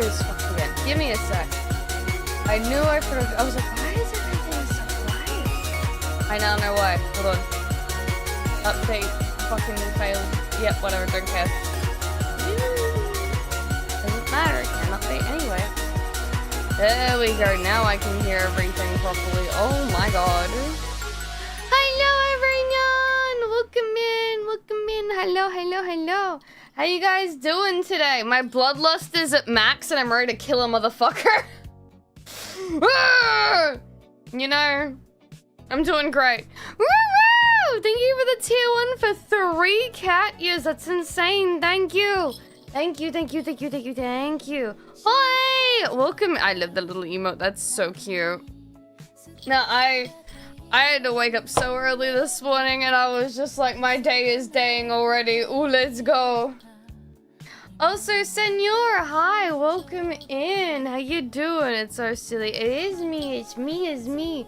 as fuck again. Give me a sec. I knew I forgot. I was like, why is everything so quiet? I now know why. Hold on. Update. Fucking failed. Yep, whatever. Don't care. Doesn't matter. It can update anyway. There we go. Now I can hear everything properly. Oh my god. Hello, everyone. Welcome in. Welcome in. Hello, hello, hello. How you guys doing today? My bloodlust is at max and I'm ready to kill a motherfucker. You know, I'm doing great. Woo! Thank you for the tier 1 for 3 cat years. That's insane. Thank you. Thank you, thank you, thank you, thank you, thank you. Hi! Welcome. I love the little emote. That's so cute. Now, I had to wake up so early this morning and I was just like, my day is daying already. Ooh, let's go. Also, Senor, hi, welcome in. How you doing? It's so silly. It is me, it's me, it's me.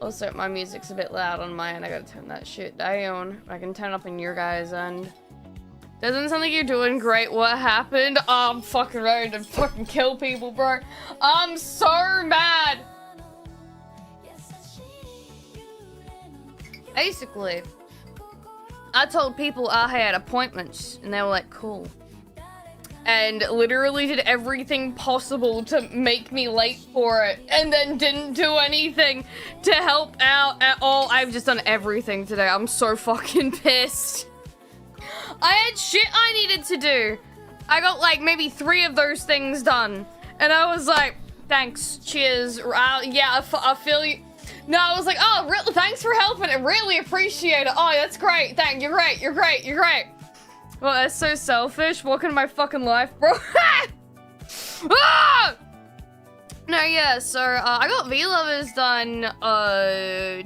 Also, my music's a bit loud on my end. I gotta turn that shit down. I can turn it up on your guys' end. Doesn't sound like you're doing great. What happened? Oh, I'm fucking ready to fucking kill people, bro. I'm so mad. Basically, I told people I had appointments, and they were like, cool. And literally did everything possible to make me late for it, and then didn't do anything to help out at all. I've just done everything today. I'm so fucking pissed. I had shit I needed to do. I got like maybe 3 of those things done. And I was like, thanks, cheers. Yeah, I feel you. No, I was like, oh, really, thanks for helping. I really appreciate it. Oh, that's great. Thank you. You're great. You're great. You're great. Well, that's so selfish. Welcome to my fucking life, bro. Ah! No, yeah, so I got V-Lovers done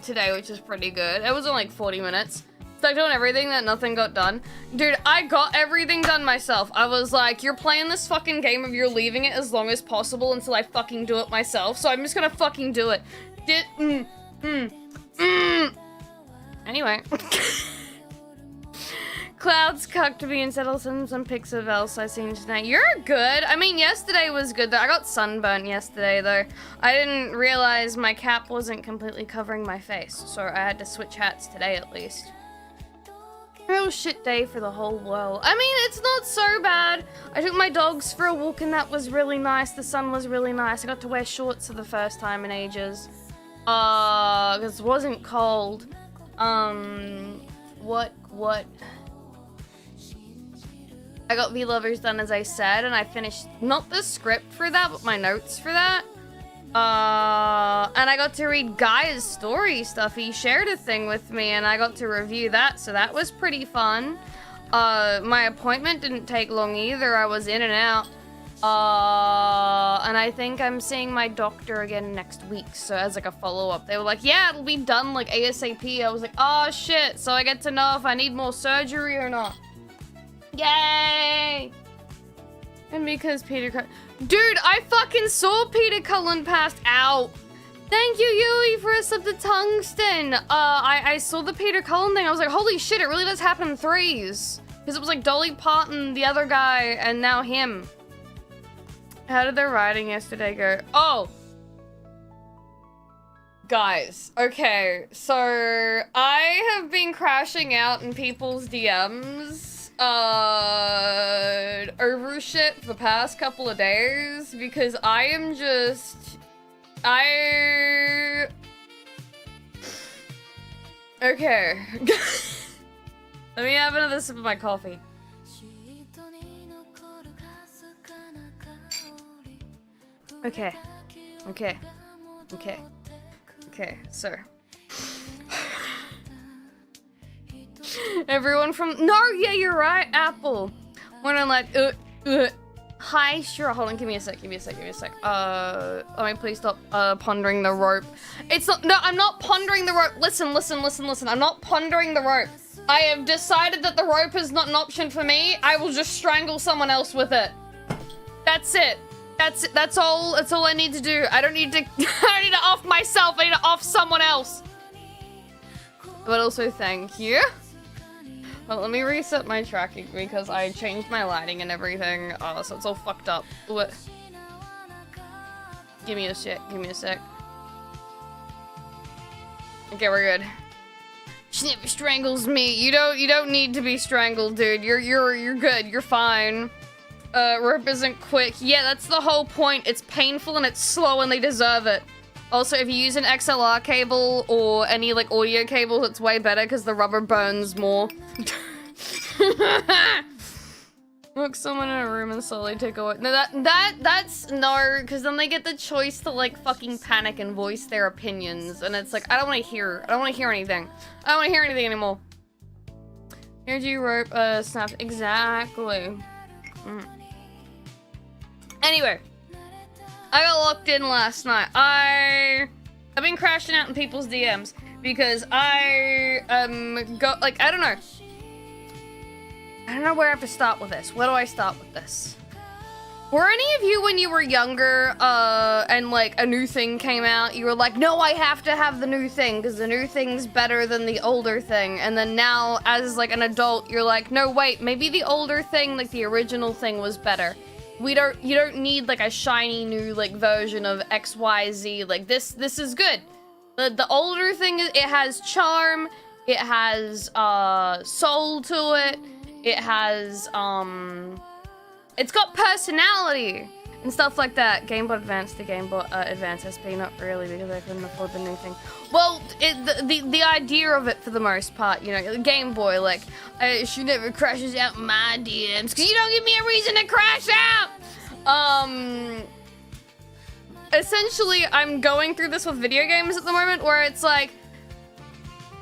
today, which is pretty good. It was only like 40 minutes. Stuck doing everything that nothing got done. Dude, I got everything done myself. I was like, you're playing this fucking game of you're leaving it as long as possible until I fucking do it myself. So I'm just gonna fucking do it. Anyway. Clouds cucked me and said I'll send some pics of else I seen tonight. You're good. I mean, yesterday was good though. I got sunburnt yesterday though. I didn't realize my cap wasn't completely covering my face. So I had to switch hats today at least. Real shit day for the whole world. I mean, it's not so bad. I took my dogs for a walk and that was really nice. The sun was really nice. I got to wear shorts for the first time in ages. Because it wasn't cold. What? I got V-Lovers done as I said, and I finished, not the script for that, but my notes for that. And I got to read Guy's story stuff. He shared a thing with me and I got to review that, so that was pretty fun. My appointment didn't take long either. I was in and out. And I think I'm seeing my doctor again next week, so as like a follow-up. They were like, yeah, it'll be done like ASAP. I was like, oh shit, so I get to know if I need more surgery or not. Yay! And because Peter dude, I fucking saw Peter Cullen passed out. Thank you, Yui, for a sub to Tungsten. I saw the Peter Cullen thing. I was like, holy shit, it really does happen in 3s. Because it was like Dolly Parton, the other guy, and now him. How did their writing yesterday go? Oh. Guys, okay, so I have been crashing out in people's DMs over shit for the past couple of days because I am just okay. Let me have another sip of my coffee. Okay, so everyone from yeah, you're right, Apple. When I'm like hi, sure, hold on, give me a sec. Let me please stop pondering the rope. It's not, no, I'm not pondering the rope. Listen. I'm not pondering the rope. I have decided that the rope is not an option for me. I will just strangle someone else with it. That's it. That's all I need to do. I don't need to off myself. I need to off someone else. But also thank you. Well, let me reset my tracking because I changed my lighting and everything. So it's all fucked up. Give me a sec. Give me a sec. Okay, we're good. She never strangles me. You don't need to be strangled, dude. You're good. You're fine. Rope isn't quick. Yeah, that's the whole point. It's painful and it's slow and they deserve it. Also, if you use an XLR cable or any like audio cables, it's way better because the rubber burns more. Look someone in a room and slowly take away. No, that's no, because then they get the choice to like fucking panic and voice their opinions, and it's like I don't want to hear anything. I don't want to hear anything anymore. Here's you rope snapped exactly. Anyway, I got locked in last night. I've been crashing out in people's DMs because I got like I don't know where I have to start with this. Where do I start with this? Were any of you, when you were younger, and like a new thing came out, you were like, no, I have to have the new thing because the new thing's better than the older thing. And then now, as like an adult, you're like, no, wait, maybe the older thing, like the original thing was better. You don't need like a shiny new like version of XYZ. Like this is good. The older thing, it has charm, it has soul to it. It has, it's got personality and stuff like that. Game Boy Advance to Game Boy Advance SP, not really, because I couldn't afford the new thing. Well, the idea of it for the most part, you know, Game Boy, like, she never crashes out in my DMs, because you don't give me a reason to crash out! Essentially, I'm going through this with video games at the moment, where it's like,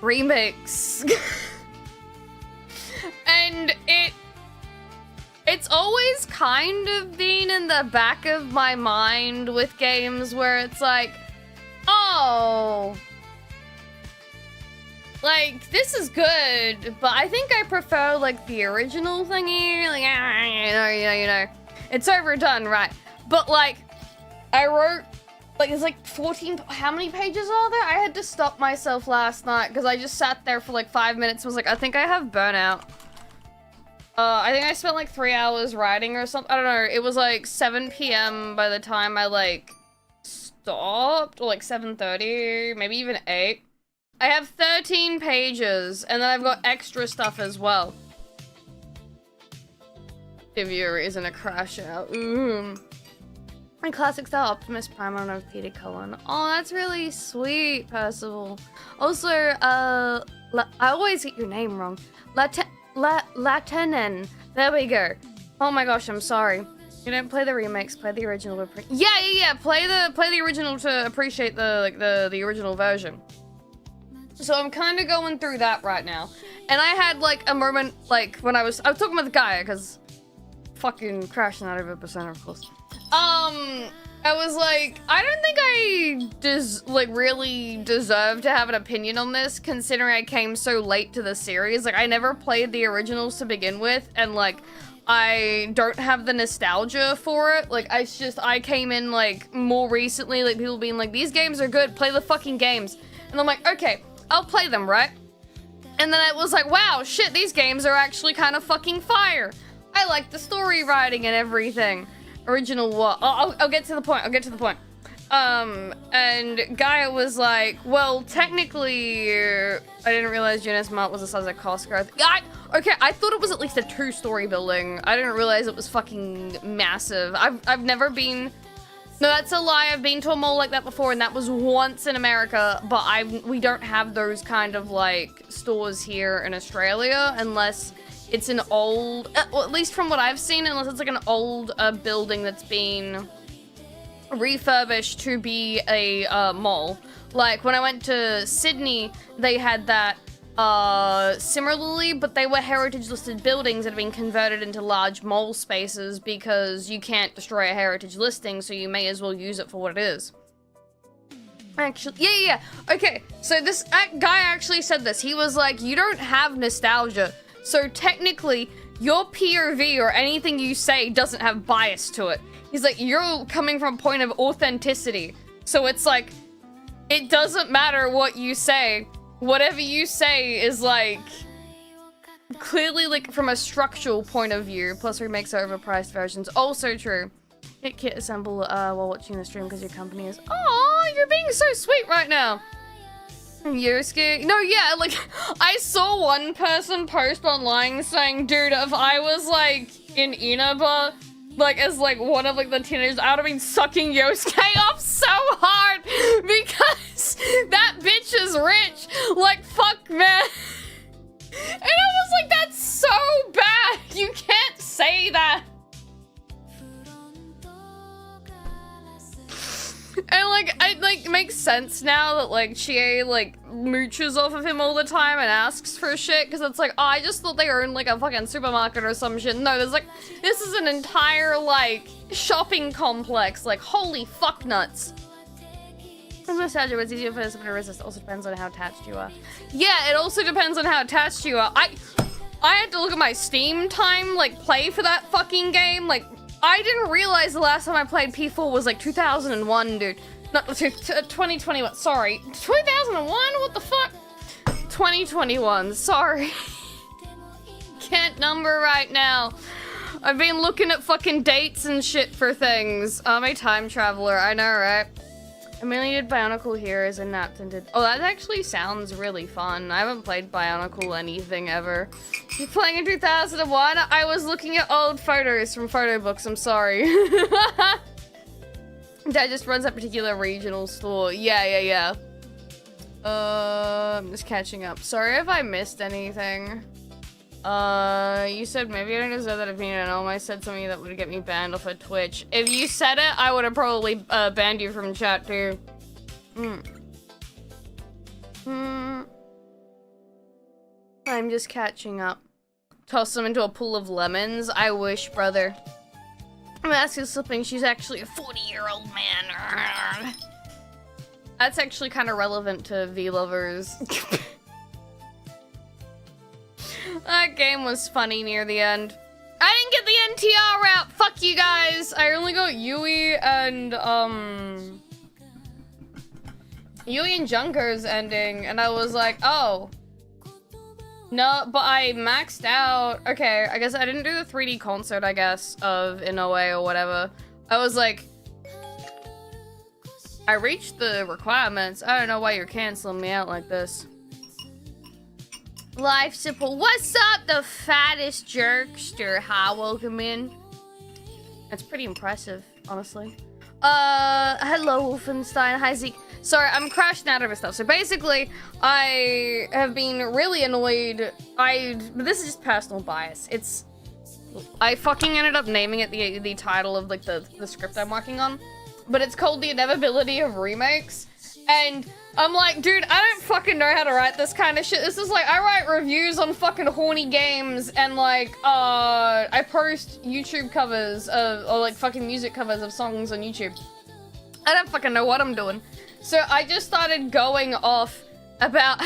remakes. And it's always kind of been in the back of my mind with games where it's like, oh, like, this is good, but I think I prefer, like, the original thingy, like, you know, it's overdone, right? But, like, I wrote, like, it's like 14, how many pages are there? I had to stop myself last night because I just sat there for, like, 5 minutes and was like, I think I have burnout. I think I spent like 3 hours writing or something. I don't know. It was like 7 p.m. by the time I like stopped, or like 7:30, maybe even 8. I have 13 pages, and then I've got extra stuff as well. Give you a reason to crash out. My classic style Optimus Prime on a Peter Cullen. Oh, that's really sweet, Percival. Also, I always get your name wrong. Latenen. There we go. Oh my gosh, I'm sorry. You don't play the remakes, play the original. Yeah. Play the original to appreciate the original version. So I'm kind of going through that right now, and I had like a moment like when I was talking with Gaia because fucking crashing out over Persona, of course. I was like, I don't think I really deserve to have an opinion on this, considering I came so late to the series. Like, I never played the originals to begin with, and like, I don't have the nostalgia for it. Like, I came in like more recently, like people being like, these games are good, play the fucking games. And I'm like, okay, I'll play them, right? And then it was like, wow, shit, these games are actually kind of fucking fire. I like the story writing and everything. Original what? I'll get to the point. And Gaia was like, well, technically, I didn't realize Jonas Mart was the size of Costco. Okay, I thought it was at least a 2-story building. I didn't realize it was fucking massive. I've never been... No, that's a lie. I've been to a mall like that before, and that was once in America, but we don't have those kind of, like, stores here in Australia, unless... It's an old, well, at least from what I've seen, unless it's like an old building that's been refurbished to be a mall. Like when I went to Sydney, they had that similarly, but they were heritage listed buildings that have been converted into large mall spaces because you can't destroy a heritage listing, so you may as well use it for what it is. Actually, yeah. Okay, so this guy actually said this. He was like, you don't have nostalgia. So technically, your POV or anything you say doesn't have bias to it. He's like, you're coming from a point of authenticity. So it's like, it doesn't matter what you say. Whatever you say is like, clearly like from a structural point of view. Plus remakes are overpriced versions. Also true. Kit assemble while watching the stream because your company is. Oh, you're being so sweet right now. Yosuke. No, yeah, like I saw one person post online saying, dude, if I was like in Inaba, like as like one of like the teenagers, I would have been sucking Yosuke off so hard because that bitch is rich. Like, fuck, man. And I was like, that's so bad. You can't say that. And like, it like makes sense now that like Chie like mooches off of him all the time and asks for shit, because it's like, oh, I just thought they owned like a fucking supermarket or some shit. No, there's like, this is an entire like shopping complex. Like, holy fuck nuts. It's nostalgia, but it's easier for someone to resist. Also depends on how attached you are. Yeah, it also depends on how attached you are. I had to look at my Steam time, like play for that fucking game. Like, I didn't realize the last time I played P4 was like 2001, dude. Not 2021, sorry. 2001? What the fuck? 2021, sorry. Can't number right now. I've been looking at fucking dates and shit for things. I'm a time traveler, I know, right? Amelia did Bionicle Heroes and Napton did. Oh, that actually sounds really fun. I haven't played Bionicle anything ever. You're playing in 2001? I was looking at old photos from photo books, I'm sorry. Dad just runs that particular regional store. Yeah. I'm just catching up. Sorry if I missed anything. You said maybe I didn't deserve that opinion. I know I said something that would get me banned off of Twitch. If you said it, I would have probably banned you from chat too. I'm just catching up. Toss them into a pool of lemons. I wish, brother. I'm asking something. She's actually a 40-year-old man. That's actually kind of relevant to V-lovers. That game was funny near the end. I didn't get the NTR route. Fuck you guys. I only got Yui and Junker's ending, and I was like, oh. No, but I maxed out. Okay, I guess I didn't do the 3D concert, I guess, of Inoue or whatever. I was like, I reached the requirements. I don't know why you're canceling me out like this. Life support. What's up, the fattest jerkster? Hi, welcome in. That's pretty impressive, honestly. Hello, Wolfenstein. Hi, Zeke. Sorry, I'm crashing out of stuff. So basically, I have been really annoyed. But this is just personal bias. I fucking ended up naming it the title of like the script I'm working on. But it's called The Inevitability of Remakes. And I'm like, dude, I don't fucking know how to write this kind of shit. This is like, I write reviews on fucking horny games and like, I post YouTube covers or like fucking music covers of songs on YouTube. I don't fucking know what I'm doing. So I just started going off about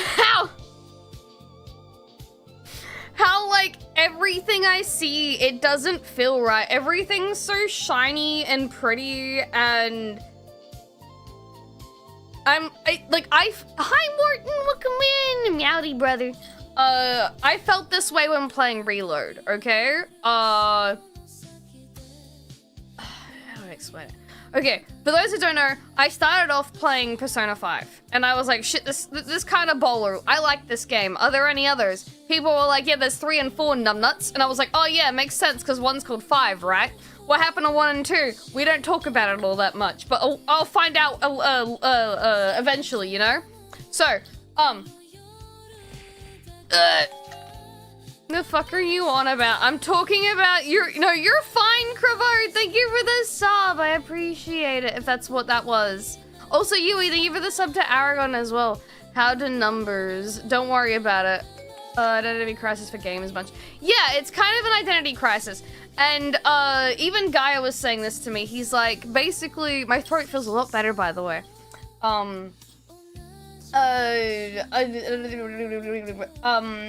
how like everything I see, it doesn't feel right. Everything's so shiny and pretty and hi Morton, welcome in, Meowdy brother. I felt this way when playing Reload, okay? How do I explain it? Okay, for those who don't know, I started off playing Persona 5, and I was like, shit, this kind of bowler, I like this game. Are there any others? People were like, yeah, there's 3 and 4 numbnuts, and I was like, oh yeah, makes sense, because one's called 5, right? What happened to 1 and 2? We don't talk about it all that much, but I'll find out eventually, you know? So, the fuck are you on about? I'm talking about you're fine, Cravo. Thank you for the sub. I appreciate it, if that's what that was. Also, Yui, thank you for the sub to Aragon as well. How to numbers? Don't worry about it. Identity crisis for gamers bunch. Yeah, it's kind of an identity crisis. And even Gaia was saying this to me. He's like, basically, my throat feels a lot better, by the way.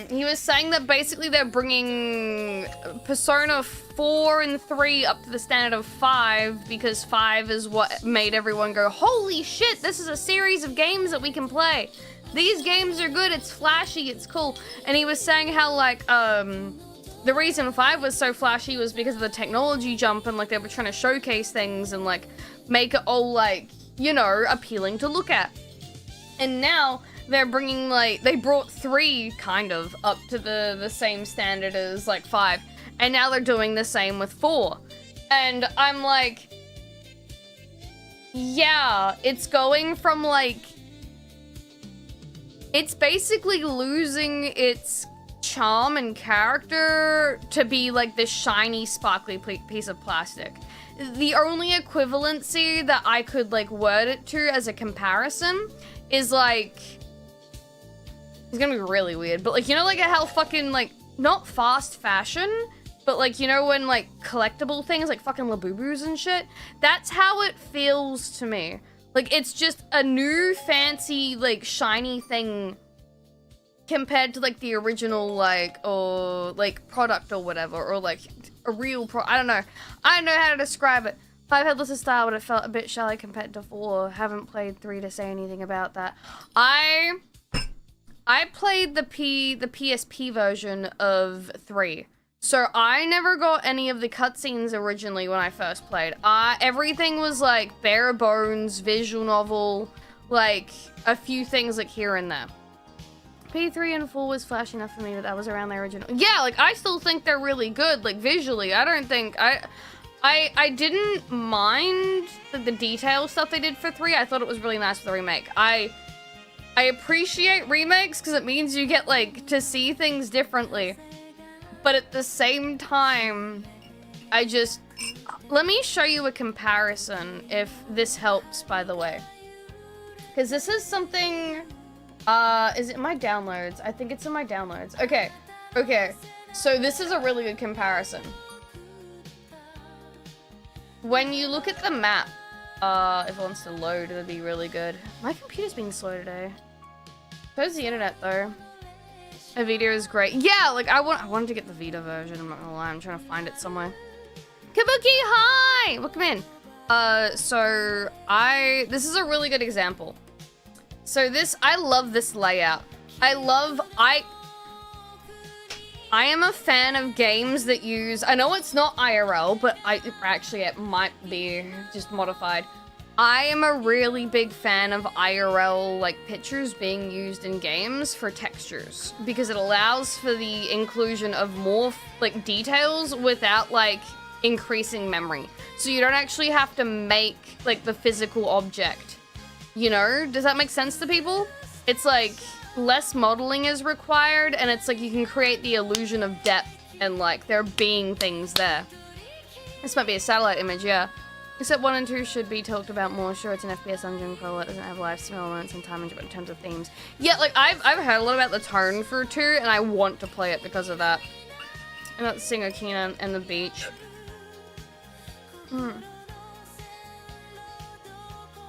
He was saying that basically they're bringing Persona 4 and 3 up to the standard of 5 because 5 is what made everyone go, holy shit, this is a series of games that we can play. These games are good, it's flashy, it's cool. And he was saying how like, the reason 5 was so flashy was because of the technology jump, and like they were trying to showcase things and like make it all like, you know, appealing to look at. And now they're bringing like, they brought 3 kind of up to the same standard as like 5. And now they're doing the same with 4. And I'm like, yeah, it's going from like, it's basically losing its charm and character to be like this shiny, sparkly piece of plastic. The only equivalency that I could like word it to as a comparison is like, it's gonna be really weird, but like, you know, like how fucking like, not fast fashion, but like, you know, when like collectible things like fucking Labubus and shit, that's how it feels to me. Like, it's just a new fancy like shiny thing compared to like the original like, or like product or whatever, or like a real I don't know how to describe it. 5 had lots of style, but it felt a bit shallow compared to 4. Haven't played 3 to say anything about that. I played the PSP version of 3. So I never got any of the cutscenes originally when I first played. Everything was like bare bones, visual novel, like a few things like here and there. P3 and 4 was flashy enough for me, but that was around the original. Yeah, like I still think they're really good, like visually. I don't think, I didn't mind the detail stuff they did for 3. I thought it was really nice for the remake. I appreciate remakes because it means you get like to see things differently. But at the same time, let me show you a comparison if this helps, by the way. Because this is something, is it in my downloads? I think it's in my downloads. Okay, so this is a really good comparison. When you look at the map, if it wants to load, it'd be really good. My computer's being slow today. So's the internet, though. A Vita is great. Yeah, like I wanted to get the Vita version, I'm not gonna lie, I'm trying to find it somewhere. Kabuki, hi! Welcome in. So this is a really good example. So I love this layout. I am a fan of games that use, I know it's not IRL, but actually it might be just modified. I am a really big fan of IRL like pictures being used in games for textures because it allows for the inclusion of more like details without like increasing memory. So you don't actually have to make like the physical object, you know? Does that make sense to people? It's like less modeling is required and it's like you can create the illusion of depth and like there being things there. This might be a satellite image, yeah. Except 1 and 2 should be talked about more. Sure, it's an FPS dungeon crawl. It doesn't have life elements and time management in terms of themes. Yeah, like I've heard a lot about the tone for 2, and I want to play it because of that. I'm about to sing Okina and the beach.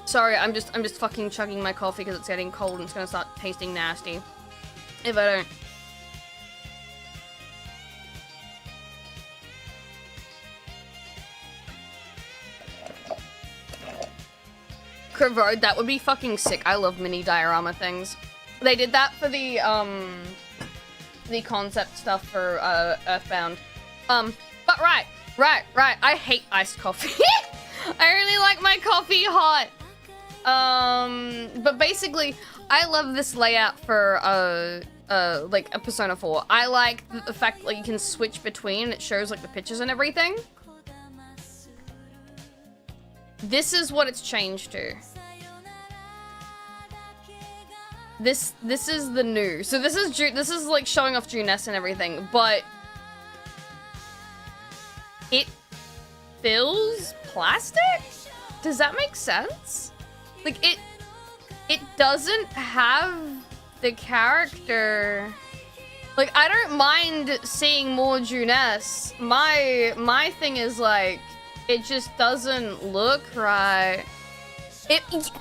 Sorry, I'm just fucking chugging my coffee because it's getting cold and it's gonna start tasting nasty if I don't. Road, that would be fucking sick. I love mini diorama things. They did that for the concept stuff for Earthbound. But right. I hate iced coffee. I really like my coffee hot. But basically, I love this layout for like a Persona 4. I like the fact that like, you can switch between. It shows like the pictures and everything. This is what it's changed to. This is the new. So this is like showing off Juness and everything, but it feels plastic? Does that make sense? Like it doesn't have the character. Like I don't mind seeing more Juness. My thing is like it just doesn't look right. It feels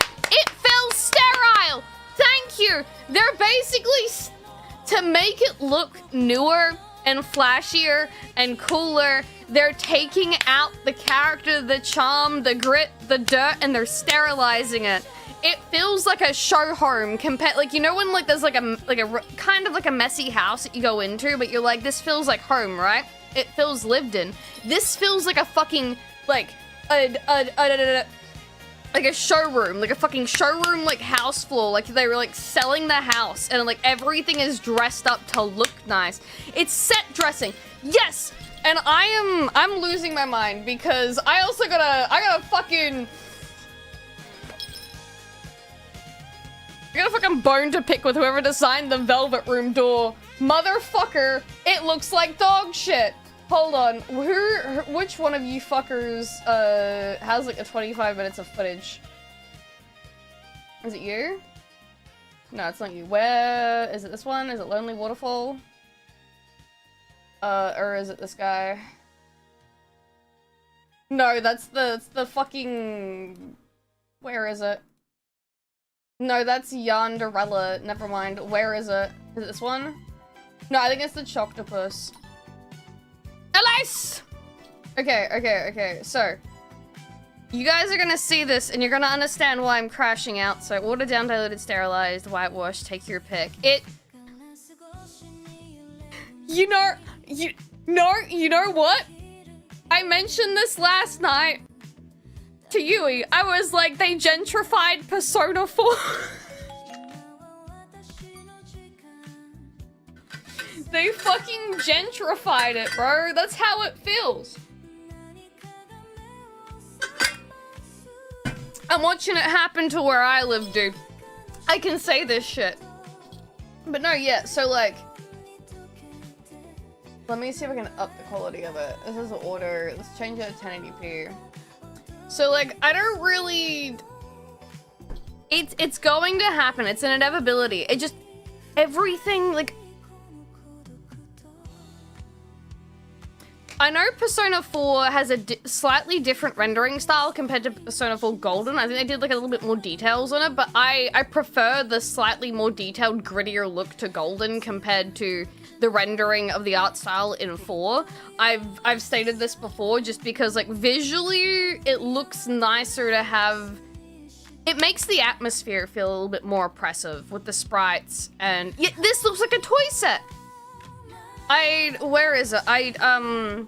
sterile. Thank you. They're basically to make it look newer and flashier and cooler. They're taking out the character, the charm, the grit, the dirt, and they're sterilizing it. it feels like a show home compared, like, you know when like there's like a kind of like a messy house that you go into, but you're like, this feels like home, right? It feels lived in. This feels like a fucking like a showroom, like a fucking showroom, like house floor, like they were like selling the house and like everything is dressed up to look nice. It's set dressing, yes. And I'm losing my mind because I also I got a fucking bone to pick with whoever designed the velvet room door. Motherfucker, it looks like dog shit. Hold on, which one of you fuckers has like a 25 minutes of footage? Is it you? No, it's not you. Where is it? This one? Is it Lonely Waterfall? Or is it this guy? No, that's the fucking... Where is it? No, that's Yanderella. Never mind. Where is it? Is it this one? No, I think it's the Choctopus. Elise! Okay. So, you guys are gonna see this and you're gonna understand why I'm crashing out. So, watered down, diluted, sterilized, whitewash, take your pick. You know what? I mentioned this last night to Yui. I was like, they gentrified Persona 4. They fucking gentrified it, bro. That's how it feels. I'm watching it happen to where I live, dude. I can say this shit. But no, yeah, so like... Let me see if I can up the quality of it. This is the order. Let's change it to 1080p. So like, I don't really... It's going to happen. It's an inevitability. It just... Everything, like... I know Persona 4 has a slightly different rendering style compared to Persona 4 Golden. I think they did like a little bit more details on it, but I prefer the slightly more detailed, grittier look to Golden compared to the rendering of the art style in 4. I've stated this before just because like visually it looks nicer to have... It makes the atmosphere feel a little bit more oppressive with the sprites, and yeah, this looks like a toy set. Where is it? I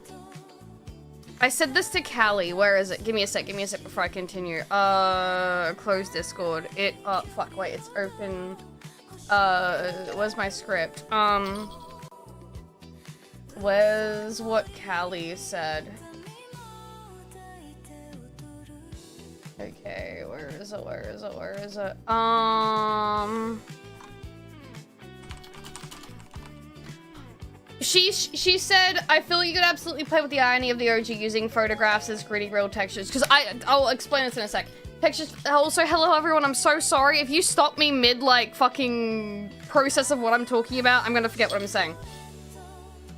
said this to Callie. Where is it? Give me a sec before I continue. Close Discord. Fuck, wait, it's open. Where's my script? Where's what Callie said? Okay, where is it? She said, I feel you could absolutely play with the irony of the OG using photographs as gritty real textures. Because I'll explain this in a sec. Textures, also, hello everyone, I'm so sorry. If you stop me mid, like, fucking process of what I'm talking about, I'm gonna forget what I'm saying.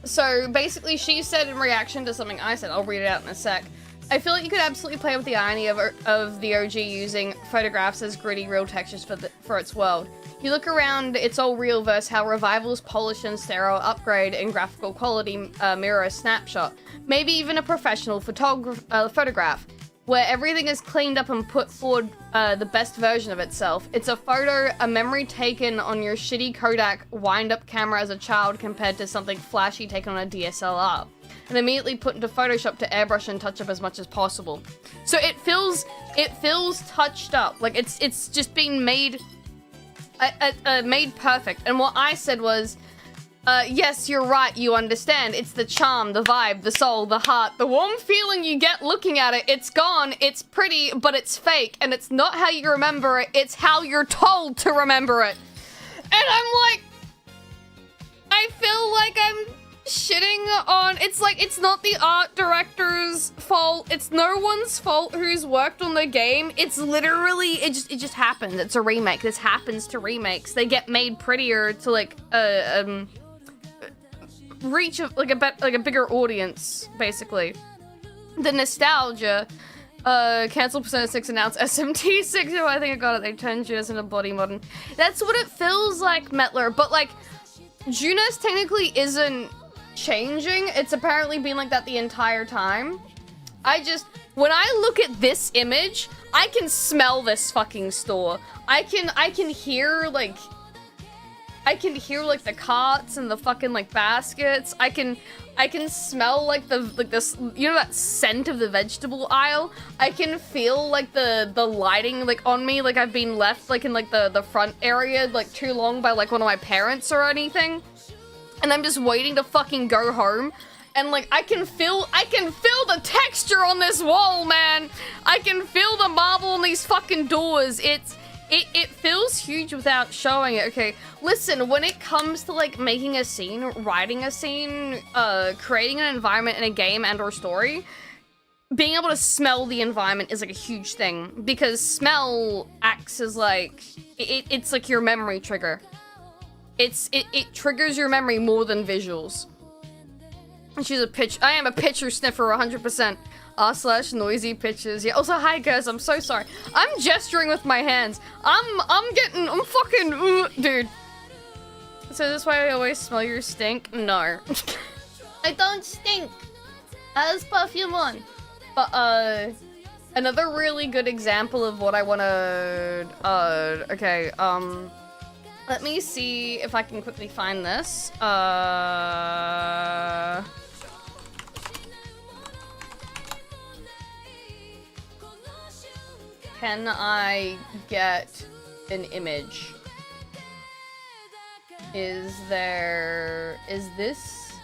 So, basically, she said in reaction to something I said, I'll read it out in a sec. I feel like you could absolutely play with the irony of the OG using photographs as gritty real textures for its world. You look around, it's all real versus how Revival's polish and sterile upgrade in graphical quality mirror a snapshot. Maybe even a professional photograph, where everything is cleaned up and put forward the best version of itself. It's a photo, a memory taken on your shitty Kodak wind-up camera as a child compared to something flashy taken on a DSLR. And immediately put into Photoshop to airbrush and touch up as much as possible. So it feels touched up. Like it's just been made perfect. And what I said was, yes, you're right, you understand. It's the charm, the vibe, the soul, the heart, the warm feeling you get looking at it. It's gone, it's pretty, but it's fake. And it's not how you remember it, it's how you're told to remember it. And I'm like, I feel like I'm shitting on... It's like, it's not the art director's fault. It's no one's fault who's worked on the game. It's literally, it just happens. It's a remake. This happens to remakes. They get made prettier to like, reach like a bigger audience, basically. The nostalgia, cancel Persona 6, announced SMT 6. Oh, I think I got it. They turned Junos into body modern. That's what it feels like, Metler. But like, Junos technically isn't changing. It's apparently been like that the entire time. When I look at this image, I can smell this fucking store. I can hear like the carts and the fucking like baskets. I can smell like this, you know, that scent of the vegetable aisle. I can feel like the lighting like on me, like I've been left like in like the front area like too long by like one of my parents or anything. And I'm just waiting to fucking go home. And like I can feel the texture on this wall, man. I can feel the marble on these fucking doors. It feels huge without showing it. Okay, listen, when it comes to like making a scene, writing a scene, creating an environment in a game and or story, being able to smell the environment is like a huge thing, because smell acts as like it's like your memory trigger. It triggers your memory more than visuals. I am a picture sniffer 100%. /noisy pictures. Yeah, also hi guys, I'm so sorry. I'm gesturing with my hands. I'm fucking dude. So this why I always smell your stink? No. I don't stink. As perfume on. But another really good example of what I wanna okay, let me see if I can quickly find this. Can I get an image? Is this?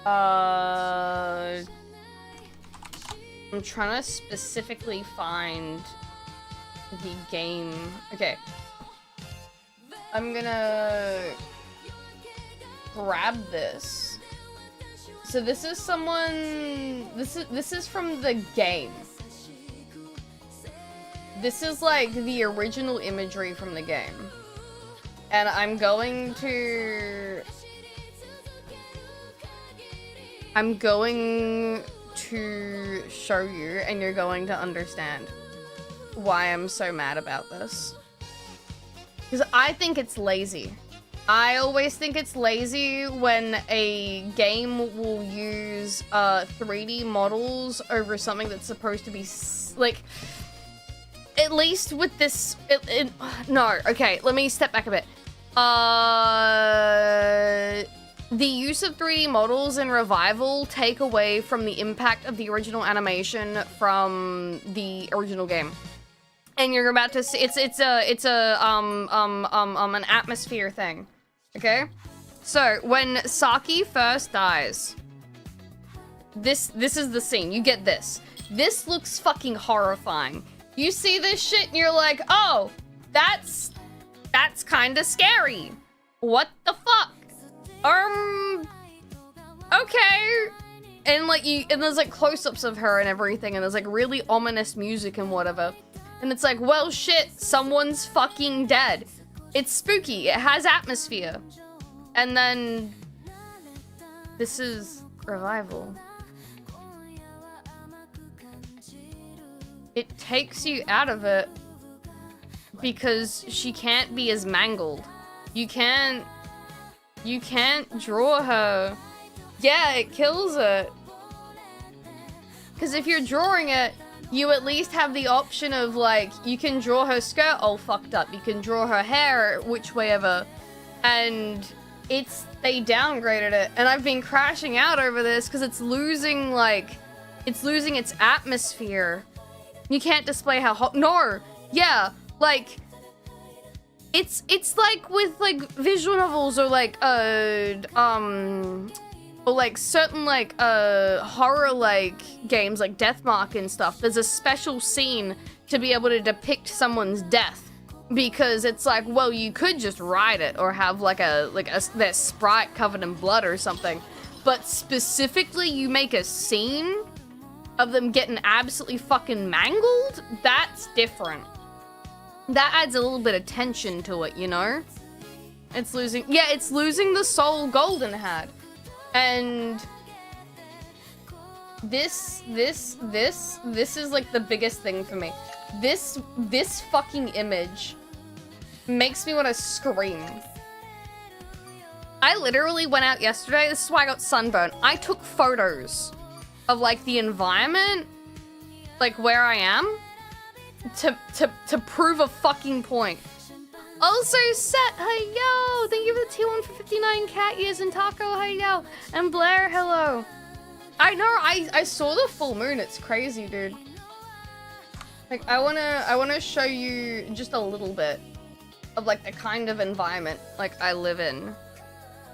I'm trying to specifically find the game. Okay. I'm gonna grab this. So this is someone, this is from the game. This is like the original imagery from the game. And I'm going to show you, and you're going to understand why I'm so mad about this. Because I think it's lazy. I always think it's lazy when a game will use 3D models over something that's supposed to be like, at least with this, no, okay, let me step back a bit. The use of 3D models in Revival take away from the impact of the original animation from the original game. And you're about to see, it's an atmosphere thing, okay? So, when Saki first dies, this is the scene, you get this. This looks fucking horrifying. You see this shit and you're like, oh, that's kinda scary. What the fuck? Okay. And like and there's like close-ups of her and everything, and there's like really ominous music and whatever. And it's like, well shit, someone's fucking dead. It's spooky, it has atmosphere. And then this is Revival. It takes you out of it because she can't be as mangled. You can't draw her. Yeah, it kills it. Because if you're drawing it, you at least have the option of like, you can draw her skirt all fucked up. You can draw her hair which way ever. And they downgraded it. And I've been crashing out over this because it's losing its atmosphere. You can't display how hot. No, yeah, like it's like with like visual novels or like certain like horror like games like Deathmark and stuff. There's a special scene to be able to depict someone's death, because it's like, well, you could just write it or have like their sprite covered in blood or something, but specifically you make a scene of them getting absolutely fucking mangled. That's different. That adds a little bit of tension to it, you know? It's losing the soul Golden had. And this is like the biggest thing for me. This fucking image makes me want to scream. I literally went out yesterday, this is why I got sunburned. I took photos of like the environment like where I am to prove a fucking point. Also, Set, hey yo! Thank you for the T1 for 59 cat years, and Taco, hey yo! And Blair, hello. I know, I saw the full moon, it's crazy, dude. Like, I wanna show you just a little bit of like the kind of environment like I live in.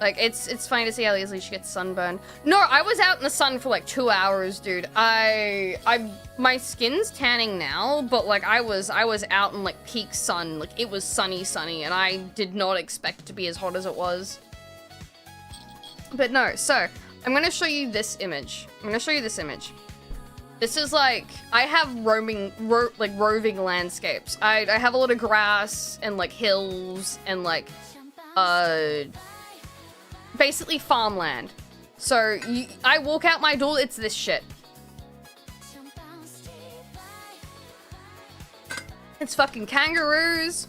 Like, it's funny to see how easily she gets sunburned. No, I was out in the sun for like 2 hours, dude. My skin's tanning now, but like I was out in like peak sun. Like, it was sunny, and I did not expect it to be as hot as it was. But no, so I'm gonna show you this image. This is like, I have roving landscapes. I have a lot of grass and like hills and like, basically farmland. So I walk out my door, it's this shit. It's fucking kangaroos.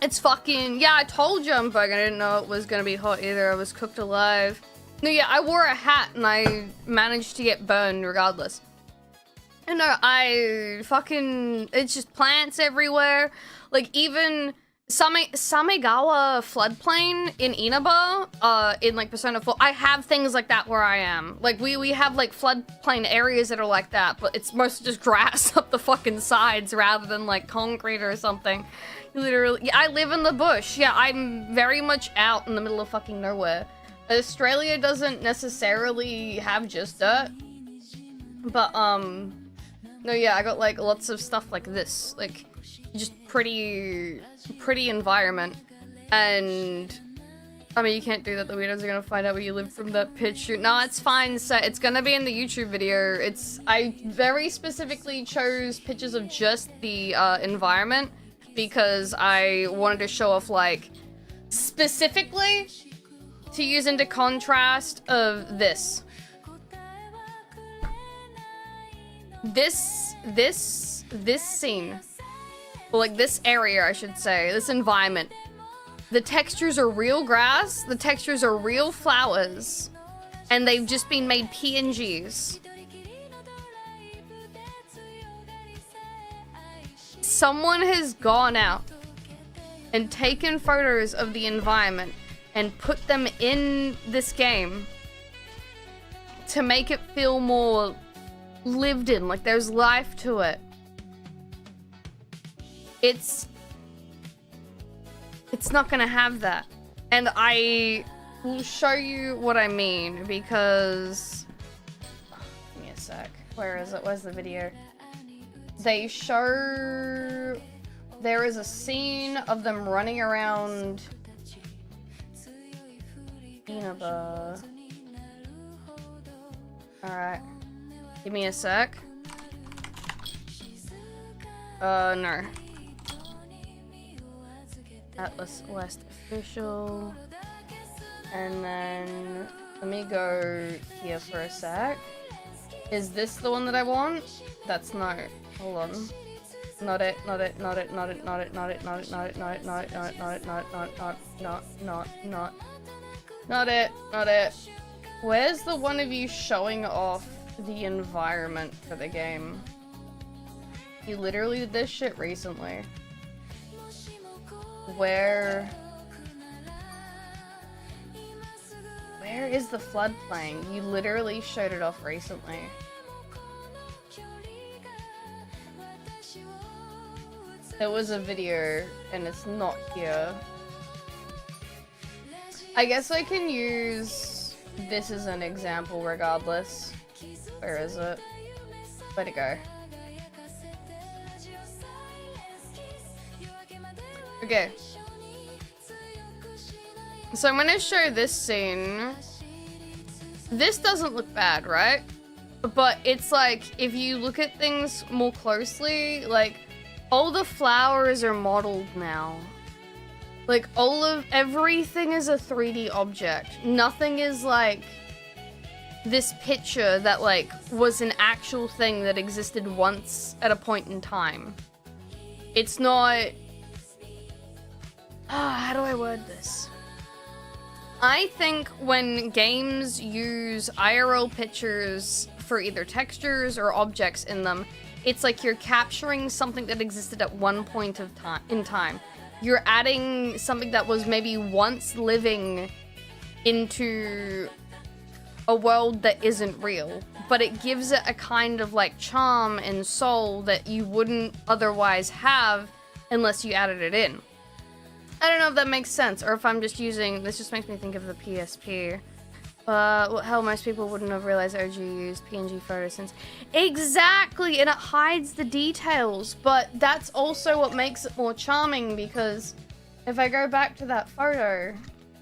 It's fucking, yeah, I told you I'm bugging. I didn't know it was gonna be hot either. I was cooked alive. No, yeah, I wore a hat and I managed to get burned regardless. And no, it's just plants everywhere. Like, even Samegawa floodplain in Inaba, in like Persona 4, I have things like that where I am. Like, we have like floodplain areas that are like that, but it's mostly just grass up the fucking sides rather than like concrete or something. Literally, yeah, I live in the bush. Yeah, I'm very much out in the middle of fucking nowhere. Australia doesn't necessarily have just dirt, but no, yeah, I got like lots of stuff like this, like just pretty environment. And I mean, you can't do that. The weirdos are gonna find out where you live from that picture. No, it's fine. So it's gonna be in the YouTube video. I very specifically chose pictures of just the environment because I wanted to show off like specifically to use into contrast of this. This scene, well, like this area, I should say, this environment. The textures are real grass, the textures are real flowers, and they've just been made PNGs. Someone has gone out and taken photos of the environment and put them in this game to make it feel more lived in, like there's life to it. It's not gonna have that. And I will show you what I mean because, give me a sec. Where is it? Where's the video? They show, there is a scene of them running around Inaba. Alright. Give me a sec. No. Atlas West official. And then let me go here for a sec. Is this the one that I want? That's no. Hold on. Not it, not it, not it, not it, not it, not it, not it, not it, not it, not it, not it, not it, not it. Where's the one of you showing off the environment for the game? You literally did this shit recently. Where is the floodplain? You literally showed it off recently. There was a video and it's not here. I guess I can use this as an example regardless. Where is it? Where'd it go? Okay. So I'm gonna show this scene. This doesn't look bad, right? But it's like, if you look at things more closely, like, all the flowers are modeled now. Like, everything is a 3D object. Nothing is like this picture that like was an actual thing that existed once at a point in time. It's not, how do I word this? I think when games use IRL pictures for either textures or objects in them, it's like you're capturing something that existed at one point of in time. You're adding something that was maybe once living into a world that isn't real, but it gives it a kind of like charm and soul that you wouldn't otherwise have unless you added it in. I don't know if that makes sense, or if I'm just using, this just makes me think of the PSP. Hell, most people wouldn't have realized OG used PNG photos since. Exactly, and it hides the details, but that's also what makes it more charming, because if I go back to that photo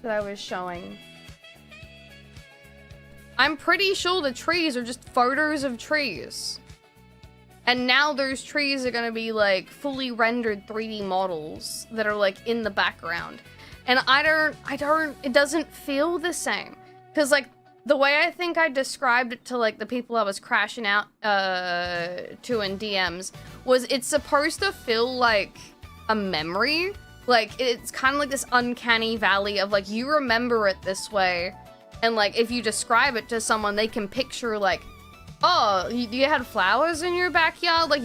that I was showing, I'm pretty sure the trees are just photos of trees. And now those trees are gonna be like fully rendered 3D models that are like in the background. And it doesn't feel the same. Cause like the way I think I described it to like the people I was crashing out to in DMs was it's supposed to feel like a memory. Like it's kind of like this uncanny valley of like you remember it this way. And like if you describe it to someone, they can picture like, oh, you had flowers in your backyard. Like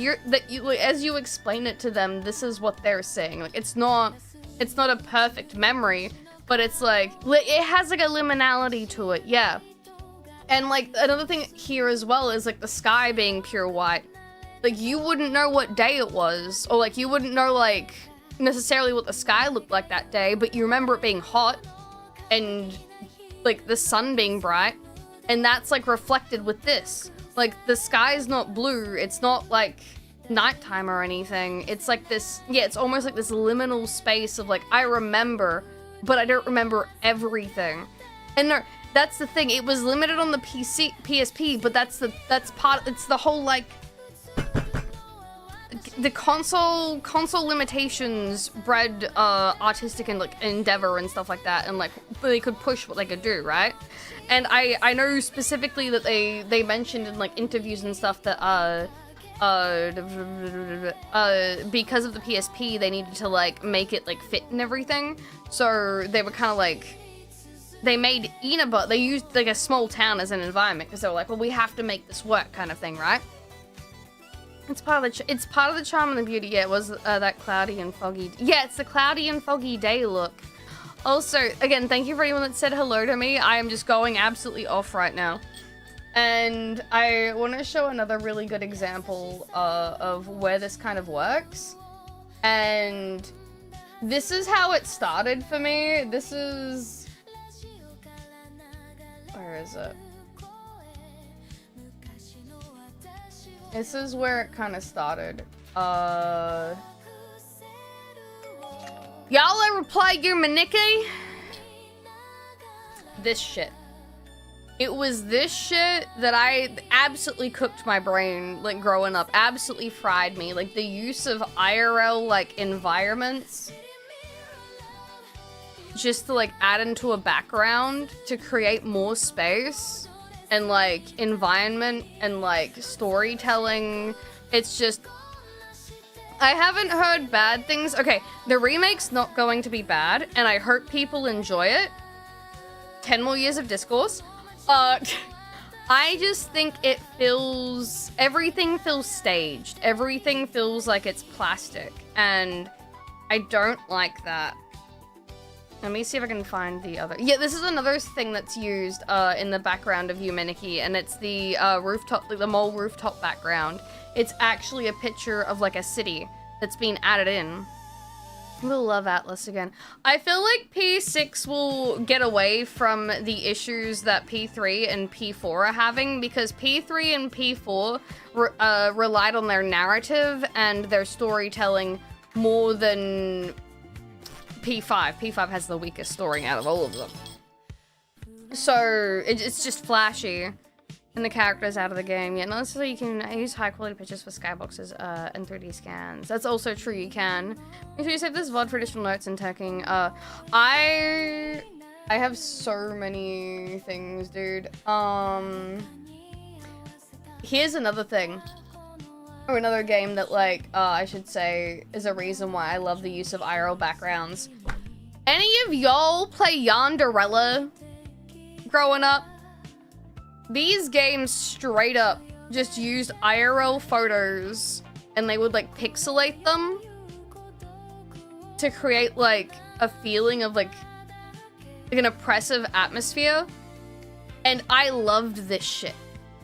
as you explain it to them, this is what they're saying. Like it's not a perfect memory, but it's like it has like a liminality to it, yeah. And like another thing here as well is like the sky being pure white. Like you wouldn't know what day it was, or like you wouldn't know like necessarily what the sky looked like that day, but you remember it being hot and like the sun being bright, and that's like reflected with this. Like the sky's not blue, it's not like nighttime or anything. It's like this, yeah, it's almost like this liminal space of like I remember, but I don't remember everything. And no, that's the thing. It was limited on the PSP, but it's the whole like the console limitations bred artistic and like endeavor and stuff like that, and like they could push what they could do, right? And I know specifically that they mentioned in like interviews and stuff that because of the PSP they needed to like make it like fit and everything, so they were kind of like they made Inaba, they used like a small town as an environment because they were like, well, we have to make this work kind of thing, right? It's part of the charm and the beauty. Yeah, it was that cloudy and foggy. Yeah, it's the cloudy and foggy day look. Also, again, thank you for anyone that said hello to me. I am just going absolutely off right now. And I want to show another really good example of where this kind of works. And this is how it started for me. This is... Where is it? This is where it kind of started. Y'all ever play your Maniki? This shit. It was this shit that I absolutely cooked my brain, like, growing up. Absolutely fried me. Like, the use of IRL, like, environments just to, like, add into a background to create more space and, like, environment and, like, storytelling. It's just... I haven't heard bad things. Okay, the remake's not going to be bad, and I hope people enjoy it. 10 more years of discourse. I just think it feels... Everything feels staged. Everything feels like it's plastic, and I don't like that. Let me see if I can find the other... Yeah, this is another thing that's used in the background of Yumeniki, and it's the rooftop, like the mole rooftop background. It's actually a picture of like a city that's been added in. We'll love Atlas again. I feel like P6 will get away from the issues that P3 and P4 are having, because P3 and P4 relied on their narrative and their storytelling more than P5. P5 has the weakest story out of all of them. So it's just flashy. And the characters out of the game. Yeah, not necessarily you can use high quality pictures for skyboxes and 3D scans. That's also true, you can. Make sure you save this VOD for additional notes and tagging. I have so many things, dude. Here's another thing. Or another game that, like, I should say is a reason why I love the use of IRL backgrounds. Any of y'all play Yandere growing up? These games straight up just used IRL photos and they would like pixelate them to create like a feeling of like an oppressive atmosphere. And I loved this shit.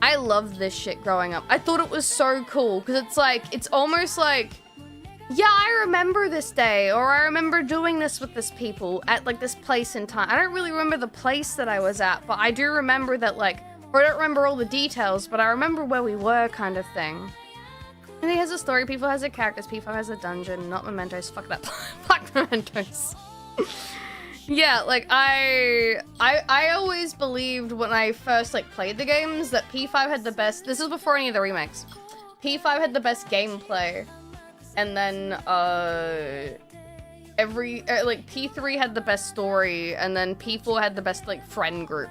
I loved this shit growing up. I thought it was so cool because it's like, it's almost like, yeah, I remember this day, or I remember doing this with this people at like this place in time. I don't really remember the place that I was at, but I do remember that like, or I don't remember all the details, but I remember where we were kind of thing. And he has a story, P4 has a characters, P5 has a dungeon, not mementos, fuck that, fuck mementos. Yeah, like I always believed when I first like played the games that P5 had the best, this is before any of the remakes, P5 had the best gameplay. And then, like, P3 had the best story, and then P4 had the best, like, friend group.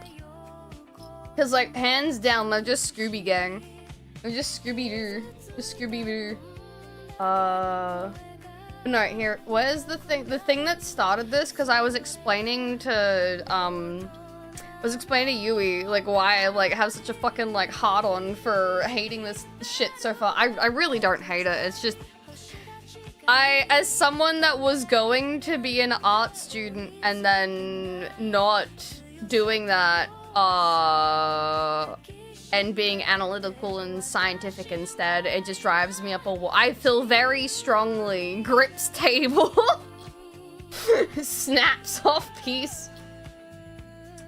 Because, like, hands down, they're just Scooby Gang. They're just Scooby-Doo. Just Scooby-Doo. No, here, where's the thing that started this? Because I was explaining to, Yui, like, why I, like, have such a fucking, like, hard-on for hating this shit so far. I really don't hate it, it's just... as someone that was going to be an art student and then not doing that, and being analytical and scientific instead, it just drives me up a wall. I feel very strongly, grips table, snaps off piece.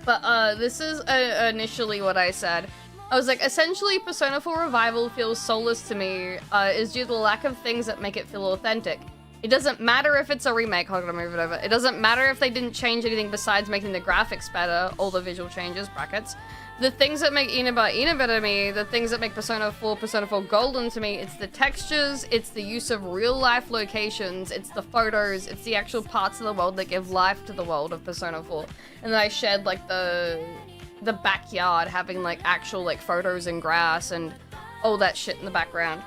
But, this is initially what I said. I was like, essentially, Persona 4 Revival feels soulless to me, is due to the lack of things that make it feel authentic. It doesn't matter if it's a remake, hold on, I'll move it over. It doesn't matter if they didn't change anything besides making the graphics better, all the visual changes, brackets. The things that make Inaba to me, the things that make Persona 4 Golden to me, it's the textures, it's the use of real-life locations, it's the photos, it's the actual parts of the world that give life to the world of Persona 4. And then I shared, like, the backyard having like actual like photos and grass and all that shit in the background.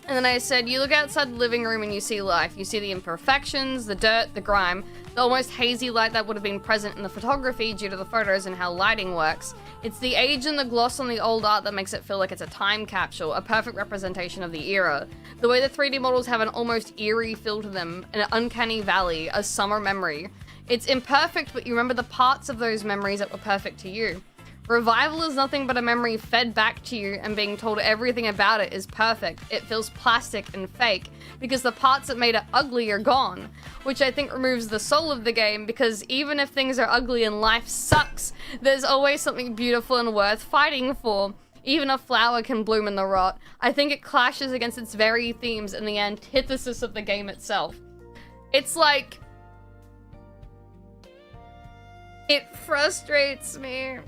And then I said, you look outside the living room and you see life. You see the imperfections, the dirt, the grime, the almost hazy light that would have been present in the photography due to the photos and how lighting works. It's the age and the gloss on the old art that makes it feel like it's a time capsule, a perfect representation of the era. The way the 3D models have an almost eerie feel to them, an uncanny valley, a summer memory. It's imperfect, but you remember the parts of those memories that were perfect to you. Revival is nothing but a memory fed back to you, and being told everything about it is perfect. It feels plastic and fake, because the parts that made it ugly are gone, which I think removes the soul of the game, because even if things are ugly and life sucks, there's always something beautiful and worth fighting for. Even a flower can bloom in the rot. I think it clashes against its very themes and the antithesis of the game itself. It's like... it frustrates me.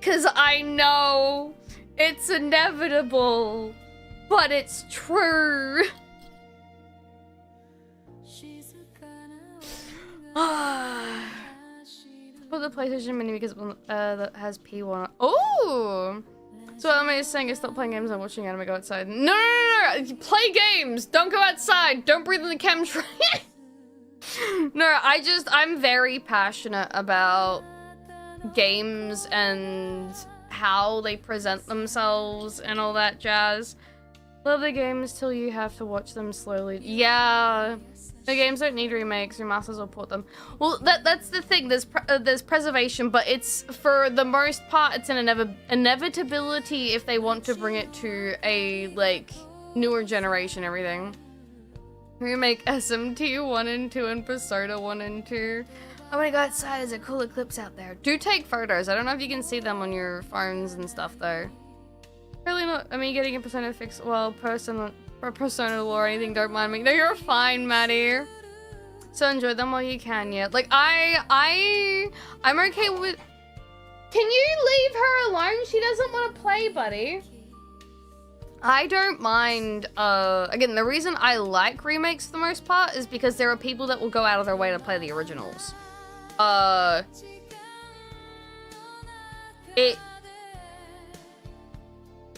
'Cause I know it's inevitable, but it's true. Put the PlayStation Mini because that has P1. Oh! So what am I saying is stop playing games and watching anime, go outside. No! Play games! Don't go outside! Don't breathe in the chemtrail! No, I'm very passionate about games and how they present themselves and all that jazz. Love the games till you have to watch them slowly. Yeah, the games don't need remakes, remasters will port them. Well, that's the thing, there's preservation, but it's, for the most part, it's an inevitability if they want to bring it to a, like, newer generation, everything. Remake SMT 1 and 2 and Persona 1 and 2. I wanna go outside, there's a cool eclipse out there. Do take photos, I don't know if you can see them on your phones and stuff though. Really not, I mean, getting a Persona fix, well, Persona lore or anything, don't mind me. No, you're fine, Maddie. So enjoy them while you can, yeah. Like, I'm okay with... Can you leave her alone? She doesn't want to play, buddy. I don't mind, again, the reason I like remakes for the most part is because there are people that will go out of their way to play the originals.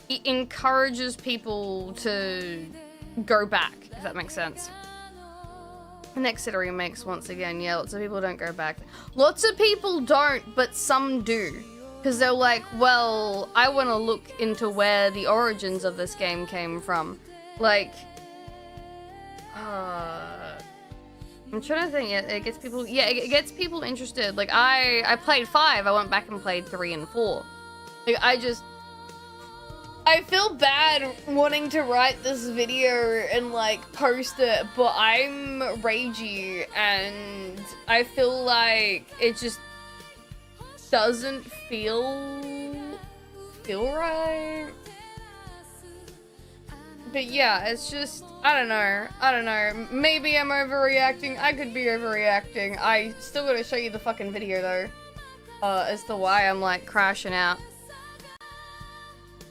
It encourages people to go back, if that makes sense. The next set of remakes, once again, yeah, lots of people don't go back. Lots of people don't, but some do. Because they're like, well, I want to look into where the origins of this game came from. Like, I'm trying to think. It gets people, yeah, it gets people interested. Like, I played 5. I went back and played 3 and 4. Like, I feel bad wanting to write this video and, like, post it, but I'm ragey, and I feel like it just doesn't feel right. But yeah, it's just, I don't know. Maybe I'm overreacting. I could be overreacting. I still gotta show you the fucking video though, as to why I'm like crashing out.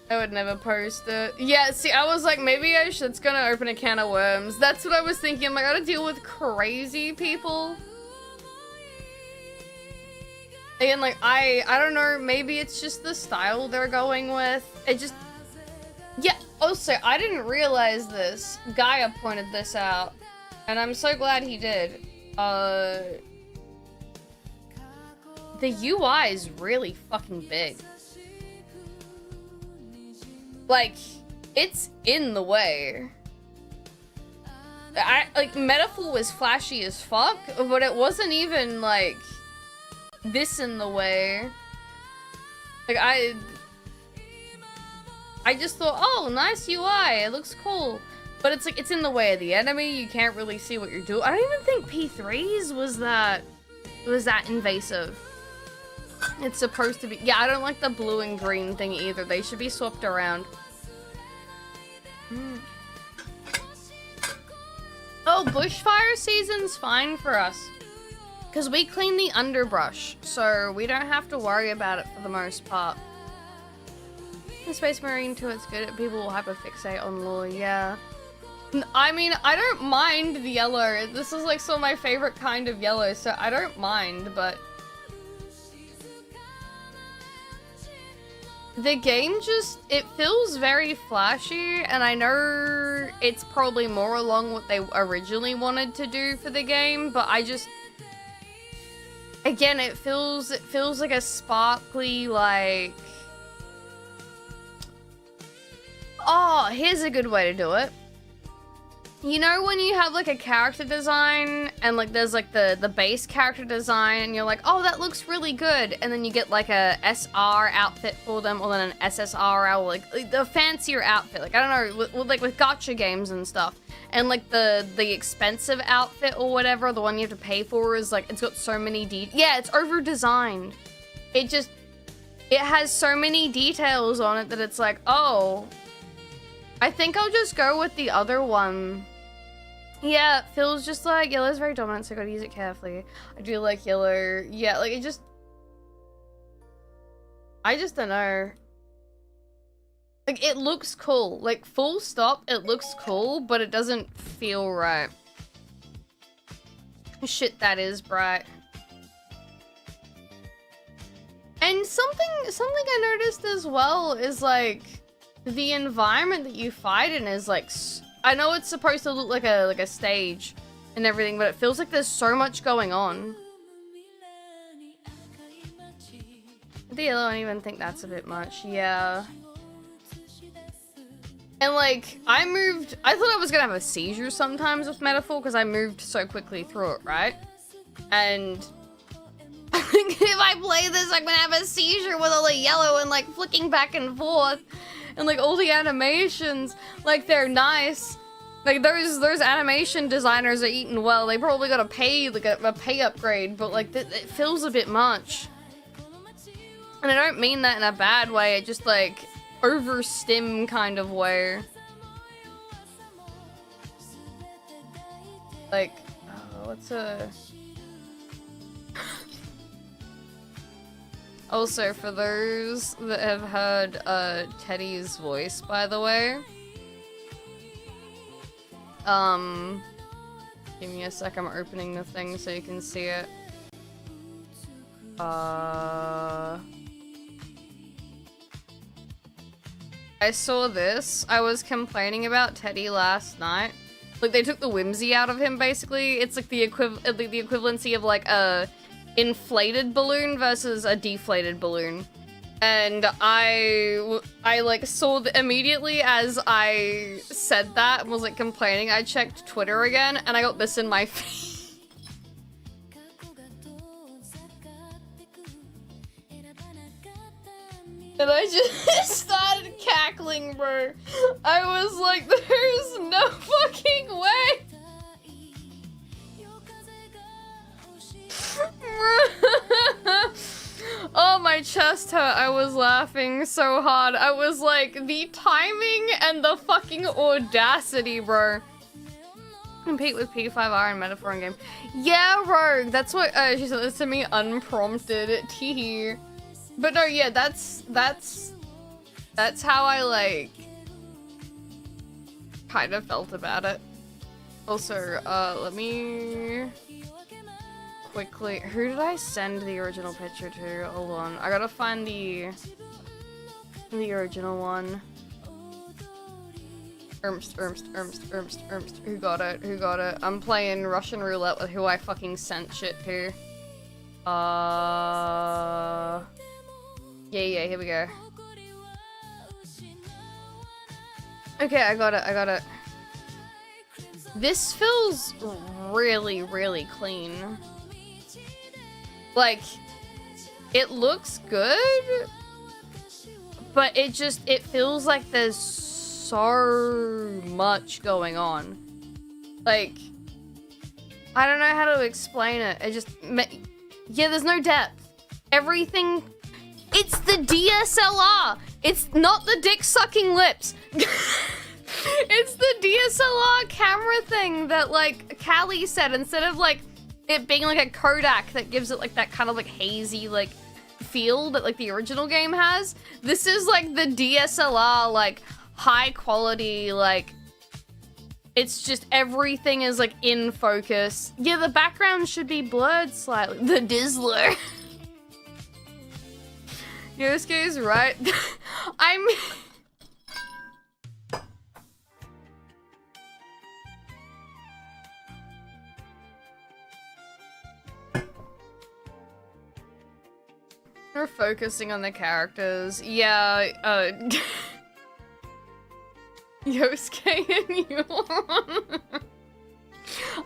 I would never post it. Yeah, see, I was like, maybe I should. It's gonna open a can of worms. That's what I was thinking. I'm like, I gotta deal with crazy people. And like, I don't know, maybe it's just the style they're going with. It just, yeah, also, I didn't realize this. Gaia pointed this out, and I'm so glad he did. The UI is really fucking big. Like, it's in the way. Like, Metaphor was flashy as fuck, but it wasn't even, like, this in the way. Like, I just thought, oh, nice UI, it looks cool. But it's like, it's in the way of the enemy, you can't really see what you're doing. I don't even think P3's was that invasive. It's supposed to be. Yeah, I don't like the blue and green thing either. They should be swapped around. Oh, bushfire season's fine for us. Because we clean the underbrush, so we don't have to worry about it for the most part. The Space Marine 2, it's good. People will hyperfixate on lore, yeah. I mean, I don't mind the yellow. This is like some of my favorite kind of yellow, so I don't mind, but the game just, it feels very flashy, and I know it's probably more along what they originally wanted to do for the game, but I just, again, it feels like a sparkly, like, oh, here's a good way to do it. You know when you have like a character design and like there's like the base character design and you're like, oh, that looks really good, and then you get like a SR outfit for them, or then an SSR out, like the fancier outfit, like I don't know, with gacha games and stuff, and like the expensive outfit or whatever, the one you have to pay for, is like, it's got so many yeah, it's over designed. It has so many details on it that it's like, oh, I think I'll just go with the other one. Yeah, it feels just like, yellow's very dominant, so I gotta use it carefully. I do like yellow. Yeah, like, I just don't know. Like, it looks cool. Like, full stop, it looks cool, but it doesn't feel right. Shit, that is bright. And something I noticed as well is, like, the environment that you fight in is like, I know it's supposed to look like a stage and everything, but it feels like there's so much going on. The yellow, I don't even think that's a bit much. Yeah. And like, I thought I was gonna have a seizure sometimes with Metaphor because I moved so quickly through it, right? And I think if I play this, I'm gonna have a seizure with all the yellow and like flicking back and forth. And like all the animations, like they're nice. Like those animation designers are eating well. They probably got to pay like a pay upgrade, but like it feels a bit much. And I don't mean that in a bad way. It just like overstim kind of way. Like, what's a... Also, for those that have heard Teddy's voice, by the way, give me a sec, I'm opening the thing so you can see it. I saw this. I was complaining about Teddy last night. Like, they took the whimsy out of him, basically. It's like the equivalency of like a inflated balloon versus a deflated balloon. And I like saw immediately as I said that and was like complaining, I checked Twitter again and I got this in my feed. And I just started cackling, bro. I was like, there's no fucking way. Oh, my chest hurt. I was laughing so hard. I was like, the timing and the fucking audacity, bro. Compete with P5R in Metaphor in game. Yeah, Rogue. That's what she said this to me unprompted. Teehee. But no, yeah, that's how I like kind of felt about it. Also, let me quickly, who did I send the original picture to? Hold on, I gotta find the original one. Ernst. Who got it? Who got it? I'm playing Russian roulette with who I fucking sent shit to. Yeah, here we go. Okay, I got it. This feels really, really clean. Like, it looks good, but it feels like there's so much going on. Like, I don't know how to explain it. Yeah, there's no depth. Everything... It's the DSLR! It's not the dick-sucking lips! It's the DSLR camera thing that, like, Callie said, instead of, like, it being, like, a Kodak that gives it, like, that kind of, like, hazy, like, feel that, like, the original game has. This is, like, the DSLR, like, high quality, like, it's just everything is, like, in focus. Yeah, the background should be blurred slightly. The Dizzler. Yosuke is right. I'm... We're focusing on the characters. Yeah, Yosuke and Yuan.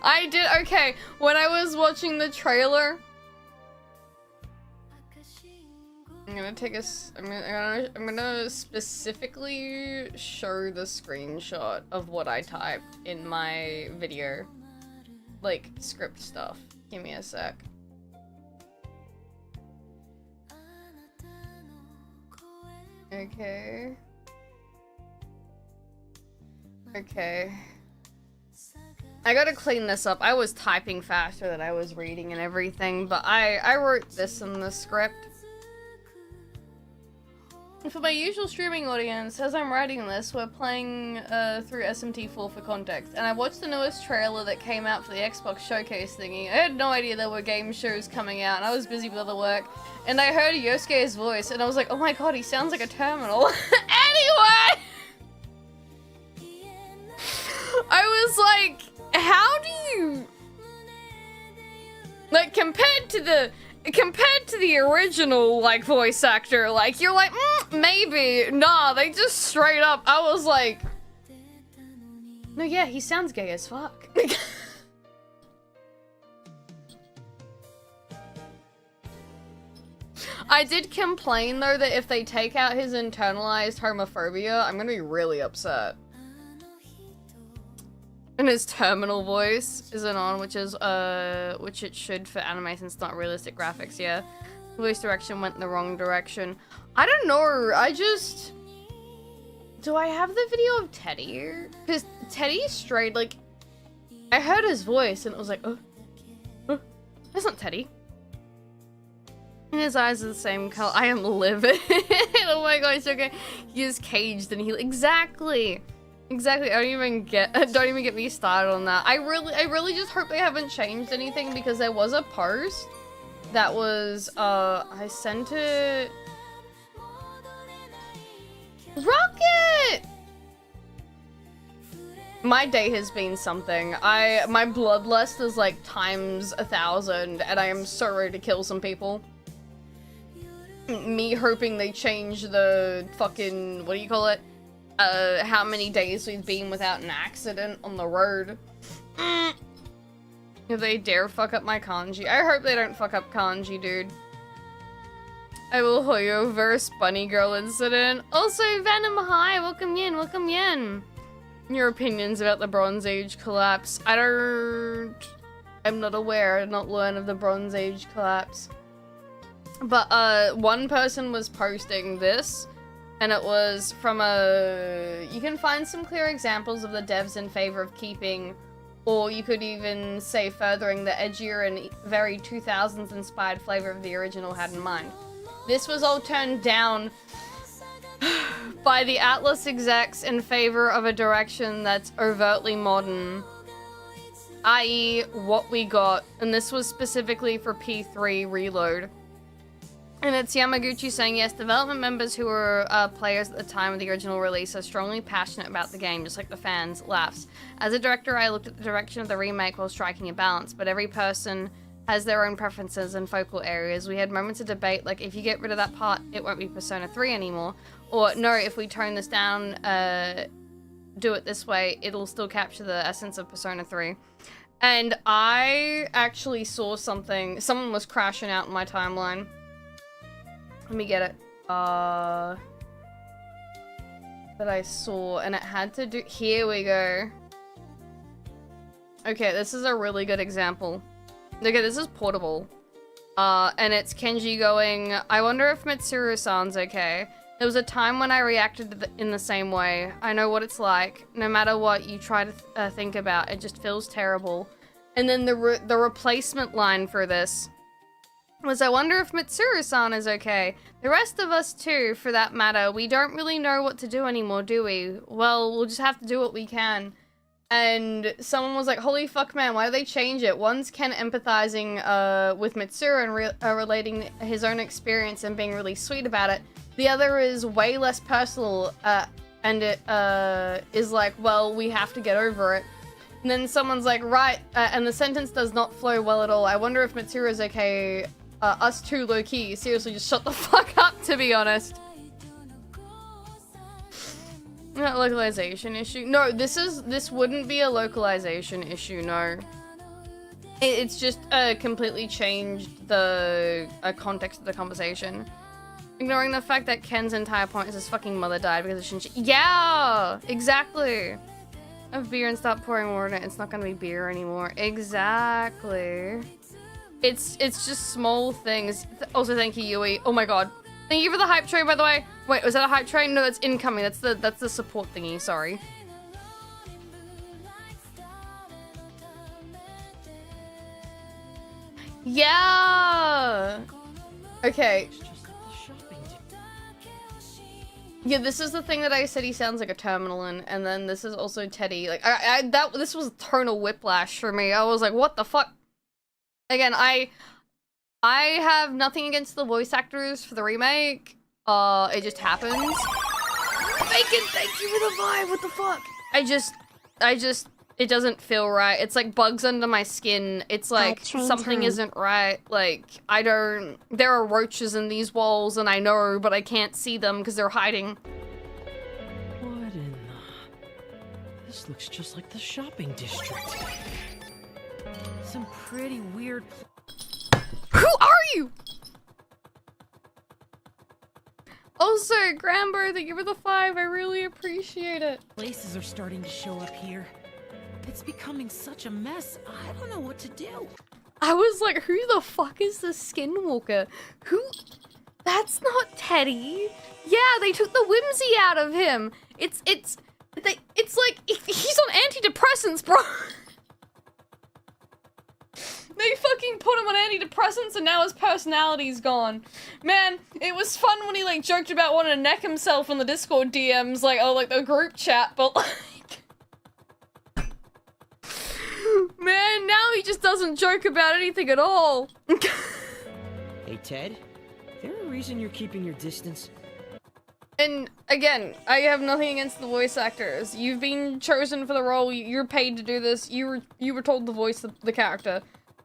I did, okay, when I was watching the trailer, I'm gonna specifically show the screenshot of what I typed in my video. Like, script stuff. Give me a sec. Okay. Okay. I gotta clean this up. I was typing faster than I was reading and everything, but I wrote this in the script. For my usual streaming audience, as I'm writing this, we're playing through SMT4 for context, and I watched the newest trailer that came out for the Xbox Showcase thingy. I had no idea there were game shows coming out, and I was busy with other work, and I heard Yosuke's voice, and I was like, oh my god, he sounds like a terminal. Anyway! I was like, how do you... Like, compared to the original, like, voice actor, like, you're like, maybe. Nah, they just straight up, I was like, no, yeah, he sounds gay as fuck. I did complain, though, that if they take out his internalized homophobia, I'm gonna be really upset. And his terminal voice isn't on, which it should for anime since it's not realistic graphics, yeah. Voice direction went in the wrong direction. I don't know, do I have the video of Teddy? Because Teddy straight, like, I heard his voice and it was like, oh, that's not Teddy. And his eyes are the same color. I am livid. Oh my gosh, okay. He is caged and Exactly. Exactly, don't even get me started on that. I really just hope they haven't changed anything because there was a post that was, I sent it... Rocket! My day has been something. My bloodlust is like times 1,000 and I am so ready to kill some people. me hoping they change the fucking, what do you call it? How many days we've been without an accident on the road. If they dare fuck up my kanji. I hope they don't fuck up kanji, dude. I will Hoyo verse Bunny Girl incident. Also, Venom, hi, welcome in, welcome in. Your opinions about the Bronze Age collapse. I'm not aware, not learned of the Bronze Age collapse. But, one person was posting this, and it was from you can find some clear examples of the devs in favor of keeping, or you could even say furthering the edgier and very 2000s inspired flavor of the original had in mind. This was all turned down by the Atlas execs in favor of a direction that's overtly modern, i.e. what we got, and this was specifically for P3 Reload. And it's Yamaguchi saying, yes, development members who were players at the time of the original release are strongly passionate about the game, just like the fans. Laughs. As a director, I looked at the direction of the remake while striking a balance, but every person has their own preferences and focal areas. We had moments of debate, like, if you get rid of that part, it won't be Persona 3 anymore. Or, no, if we tone this down, do it this way, it'll still capture the essence of Persona 3. And I actually saw something, someone was crashing out in my timeline. Let me get it. That I saw, and it had to do- here we go. Okay, this is a really good example. Okay, this is Portable. And it's Kenji going, I wonder if Mitsuru-san's okay. There was a time when I reacted in the same way. I know what it's like. No matter what you try to think about, it just feels terrible. And then the replacement line for this was, I wonder if Mitsuru-san is okay. The rest of us too, for that matter. We don't really know what to do anymore, do we? Well, we'll just have to do what we can. And someone was like, holy fuck, man, why do they change it? One's Ken empathizing with Mitsuru and relating his own experience and being really sweet about it. The other is way less personal, and it is like, well, we have to get over it. And then someone's like, right, and the sentence does not flow well at all. I wonder if Mitsuru is okay. Us too, low-key. Seriously, just shut the fuck up, to be honest. Not localization issue. No, this wouldn't be a localization issue, no. It's just completely changed the context of the conversation. Ignoring the fact that Ken's entire point is his fucking mother died because of Shinji. Yeah! Exactly! Have beer and stop pouring water in it. It's not gonna be beer anymore. Exactly. It's just small things. Also, thank you, Yui. Oh my god. Thank you for the hype train, by the way. Wait, was that a hype train? No, that's incoming. That's the support thingy, sorry. Yeah! Okay. Yeah, this is the thing that I said he sounds like a terminal in, and then this is also Teddy. Like, this was tonal whiplash for me. I was like, what the fuck? Again, I have nothing against the voice actors for the remake. It just happens. Bacon, thank you for the vibe, what the fuck? It doesn't feel right. It's like bugs under my skin. It's like something isn't right. Like, there are roaches in these walls and I know, but I can't see them because they're hiding. What in the... This looks just like the shopping district. Some pretty weird... Who are you? Also, Gramber, thank you for the 5. I really appreciate it. Places are starting to show up here. It's becoming such a mess. I don't know what to do. I was like, who the fuck is the Skinwalker? Who? That's not Teddy. Yeah, they took the whimsy out of him. It's like, he's on antidepressants, bro. They fucking put him on antidepressants and now his personality's gone. Man, it was fun when he like joked about wanting to neck himself in the Discord DMs, like, oh, like the group chat, but like... Man, now he just doesn't joke about anything at all. Hey, Ted, is there a reason you're keeping your distance? And again, I have nothing against the voice actors. You've been chosen for the role, you're paid to do this, you were told to voice the character.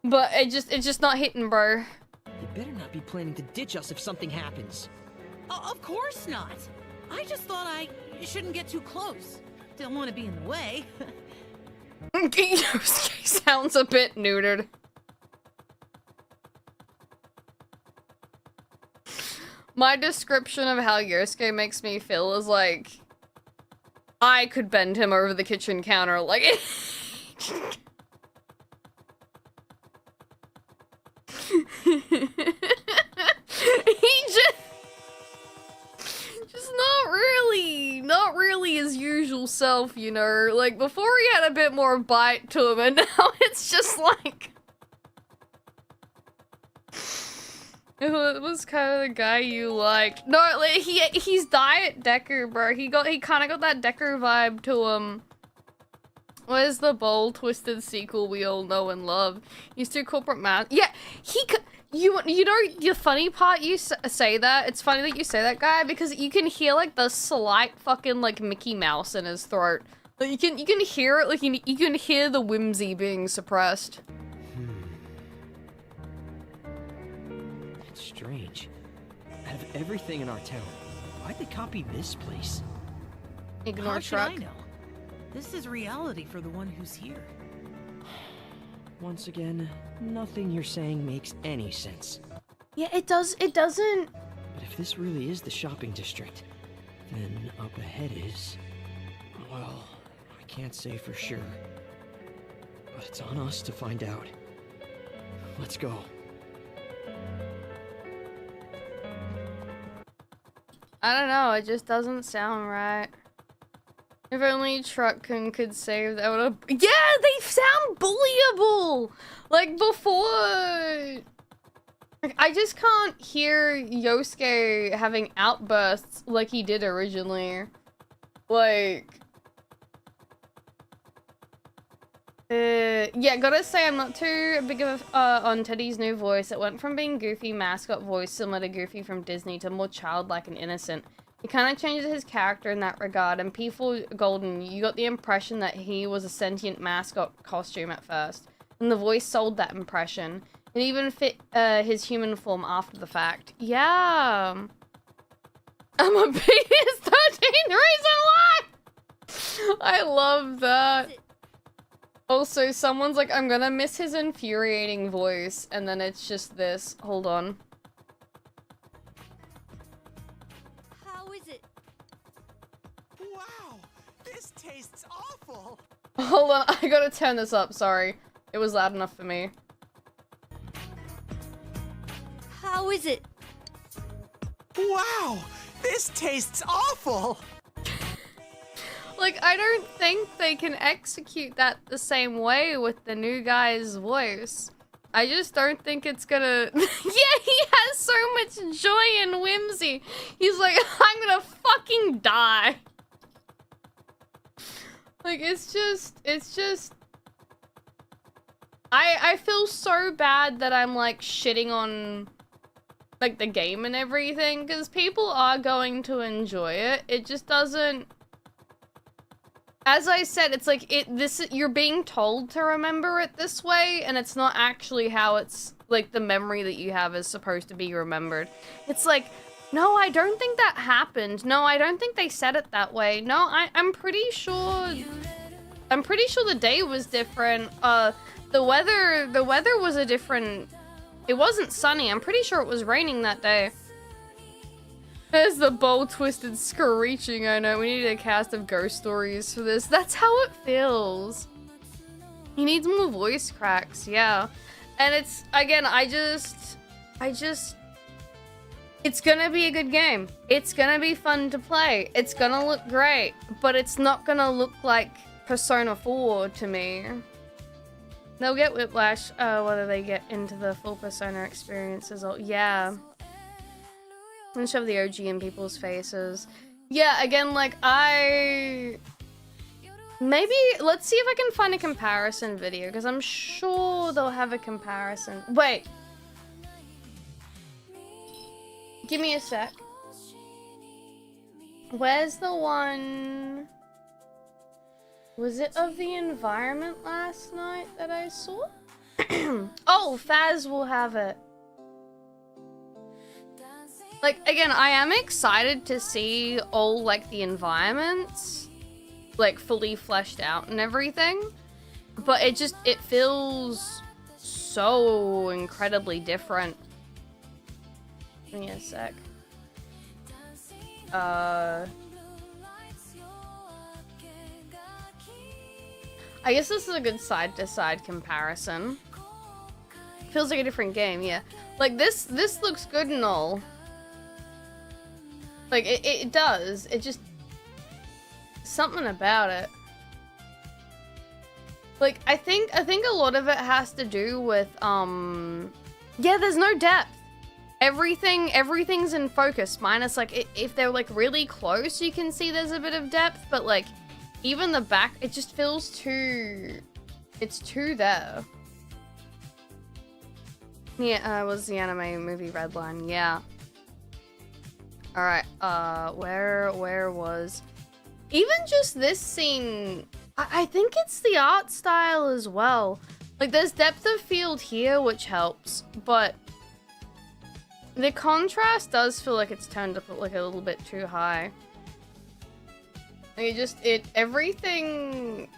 But it's just not hitting, bro. You better not be planning to ditch us if something happens. Of course not. I just thought I shouldn't get too close. Don't want to be in the way. Yosuke sounds a bit neutered. My description of how Yosuke makes me feel is like I could bend him over the kitchen counter, like he just not really his usual self, you know? Like, before he had a bit more bite to him, and now it's just like... It was kind of the guy you liked. No, like, he's Diet Decker, bro. He kind of got that Decker vibe to him. Where's the bold, twisted sequel we all know and love? He's too corporate man. Yeah, you know the funny part, you say that, it's funny that you say that, guy, because you can hear like the slight fucking like Mickey Mouse in his throat. Like, you can hear it, like you can hear the whimsy being suppressed. It's strange. Out of everything in our town, why'd they copy this place? Ignore How should truck. I know? This is reality for the one who's here. Once again, nothing you're saying makes any sense. Yeah, it doesn't. But if this really is the shopping district, then up ahead is... well, I can't say for sure. But it's on us to find out. Let's go. I don't know, it just doesn't sound right. If only Truckkin could save that would've— yeah, they sound bullyable! Like, before... Like, I just can't hear Yosuke having outbursts like he did originally. Like... yeah, gotta say I'm not too big of on Teddy's new voice. It went from being goofy mascot voice similar to Goofy from Disney to more childlike and innocent. He kind of changes his character in that regard, and Peaceful Golden, you got the impression that he was a sentient mascot costume at first, and the voice sold that impression. It even fit his human form after the fact. Yeah. I'm a biggest 13th reason why! I love that. Also, someone's like, I'm gonna miss his infuriating voice, and then it's just this. Hold on. How is it? Wow, this tastes awful. Hold on, I gotta turn this up, sorry. It was loud enough for me. How is it? Wow, this tastes awful. Like, I don't think they can execute that the same way with the new guy's voice. I just don't think it's gonna... yeah, he has so much joy and whimsy. He's like, I'm gonna fucking die. Like, it's just... I feel so bad that I'm, like, shitting on, like, the game and everything, because people are going to enjoy it. It just doesn't... As I said, it's like, you're being told to remember it this way, and it's not actually how it's, like, the memory that you have is supposed to be remembered. It's like, no, I don't think that happened. No, I don't think they said it that way. No, I'm pretty sure the day was different. The weather was a different, it wasn't sunny. I'm pretty sure it was raining that day. There's the bowl twisted screeching. I know, we need a cast of ghost stories for this. That's how it feels. He needs more voice cracks, yeah. And it's, again, it's gonna be a good game. It's gonna be fun to play. It's gonna look great, but it's not gonna look like Persona 4 to me. They'll get whiplash, whether they get into the full Persona experiences or, yeah. And shove the OG in people's faces. Yeah, again, like, maybe, let's see if I can find a comparison video, because I'm sure they'll have a comparison. Wait. Give me a sec. Where's the one... Was it of the environment last night that I saw? Oh, Faz will have it. Like, again, I am excited to see all, like, the environments, like, fully fleshed out and everything. But it feels so incredibly different. Give me a sec. I guess this is a good side-to-side comparison. Feels like a different game, yeah. Like, this looks good and all. Like, it does. It just... something about it. Like, I think a lot of it has to do with, yeah, there's no depth. Everything's in focus, minus, like, if they're, like, really close, you can see there's a bit of depth, but, like, even the back, it just feels too... it's too there. Yeah, it was the anime movie Redline, yeah. Alright, where was... even just this scene, I think it's the art style as well. Like, there's depth of field here, which helps, but the contrast does feel like it's turned up, like, a little bit too high. Like, everything...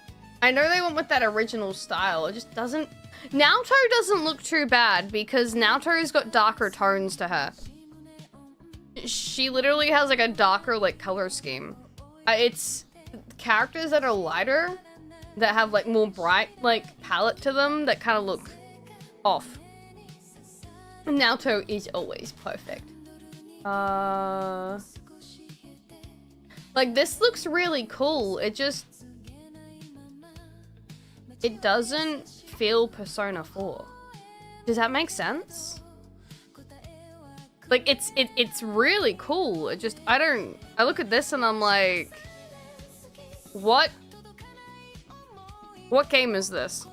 I know they went with that original style, it just doesn't... Naoto doesn't look too bad, because Naoto's got darker tones to her. She literally has, like, a darker, like, color scheme. It's characters that are lighter, that have, like, more bright, like, palette to them, that kind of look off. Naoto is always perfect. Like, this looks really cool. It just... it doesn't feel Persona 4. Does that make sense? Like, it's really cool. It just, I look at this and I'm like, what game is this?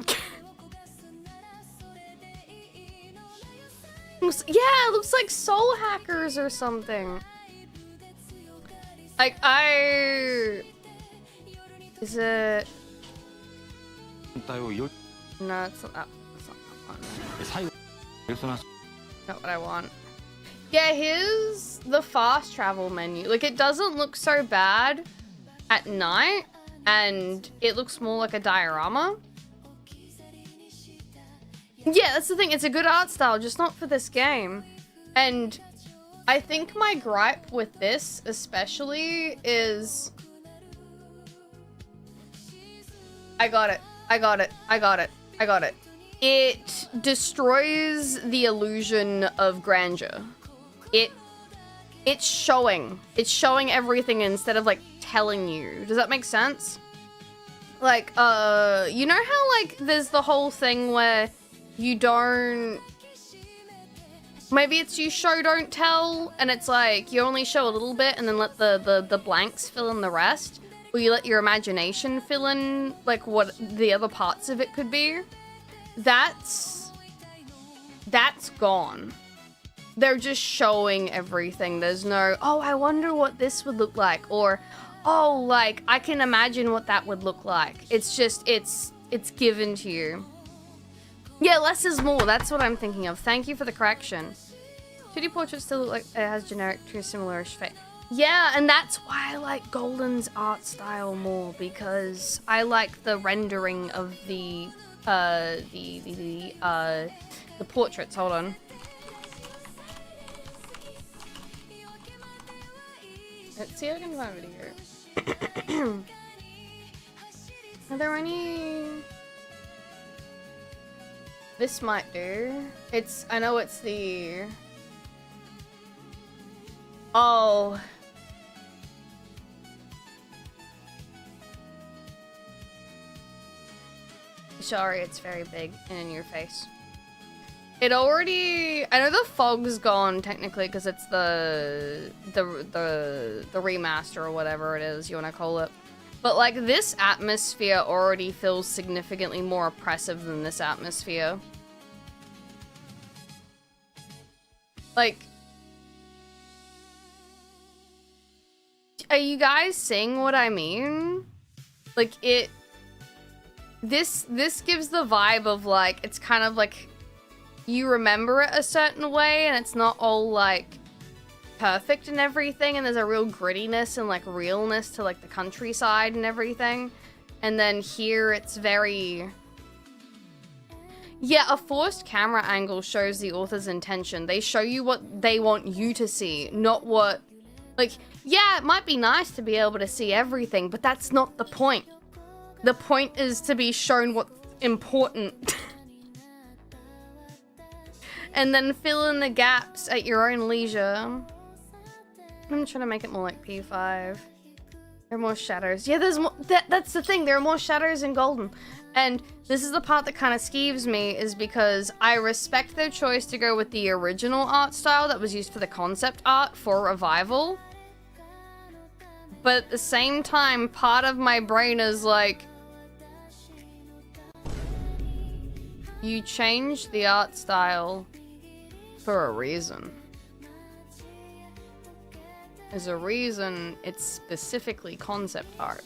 Yeah, it looks like Soul Hackers or something. Like, is it... no, it's not that one. Not what I want. Yeah, here's the fast travel menu. Like, it doesn't look so bad at night, and it looks more like a diorama. Yeah, that's the thing. It's a good art style, just not for this game. And I think my gripe with this, especially, is... I got it. It destroys the illusion of grandeur. It's showing everything instead of, like, telling you. Does that make sense? Like, you know how, like, there's the whole thing where you don't... maybe it's you show, don't tell, and it's like, you only show a little bit and then let the blanks fill in the rest? Or you let your imagination fill in, like, what the other parts of it could be? That's gone. They're just showing everything. There's no, oh, I wonder what this would look like, or, oh, like, I can imagine what that would look like. It's just, it's given to you. Yeah, less is more. That's what I'm thinking of. Thank you for the correction. 2D portraits still look like it has generic, too similar-ish face. Yeah, and that's why I like Golden's art style more, because I like the rendering of the portraits. Hold on. Let's see if I can find a video. Are there any... this might do. I know it's the... oh... sorry, it's very big and in your face. It already... I know the fog's gone technically because it's the remaster or whatever it is you want to call it. But, like, this atmosphere already feels significantly more oppressive than this atmosphere. Like... are you guys seeing what I mean? Like, This gives the vibe of, like, it's kind of like you remember it a certain way and it's not all, like, perfect and everything, and there's a real grittiness and like realness to like the countryside and everything. And then here it's very... Yeah, a forced camera angle shows the author's intention. They show you what they want you to see, not what... Like, yeah, it might be nice to be able to see everything, but that's not the point. The point is to be shown what's important. And then fill in the gaps at your own leisure. I'm trying to make it more like P5. There are more shadows. Yeah, there's more. That's the thing. There are more shadows in Golden. And this is the part that kind of skeeves me, is because I respect their choice to go with the original art style that was used for the concept art for Revival. But at the same time, part of my brain is like, you changed the art style for a reason. There's a reason it's specifically concept art.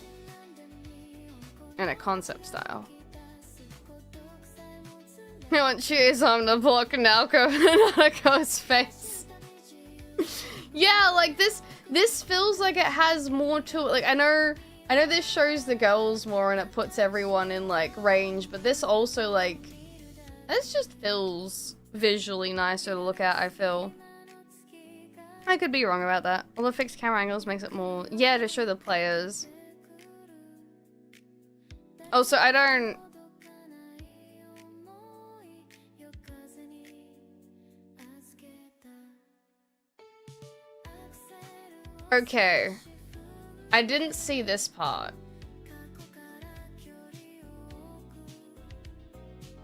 And a concept style. I want Cheers to block Naoko's face. Yeah, like this feels like it has more to it. Like I know this shows the girls more and it puts everyone in like range, but this also like this just feels visually nicer to look at, I feel. I could be wrong about that. Although fixed camera angles makes it more... Yeah, to show the players. Also, I don't... Okay. I didn't see this part.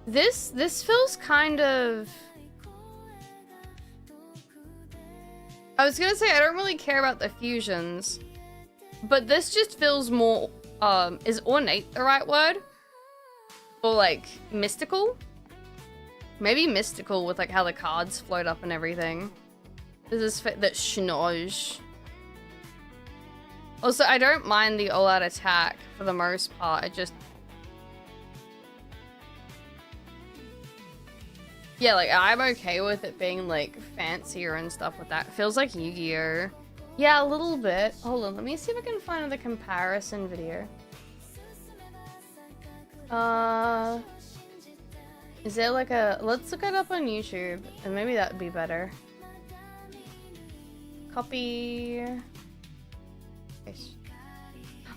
This feels kind of... I was gonna say I don't really care about the fusions, but this just feels more, is ornate the right word? Or like, mystical? Maybe mystical with like how the cards float up and everything. This is that schnoz. Also, I don't mind the all-out attack for the most part, it just... Yeah, like, I'm okay with it being, like, fancier and stuff with that. It feels like Yu-Gi-Oh! Yeah, a little bit. Hold on, let me see if I can find the comparison video. Is there like a... Let's look it up on YouTube, and maybe that would be better. Copy...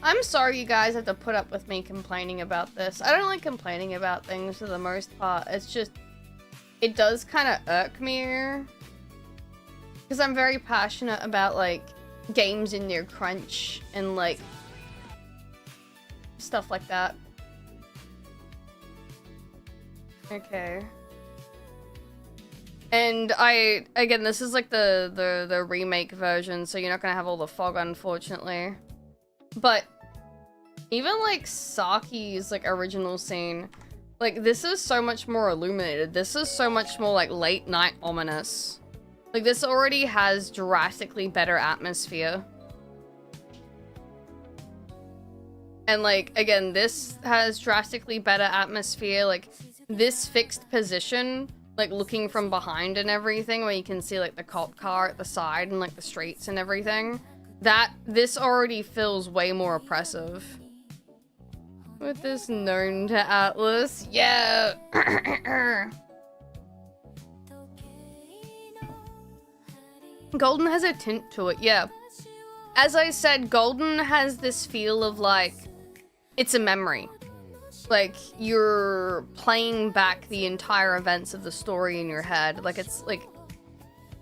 I'm sorry you guys have to put up with me complaining about this. I don't like complaining about things for the most part. It's just... It does kind of irk me. Because I'm very passionate about, like, games in their crunch and, like, stuff like that. Okay. And again, this is like the remake version, so you're not gonna have all the fog, unfortunately. But even like Saki's like original scene, like this is so much more illuminated. This is so much more like late night ominous. Like this already has drastically better atmosphere. And like, again, this has drastically better atmosphere. Like this fixed position, like looking from behind and everything, where you can see like the cop car at the side and like the streets and everything. This already feels way more oppressive. With this known to Atlas, yeah. Golden has a tint to it, yeah. As I said, Golden has this feel of like, it's a memory. Like, you're playing back the entire events of the story in your head. Like, it's like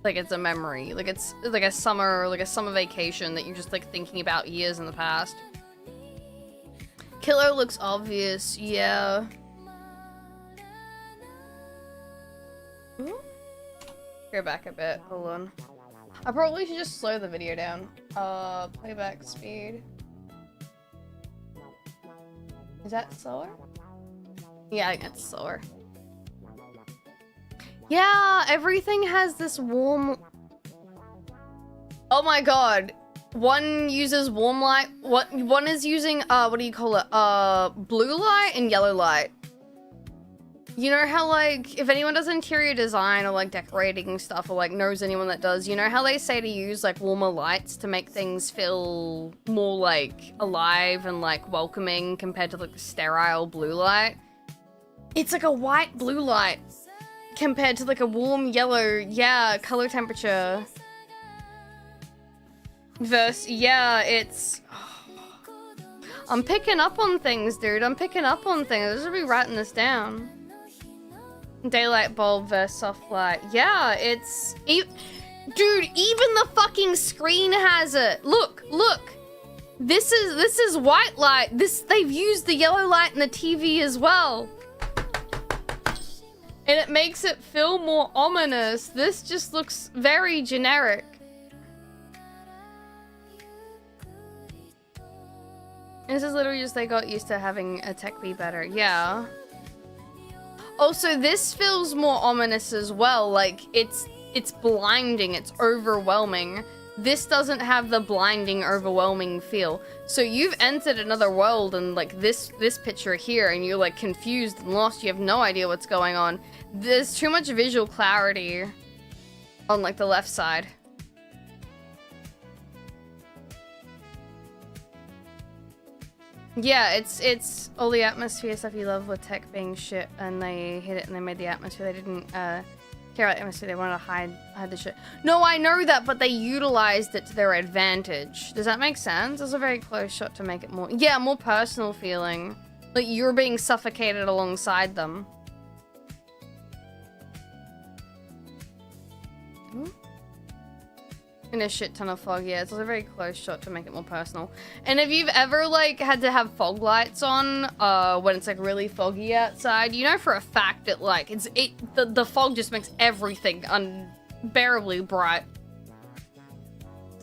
it's a memory. Like, it's like a summer vacation that you're just like thinking about years in the past. Killer looks obvious, yeah. Ooh. Go back a bit, hold on. I probably should just slow the video down. Playback speed. Is that slower? Yeah, I think it's slower. Yeah, everything has this warm... Oh my god. One uses warm light. One is using, what do you call it? Blue light and yellow light. You know how, like, if anyone does interior design or, like, decorating stuff or, like, knows anyone that does, you know how they say to use, like, warmer lights to make things feel more, like, alive and, like, welcoming compared to, like, the sterile blue light? It's like a white blue light compared to, like, a warm yellow, yeah, color temperature. Yeah, it's... I'm picking up on things, dude. I'm picking up on things. I should be writing this down. Daylight bulb versus soft light. Yeah, it's... Dude, even the fucking screen has it. Look, look. This is white light. They've used the yellow light in the TV as well. And it makes it feel more ominous. This just looks very generic. This is literally just they got used to having a tech be better. Yeah. Also, this feels more ominous as well. Like, it's blinding, it's overwhelming. This doesn't have the blinding, overwhelming feel. So you've entered another world and, like, this picture here, and you're, like, confused and lost. You have no idea what's going on. There's too much visual clarity on, like, the left side. Yeah, it's all the atmosphere stuff you love with tech being shit, and they hit it and they made the atmosphere. They didn't care about the atmosphere. They wanted to hide the shit. No, I know that, but they utilized it to their advantage. Does that make sense? It's a very close shot to make it more, yeah, more personal feeling. Like you're being suffocated alongside them. Ooh. In a shit ton of fog, yeah, it's a very close shot to make it more personal. And if you've ever like had to have fog lights on when it's like really foggy outside, you know for a fact that like the fog just makes everything unbearably bright.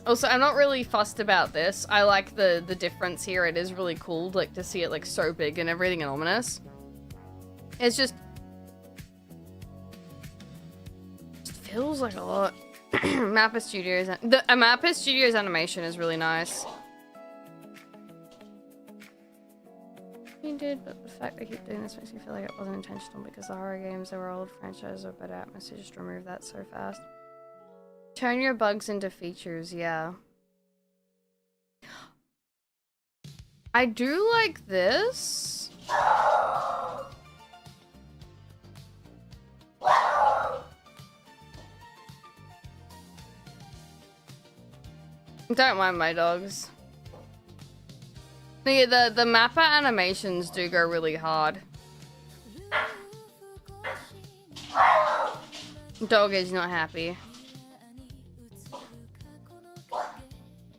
Also, I'm not really fussed about this. I like the difference here. It is really cool like to see it like so big and everything and ominous. It's just feels like a lot. Mappa Studios, the Mappa Studios animation is really nice. You did, but the fact they keep doing this makes me feel like it wasn't intentional because the horror games that were old franchises are better atmosphere. Just remove that so fast. Turn your bugs into features, yeah. I do like this. Don't mind my dogs. Yeah, the Mappa animations do go really hard. Dog is not happy.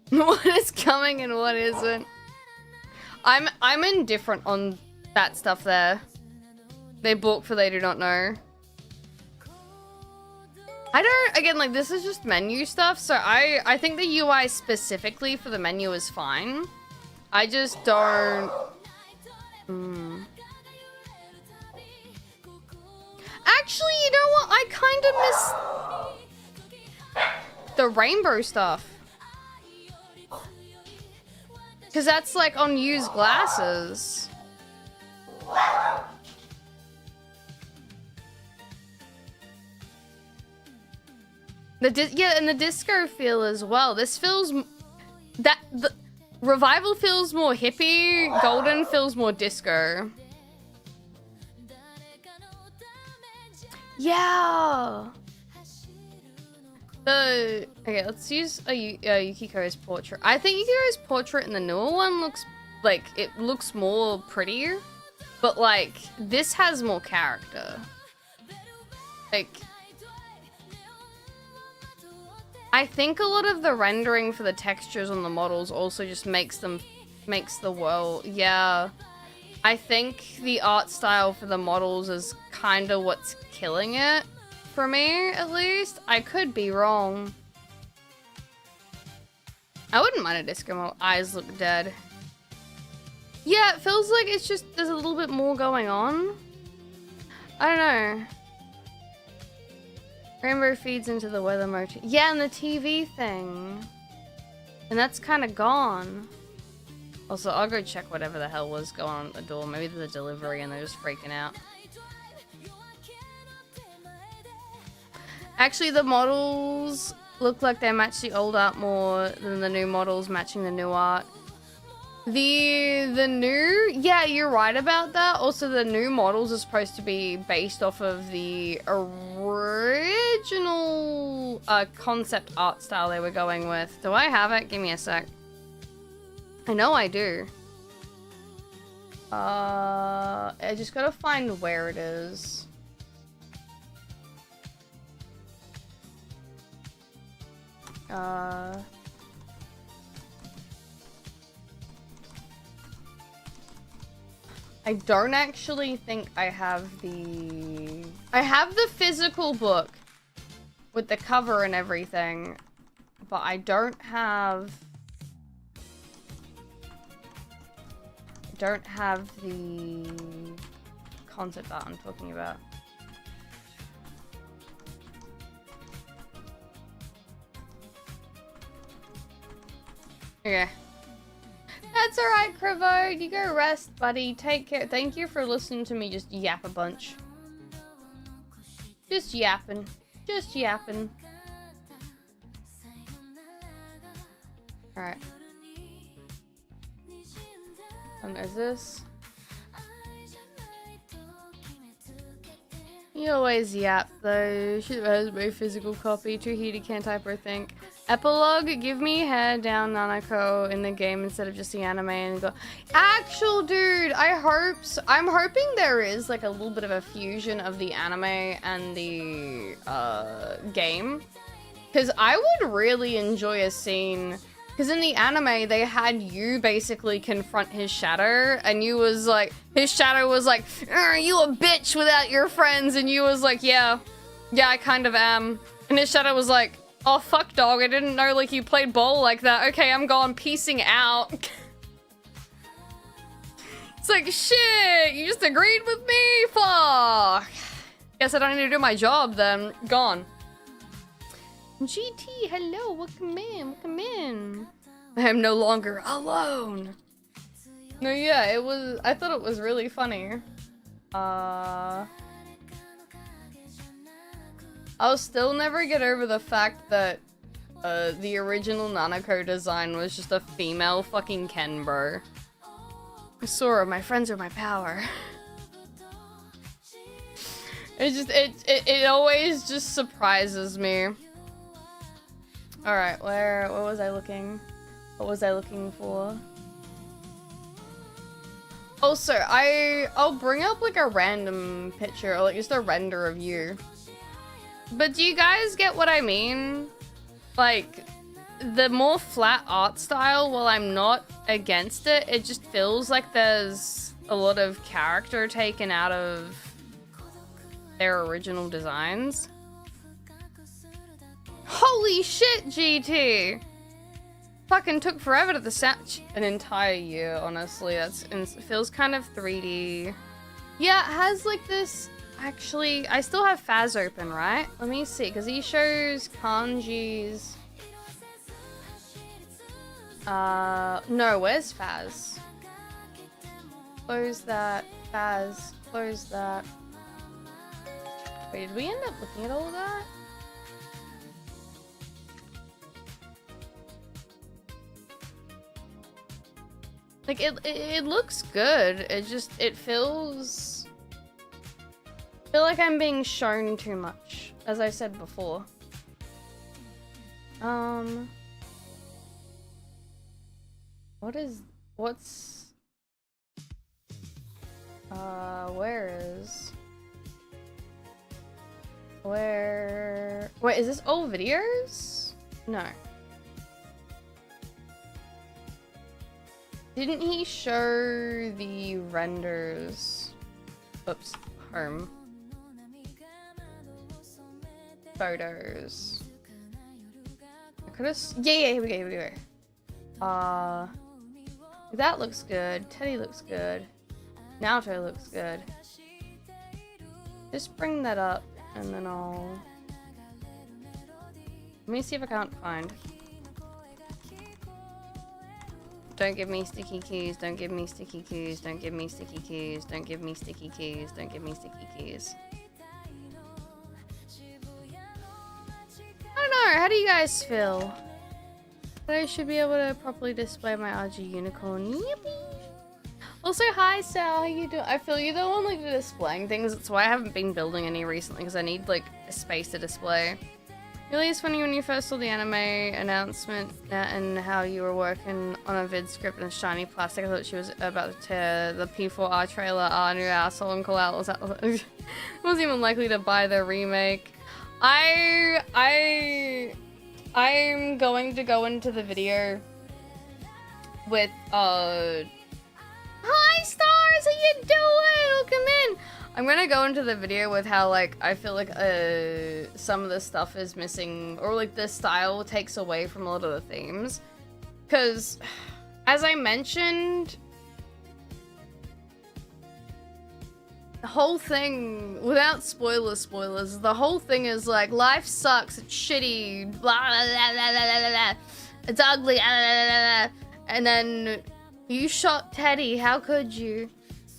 What is coming and what isn't? I'm indifferent on that stuff there. They balk for they do not know. I don't, again, like, this is just menu stuff, so I think the UI specifically for the menu is fine. I just don't... Actually, you know what? I kind of miss the rainbow stuff. Because that's, like, on used glasses. Yeah, and the disco feel as well. This feels... the Revival feels more hippie. Golden feels more disco. Yeah! Okay, let's use Yukiko's portrait. I think Yukiko's portrait in the newer one looks... like, it looks more prettier. But, like, this has more character. Like... I think a lot of the rendering for the textures on the models also just makes the world, yeah. I think the art style for the models is kind of what's killing it, for me at least. I could be wrong. I wouldn't mind a disco mode. Eyes look dead. Yeah, it feels like it's just, there's a little bit more going on. I don't know. Rainbow feeds into the weather motif. Yeah, and the TV thing. And that's kind of gone. Also, I'll go check whatever the hell was going on at the door. Maybe there's a delivery and they're just freaking out. Actually, the models look like they match the old art more than the new models matching the new art. The new, yeah, you're right about that. Also, the new models are supposed to be based off of the original concept art style they were going with. Do I have it? Give me a sec. I know I do. I just gotta find where it is. I don't actually think I have the... I have the physical book with the cover and everything, but I don't have the concept art I'm talking about. Okay. That's alright, Cravo. You go rest, buddy. Take care. Thank you for listening to me just yap a bunch. Just yapping. Just yapping. Alright. Is this? You always yap, though. Should have a physical copy. Too heated, can't type or think. Epilogue, give me hair down Nanako in the game instead of just the anime and go. Actual dude, I'm hoping there is like a little bit of a fusion of the anime and the game. Because I would really enjoy a scene. Because in the anime, they had you basically confront his shadow, and you was like, his shadow was like, you a bitch without your friends, and you was like, yeah, I kind of am. And his shadow was like, oh, fuck, dog, I didn't know, like, you played ball like that. Okay, I'm gone, peacing out. It's like, shit, you just agreed with me? Fuck. Guess I don't need to do my job, then. Gone. GT, hello, welcome in, welcome in. I am no longer alone. No, yeah, I thought it was really funny. I'll still never get over the fact that the original Nanako design was just a female fucking Ken, bro. Sora, my friends are my power. It always just surprises me. Alright, what was I looking? What was I looking for? Also, I'll bring up like a random picture, or like just a render of you. But do you guys get what I mean? Like, the more flat art style, while I'm not against it, it just feels like there's a lot of character taken out of their original designs. Holy shit, GT! Fucking took forever to sound. An entire year, honestly. It feels kind of 3D. Yeah, it has like this. Actually, I still have Faz open, right? Let me see, because he shows kanjis. No, where's Faz? Close that. Faz. Close that. Wait, did we end up looking at all of that? Like, it looks good. It feels... I feel like I'm being shown too much, as I said before. Wait, is this old videos? No. Didn't he show the renders? Oops, home. Photos. I could've... Yeah, here we go. That looks good. Teddy looks good. Naoto looks good. Just bring that up, and then I'll... Let me see if I can't find. Don't give me sticky keys, don't give me sticky keys, don't give me sticky keys, don't give me sticky keys, don't give me sticky keys. know. How do you guys feel? I should be able to properly display my RG unicorn. Yippee! Also, hi Sal, how you doing? I feel you though on like the displaying things. That's why I haven't been building any recently, because I need like a space to display. Really, it's funny when you first saw the anime announcement and how you were working on a vid script in shiny plastic. I thought she was about to tear the P4R trailer new asshole and call out. Wasn't even likely to buy the remake. I'm going to go into the video with hi stars, how you doing? Welcome in. I'm gonna go into the video with how like I feel like some of the stuff is missing, or like the style takes away from a lot of the themes, because as I mentioned, the whole thing, without spoilers, the whole thing is like life sucks, it's shitty, blah blah blah blah blah, blah. It's ugly, blah, blah, blah, blah. And then you shot Teddy, how could you?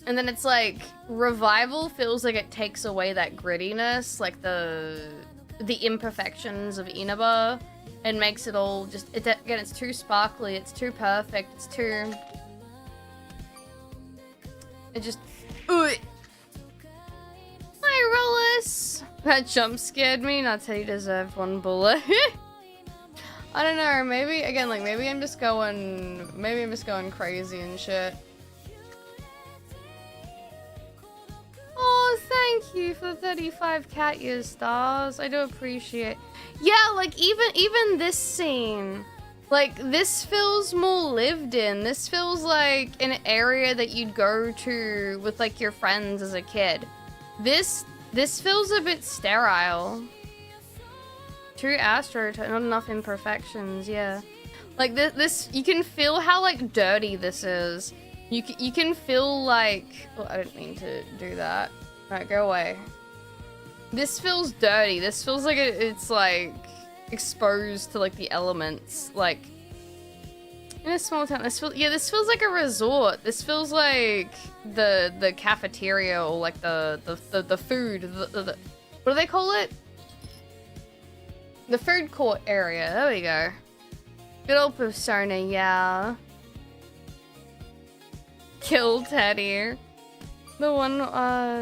And then it's like Revival feels like it takes away that grittiness, like the imperfections of Inaba, and makes it all just again, it's too sparkly, it's too perfect, it's too, it just hi Rollis. That jump scared me. Not Teddy deserved one bullet. I don't know, maybe again, like maybe I'm just going crazy and shit. Oh, thank you for 35 cat years stars. I do appreciate. Yeah, like even this scene, like this feels more lived in. This feels like an area that you'd go to with like your friends as a kid. This feels a bit sterile. True Astro, not enough imperfections, yeah. Like this you can feel how like dirty this is. You can feel like, oh, I didn't mean to do that. Alright, go away. This feels dirty. This feels like it's like exposed to like the elements, like in a small town. This feels like a resort. This feels like the cafeteria, or like the food. The what do they call it? The food court area. There we go. Good old Persona, yeah. Kill Teddy. The one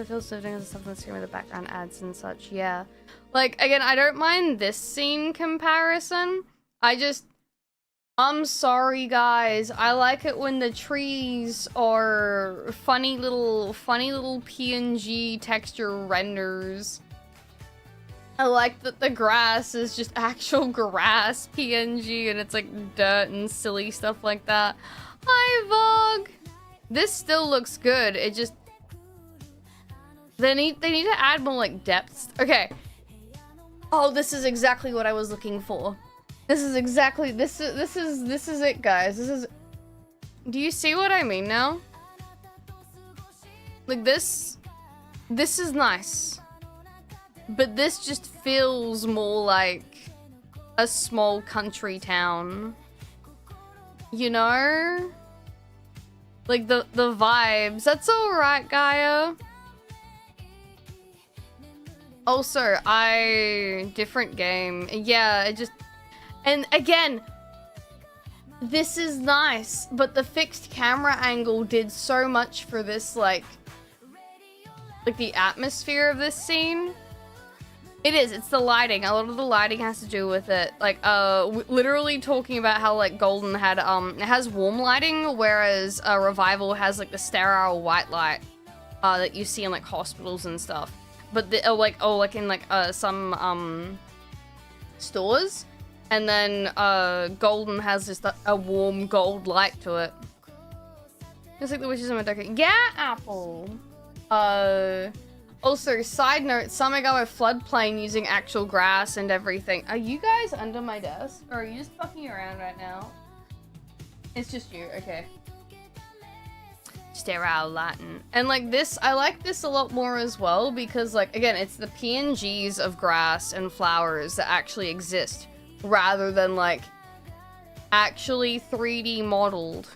feels so doing stuff on the screen with the background ads and such, yeah. Like again, I don't mind this scene comparison. I'm sorry guys. I like it when the trees are funny little PNG texture renders. I like that the grass is just actual grass PNG and it's like dirt and silly stuff like that. Hi Vogue. This still looks good. It just they need to add more like depth. Okay. Oh, this is exactly what I was looking for. This is exactly this is it, guys. Do you see what I mean now? Like this is nice. But this just feels more like a small country town. You know? Like the vibes. That's alright, Gaia. Also, different game. Yeah, it just, and again, this is nice, but the fixed camera angle did so much for this, like the atmosphere of this scene. It's the lighting. A lot of the lighting has to do with it. Like, literally talking about how, like, Golden had, it has warm lighting, whereas, Revival has, like, the sterile white light, that you see in, like, hospitals and stuff. But, like, in, like, some, stores. And then, Golden has just a warm gold light to it. Just like the witches in Madoka. Yeah, Apple! Also, side note, Samigawa floodplain using actual grass and everything. Are you guys under my desk? Or are you just fucking around right now? It's just you, okay. Sterile Latin. And like this, I like this a lot more as well because like, again, it's the PNGs of grass and flowers that actually exist rather than like actually 3D modeled.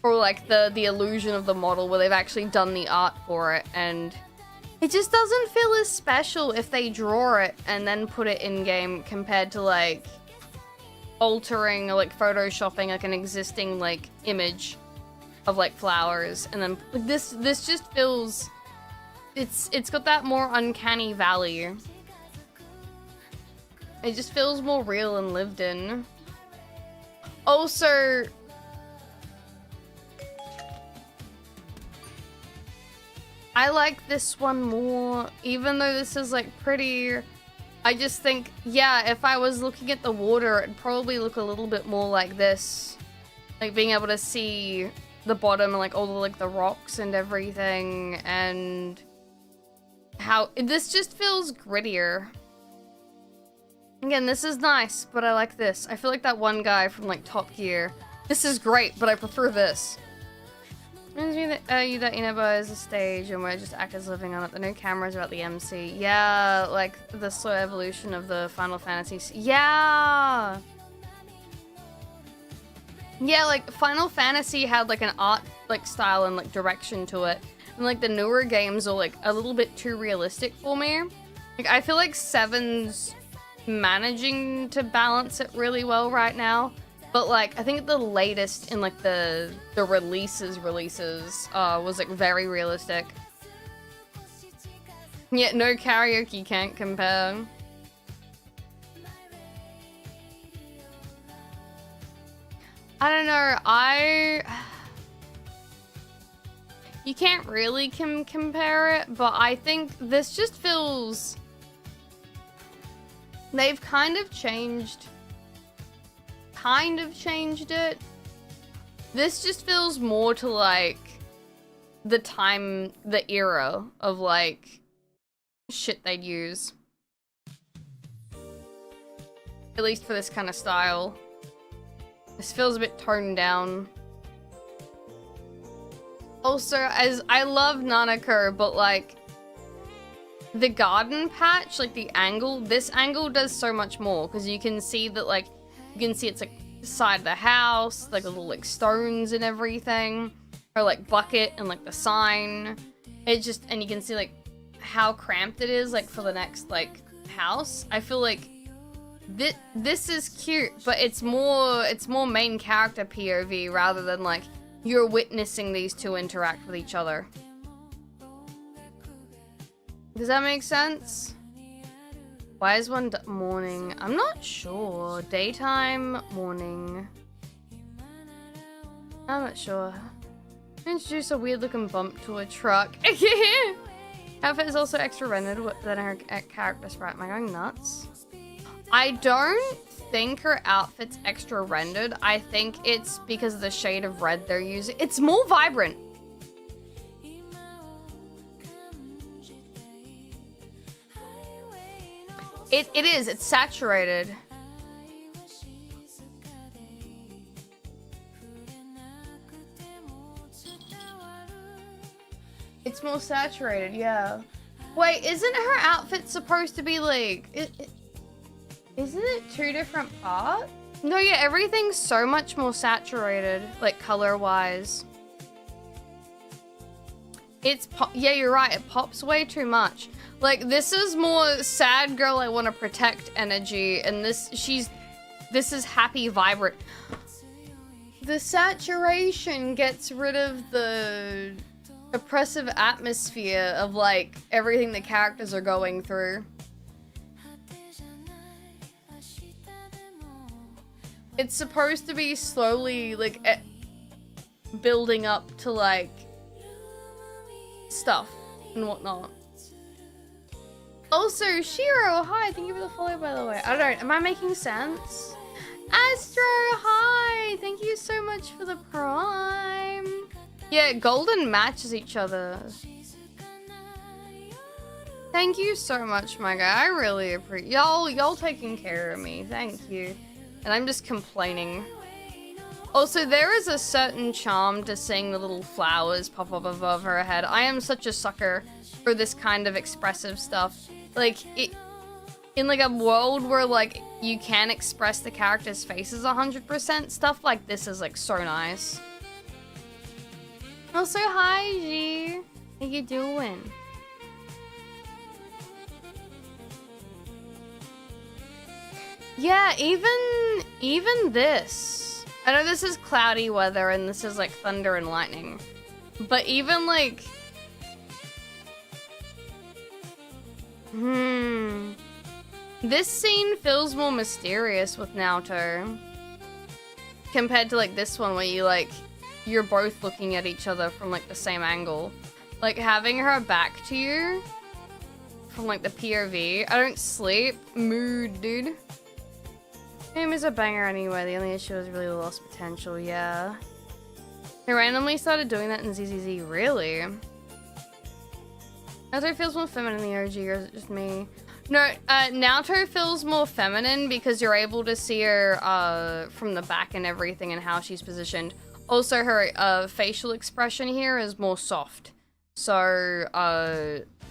Or like the illusion of the model where they've actually done the art for it and It just doesn't feel as special if they draw it and then put it in game compared to like altering or like photoshopping like an existing like image of like flowers, and then this just feels, it's got that more uncanny valley. It just feels more real and lived in. Also, I like this one more, even though this is like pretty. I just think, yeah, if I was looking at the water, it'd probably look a little bit more like this. Like being able to see the bottom and like all the like the rocks and everything, and how this just feels grittier. Again, this is nice, but I like this. I feel like that one guy from like Top Gear. This is great, but I prefer this. That Inaba is a stage and we're just actors living on it. The new cameras about the MC. Yeah, like the slow evolution of the Final Fantasy. Yeah! Yeah, like Final Fantasy had like an art like style and like direction to it. And like the newer games are like a little bit too realistic for me. Like I feel like 7's managing to balance it really well right now. But like I think the latest in like the releases was like very realistic. Yeah, no karaoke can't compare. I don't know, you can't really compare it, but I think this just feels, they've kind of changed it. This just feels more to like the time, the era of like shit they'd use. At least for this kind of style. This feels a bit toned down. Also, as I love Nanako, but like the garden patch, like the angle, this angle does so much more because you can see that like, you can see it's like side of the house, like little like stones and everything, or like bucket and like the sign. It just, and you can see like how cramped it is like for the next like house. I feel like this is cute, but it's more main character POV rather than like you're witnessing these two interact with each other. Does that make sense? Why is one morning? I'm not sure. Daytime, morning. I'm not sure. Introduce a weird looking bump to a truck. Outfit is also extra rendered than her character sprite. Am I going nuts? I don't think her outfit's extra rendered. I think it's because of the shade of red they're using. It's more vibrant. It is. It's saturated. It's more saturated, yeah. Wait, isn't her outfit supposed to be like... Isn't it two different parts? No, yeah, everything's so much more saturated, like color-wise. Yeah, you're right. It pops way too much. Like, this is more sad girl I want to protect energy, and this is happy, vibrant. The saturation gets rid of the oppressive atmosphere of, like, everything the characters are going through. It's supposed to be slowly, like, building up to, like, stuff and whatnot. Also, Shiro, hi, thank you for the follow, by the way. I don't know, am I making sense? Astro, hi, thank you so much for the prime. Yeah, golden matches each other. Thank you so much, my guy. I really appreciate y'all taking care of me. Thank you. And I'm just complaining. Also, there is a certain charm to seeing the little flowers pop up above her head. I am such a sucker for this kind of expressive stuff. Like, in like a world where like you can express the characters' faces 100%, stuff like this is like so nice. Also, hi G. How you doing? Yeah, even this. I know this is cloudy weather and this is like thunder and lightning. But even like this scene feels more mysterious with Naoto compared to like this one where you're both looking at each other from like the same angle. Like having her back to you from like the POV. I don't sleep. Mood, dude. Game is a banger anyway. The only issue is really lost potential. Yeah. I randomly started doing that in ZZZ. Really? Naoto feels more feminine in the OG, or is it just me? No, Naoto feels more feminine because you're able to see her from the back and everything and how she's positioned. Also, her facial expression here is more soft. So,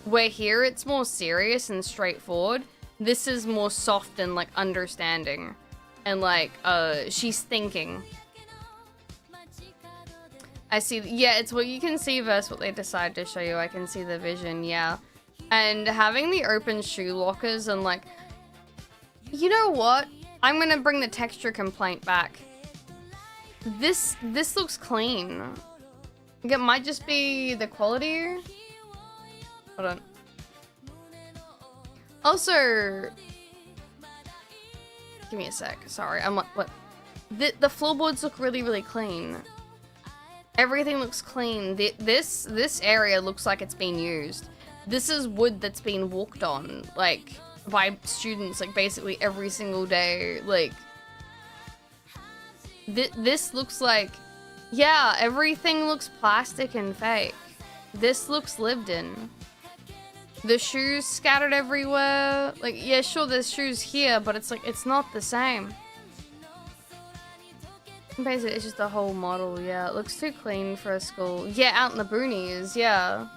where here it's more serious and straightforward, this is more soft and like understanding. And like, she's thinking. I see, yeah, it's what you can see versus what they decide to show you. I can see the vision, yeah. And having the open shoe lockers and like, you know what? I'm gonna bring the texture complaint back. This looks clean. It might just be the quality. Hold on. Also, give me a sec. Sorry, I'm like, what? The floorboards look really, really clean. Everything looks clean. This area looks like it's been used. This is wood that's been walked on, like, by students, like, basically every single day. Like, this looks like, yeah, everything looks plastic and fake. This looks lived in. The shoes scattered everywhere. Like, yeah, sure, there's shoes here, but it's like, it's not the same. Basically, it's just the whole model, yeah. It looks too clean for a school. Yeah, out in the boonies, yeah.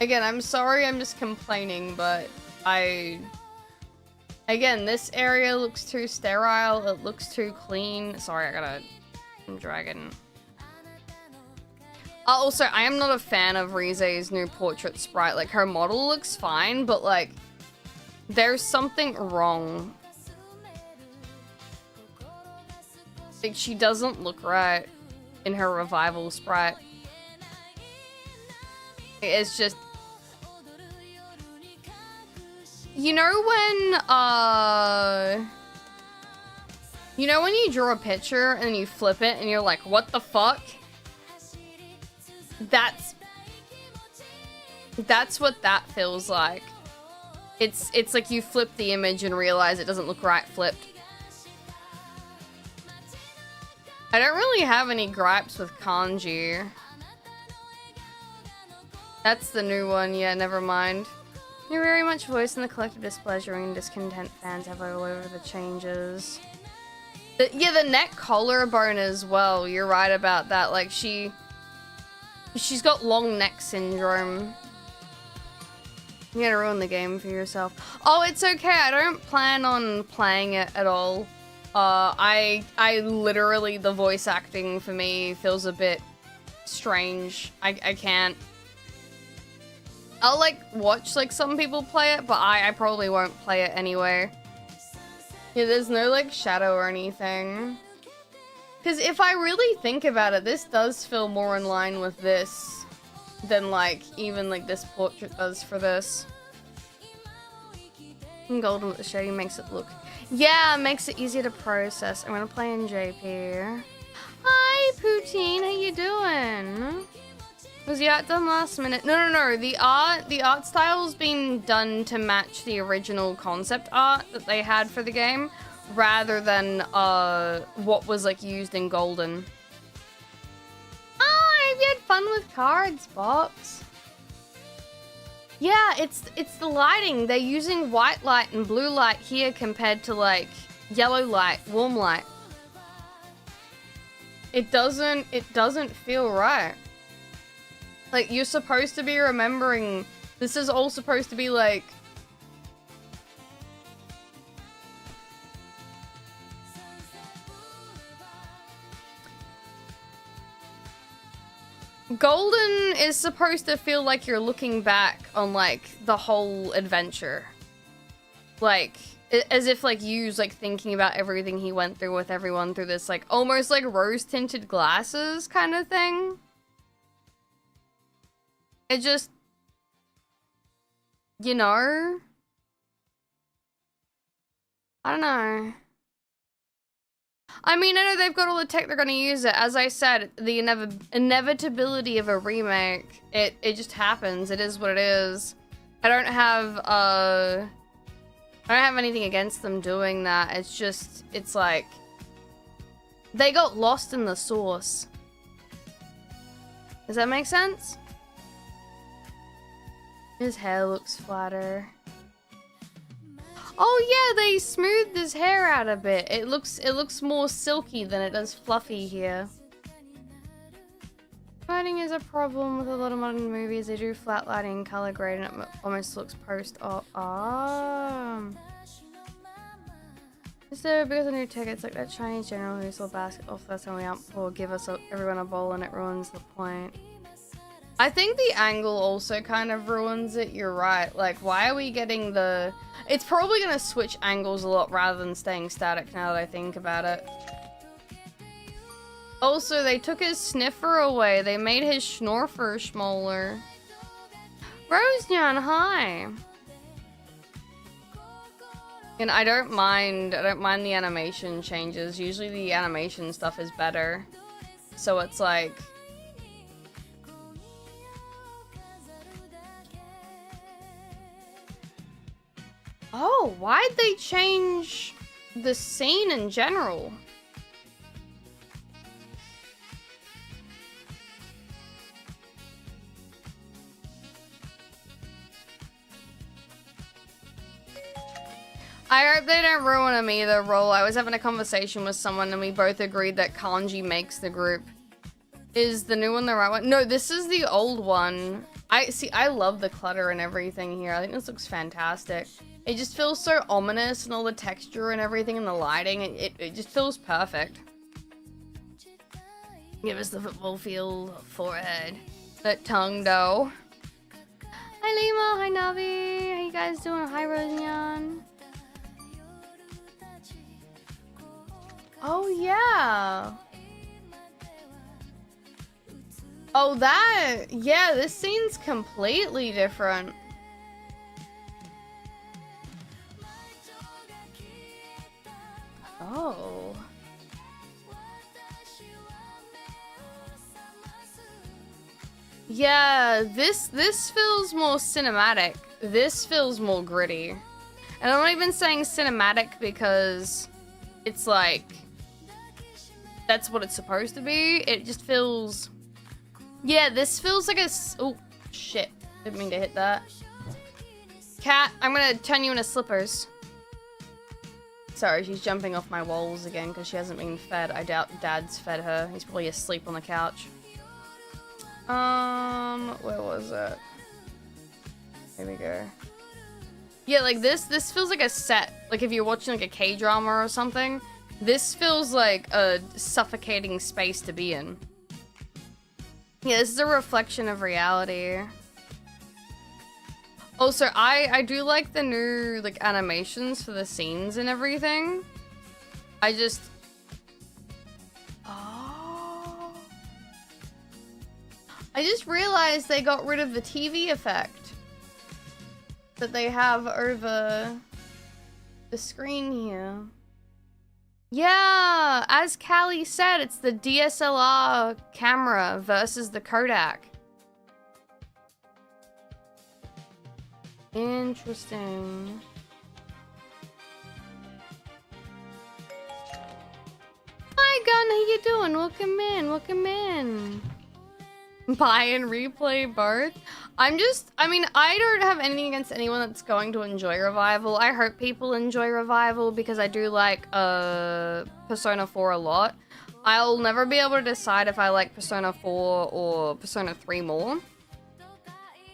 Again, I'm sorry I'm just complaining, but again, this area looks too sterile. It looks too clean. Sorry, I'm dragging. Also, I am not a fan of Rize's new portrait sprite. Like, her model looks fine, but like, there's something wrong. Like, she doesn't look right in her revival sprite. It's just... You know when you draw a picture and you flip it and you're like, what the fuck? That's what that feels like. It's like you flip the image and realize it doesn't look right flipped. I don't really have any gripes with kanji. That's the new one, yeah, never mind. You're very much voicing the collective displeasure and discontent fans have all over the changes. Yeah, the neck collarbone as well, you're right about that. Like, she's got long neck syndrome. You're gonna ruin the game for yourself. Oh, it's okay, I don't plan on playing it at all. I literally, the voice acting for me feels a bit strange. I can't. I'll like watch like some people play it, but I probably won't play it anyway. Yeah, there's no like shadow or anything. Because if I really think about it, this does feel more in line with this than like even like this portrait does for this. And golden with the shading makes it look... Yeah, it makes it easier to process. I'm gonna play in JP. Hi, Poutine, how you doing? Was the art done last minute? No. The art style's been done to match the original concept art that they had for the game, rather than what was like used in Golden. Ah, have you had fun with cards, Box? Yeah, it's the lighting. They're using white light and blue light here compared to like yellow light, warm light. It doesn't feel right. Like, you're supposed to be remembering, this is all supposed to be like... Golden is supposed to feel like you're looking back on, like, the whole adventure. like, as if like Yu's like thinking about everything he went through with everyone through this like almost like rose-tinted glasses kind of thing. It just, you know, I don't know. I mean, I know they've got all the tech, they're gonna use it. As I said, the inevitability of a remake, it just happens. It is what it is. I don't have anything against them doing that. It's just, it's like, they got lost in the source. Does that make sense? His hair looks flatter. Oh yeah, they smoothed his hair out a bit. It looks more silky than it does fluffy here. Lighting is a problem with a lot of modern movies. They do flat lighting, color grade, and it almost looks post-op. Is there because of new tickets like that Chinese general who sold basketball first time we out for give us everyone a bowl and it ruins the point. I think the angle also kind of ruins it. You're right. Like, why are we getting the... It's probably going to switch angles a lot rather than staying static now that I think about it. Also, they took his sniffer away. They made his schnorfer smaller. Rosenyan, hi. And I don't mind the animation changes. Usually the animation stuff is better. So it's like... Oh, why'd they change the scene in general? I hope they don't ruin him either, Roll. I was having a conversation with someone and we both agreed that kanji makes the group. Is the new one the right one? No, this is the old one. I love the clutter and everything here. I think this looks fantastic. It just feels so ominous and all the texture and everything and the lighting. It just feels perfect. Give us the football field forehead. That tongue though. Hi Lima, hi Navi. How you guys doing? Hi Rosenyan. Oh yeah. Oh that, yeah, this scene's completely different. Oh. Yeah, this feels more cinematic. This feels more gritty. And I'm not even saying cinematic because it's like that's what it's supposed to be. It just feels, yeah, this feels like a, oh shit, didn't mean to hit that. Cat, I'm gonna turn you into slippers. Sorry, she's jumping off my walls again because she hasn't been fed. I doubt Dad's fed her. He's probably asleep on the couch. Where was it? Here we go. Yeah, like this feels like a set. Like if you're watching like a K-drama or something, this feels like a suffocating space to be in. Yeah, this is a reflection of reality. Also, I do like the new like animations for the scenes and everything. I just... Oh. I just realized they got rid of the TV effect that they have over the screen here. Yeah, as Callie said, it's the DSLR camera versus the Kodak. Interesting. Hi, Gun. How you doing? Welcome in. Welcome in. Buy and replay both. I mean, I don't have anything against anyone that's going to enjoy Revival. I hope people enjoy Revival because I do like Persona 4 a lot. I'll never be able to decide if I like Persona 4 or Persona 3 more.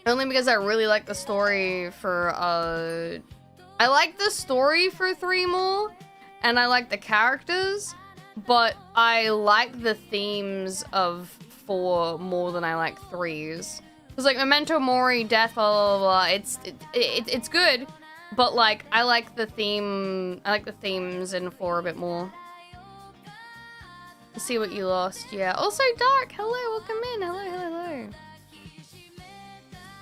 Only because I really like the story for, I like the story for 3 more, and I like the characters, but I like the themes of 4 more than I like 3's. Because, like, Memento Mori, Death, blah, blah, blah, it's good, but like I like the theme. I like the themes in 4 a bit more. See what you lost. Yeah. Also, Dark. Hello. Welcome in. Hello. Hello.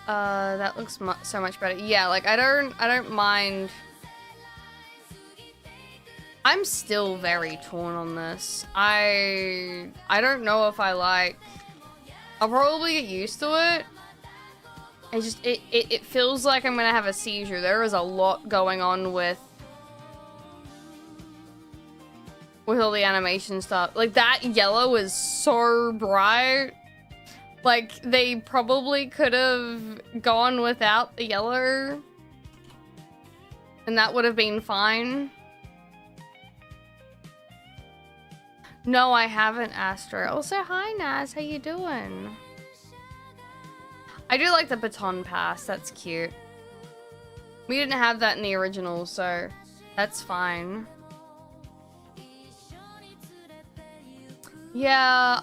Hello. That looks so much better. Yeah. Like I don't mind. I'm still very torn on this. I don't know if I like. I'll probably get used to it. I just it feels like I'm gonna have a seizure. There is a lot going on with all the animation stuff. Like that yellow is so bright. Like they probably could have gone without the yellow, and that would have been fine. No, I haven't, Astro. Also, hi, Naz. How you doing? I do like the baton pass. That's cute. We didn't have that in the original, so that's fine. Yeah,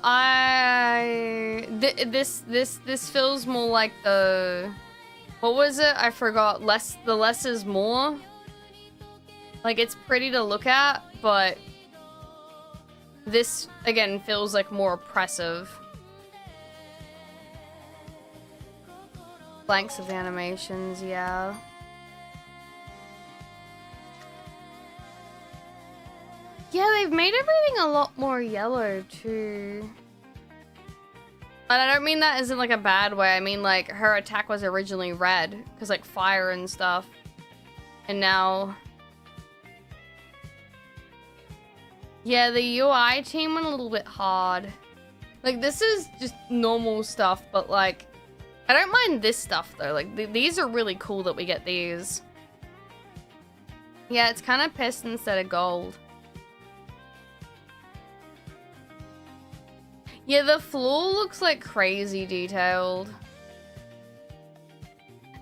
this feels more like the, what was it? I forgot. The less is more. Like it's pretty to look at, but this, again, feels like more oppressive. Blanks of the animations, yeah. Yeah, they've made everything a lot more yellow, too. And I don't mean that as in, like, a bad way. I mean, like, her attack was originally red, because, like, fire and stuff. And now... Yeah, the UI team went a little bit hard. Like, this is just normal stuff, but, like, I don't mind this stuff, though. Like, these are really cool that we get these. Yeah, it's kind of pissed instead of gold. Yeah, the floor looks, like, crazy detailed.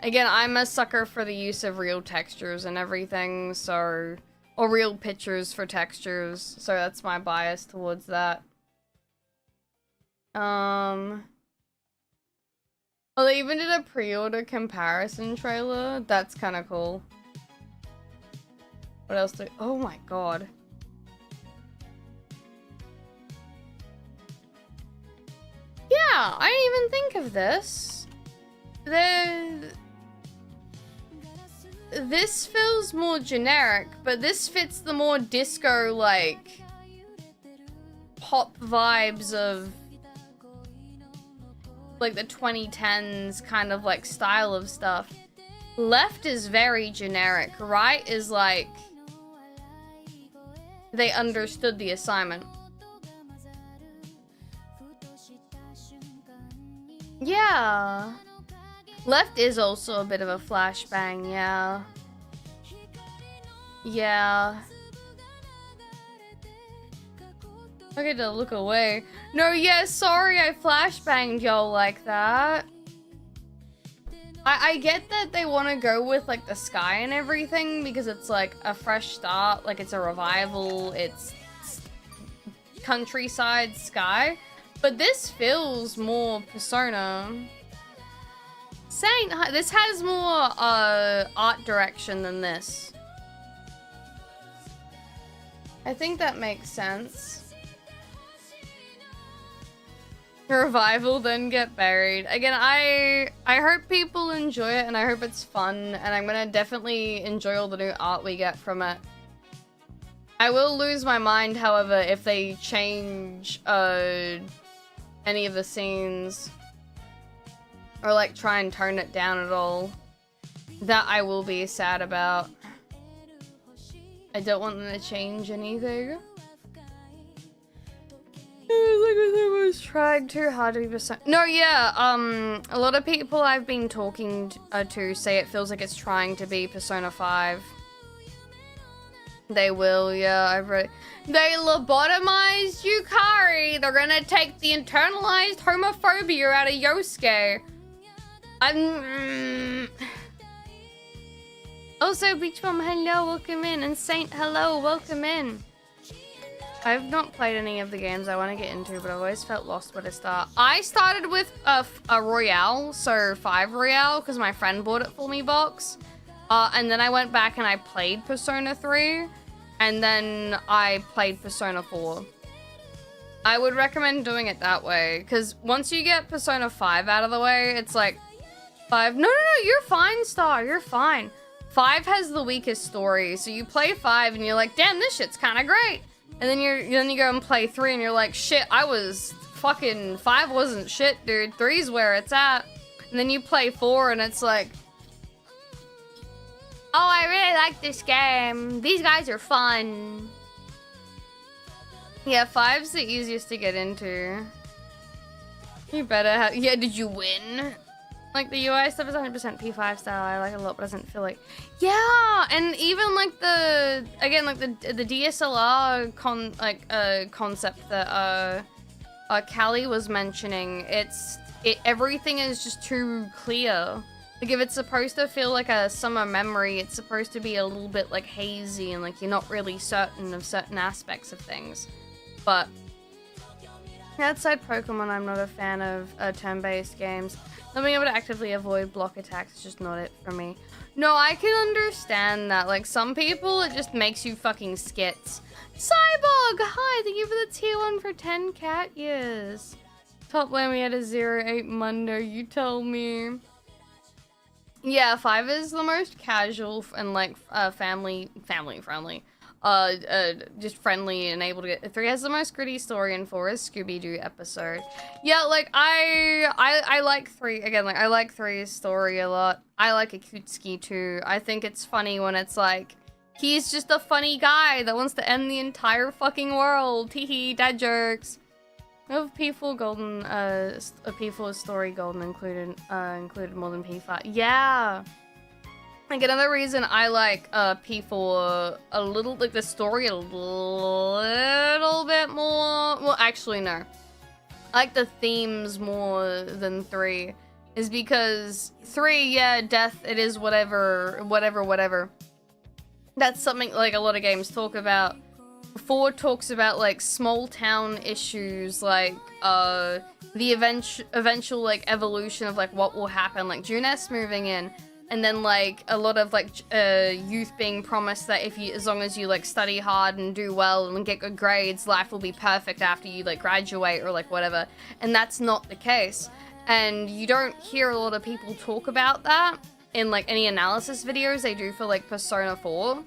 Again, I'm a sucker for the use of real textures and everything, so... Or real pictures for textures, so that's my bias towards that. Oh, they even did a pre-order comparison trailer? That's kind of cool. What else do... Oh my god. Yeah, I didn't even think of this. This feels more generic, but this fits the more disco, like, pop vibes of, like, the 2010s kind of, like, style of stuff. Left is very generic. Right is, like, they understood the assignment. Yeah. Left is also a bit of a flashbang, yeah. Yeah. I get to look away. No, yeah, sorry I flashbanged y'all like that. I get that they want to go with, like, the sky and everything, because it's, like, a fresh start, like, it's a revival, it's countryside sky. But this feels more Persona. Saint, this has more art direction than this. I think that makes sense. Revival, then get buried. Again, I hope people enjoy it, and I hope it's fun, and I'm gonna definitely enjoy all the new art we get from it. I will lose my mind, however, if they change any of the scenes. Or, like, try and tone it down at all. That I will be sad about. I don't want them to change anything. I was trying too hard to be Persona. No, yeah, a lot of people I've been talking to say it feels like it's trying to be Persona 5. They will, yeah, I've read it. They lobotomized Yukari! They're gonna take the internalized homophobia out of Yosuke. Also, Beach Bomb, hello, welcome in. And Saint, hello, welcome in. I've not played any of the games I want to get into, but I've always felt lost where to start. I started with a Royale, so 5 Royale, because my friend bought it for me box. And then I went back and I played Persona 3, and then I played Persona 4. I would recommend doing it that way, because once you get Persona 5 out of the way, it's like, 5, no, you're fine, Star, you're fine. 5 has the weakest story, so you play 5 and you're like, damn, this shit's kind of great. And then you go and play 3 and you're like, shit, I was fucking, 5 wasn't shit, dude, 3's where it's at. And then you play 4 and it's like, oh, I really like this game. These guys are fun. Yeah, 5's the easiest to get into. You better have, yeah, did you win? Like, the UI stuff is 100% P5 style. I like it a lot, but doesn't feel like... Yeah! And even, like, the... Again, like, the DSLR concept that, Callie was mentioning, everything is just too clear. Like, if it's supposed to feel like a summer memory, it's supposed to be a little bit, like, hazy, and, like, you're not really certain of certain aspects of things. But... outside Pokemon, I'm not a fan of turn-based games. Not being able to actively avoid block attacks is just not it for me. No, I can understand that. Like, some people, it just makes you fucking skits. Cyborg! Hi, thank you for the tier 1 for 10 cat years. Top lane, we had a 0-8 Monday, you tell me. Yeah, 5 is the most casual and, like, family friendly. Just friendly and able to get. 3 has the most gritty story, and 4 is Scooby-Doo episode. Yeah, like, I like 3, again, like, I like 3's story a lot. I like Akutsuki too. I think it's funny when it's like, he's just a funny guy that wants to end the entire fucking world. Teehee, dad jokes. Of P4 Golden, a P4 story Golden included more than P5. Yeah! Like, another reason I like P4 a little, like, the story a little bit more, well, actually, no. I like the themes more than 3, is because 3, yeah, death, it is whatever. That's something, like, a lot of games talk about. 4 talks about, like, small town issues, like, the eventual, like, evolution of, like, what will happen, like, Junes moving in. And then, like, a lot of, like, youth being promised that as long as you, like, study hard and do well and get good grades, life will be perfect after you, like, graduate or, like, whatever. And that's not the case. And you don't hear a lot of people talk about that in, like, any analysis videos they do for, like, Persona 4.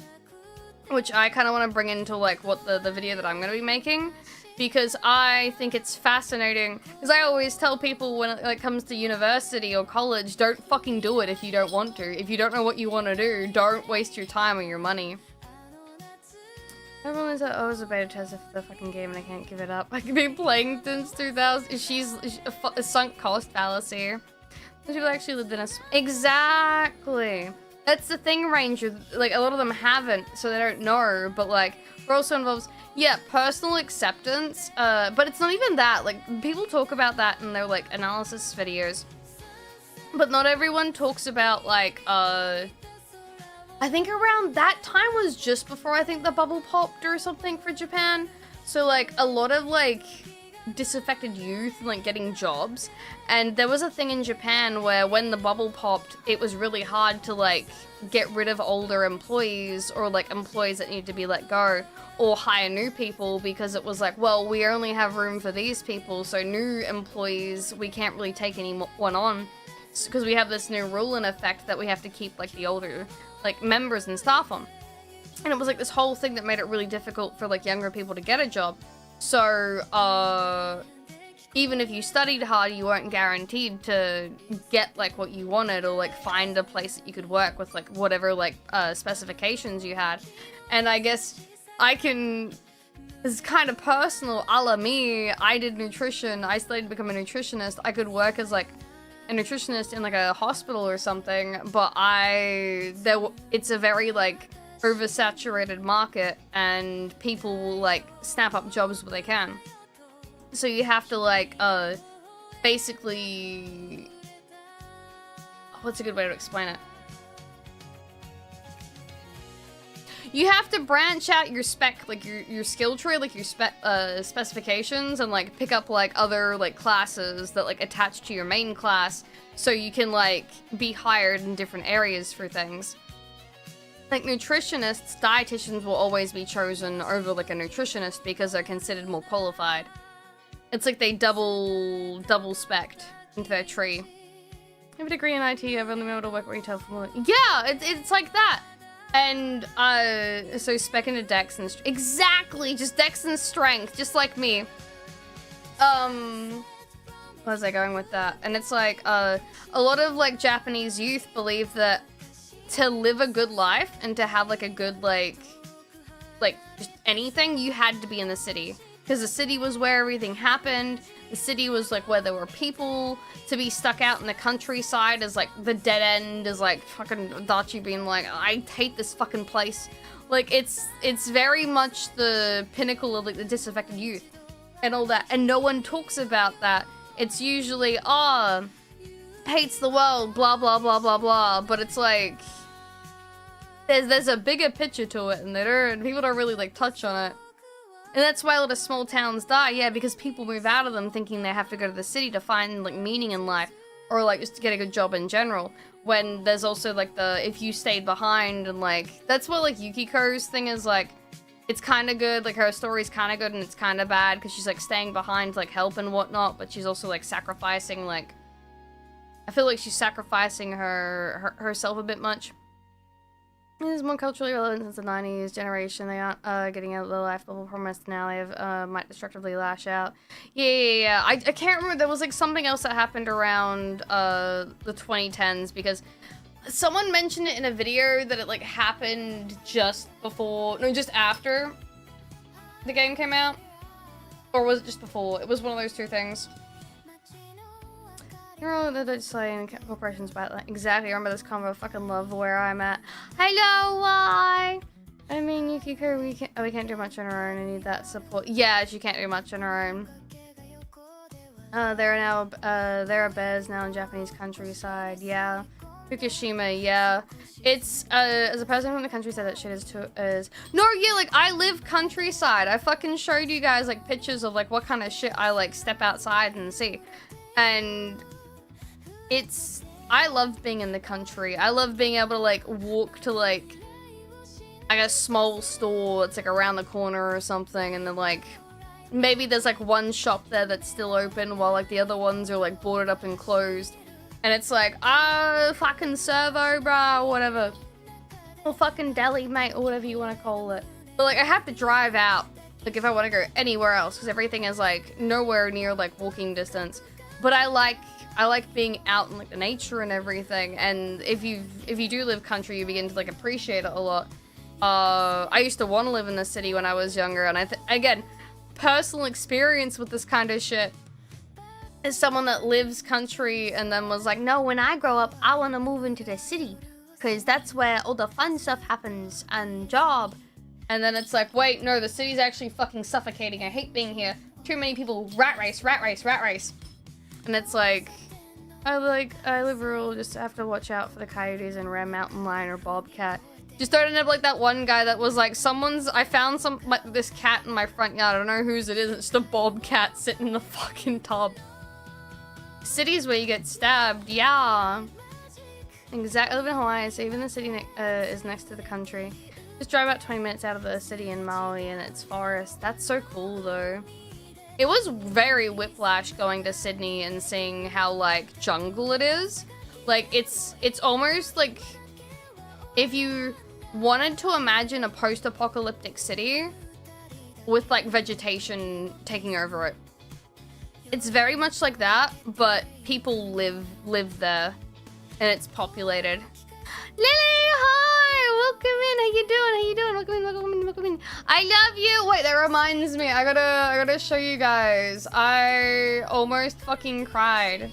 Which I kind of want to bring into, like, what the video that I'm going to be making. Because I think it's fascinating. Because I always tell people when it, like, comes to university or college, don't fucking do it if you don't want to. If you don't know what you want to do, don't waste your time or your money. Everyone is like, oh, it's a beta test of the fucking game and I can't give it up. I could be playing since 2000. She's a sunk cost fallacy. Those people actually lived in a... Exactly. That's the thing, Ranger. Like, a lot of them haven't, so they don't know. But, like, it also involves... Yeah, personal acceptance, but it's not even that. Like, people talk about that in their, like, analysis videos. But not everyone talks about, like, I think around that time was just before I think the bubble popped or something for Japan. So, like, a lot of, like, disaffected youth, like, getting jobs. And there was a thing in Japan where when the bubble popped, it was really hard to, like, get rid of older employees or, like, employees that need to be let go. Or hire new people because it was like, well, we only have room for these people, so new employees, we can't really take anyone on. Because we have this new rule in effect that we have to keep, like, the older, like, members and staff on. And it was, like, this whole thing that made it really difficult for, like, younger people to get a job. So, even if you studied hard, you weren't guaranteed to get, like, what you wanted or, like, find a place that you could work with, like, whatever, like, specifications you had. And I guess... it's kind of personal, a la me. I did nutrition. I studied to become a nutritionist. I could work as, like, a nutritionist in, like, a hospital or something, but it's a very, like, oversaturated market, and people will, like, snap up jobs where they can. So you have to, like, basically... What's a good way to explain it? You have to branch out your your skill tree, like your specifications, and like pick up like other like classes that like attach to your main class, so you can like be hired in different areas for things. like nutritionists, dietitians will always be chosen over like a nutritionist because they're considered more qualified. It's like they double spec'd into their tree. I have a degree in IT, I've only been able to work retail for yeah, it's like that. And so spec into dex and exactly, just dex and strength, just like me. Where's I going with that? And it's like a lot of like Japanese youth believe that to live a good life and to have like a good like just anything, you had to be in the city. Because the city was where everything happened. The city was like where there were people. To be stuck out in the countryside is like the dead end, is like fucking Dachi being like, I hate this fucking place. Like it's very much the pinnacle of like the disaffected youth and all that. And no one talks about that. It's usually, oh, hates the world, blah, blah, blah, blah, blah. But it's like, there's a bigger picture to it, and people don't really like touch on it. And that's why a lot of small towns die, yeah, because people move out of them thinking they have to go to the city to find like meaning in life, or like just to get a good job in general. When there's also like the, if you stayed behind, and like, that's what like Yukiko's thing is like, it's kind of good, like her story's kind of good and it's kind of bad because she's like staying behind to like help and whatnot, but she's also like sacrificing like, I feel like she's sacrificing herself a bit much. It's more culturally relevant since the 90s generation. They aren't getting out of the life level promised now. They have might destructively lash out. Yeah. I can't remember. There was like something else that happened around the 2010s because someone mentioned it in a video that it like happened just after the game came out, or was it just before? It was one of those two things. You know, the legislating corporations about that. Exactly. I remember this convo. I fucking love where I'm at. Hello, why? I mean, Yukiko, we can't do much on our own. I need that support. Yeah, she can't do much on her own. There are bears now in Japanese countryside. Yeah. Fukushima, yeah. It's, as a person from the countryside, that shit is no, yeah, like, I live countryside. I fucking showed you guys, like, pictures of, like, what kind of shit I, like, step outside and see. And I love being in the country. I love being able to, like, walk to, like a small store that's, like, around the corner or something, and then, like, maybe there's, like, one shop there that's still open while, like, the other ones are, like, boarded up and closed. And it's like, fucking servo, brah, or whatever. Or fucking deli, mate, or whatever you want to call it. But, like, I have to drive out, like, if I want to go anywhere else, because everything is, like, nowhere near, like, walking distance. But I like being out in, like, the nature and everything. And if you do live country, you begin to, like, appreciate it a lot. I used to want to live in the city when I was younger, and again, personal experience with this kind of shit. As someone that lives country and then was like, no, when I grow up, I want to move into the city because that's where all the fun stuff happens and job. And then it's like, wait, no, the city's actually fucking suffocating. I hate being here. Too many people. Rat race, rat race, rat race. And it's like, I live rural, just have to watch out for the coyotes and rare mountain lion or bobcat. Just don't end up like that one guy that was like, I found this cat in my front yard. I don't know whose it is. It's just a bobcat sitting in the fucking tub. Cities where you get stabbed, yeah. Exactly. I live in Hawaii, so even the city is next to the country. Just drive about 20 minutes out of the city in Maui and it's forest. That's so cool, though. It was very whiplash going to Sydney and seeing how, like, jungle it is. Like, it's almost like if you wanted to imagine a post-apocalyptic city with, like, vegetation taking over it. It's very much like that, but people live there, and it's populated. Lily, hi! Welcome in. How you doing? How you doing? Welcome in. Welcome in. I love you. Wait, that reminds me. I gotta show you guys. I almost fucking cried.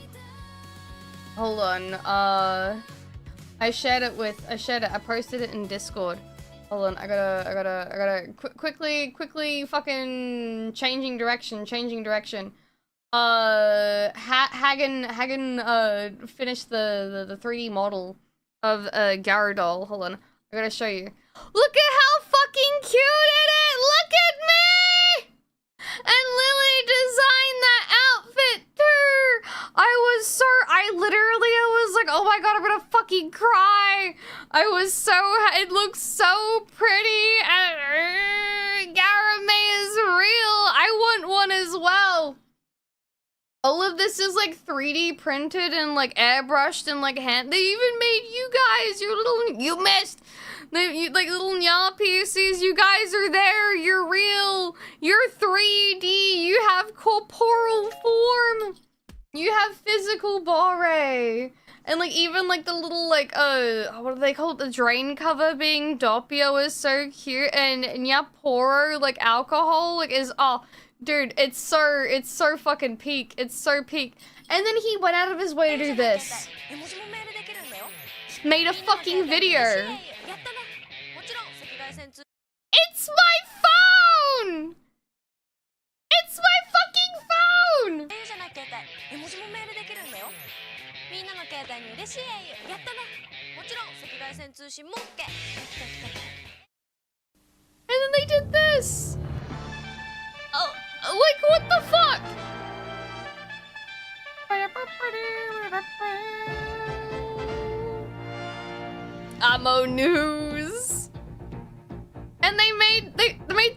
Hold on. I posted it in Discord. Hold on. I gotta quickly fucking changing direction. Hagen finished the 3D model of Gyarados. Hold on, I gotta show you. Look at how fucking cute it is! Look at me! And Lily designed that outfit too! I I was like, oh my god, I'm gonna fucking cry. I was so, it looks so pretty, and Garame is real. I want one as well. All of this is like 3D printed and like airbrushed and like they even made you guys, you missed. Like little Nya pieces, you guys are there, you're real, you're 3D, you have corporal form, you have physical bore, and like even like the little like, what do they call it, the drain cover being Doppio is so cute, and Nyaporo, like alcohol, like is, oh, dude, it's so fucking peak, it's so peak, and then he went out of his way to do this, made a fucking video. It's my phone! It's my fucking phone! And then they did this! Oh, like, what the fuck? Ammo news! And they made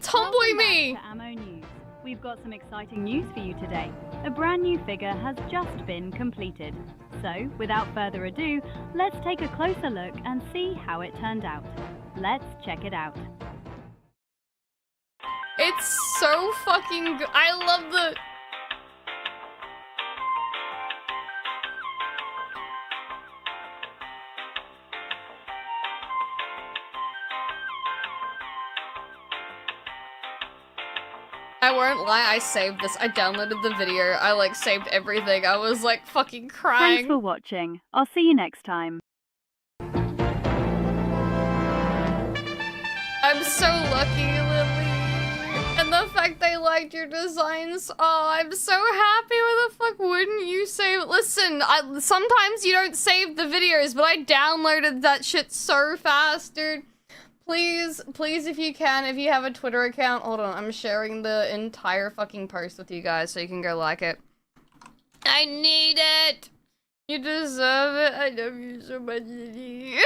Tomboy me! Welcome back to Ammo News. We've got some exciting news for you today. A brand new figure has just been completed. So, without further ado, let's take a closer look and see how it turned out. Let's check it out. It's so fucking good. I love the... I won't lie, I saved this. I downloaded the video. I like saved everything. I was like fucking crying. Thanks for watching. I'll see you next time. I'm so lucky, Lily. And the fact they liked your designs. Oh, I'm so happy. Why the fuck wouldn't you save? Listen, sometimes you don't save the videos, but I downloaded that shit so fast, dude. Please, if you can, if you have a Twitter account, hold on, I'm sharing the entire fucking post with you guys so you can go like it. I need it! You deserve it. I love you so much, Lily.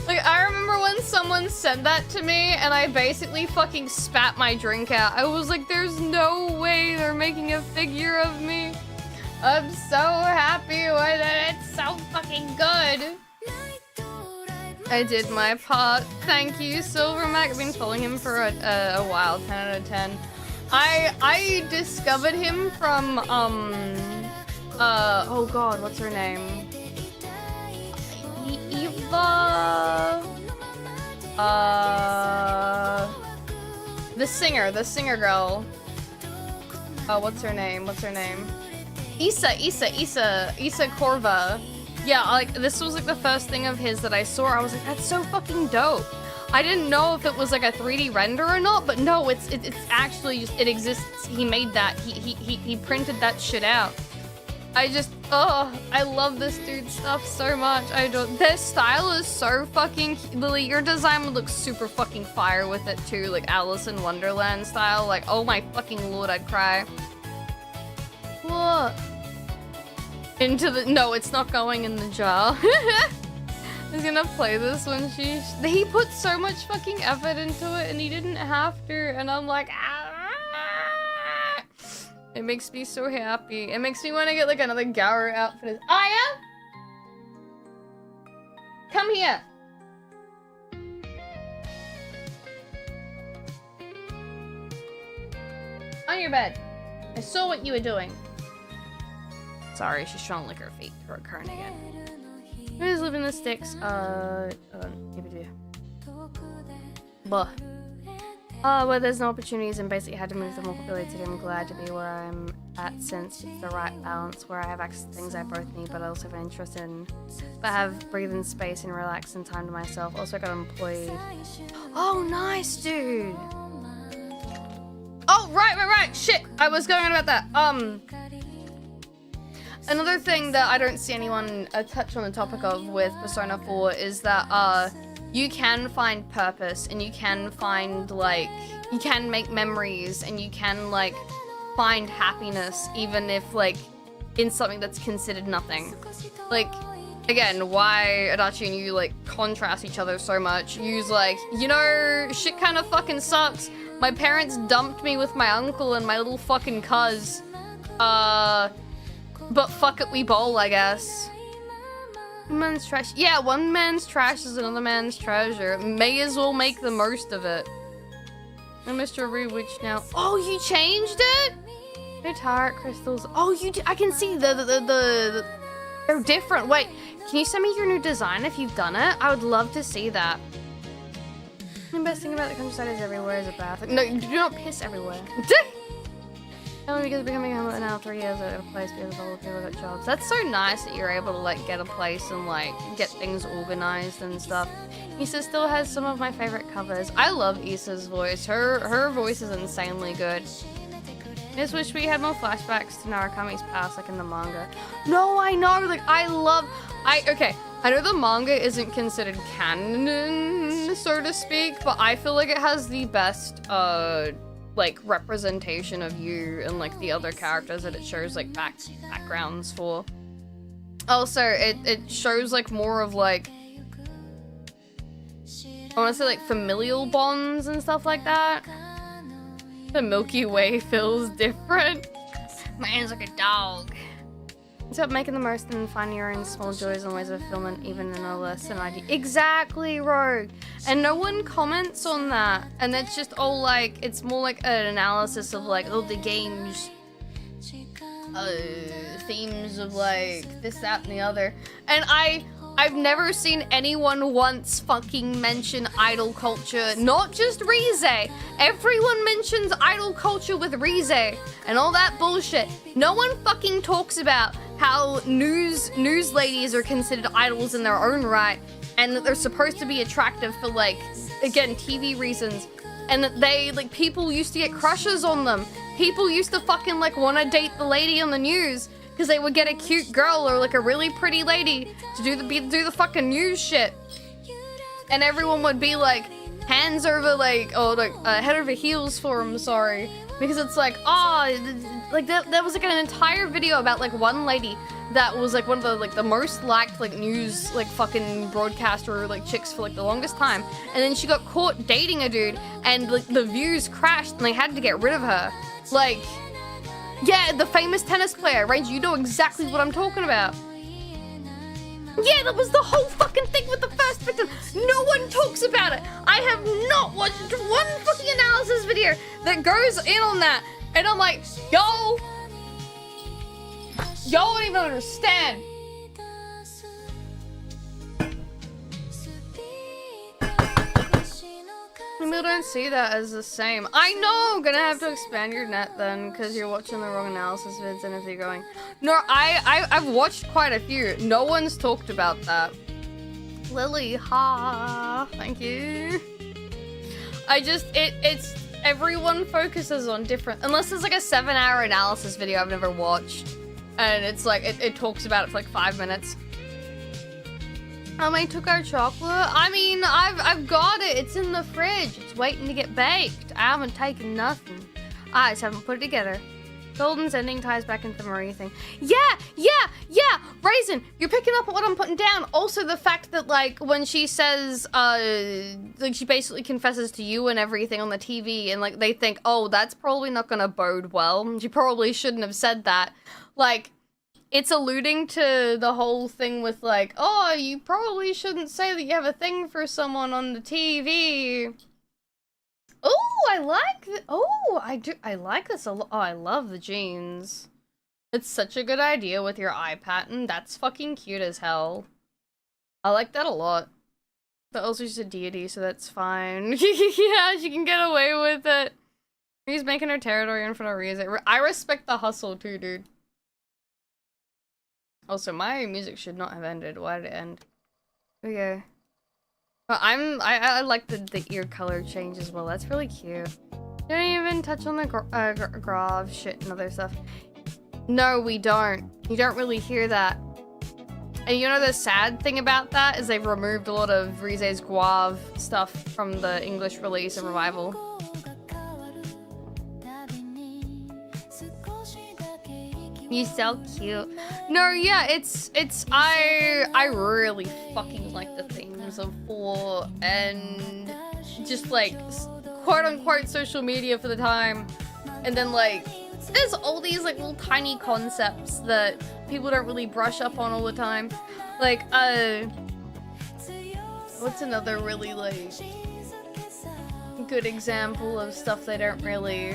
Like, I remember when someone said that to me and I basically fucking spat my drink out. I was like, there's no way they're making a figure of me. I'm so happy with it. It's so fucking good. I did my part. Thank you, Silvermac. I've been following him for a while. 10 out of 10. I discovered him from oh god, what's her name? Eva. The singer girl. Oh, what's her name? Issa Korva. Yeah, like, this was like the first thing of his that I saw. I was like, that's so fucking dope. I didn't know if it was like a 3D render or not, but no, it's actually just, it exists. He made that. He printed that shit out. I just, oh, I love this dude's stuff so much. Their style is so fucking, Lily, your design would look super fucking fire with it too, like Alice in Wonderland style. Like, oh my fucking lord, I'd cry. What? No, it's not going in the jar. I was gonna play this when he put so much fucking effort into it and he didn't have to, and I'm like, ah! It makes me so happy. It makes me want to get like another Garu outfit. Aya? Come here. On your bed. I saw what you were doing. Sorry, she's trying to lick her feet. Her current again. Who's living in the sticks? Blah. Where there's no opportunities and basically had to move the more populated. I'm glad to be where I'm at since it's the right balance where I have access to things I both need, but I also have an interest in, but have breathing space and relax and time to myself. Also got employed. Oh, nice, dude. Oh, right. Shit, I was going on about that. Another thing that I don't see anyone touch on the topic of with Persona 4 is that you can find purpose and you can find, like, you can make memories and you can, like, find happiness even if, like, in something that's considered nothing. Like, again, why Adachi and you, like, contrast each other so much. You's like, you know, shit kind of fucking sucks. My parents dumped me with my uncle and my little fucking cuz. But fuck it, we bowl, I guess. One man's trash. Yeah, one man's trash is another man's treasure. May as well make the most of it. And Mr. Rewitch now. Oh, you changed it? No tarot crystals. Oh, you I can see the they're different. Wait, can you send me your new design if you've done it? I would love to see that. The best thing about the countryside is everywhere is a bathroom. No, do not piss everywhere. Only because becoming homeless now 3 years at a place because all the people got jobs. That's so nice that you're able to like get a place and like get things organized and stuff. Issa still has some of my favorite covers. I love Issa's voice. Her voice is insanely good. I just wish we had more flashbacks to Narakami's past like in the manga. No, I know, like okay, I know the manga isn't considered canon, so to speak, but I feel like it has the best like representation of you and like the other characters that it shows like backgrounds for. Also, it shows like more of like, I want to say like familial bonds and stuff like that. The Milky Way feels different. My hand's like a dog. It's about making the most and finding your own small joys and ways of fulfillment, even in a less than ideal. Exactly, Rogue. And no one comments on that. And it's just all like, it's more like an analysis of like, oh, the game's themes of like this, that, and the other. And I've never seen anyone once fucking mention idol culture. Not just Rize. Everyone mentions idol culture with Rize and all that bullshit. No one fucking talks about how news ladies are considered idols in their own right, and that they're supposed to be attractive for like, again, TV reasons, and that they like people used to get crushes on them. People used to fucking like want to date the lady on the news because they would get a cute girl or like a really pretty lady to do the fucking news shit, and everyone would be like hands over like, oh, like head over heels for them. Sorry. Because it's like, oh, like that was like an entire video about like one lady that was like one of the like the most liked like news like fucking broadcaster like chicks for like the longest time, and then she got caught dating a dude and like the views crashed and they had to get rid of her. Like, yeah, the famous tennis player, right? You know exactly what I'm talking about. Yeah, that was the whole fucking thing with the first victim. No one talks about it. I have not watched one fucking analysis video that goes in on that. And I'm like, y'all don't even understand. People don't see that as the same. I know, gonna have to expand your net then, because you're watching the wrong analysis vids, and if you're going, no, I've watched quite a few. No one's talked about that. Lily, ha, thank you. It's everyone focuses on different, unless there's like a 7-hour analysis video I've never watched, and it's like it talks about it for like 5 minutes. I took our chocolate. I mean, I've got it. It's in the fridge. It's waiting to get baked. I haven't taken nothing. I just haven't put it together. Golden's ending ties back into the Marie thing. Yeah. Raisin, you're picking up what I'm putting down. Also, the fact that like when she says, like she basically confesses to you and everything on the TV, and like they think, oh, that's probably not gonna bode well. She probably shouldn't have said that. Like, it's alluding to the whole thing with like, oh, you probably shouldn't say that you have a thing for someone on the TV. Oh, I like I like this a lot. Oh, I love the jeans. It's such a good idea with your eye pattern. That's fucking cute as hell. I like that a lot. But also she's a deity, so that's fine. Yeah, she can get away with it. He's making her territory in front of Riza. I respect the hustle too, dude. Also, my music should not have ended. Why did it end? Okay. But I like the ear color change as well. That's really cute. Don't even touch on the grav shit and other stuff. No, we don't. You don't really hear that. And you know the sad thing about that is they've removed a lot of Rize's Guave stuff from the English release and revival. You so cute. No, yeah, I really fucking like the themes of 4 and just like quote unquote social media for the time. And then like there's all these like little tiny concepts that people don't really brush up on all the time. Like what's another really like good example of stuff they don't really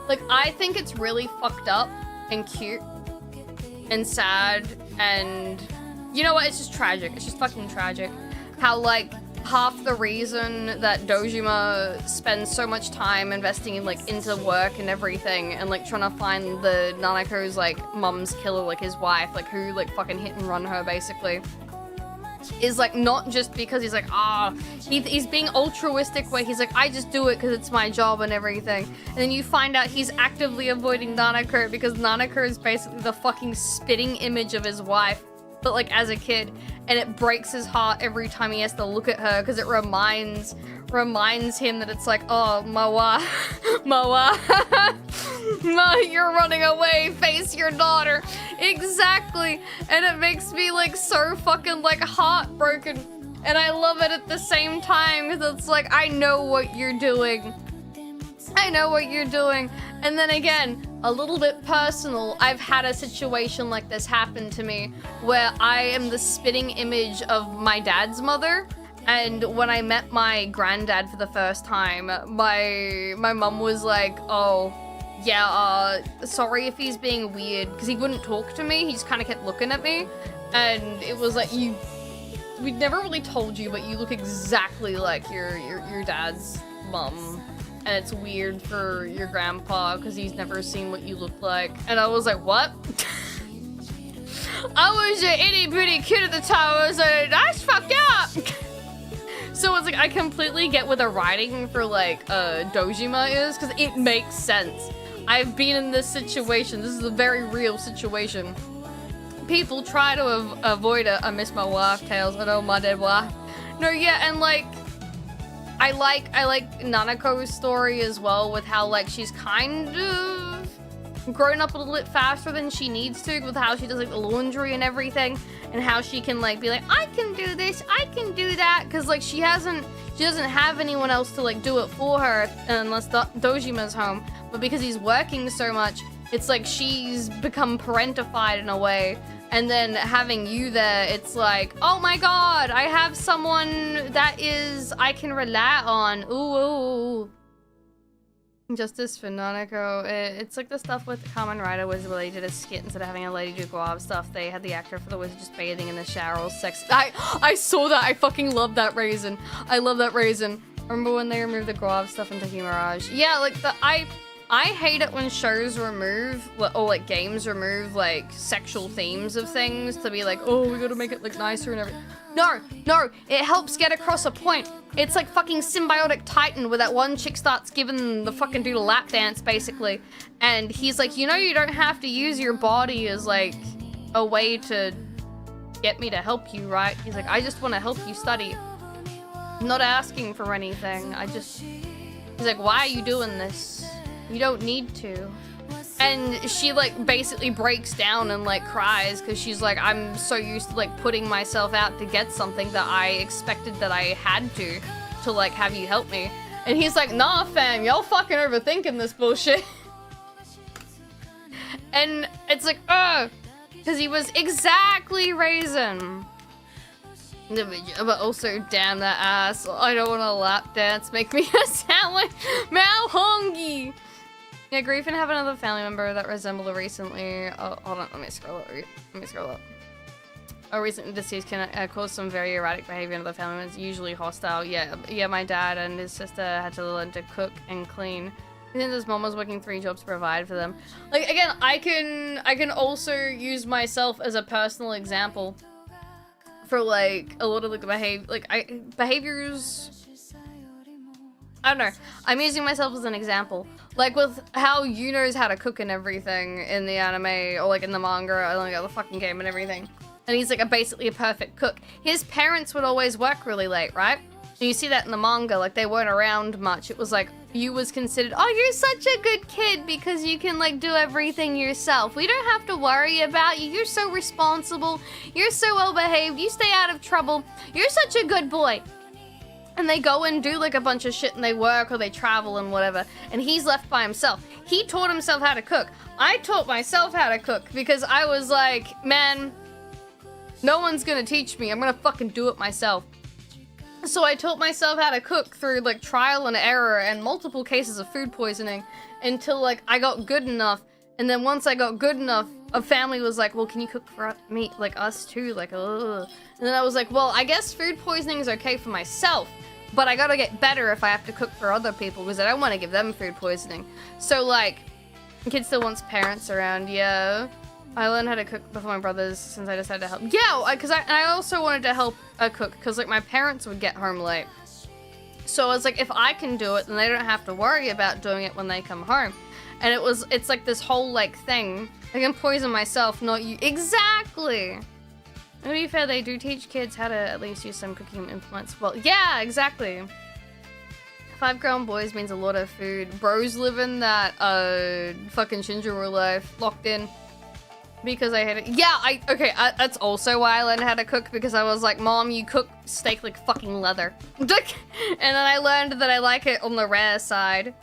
like? I think it's really fucked up and cute and sad, and you know what, it's just tragic. It's just fucking tragic how like half the reason that Dojima spends so much time investing in like into work and everything and like trying to find the Nanako's like mum's killer, like his wife, like who like fucking hit and run her basically, is like not just because he's like he's being altruistic where he's like I just do it because it's my job and everything, and then you find out he's actively avoiding Nanako because Nanako is basically the fucking spitting image of his wife, but like as a kid, and it breaks his heart every time he has to look at her because it reminds him that it's like, oh, my wife, my wife, you're running away, face your daughter. Exactly. And it makes me like so fucking like heartbroken, and I love it at the same time because it's like I know what you're doing. I know what you're doing. And then again, a little bit personal, I've had a situation like this happen to me where I am the spitting image of my dad's mother. And when I met my granddad for the first time, my mum was like, oh, yeah, sorry if he's being weird, because he wouldn't talk to me. He just kind of kept looking at me. And it was like, we'd never really told you, but you look exactly like your dad's mum. And it's weird for your grandpa because he's never seen what you look like. And I was like, what? I was an itty bitty kid at the time. I was like, that's fucked up. So it's like, I completely get what the writing for like Dojima is, because it makes sense. I've been in this situation. This is a very real situation. People try to avoid it. I miss my wife, Tails. I know my dead wife. No, yeah, and like, I like Nanako's story as well, with how like she's kind of grown up a little bit faster than she needs to, with how she does like the laundry and everything, and how she can like be like, I can do this, I can do that, because like she doesn't have anyone else to like do it for her unless Dojima's home. But because he's working so much, it's like she's become parentified in a way. And then having you there, it's like, oh my god, I have someone that I can rely on. Ooh. Justice for Nanako. It's like the stuff with Kamen Rider was where they did a skit instead of having a lady do guava stuff. They had the actor for the wizard just bathing in the shower, all sex. I saw that. I fucking love that raisin. I love that raisin. Remember when they removed the guava stuff in Tokyo Mirage? Yeah, like I hate it when shows remove, or like games remove like sexual themes of things to be like, oh, we gotta make it look nicer and everything. No, it helps get across a point. It's like fucking Symbiotic Titan where that one chick starts giving the fucking dude a lap dance basically. And he's like, you know, you don't have to use your body as like a way to get me to help you, right? He's like, I just want to help you study. I'm not asking for anything. He's like, why are you doing this? You don't need to. And she like basically breaks down and like cries because she's like, I'm so used to like putting myself out to get something that I expected that I had to like have you help me. And he's like, nah fam, y'all fucking overthinking this bullshit. And it's like, because he was exactly Raisin. But also, damn that ass. I don't want to lap dance. Make me a sandwich. Malhongi. Yeah, Griffin have another family member that resembled recently. Oh, hold on. Let me scroll up. A recently deceased can cause some very erratic behavior in other family members, usually hostile. Yeah, my dad and his sister had to learn to cook and clean. Since his mom was working 3 jobs to provide for them. Like, again, I can also use myself as a personal example for like a lot of like the behaviors. I don't know. I'm using myself as an example. Like with how Yu knows how to cook and everything in the anime or like in the manga or like the fucking game and everything. And he's like basically a perfect cook. His parents would always work really late, right? And you see that in the manga, like they weren't around much. It was like you was considered, oh, you're such a good kid because you can like do everything yourself. We don't have to worry about you. You're so responsible. You're so well behaved. You stay out of trouble. You're such a good boy. And they go and do like a bunch of shit and they work or they travel and whatever. And he's left by himself. He taught himself how to cook. I taught myself how to cook because I was like, man, no one's gonna teach me. I'm gonna fucking do it myself. So I taught myself how to cook through like trial and error and multiple cases of food poisoning until like I got good enough. And then once I got good enough, a family was like, well, can you cook for me, like us too? Like, ugh. And then I was like, well, I guess food poisoning is okay for myself, but I gotta get better if I have to cook for other people because I don't want to give them food poisoning. So like, kid still wants parents around, yeah. I learned how to cook before my brothers since I decided to help. Yeah, because I also wanted to help cook because like my parents would get home late. So I was like, if I can do it, then they don't have to worry about doing it when they come home. And it's like this whole like thing. I can poison myself, not you. Exactly. To be fair, they do teach kids how to at least use some cooking implements. Well, yeah, exactly. 5 grown boys means a lot of food. Bros living that fucking Shinjiro life, locked in. Because I had it. Yeah, that's also why I learned how to cook, because I was like, Mom, you cook steak like fucking leather. And then I learned that I like it on the rare side.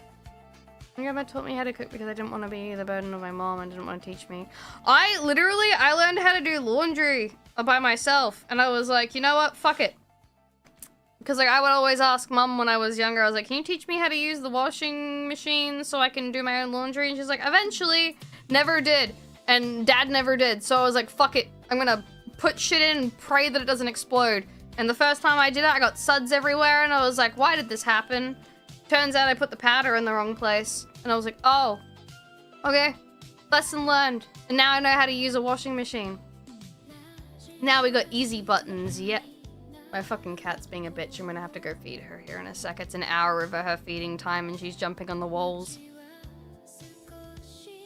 My grandma taught me how to cook because I didn't want to be the burden of my mom and didn't want to teach me. I learned how to do laundry by myself. And I was like, you know what? Fuck it. Because like I would always ask Mom when I was younger, I was like, can you teach me how to use the washing machine so I can do my own laundry? And she's like, eventually. Never did. And Dad never did, so I was like, fuck it. I'm gonna put shit in and pray that it doesn't explode. And the first time I did it, I got suds everywhere, and I was like, why did this happen? Turns out I put the powder in the wrong place. And I was like, oh, okay. Lesson learned. And now I know how to use a washing machine. Now we got easy buttons, yep. My fucking cat's being a bitch. I'm gonna have to go feed her here in a sec. It's an hour of her feeding time, and she's jumping on the walls.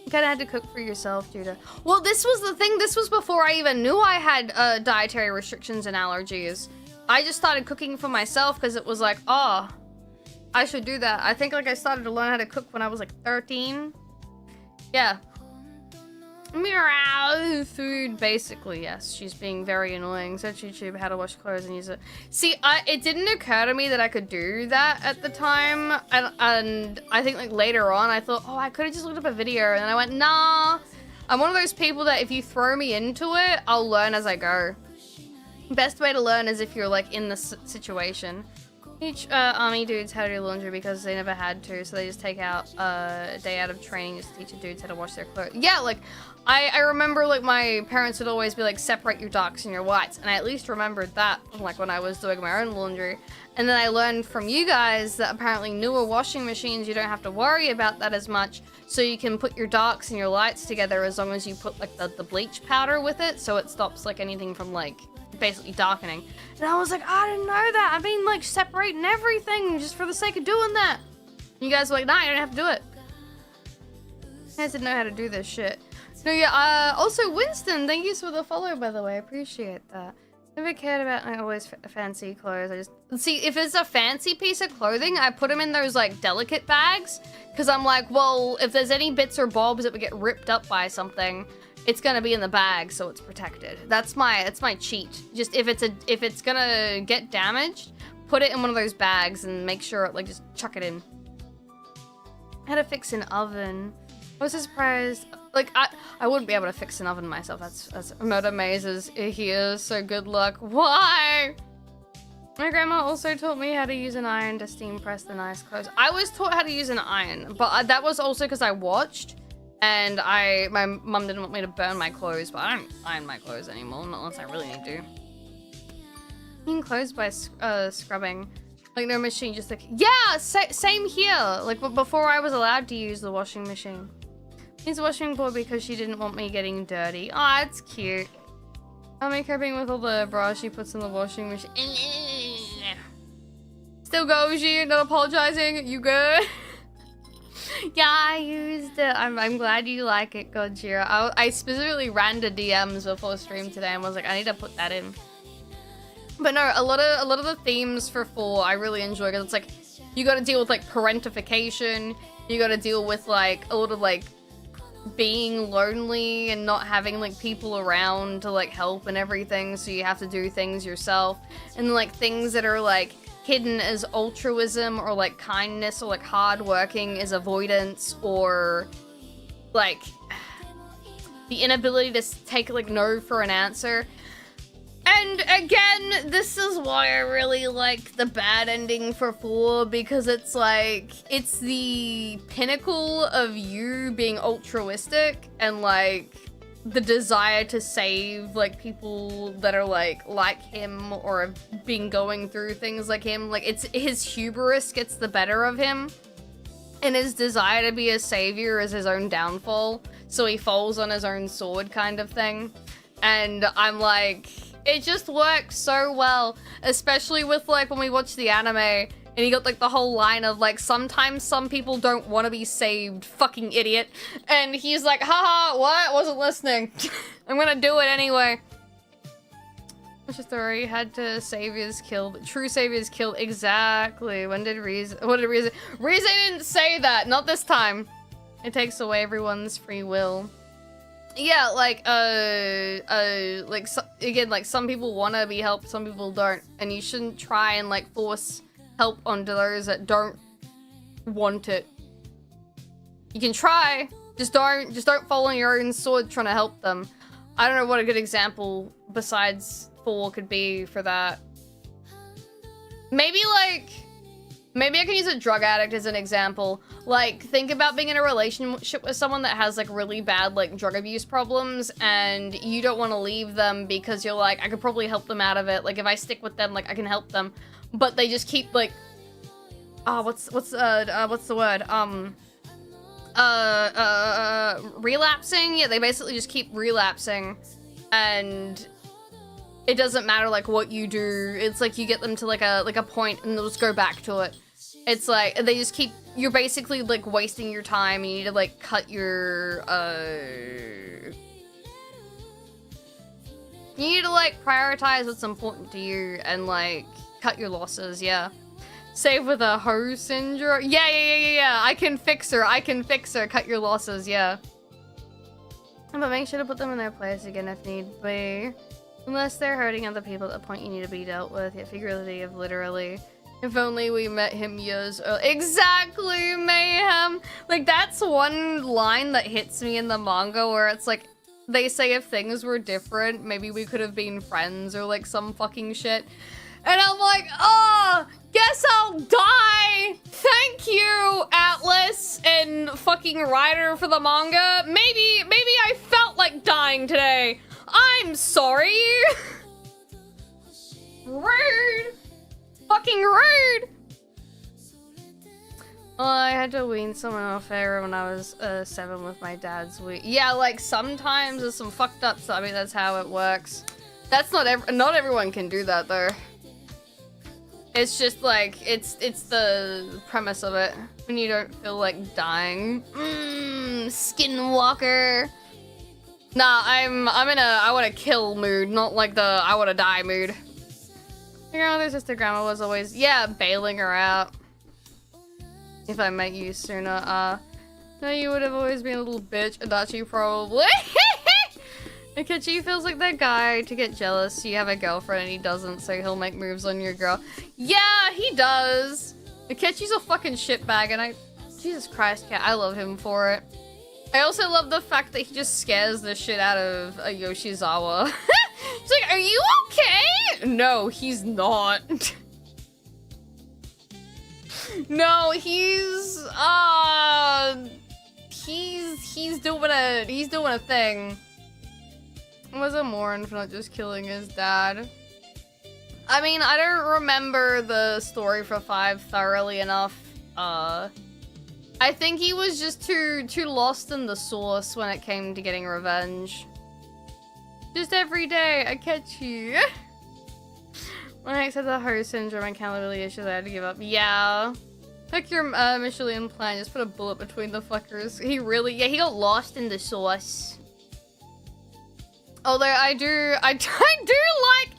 You kinda had to cook for yourself, Judah. Well, this was the thing. This was before I even knew I had dietary restrictions and allergies. I just started cooking for myself because it was like, oh, I should do that. I think like I started to learn how to cook when I was like 13. Yeah. Meow. Food, basically, yes. She's being very annoying. Search YouTube how to wash clothes and use it. See, it didn't occur to me that I could do that at the time. And I think like later on I thought, oh, I could have just looked up a video. And then I went, nah. I'm one of those people that if you throw me into it, I'll learn as I go. Best way to learn is if you're like in the situation. Teach army dudes how to do laundry because they never had to, so they just take out a day out of training just to teach the dudes how to wash their clothes. Yeah, like, I remember, like, my parents would always be like, separate your darks and your whites, and I at least remembered that, like, when I was doing my own laundry. And then I learned from you guys that apparently newer washing machines, you don't have to worry about that as much, so you can put your darks and your lights together as long as you put, like, the bleach powder with it, so it stops, like, anything from, like, basically darkening. And I was like, I didn't know that. I've been like separating everything just for the sake of doing that. And you guys were like, nah, you don't have to do it. You guys didn't know how to do this shit. No, yeah, also Winston, thank you for the follow, by the way. I appreciate that. Never cared about always fancy clothes. I just see if it's a fancy piece of clothing, I put them in those like delicate bags because I'm like, well, if there's any bits or bobs that would get ripped up by something, it's gonna be in the bag, so it's protected. That's my cheat. Just if it's gonna get damaged, put it in one of those bags and make sure like just chuck it in. How to fix an oven? I was so surprised. Like I wouldn't be able to fix an oven myself. That's Murder Mazes here. So good luck. Why? My grandma also taught me how to use an iron to steam press the nice clothes. I was taught how to use an iron, but that was also because I watched. And my mum didn't want me to burn my clothes, but I don't iron my clothes anymore, not unless I really need to. Clean clothes by scrubbing. Like no machine, just like, yeah, same here. Like before I was allowed to use the washing machine. Use the washing board because she didn't want me getting dirty. Aw, it's cute. I'll make her being with all the bras she puts in the washing machine. Still goes, you not apologizing, you good? Yeah, I used it. I'm glad you like it, Gojira. I specifically ran to DMs before stream today and was like, I need to put that in. But no, a lot of the themes for 4 I really enjoy, because it's like you got to deal with like parentification, you got to deal with like a lot of like being lonely and not having like people around to like help and everything, so you have to do things yourself, and like things that are like hidden as altruism or like kindness or like hardworking is avoidance, or like the inability to take like no for an answer. And again, this is why I really like the bad ending for 4, because it's like, it's the pinnacle of you being altruistic and like the desire to save like people that are like him or have been going through things like him. Like, it's his hubris gets the better of him, and his desire to be a savior is his own downfall, so he falls on his own sword kind of thing. And I'm like, it just works so well, especially with like when we watch the anime and he got like the whole line of like, sometimes some people don't want to be saved, fucking idiot. And he's like, haha, what? Wasn't listening. I'm gonna do it anyway. What's your story? Had to saviors killed. True saviors killed. Exactly. When did Rize? What did Rize? Rize didn't say that. Not this time. It takes away everyone's free will. Yeah, like, again, like, some people want to be helped, some people don't, and you shouldn't try and, like, force help onto those that don't want it. You can try, just don't fall on your own sword trying to help them. I don't know what a good example besides 4 could be for that. Maybe I can use a drug addict as an example. Like, think about being in a relationship with someone that has, like, really bad, like, drug abuse problems, and you don't want to leave them because you're like, I could probably help them out of it. Like, if I stick with them, like, I can help them. But they just keep, like, what's the word? Relapsing? Yeah, they basically just keep relapsing, and it doesn't matter, like, what you do. It's like you get them to, like a point, and they'll just go back to it. It's like, they just keep, you're basically, like, wasting your time. You need to, like, cut your, you need to, like, prioritize what's important to you and, like, cut your losses, yeah. Save with a hoe syndrome. Yeah. I can fix her. Cut your losses, yeah. But make sure to put them in their place again if need be. Unless they're hurting other people at the point you need to be dealt with. Yeah, figuratively of literally. If only we met him years earlier. Exactly, Mayhem! Like, that's one line that hits me in the manga where it's like, they say if things were different, maybe we could have been friends or like some fucking shit. And I'm like, oh, guess I'll die! Thank you, Atlas and fucking writer for the manga. Maybe I felt like dying today. I'm sorry! Rude! Fucking rude! Well, I had to wean someone off air when I was 7 with my dad's weed. Yeah, like, sometimes there's some fucked up stuff. I mean, that's how it works. That's not everyone can do that, though. It's just, like, it's the premise of it. When you don't feel like dying. Skinwalker. Nah, I'm in a I wanna kill mood, not like the I wanna die mood. Your grandmother's sister grandma was always, yeah, bailing her out. If I met you sooner, no, you would have always been a little bitch. Adachi probably. Akechi feels like that guy to get jealous. You have a girlfriend and he doesn't, so he'll make moves on your girl. Yeah, he does. Akechi's a fucking shitbag, and Jesus Christ, cat, I love him for it. I also love the fact that he just scares the shit out of Yoshizawa. He's like, are you okay? No, he's not. No, he's doing a thing. Was a moron for not just killing his dad. I mean, I don't remember the story for 5 thoroughly enough. I think he was just too lost in the source when it came to getting revenge. Just every day, I catch you. When I said the hoe syndrome, I can't really issue that I had to give up. Yeah. Like your Michelin plan, just put a bullet between the fuckers. He got lost in the source. Although I do like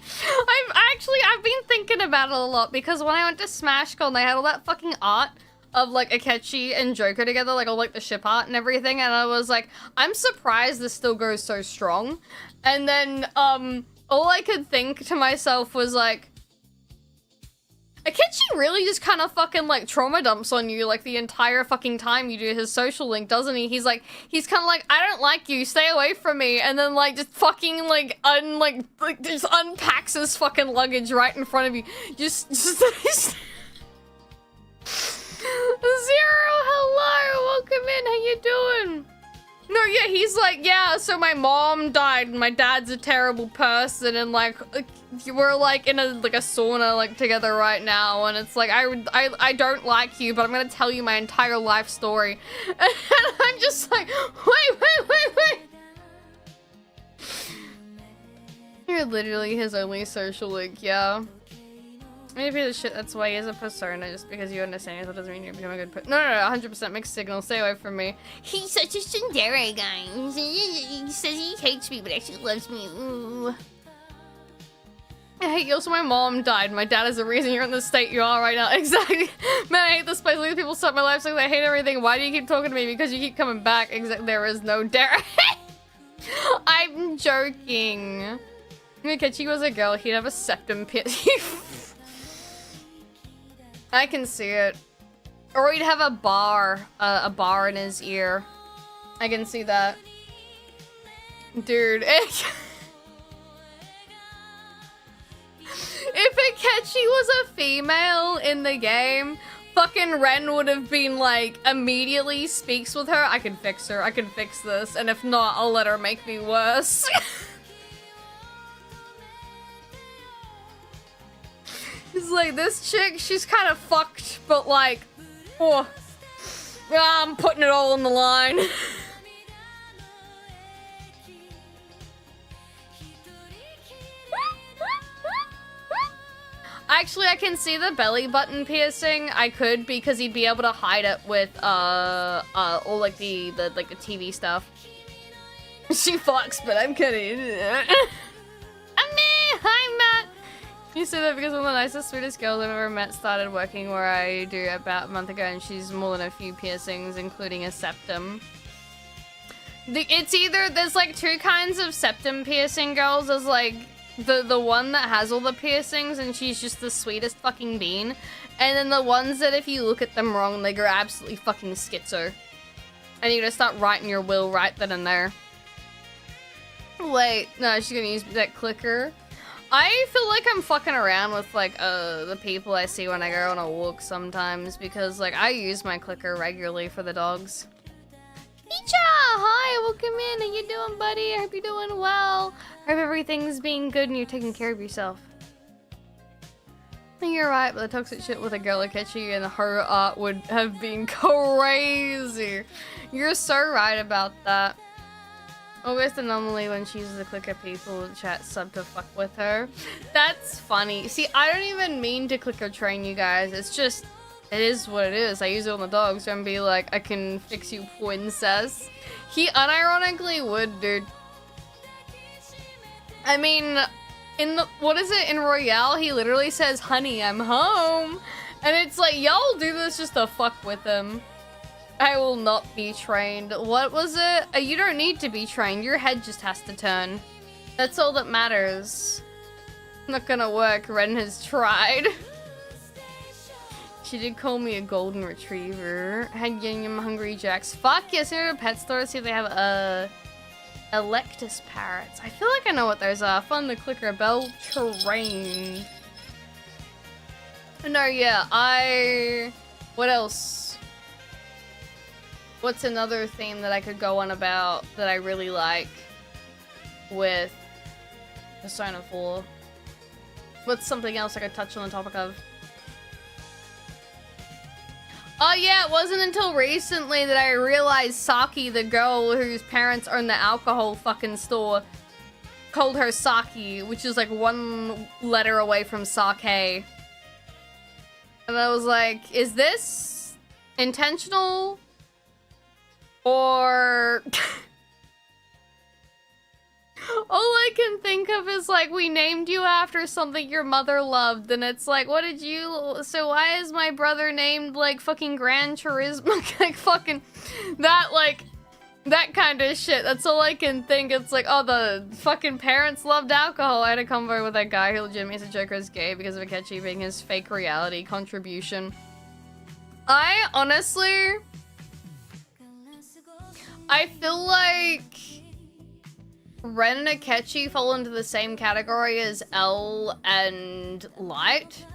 I've been thinking about it a lot because when I went to Smash Con, they had all that fucking art of like Akechi and Joker together, like all like the ship art and everything, and I was like, I'm surprised this still goes so strong. And then all I could think to myself was like, Akechi really just kind of fucking like trauma dumps on you like the entire fucking time you do his social link, doesn't he? He's kind of like, I don't like you, stay away from me, and then like just fucking like just unpacks his fucking luggage right in front of you. Just Zero, hello, welcome in, how you doing? No, yeah, he's like, yeah, so my mom died and my dad's a terrible person, and like we're like in a sauna like together right now, and it's like I don't like you, but I'm gonna tell you my entire life story. And I'm just like, wait. You're literally his only social link, yeah. Maybe the shit, that's why he has a persona, just because you understand it doesn't mean you're becoming a good person. No, 100% mixed signal, stay away from me. He's such a tsundere guy. He says he hates me, but actually loves me. Ooh. I hate you. Also, my mom died. My dad is the reason you're in the state you are right now. Exactly. Man, I hate this place. Look at people start my life saying I hate everything. Why do you keep talking to me? Because you keep coming back. Exactly. There is no dare. I'm joking. If Akechi was a girl, he'd have a septum piercing. I can see it. Or he'd have a bar in his ear. I can see that. Dude, if Akechi was a female in the game, fucking Ren would have been like, immediately speaks with her, I can fix her, I can fix this, and if not, I'll let her make me worse. He's like, this chick, she's kind of fucked, but like, oh, I'm putting it all on the line. Actually, I can see the belly button piercing. I could, because he'd be able to hide it with all like the TV stuff. She fucks, but I'm kidding. Hi, Matt. You say that because one of the nicest, sweetest girls I've ever met started working where I do about a month ago, and she's more than a few piercings, including a septum. It's either, there's like two kinds of septum piercing girls. There's like the one that has all the piercings and she's just the sweetest fucking bean. And then the ones that if you look at them wrong, they go absolutely fucking schizo. And you're gonna start writing your will right then and there. Wait, no, she's gonna use that clicker. I feel like I'm fucking around with like the people I see when I go on a walk sometimes, because like I use my clicker regularly for the dogs. Picha! Hi, welcome in. How you doing, buddy? I hope you're doing well. I hope everything's being good and you're taking care of yourself. You're right, but the toxic shit with a girl like Akechi and her art would have been crazy. You're so right about that. August anomaly when she uses the clicker, people chat sub to fuck with her. That's funny. See, I don't even mean to clicker train you guys. It's just, it is what it is. I use it on the dogs and be like, I can fix you, princess. He unironically would, dude. I mean, in the, what is it, in Royale, he literally says, honey, I'm home. And it's like, y'all do this just to fuck with him. I will not be trained. What was it? You don't need to be trained. Your head just has to turn. That's all that matters. Not gonna work. Ren has tried. She did call me a golden retriever. Had Yum Hungry Jacks. Fuck yes, go to a pet store, see if they have Electus parrots. I feel like I know what those are. Fun to clicker bell trained. No, yeah, what else? What's another theme that I could go on about that I really like with Persona 4? What's something else I could touch on the topic of? Oh yeah, it wasn't until recently that I realized Saki, the girl whose parents own the alcohol fucking store, called her Saki, which is like one letter away from sake. And I was like, is this intentional? Or All I can think of is like, we named you after something your mother loved, and it's like, what did you, so why is my brother named like fucking Gran Turismo? Like fucking, that like, that kind of shit. That's all I can think. It's like, oh, the fucking parents loved alcohol. I had a convo with that guy who legitimately said Joker is gay because of Akechi being his fake reality contribution. I honestly, I feel like Ren and Akechi fall into the same category as L and Light.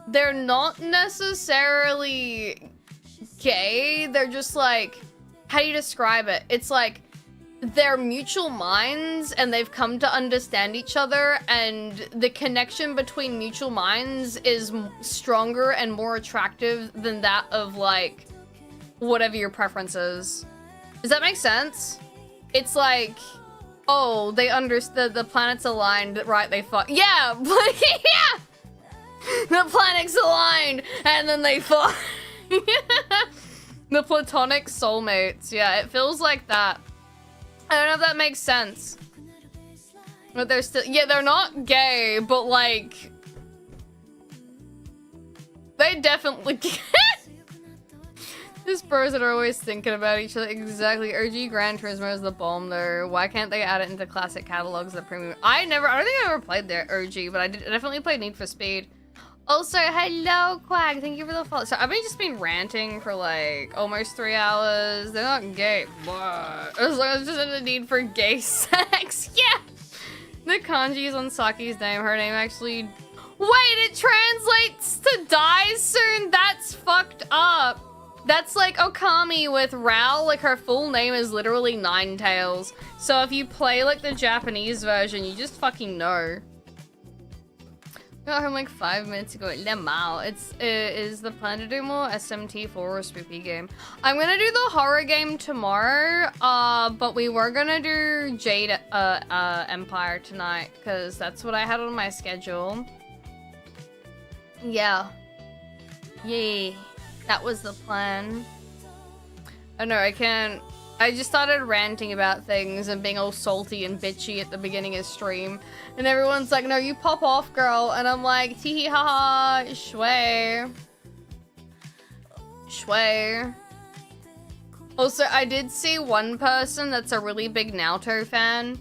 They're not necessarily gay, they're just like, how do you describe it? It's like, they're mutual minds and they've come to understand each other, and the connection between mutual minds is stronger and more attractive than that of like, whatever your preference is. Does that make sense? It's like, oh, they understood, the planets aligned, right, they fought. Yeah, yeah! The planets aligned, and then they fought. The platonic soulmates. Yeah, it feels like that. I don't know if that makes sense. But they're still, yeah, they're not gay, but like, they definitely These bros that are always thinking about each other. Exactly. OG Gran Turismo is the bomb though. Why can't they add it into classic catalogs that premium? I don't think I ever played their OG, but I definitely played Need for Speed. Also, hello, Quag. Thank you for the follow. So I've just been ranting for like almost 3 hours. They're not gay, but as long as it's just in the need for gay sex. Yeah. The kanji's on Saki's name. Her name actually. Wait, it translates to die soon. That's fucked up. That's like Okami with Rao. Like her full name is literally Ninetales. So if you play like the Japanese version, you just fucking know. Got home like 5 minutes ago. Lemao. Is the plan to do more SMT4 or spooky game? I'm gonna do the horror game tomorrow. But we were gonna do Jade Empire tonight because that's what I had on my schedule. Yeah. Yay. That was the plan. Oh no, I can't. I just started ranting about things and being all salty and bitchy at the beginning of stream. And everyone's like, no, you pop off, girl. And I'm like, tee hee ha ha, shway. Shway. Also, I did see one person that's a really big Naruto fan,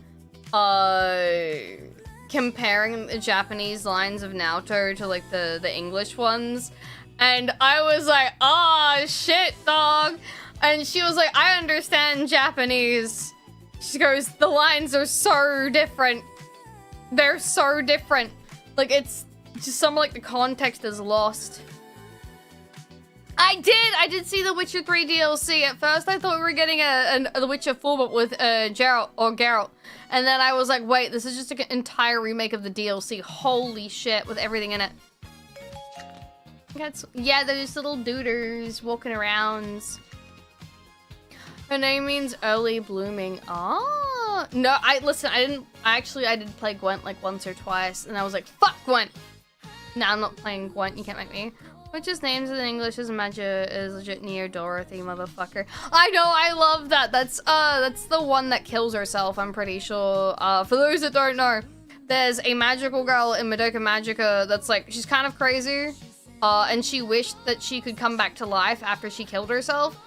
comparing the Japanese lines of Naruto to like the English ones. And I was like, ah, shit, dog. And she was like, I understand Japanese. She goes, the lines are so different. They're so different. Like, it's just some, like, the context is lost. I did see The Witcher 3 DLC. At first, I thought we were getting a The Witcher 4, but with Geralt. And then I was like, wait, this is just an entire remake of the DLC. Holy shit, with everything in it. Yeah, there's little duders walking around. Her name means early blooming. Oh no! I did play Gwent like once or twice, and I was like, "Fuck Gwent." Nah, I'm not playing Gwent. You can't make me. Which is names in English is legit Neo Dorothy, motherfucker. I know. I love that. That's the one that kills herself. I'm pretty sure. For those that don't know, there's a magical girl in Madoka Magica that's like she's kind of crazy, and she wished that she could come back to life after she killed herself.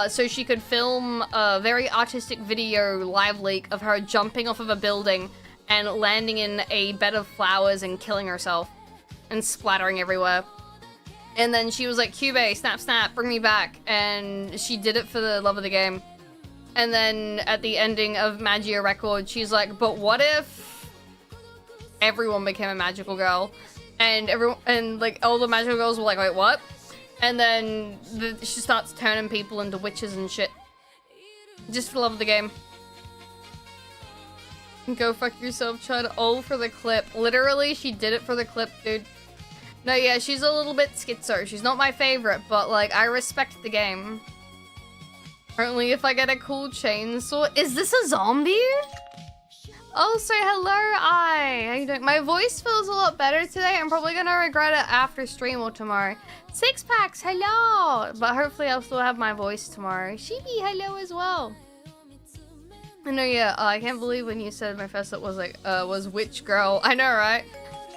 So she could film a very artistic video live leak of her jumping off of a building and landing in a bed of flowers and killing herself and splattering everywhere. And then she was like, Cube, snap, snap, bring me back. And she did it for the love of the game. And then at the ending of Magia Record, she's like, but what if everyone became a magical girl? And like all the magical girls were like, wait, what? And then she starts turning people into witches and shit. Just for the love of the game. Go fuck yourself, Chud. All for the clip. Literally, she did it for the clip, dude. No, yeah, she's a little bit schizo. She's not my favorite, but, like, I respect the game. Only if I get a cool chainsaw. Is this a zombie? Oh, say hello, How you doing? My voice feels a lot better today. I'm probably gonna regret it after stream or tomorrow. Six packs, hello! But hopefully I'll still have my voice tomorrow. Shibi, hello as well. No, yeah, I can't believe when you said my first thought was like, was witch girl. I know, right?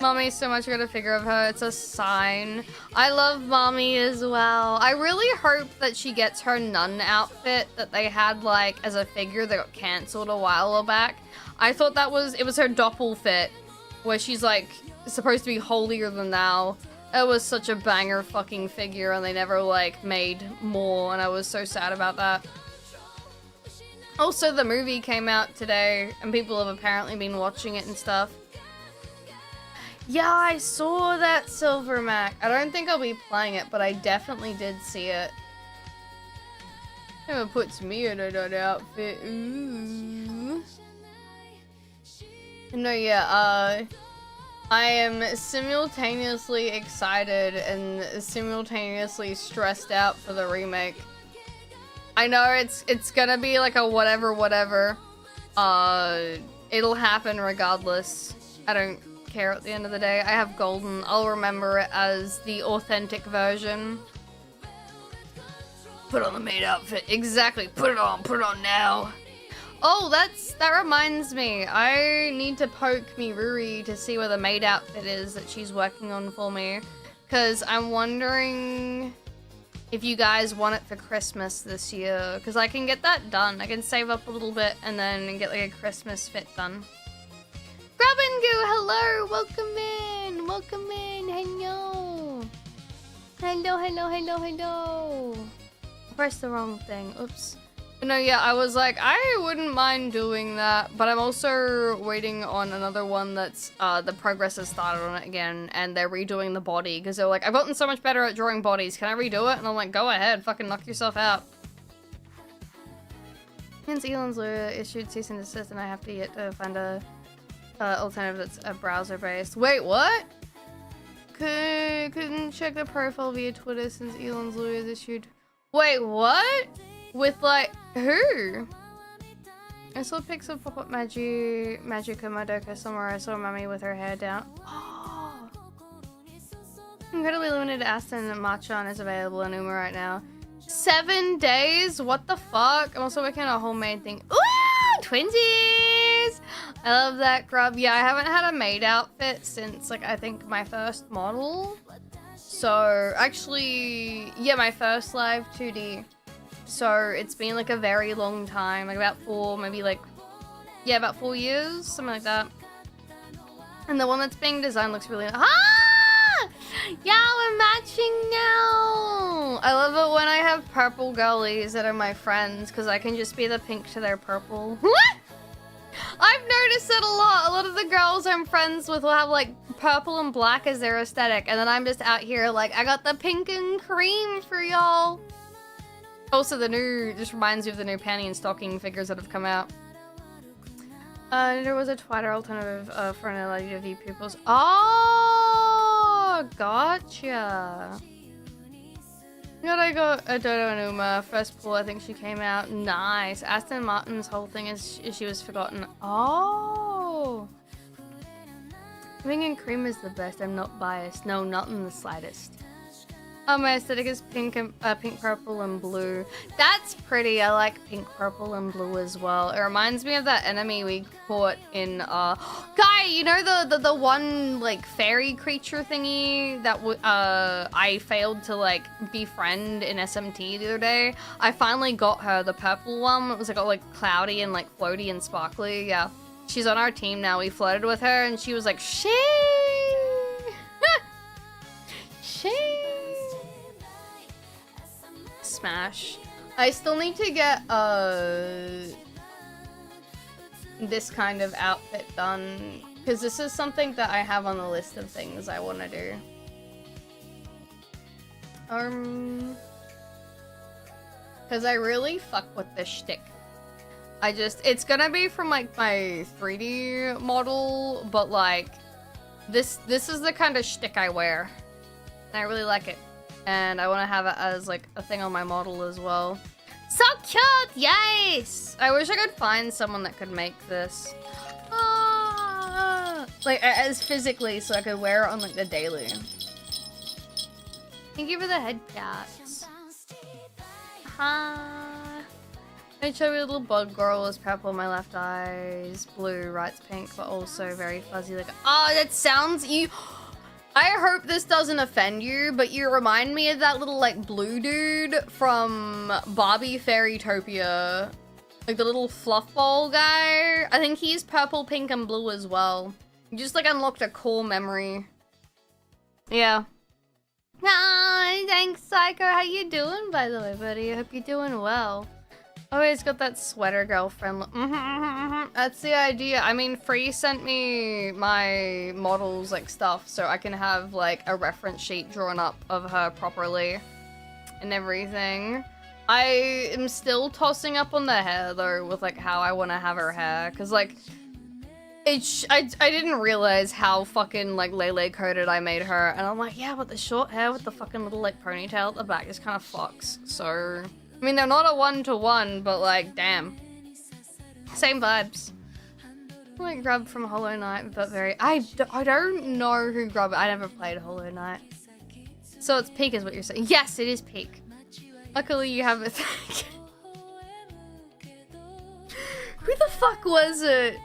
Mommy, so much got a figure of her. It's a sign. I love Mommy as well. I really hope that she gets her nun outfit that they had like as a figure that got cancelled a while back. I thought it was her doppel fit where she's like supposed to be holier than thou. It was such a banger fucking figure and they never like made more and I was so sad about that. Also, the movie came out today and people have apparently been watching it and stuff. Yeah, I saw that Silver Mac. I don't think I'll be playing it, but I definitely did see it. It puts me in an outfit. Ooh. No, yeah, I am simultaneously excited and simultaneously stressed out for the remake. I know it's gonna be like a whatever. It'll happen regardless. I don't care at the end of the day. I have golden. I'll remember it as the authentic version. Put on the maid outfit. Exactly. Put it on now. Oh, that reminds me. I need to poke Miruri to see where the maid outfit is that she's working on for me. Because I'm wondering if you guys want it for Christmas this year. Because I can get that done. I can save up a little bit and then get like a Christmas fit done. Grubingu, hello! Welcome in! Hello! Hello! I pressed the wrong thing. Oops. But no, yeah, I was like, I wouldn't mind doing that, but I'm also waiting on another one that's, the progress has started on it again, and they're redoing the body, because they're like, I've gotten so much better at drawing bodies, can I redo it? And I'm like, go ahead, fucking knock yourself out. Since Elon's lawyer issued cease and desist, and I have to yet to find a alternative that's browser-based. Wait, what? Couldn't check the profile via Twitter since Elon's lawyers issued. Wait, what? With like who? I saw pics of Pop-Up Magica Madoka somewhere. I saw Mummy with her hair down. Oh. Incredibly limited Aston Machan is available in Uma right now. 7 days? What the fuck? I'm also working on a homemade thing. Ooh! Twinsies! I love that, Grub. Yeah, I haven't had a maid outfit since, like, I think my first model. So, actually, yeah, my first live 2D. So, it's been, like, a very long time. Like, about 4, maybe, like, yeah, about 4 years. Something like that. And the one that's being designed looks really... Ah! Yeah, we're matching now! I love it when I have purple girlies that are my friends, because I can just be the pink to their purple. What? I've noticed it a lot. A lot of the girls I'm friends with will have like purple and black as their aesthetic, and then I'm just out here like, I got the pink and cream for y'all. Also, just reminds me of the new panty and stocking figures that have come out. There was a Twitter alternative for an LGBT pupils. Oh, gotcha. I got a Dodo and Uma. First pull, I think she came out. Nice. Aston Martin's whole thing is she was forgotten. Oh. Pink and cream is the best. I'm not biased. No, not in the slightest. Oh, my aesthetic is pink, purple, and blue. That's pretty. I like pink, purple, and blue as well. It reminds me of that enemy we caught in, Guy, you know the one, like, fairy creature thingy that, I failed to, like, befriend in SMT the other day? I finally got her, the purple one. It was, like, all, like, cloudy and, like, floaty and sparkly. Yeah. She's on our team now. We flirted with her, and she was like, "Shay!" Shay! Smash. I still need to get this kind of outfit done, because this is something that I have on the list of things I want to do. Because I really fuck with this shtick. It's gonna be from like my 3D model, but like this is the kind of shtick I wear, and I really like it. And I want to have it as, like, a thing on my model as well. So cute! Yes! I wish I could find someone that could make this. Ah! Like, as physically, so I could wear it on, like, the daily. Thank you for the head cats. My chubby little bug girl is purple, my left eye's blue, right's pink, but also very fuzzy. Like, oh, that sounds you. I hope this doesn't offend you, but you remind me of that little like blue dude from Barbie Fairytopia, like the little fluff ball guy. I think he's purple, pink, and blue as well. You just like unlocked a cool memory. Yeah. Hi, thanks, Psycho. How you doing, by the way, buddy? I hope you're doing well. Oh, he's got that sweater girlfriend. That's the idea. I mean, Free sent me my models, like, stuff, so I can have, like, a reference sheet drawn up of her properly and everything. I am still tossing up on the hair, though, with, like, how I want to have her hair, because, like, I didn't realize how fucking, like, Lele coded I made her, and I'm like, yeah, but the short hair with the fucking little, like, ponytail at the back is kind of fucks, so... I mean, they're not a one-to-one, but like, damn. Same vibes. Like, grabbed from Hollow Knight, but very... I don't know who grabbed it. I never played Hollow Knight. So it's peak is what you're saying. Yes, it is peak. Luckily, you have it. Who the fuck was it?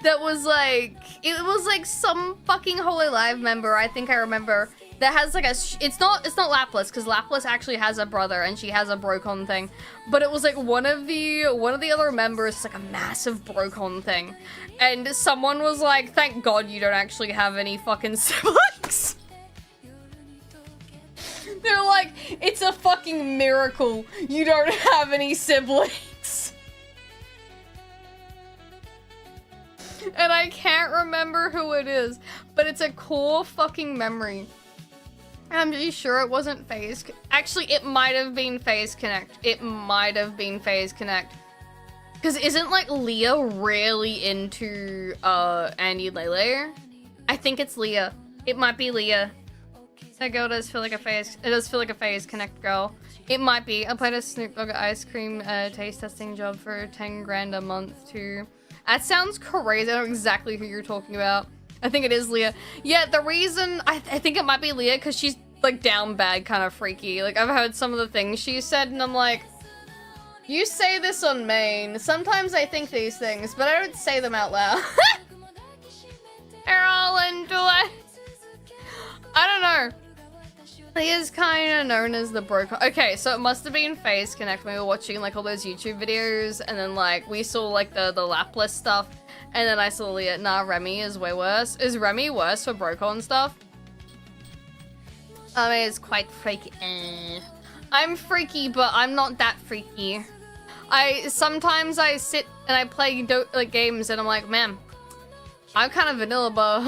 That was like... It was like some fucking Hollow Live member, I think I remember... That has like a, it's not Laplas, because Laplas actually has a brother and she has a Brocon thing, but it was like one of the other members is like a massive Brocon thing, and someone was like, thank God you don't actually have any fucking siblings. They're like, it's a fucking miracle you don't have any siblings. And I can't remember who it is, but it's a cool fucking memory. I'm pretty sure it wasn't FaZe. Actually, it might have been FaZe Connect. It might have been FaZe Connect. Because isn't, like, Leah really into, Andy Lele? I think it's Leah. It might be Leah. That girl does feel like a FaZe... It does feel like a FaZe Connect girl. It might be. I played a Snoop Dogg ice cream, taste testing job for 10 grand a month, too. That sounds crazy. I know exactly who you're talking about. I think it is Leah. Yeah, the reason I think it might be Leah because she's like down bad, kind of freaky. Like I've heard some of the things she said, and I'm like, you say this on main. Sometimes I think these things, but I don't say them out loud. They're all into it. I don't know. Leah's kind of known as the broke. Okay, so it must have been FaZe Connect when we were watching like all those YouTube videos, and then like we saw like the Lapless stuff. And then I saw Leah. Nah, Remy is way worse. Is Remy worse for Brocon stuff? I mean, it's quite freaky. I'm freaky, but I'm not that freaky. Sometimes I sit and I play like games, and I'm like, man, I'm kind of vanilla, but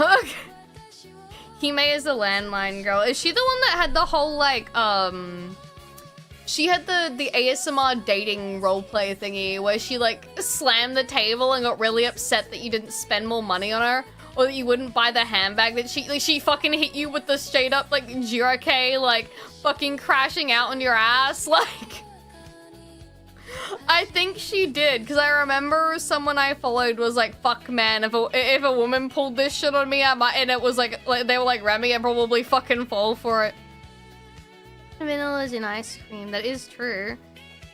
Hime is the landmine girl. Is she the one that had the whole like she had the ASMR dating roleplay thingy where she like slammed the table and got really upset that you didn't spend more money on her, or that you wouldn't buy the handbag that she fucking hit you with the straight up like Jirake like fucking crashing out on your ass. Like I think she did, because I remember someone I followed was like, fuck man, if a woman pulled this shit on me, and it was like they were like, Remy, I'd probably fucking fall for it. Vanilla is in ice cream. That is true.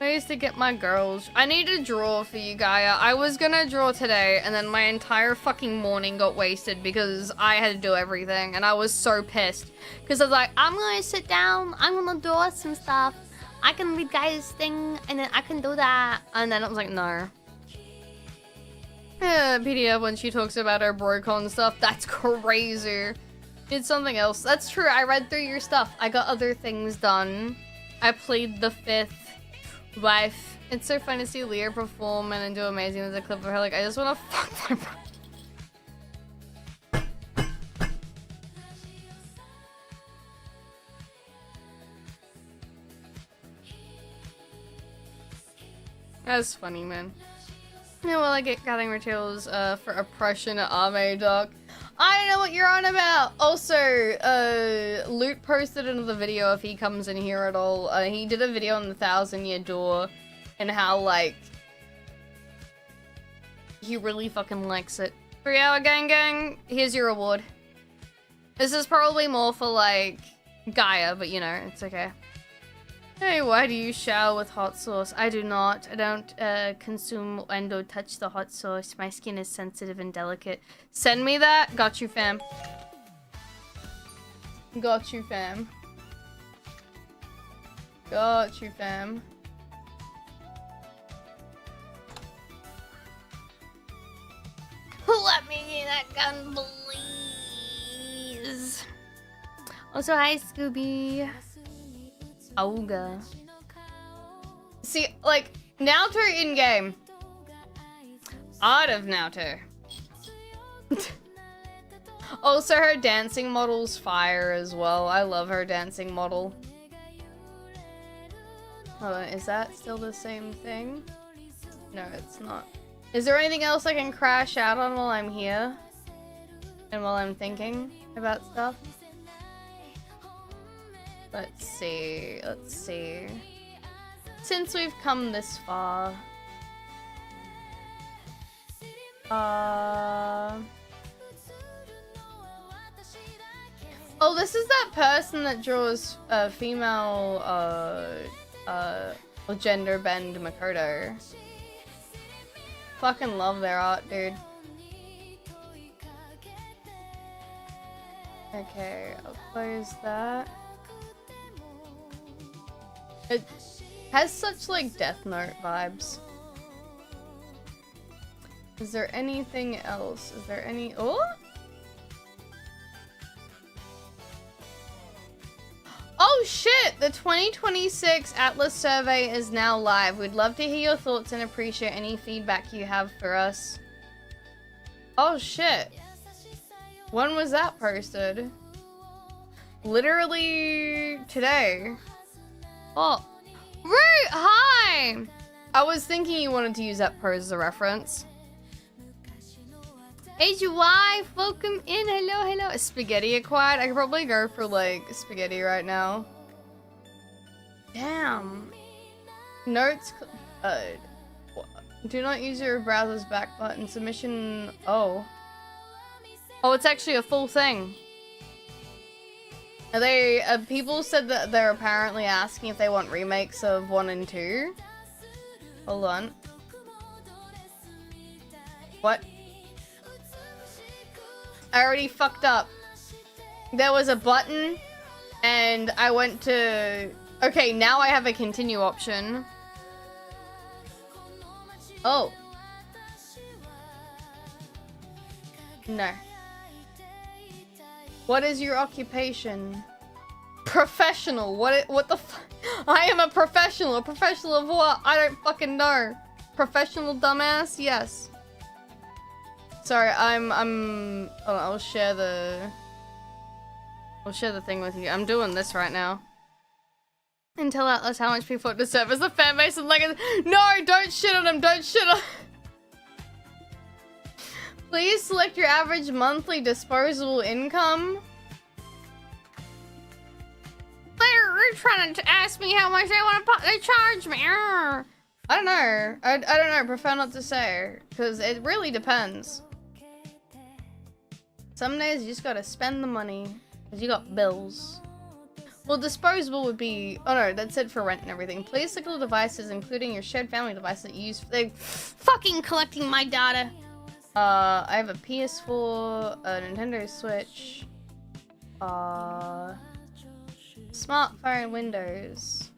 I used to get my girls. I need to draw for you, Gaia. I was gonna draw today, and then my entire fucking morning got wasted because I had to do everything, and I was so pissed. Because I was like, I'm gonna sit down, I'm gonna draw some stuff. I can read Gaia's thing, and then I can do that. And then I was like, no. Yeah, PDF when she talks about her Brocon stuff, that's crazy. Did something else. That's true. I read through your stuff. I got other things done. I played the 5th wife. It's so fun to see Leah perform and then do amazing with a clip of her. Like, I just want to fuck my brother. That's funny, man. Yeah, well, I get gathering materials for oppression at Arme Doc. I don't know what you're on about. Also, Loot posted another video if he comes in here at all. He did a video on the 1,000-year door and how, like, he really fucking likes it. 3-hour gang, here's your reward. This is probably more for, like, Gaia, but, you know, it's okay. Hey, why do you shower with hot sauce? I do not. I don't consume and or touch the hot sauce. My skin is sensitive and delicate. Send me that. Got you, fam. Got you, fam. Got you, fam. Let me get that gun, please. Also, hi, Scooby. Auga. See, like, Naoto in-game. Art of Naoto. Also, her dancing model's fire as well. I love her dancing model. Hold on, is that still the same thing? No, it's not. Is there anything else I can crash out on while I'm here? And while I'm thinking about stuff? Let's see, let's see. Since we've come this far... Oh, this is that person that draws female, gender bend Makoto. Fucking love their art, dude. Okay, I'll close that. It has such, like, Death Note vibes. Is there anything else? Is there any... Oh! Oh shit! The 2026 Atlas survey is now live. We'd love to hear your thoughts and appreciate any feedback you have for us. Oh shit. When was that posted? Literally today. Oh. Right! Hi! I was thinking you wanted to use that pose as a reference. HY, welcome in. Hello, hello. Spaghetti acquired. I could probably go for like spaghetti right now. Damn. Notes. Do not use your browser's back button. Submission. Oh. Oh, it's actually a full thing. Are they? People said that they're apparently asking if they want remakes of 1 and 2. Hold on. What? I already fucked up. There was a button, and I went to... Okay, now I have a continue option. Oh. No. What is your occupation? Professional. What the f... I am a professional. A professional of what? I don't fucking know. Professional dumbass? Yes. Sorry, oh, I'll share the thing with you. I'm doing this right now. And tell Atlas how much people deserve as a fan base and like no, don't shit on him, don't shit on Please select your average monthly disposable income. They're trying to ask me how much they want to charge me. I don't know. I don't know. I prefer not to say, because it really depends. Some days you just gotta spend the money, because you got bills. Well, disposable would be... Oh no, that's it for rent and everything. Please select all devices, including your shared family device that you use for... They fucking collecting my data! I have a PS4, a Nintendo Switch, smartphone, Windows.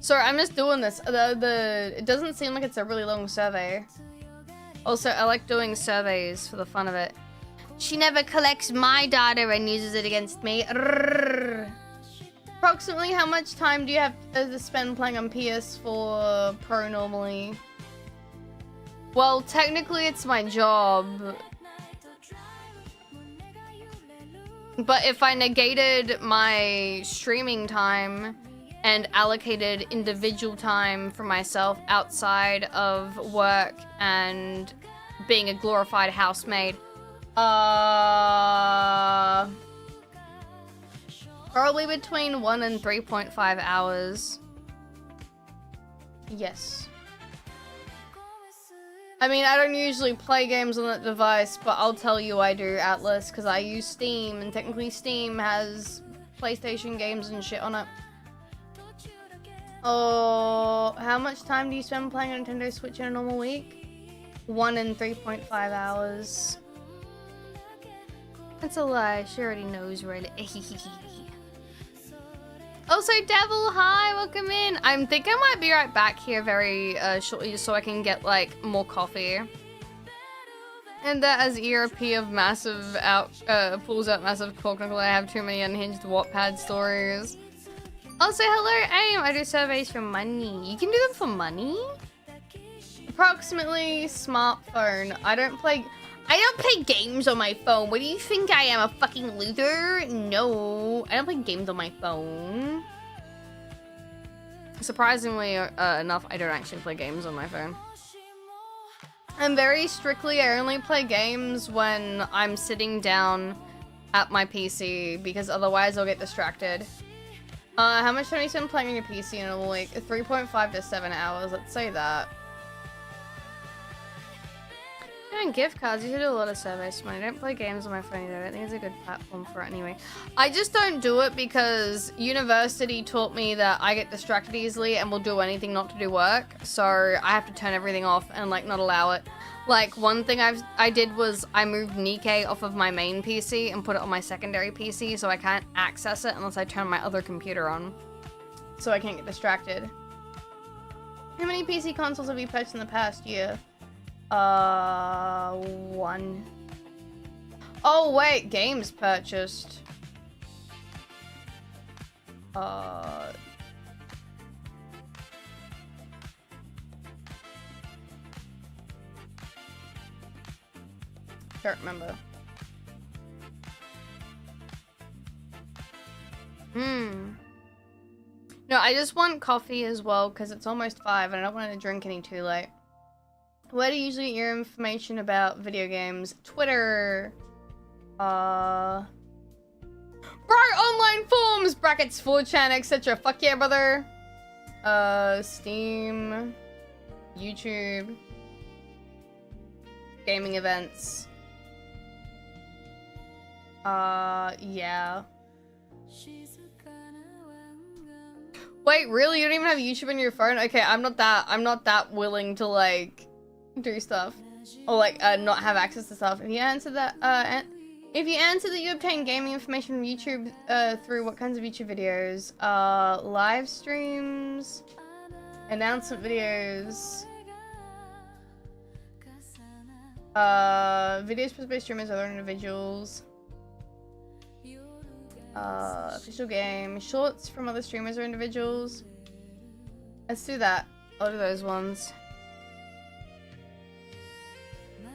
Sorry, I'm just doing this. It doesn't seem like it's a really long survey. Also, I like doing surveys for the fun of it. She never collects my data and uses it against me. Approximately how much time do you have to spend playing on PS4 Pro normally? Well, technically it's my job. But if I negated my streaming time and allocated individual time for myself outside of work and being a glorified housemaid, probably between 1 and 3.5 hours. Yes. I mean, I don't usually play games on that device, but I'll tell you I do, Atlas, because I use Steam, and technically Steam has PlayStation games and shit on it. Oh, how much time do you spend playing on Nintendo Switch in a normal week? 1 and 3.5 hours. That's a lie. She already knows, right? Also, Devil, hi, welcome in. I think I might be right back here very shortly just so I can get, like, more coffee. And that as ERP of massive pulls out massive cork knuckle, I have too many unhinged Wattpad stories. Also, hello, AIM. I do surveys for money. You can do them for money? Approximately smartphone. I don't play games on my phone. What do you think I am, a fucking loser? No, I don't play games on my phone. Surprisingly enough, I don't actually play games on my phone. And very strictly, I only play games when I'm sitting down at my PC because otherwise I'll get distracted. How much time have you spent playing on your PC in a week? 3.5 to 7 hours, let's say that. And gift cards, you should do a lot of surveys for money. I don't play games on my phone either. I don't think it's a good platform for it anyway. I just don't do it because university taught me that I get distracted easily and will do anything not to do work. So I have to turn everything off and like not allow it. Like one thing I did was I moved Nikkei off of my main PC and put it on my secondary PC so I can't access it unless I turn my other computer on. So I can't get distracted. How many PC consoles have you purchased in the past year? 1. Oh wait, games purchased. Don't remember. No, I just want coffee as well because it's almost 5 and I don't want to drink any too late. Where do you usually get your information about video games? Twitter. Bro, online forums, brackets, 4chan, etc. Fuck yeah, brother. Steam. YouTube. Gaming events. Yeah. Wait, really? You don't even have YouTube on your phone? Okay, I'm not that willing to like do stuff or like not have access to stuff. If you answer that if you answer that you obtain gaming information from YouTube through what kinds of YouTube videos? Live streams, announcement videos, videos posted by streamers or other individuals, official game, shorts from other streamers or individuals. Let's do that. I'll do those ones.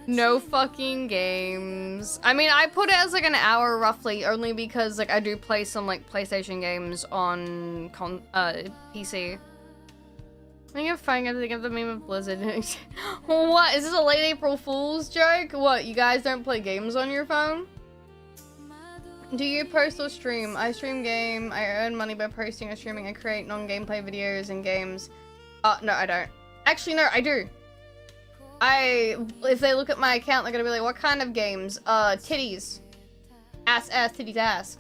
No fucking games. I mean, I put it as like an hour roughly, only because like I do play some like PlayStation games on PC. I think I'm fine. I think of the meme of Blizzard. What? Is this a late April Fool's joke? What? You guys don't play games on your phone? Do you post or stream? I stream game. I earn money by posting or streaming. I create non-gameplay videos and games. No, I don't. Actually, no, I do. If they look at my account, they're gonna be like, what kind of games? Titties. Ass, titties, ass.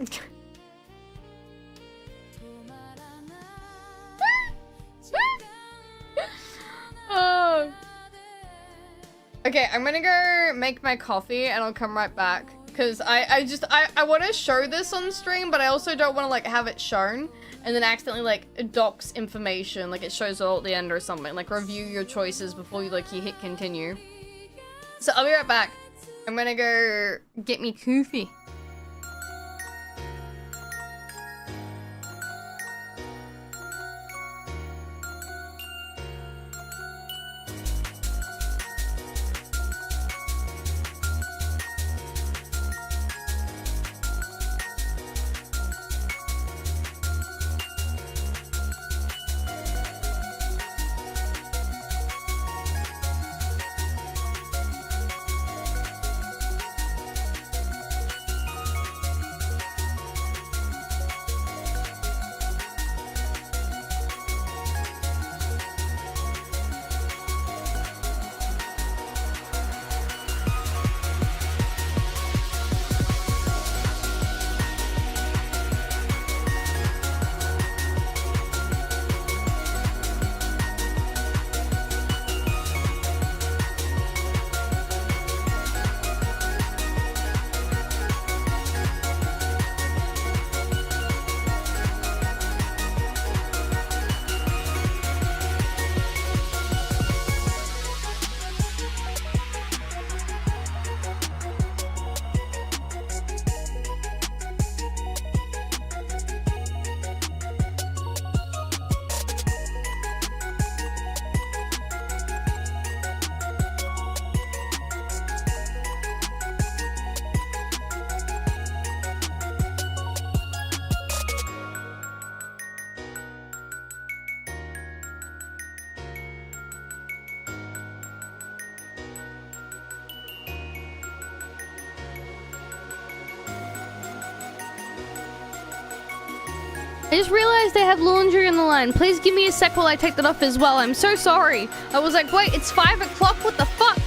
Oh. Okay, I'm gonna go make my coffee and I'll come right back. Because I want to show this on stream, but I also don't want to like have it shown and then accidentally like dox information, like it shows it all at the end or something. Like review your choices before you hit continue. So I'll be right back. I'm gonna go get me coffee. I just realized they have laundry on the line. Please give me a sec while I take that off as well. I'm so sorry. I was like, wait, it's 5 o'clock? What the fuck?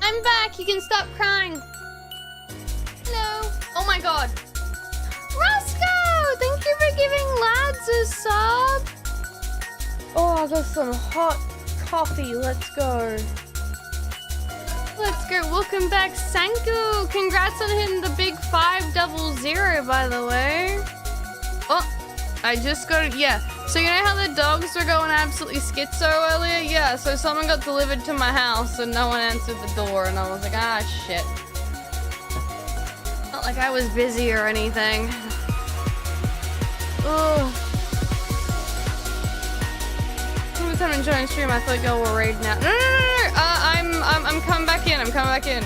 I'm back. You can stop crying. Hello. Oh my god. Roscoe! Thank you for giving lads a sub. Oh, I got some hot coffee. Let's go. Let's go. Welcome back, Sanku. Congrats on hitting the big 500, by the way. Oh, I just got it. Yeah. So you know how the dogs were going absolutely schizo earlier? Yeah, so someone got delivered to my house and no one answered the door and I was like, ah, shit. Not like I was busy or anything. Ugh. Every time I'm enjoying stream, I feel like y'all were raiding out. No. I'm coming back in. I'm coming back in.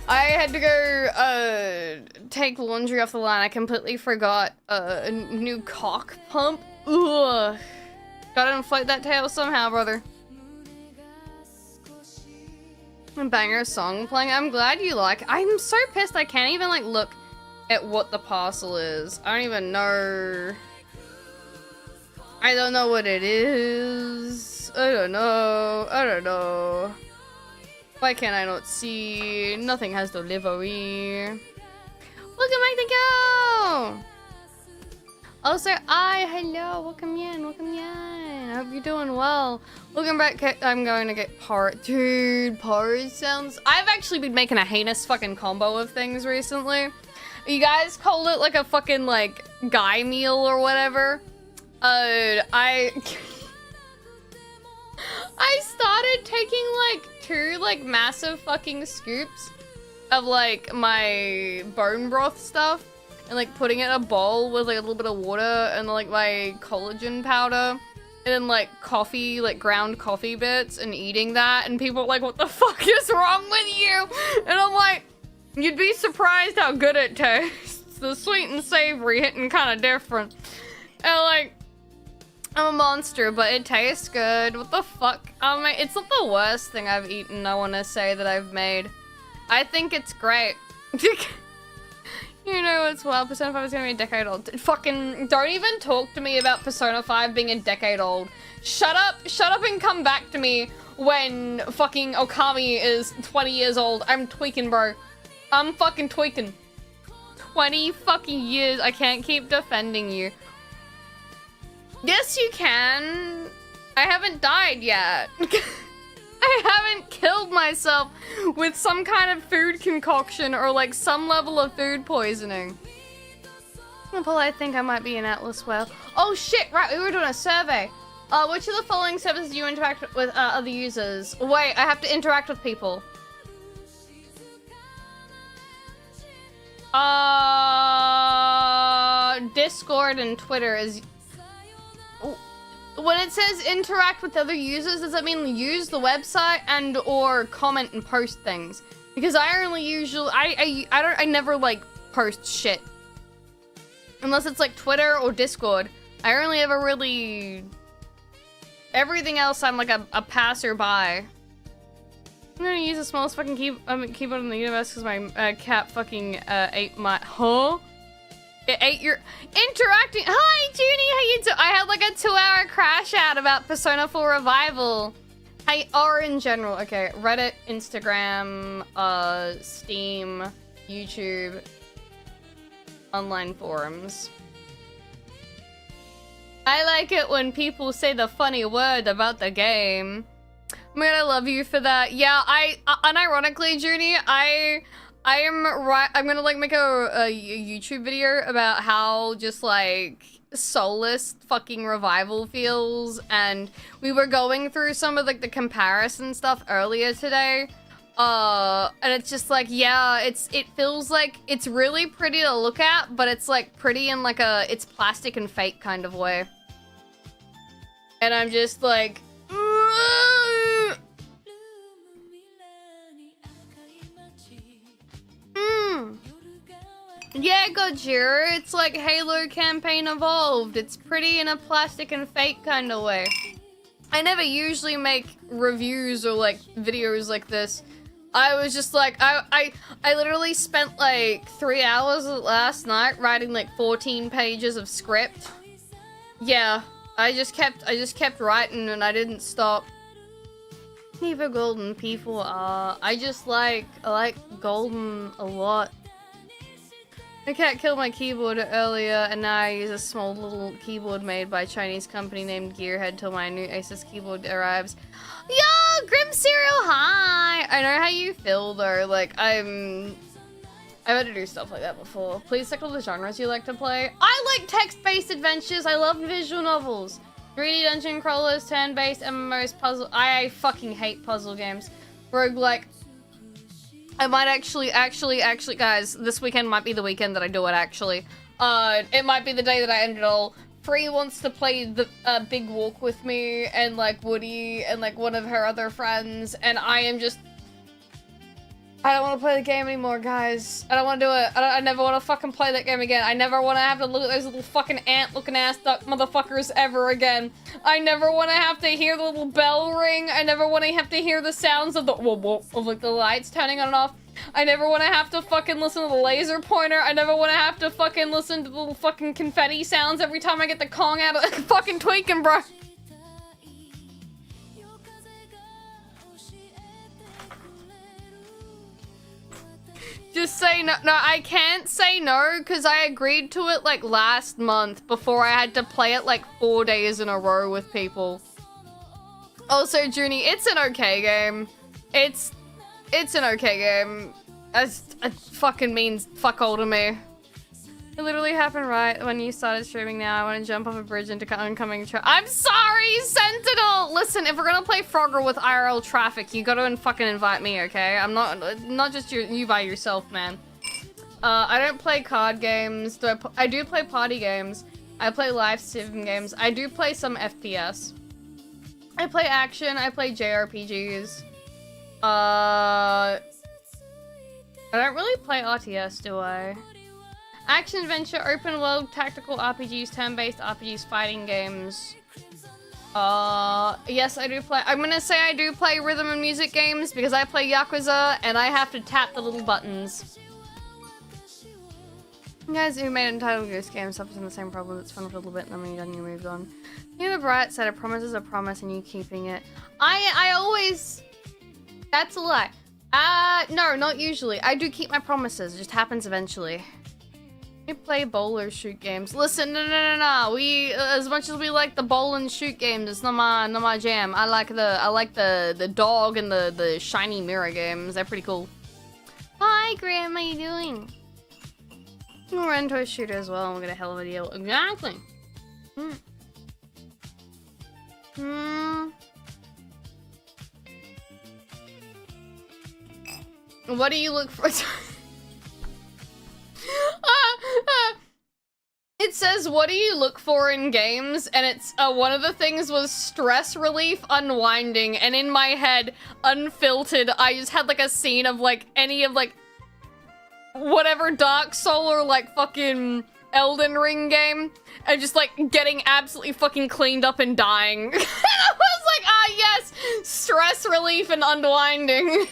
I had to go take laundry off the line. I completely forgot a new cock pump. Ugh. Gotta inflate that tail somehow, brother. A banger song playing. I'm glad you like. I'm so pissed I can't even like look at what the parcel is. I don't even know. I don't know what it is. I don't know. Why can't I not see? Nothing has delivery. Look at my go. Also, hello, welcome in. I hope you're doing well. Welcome back. I'm going to get dude, porridge sounds. I've actually been making a heinous fucking combo of things recently. You guys called it like a fucking like guy meal or whatever. I started taking like 2 like massive fucking scoops of like my bone broth stuff and like putting it in a bowl with like a little bit of water and like my collagen powder and then like coffee, like ground coffee bits and eating that, and people are like, what the fuck is wrong with you? And I'm like, you'd be surprised how good it tastes. The sweet and savory hitting kind of different. And like, I'm a monster, but it tastes good. What the fuck? It's not the worst thing I've eaten, I want to say, that I've made. I think it's great. You know what's well, Persona 5 is gonna be a decade old. Fucking don't even talk to me about Persona 5 being a decade old. Shut up and come back to me when fucking Okami is 20 years old. I'm tweaking, bro. I'm fucking tweaking. 20 fucking years. I can't keep defending you. Yes, you can. I haven't died yet. I haven't killed myself with some kind of food concoction or like some level of food poisoning. Well, I think I might be an Atlas whale. Oh shit, right, we were doing a survey. Which of the following services do you interact with other users? Wait, I have to interact with people. Discord and Twitter is... When it says interact with other users, does that mean use the website and or comment and post things? Because I only usually, I never like post shit. Unless it's like Twitter or Discord. I only ever really, everything else I'm like a passerby. I'm gonna use the smallest fucking keyboard in the universe because my cat fucking ate my, It ate your interacting. Hi, Junie. How you doing? I had like a 2-hour crash out about Persona 4 Revival. Hey, or in general. Okay, Reddit, Instagram, Steam, YouTube, online forums. I like it when people say the funny word about the game. I'm gonna love you for that. Yeah, unironically, Junie, I'm gonna like make a YouTube video about how just like soulless fucking Revival feels, and we were going through some of like the comparison stuff earlier today, and it's just like, yeah, it feels like it's really pretty to look at, but it's like pretty in like it's plastic and fake kind of way, and I'm just like, yeah, Gojira, it's like Halo campaign evolved. It's pretty in a plastic and fake kind of way. I never usually make reviews or like videos like this. I was just like, I literally spent like 3 hours last night writing like 14 pages of script. Yeah, I just kept writing and I didn't stop. Neither golden people are. I like golden a lot. My cat killed my keyboard earlier, and now I use a small little keyboard made by a Chinese company named Gearhead till my new Asus keyboard arrives. Yo, Grim Cereal, hi! I know how you feel though, like I've had to do stuff like that before. Please stick to the genres you like to play. I like text-based adventures, I love visual novels. 3D dungeon crawlers, turn-based MMOs, puzzle. I fucking hate puzzle games. Roguelike. I might actually, guys, this weekend might be the weekend that I do it, actually. It might be the day that I end it all. Free wants to play the Big Walk with me, and, like, Woody, and, like, one of her other friends, and I am just... I don't want to play the game anymore, guys. I don't want to do it. I never want to fucking play that game again. I never want to have to look at those little fucking ant-looking ass duck motherfuckers ever again. I never want to have to hear the little bell ring. I never want to have to hear the sounds of the of like the lights turning on and off. I never want to have to fucking listen to the laser pointer. I never want to have to fucking listen to the little fucking confetti sounds every time I get the Kong out of fucking tweaking, bro. Just say no. No, I can't say no because I agreed to it like last month before I had to play it like 4 days in a row with people. Also, Junie, it's an okay game. It's an okay game. It fucking means fuck all to me. It literally happened right when you started streaming now. I want to jump off a bridge into oncoming I'm sorry, Sentinel! Listen, if we're gonna play Frogger with IRL traffic, you gotta fucking invite me, okay? I'm not just you by yourself, man. I don't play card games. I do play party games. I play live sim games. I do play some FPS. I play action. I play JRPGs. I don't really play RTS, do I? Action, adventure, open world, tactical RPGs, turn-based RPGs, fighting games. Yes, I do play. I'm gonna say I do play rhythm and music games because I play Yakuza and I have to tap the little buttons. You guys who made Entitled Goose Game suffers from the same problem. It's fun for a little bit and then when you're done, you moved on. You know the bright side, a promise is a promise and you keeping it. I always... That's a lie. No, not usually. I do keep my promises. It just happens eventually. We play bowl or shoot games. Listen, no. We, as much as we like the bowl and shoot games, it's not my jam. I like the dog and the shiny mirror games. They're pretty cool. Hi, Graham. How you doing? We'll run to a shooter as well, and we'll get a hell of a deal. Exactly. What do you look for? It says, what do you look for in games? And it's, one of the things was stress relief, unwinding, and in my head, unfiltered, I just had, like, a scene of, like, any of, like, whatever Dark Soul or, like, fucking Elden Ring game, and just, like, getting absolutely fucking cleaned up and dying. And I was like, ah, yes! Stress relief and unwinding.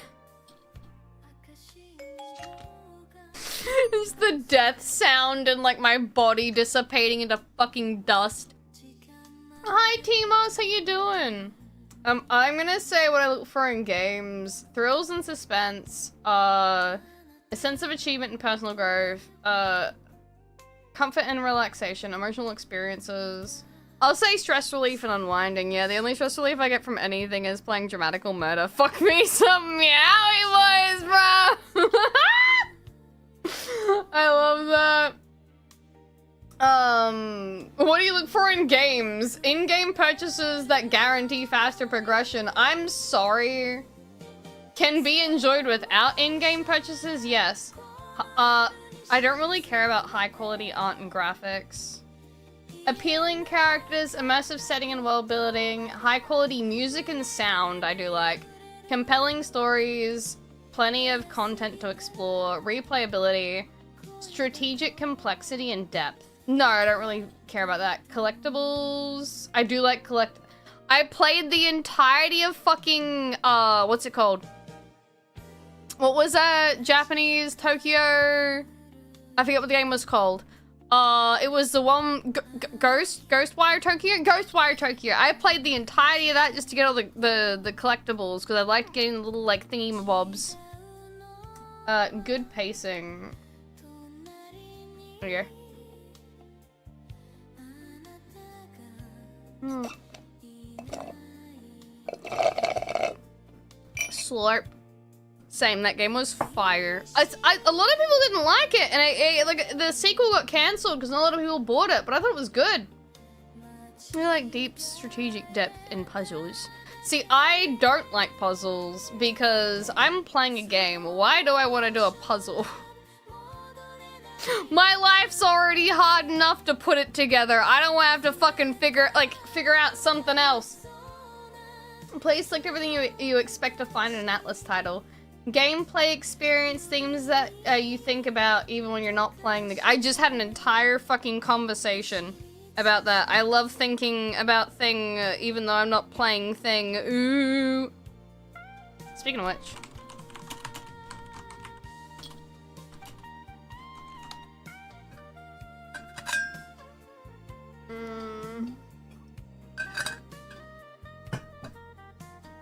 It's the death sound and like my body dissipating into fucking dust. Hi Timos, how you doing? I'm gonna say what I look for in games. Thrills and suspense, a sense of achievement and personal growth, comfort and relaxation, emotional experiences. I'll say stress relief and unwinding. Yeah, the only stress relief I get from anything is playing Dramatical Murder. Fuck me some Meowie boys, bro! I love that. What do you look for in games? In-game purchases that guarantee faster progression. I'm sorry. Can be enjoyed without in-game purchases? Yes. I don't really care about high-quality art and graphics. Appealing characters, immersive setting and world-building, high-quality music and sound I do like. Compelling stories, plenty of content to explore, replayability, strategic complexity and depth. No, I don't really care about that. Collectibles, I do like I played the entirety of fucking, what's it called? What was that Japanese Tokyo? I forget what the game was called. It was the one Ghostwire Tokyo. I played the entirety of that just to get all the collectibles because I liked getting the little like thingy-mabobs. Good pacing. There you go. Slurp. Same, that game was fire. A lot of people didn't like it, and like the sequel got cancelled because not a lot of people bought it, but I thought it was good. I like deep strategic depth in puzzles. See, I don't like puzzles because I'm playing a game. Why do I want to do a puzzle? My life's already hard enough to put it together. I don't want to have to fucking figure out something else. Please select everything you expect to find in an Atlas title. Gameplay experience, themes that you think about even when you're not playing the game. I just had an entire fucking conversation about that. I love thinking about thing even though I'm not playing thing. Ooh. Speaking of which.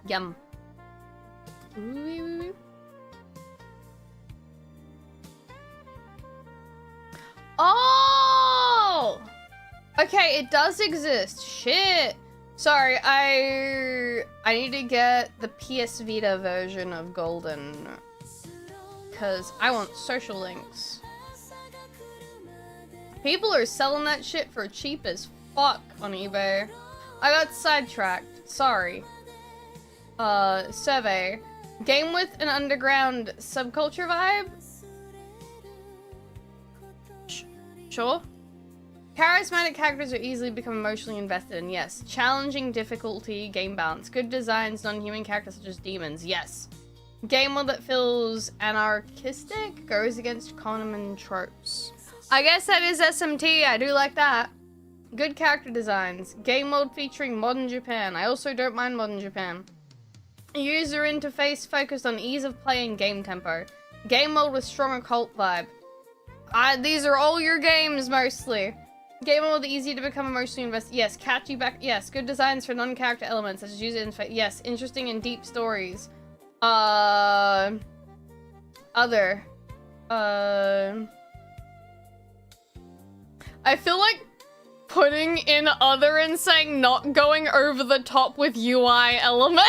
Yum. Ooh. Oh! Okay, it does exist. Shit. Sorry, I need to get the PS Vita version of Golden. Because I want social links. People are selling that shit for cheap as fuck on eBay. I got sidetracked. Sorry. Survey. Game with an underground subculture vibe? Sure. Charismatic characters are easily become emotionally invested in, yes. Challenging difficulty, game balance. Good designs, non-human characters such as demons, yes. Game mode that feels anarchistic, goes against common tropes. I guess that is SMT, I do like that. Good character designs. Game mode featuring modern Japan. I also don't mind modern Japan. User interface focused on ease of play and game tempo. Game mode with strong occult vibe. These are all your games, mostly. Game mode easy to become emotionally invested. Yes, catchy back. Yes, good designs for non-character elements such as user interface. Yes, interesting and deep stories. Other. I feel like putting in other and saying not going over the top with UI element.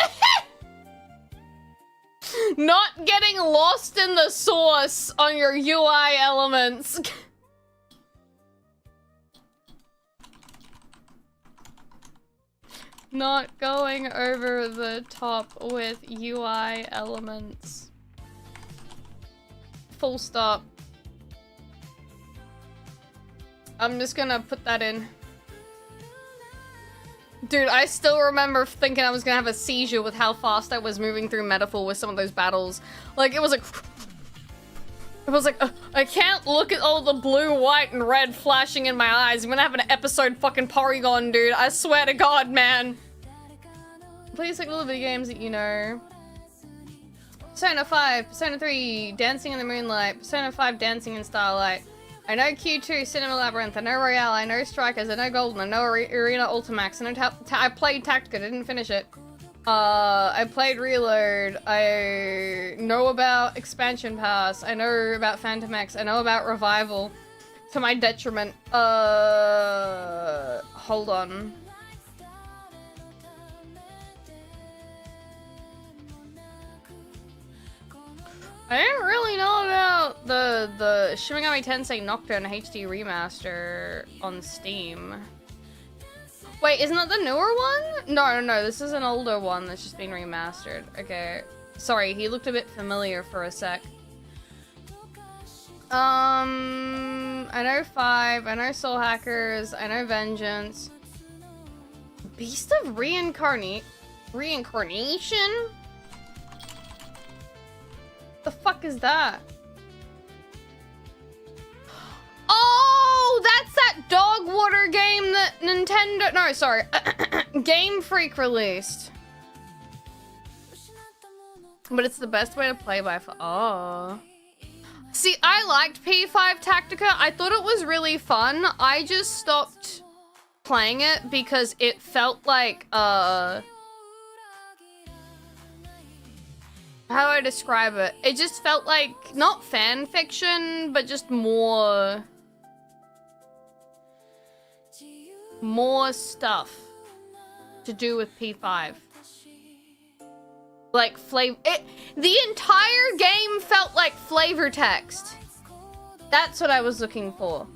Not getting lost in the source on your UI elements. Not going over the top with UI elements. Full stop. I'm just gonna put that in. Dude, I still remember thinking I was gonna have a seizure with how fast I was moving through Metaphor with some of those battles. Like, it was like... I can't look at all the blue, white, and red flashing in my eyes. I'm gonna have an episode fucking Porygon, dude. I swear to God, man. Please take all the video games that you know. Persona 5, Persona 3, Dancing in the Moonlight, Persona 5, Dancing in Starlight. I know Q2, Cinema Labyrinth, I know Royale, I know Strikers, I know Golden, I know Arena Ultimax, I know I played Tactica, didn't finish it. I played Reload, I know about Expansion Pass, I know about Phantom X, I know about Revival. To my detriment. Hold on. I didn't really know about the Shin Megami Tensei Nocturne HD remaster on Steam. Wait, isn't that the newer one? No, this is an older one that's just been remastered. Okay. Sorry, he looked a bit familiar for a sec. I know 5, I know Soul Hackers, I know Vengeance. Beast of Reincarnation? The fuck is that? Oh, that's that dog water game that Nintendo... No, sorry. Game Freak released. But it's the best way to play by... Oh. See, I liked P5 Tactica. I thought it was really fun. I just stopped playing it because it felt like, how do I describe it? It just felt like, not fan fiction, but just more stuff to do with P5. Like the entire game felt like flavor text. That's what I was looking for.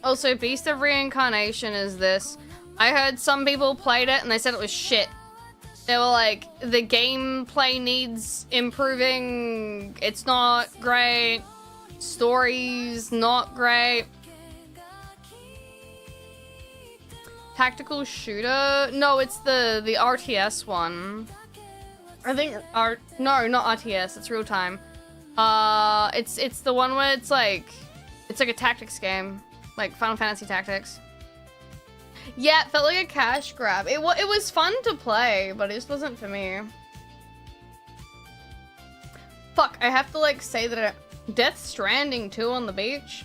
Also, Beast of Reincarnation is this. I heard some people played it and they said it was shit. They were like, the gameplay needs improving. It's not great. Story's not great. Tactical shooter? No, it's the RTS one. I think no, not RTS, it's real time. It's the one where it's like a tactics game, like Final Fantasy Tactics. Yeah, it felt like a cash grab. It was fun to play, but it just wasn't for me. Fuck, I have to like say that Death Stranding 2 on the beach.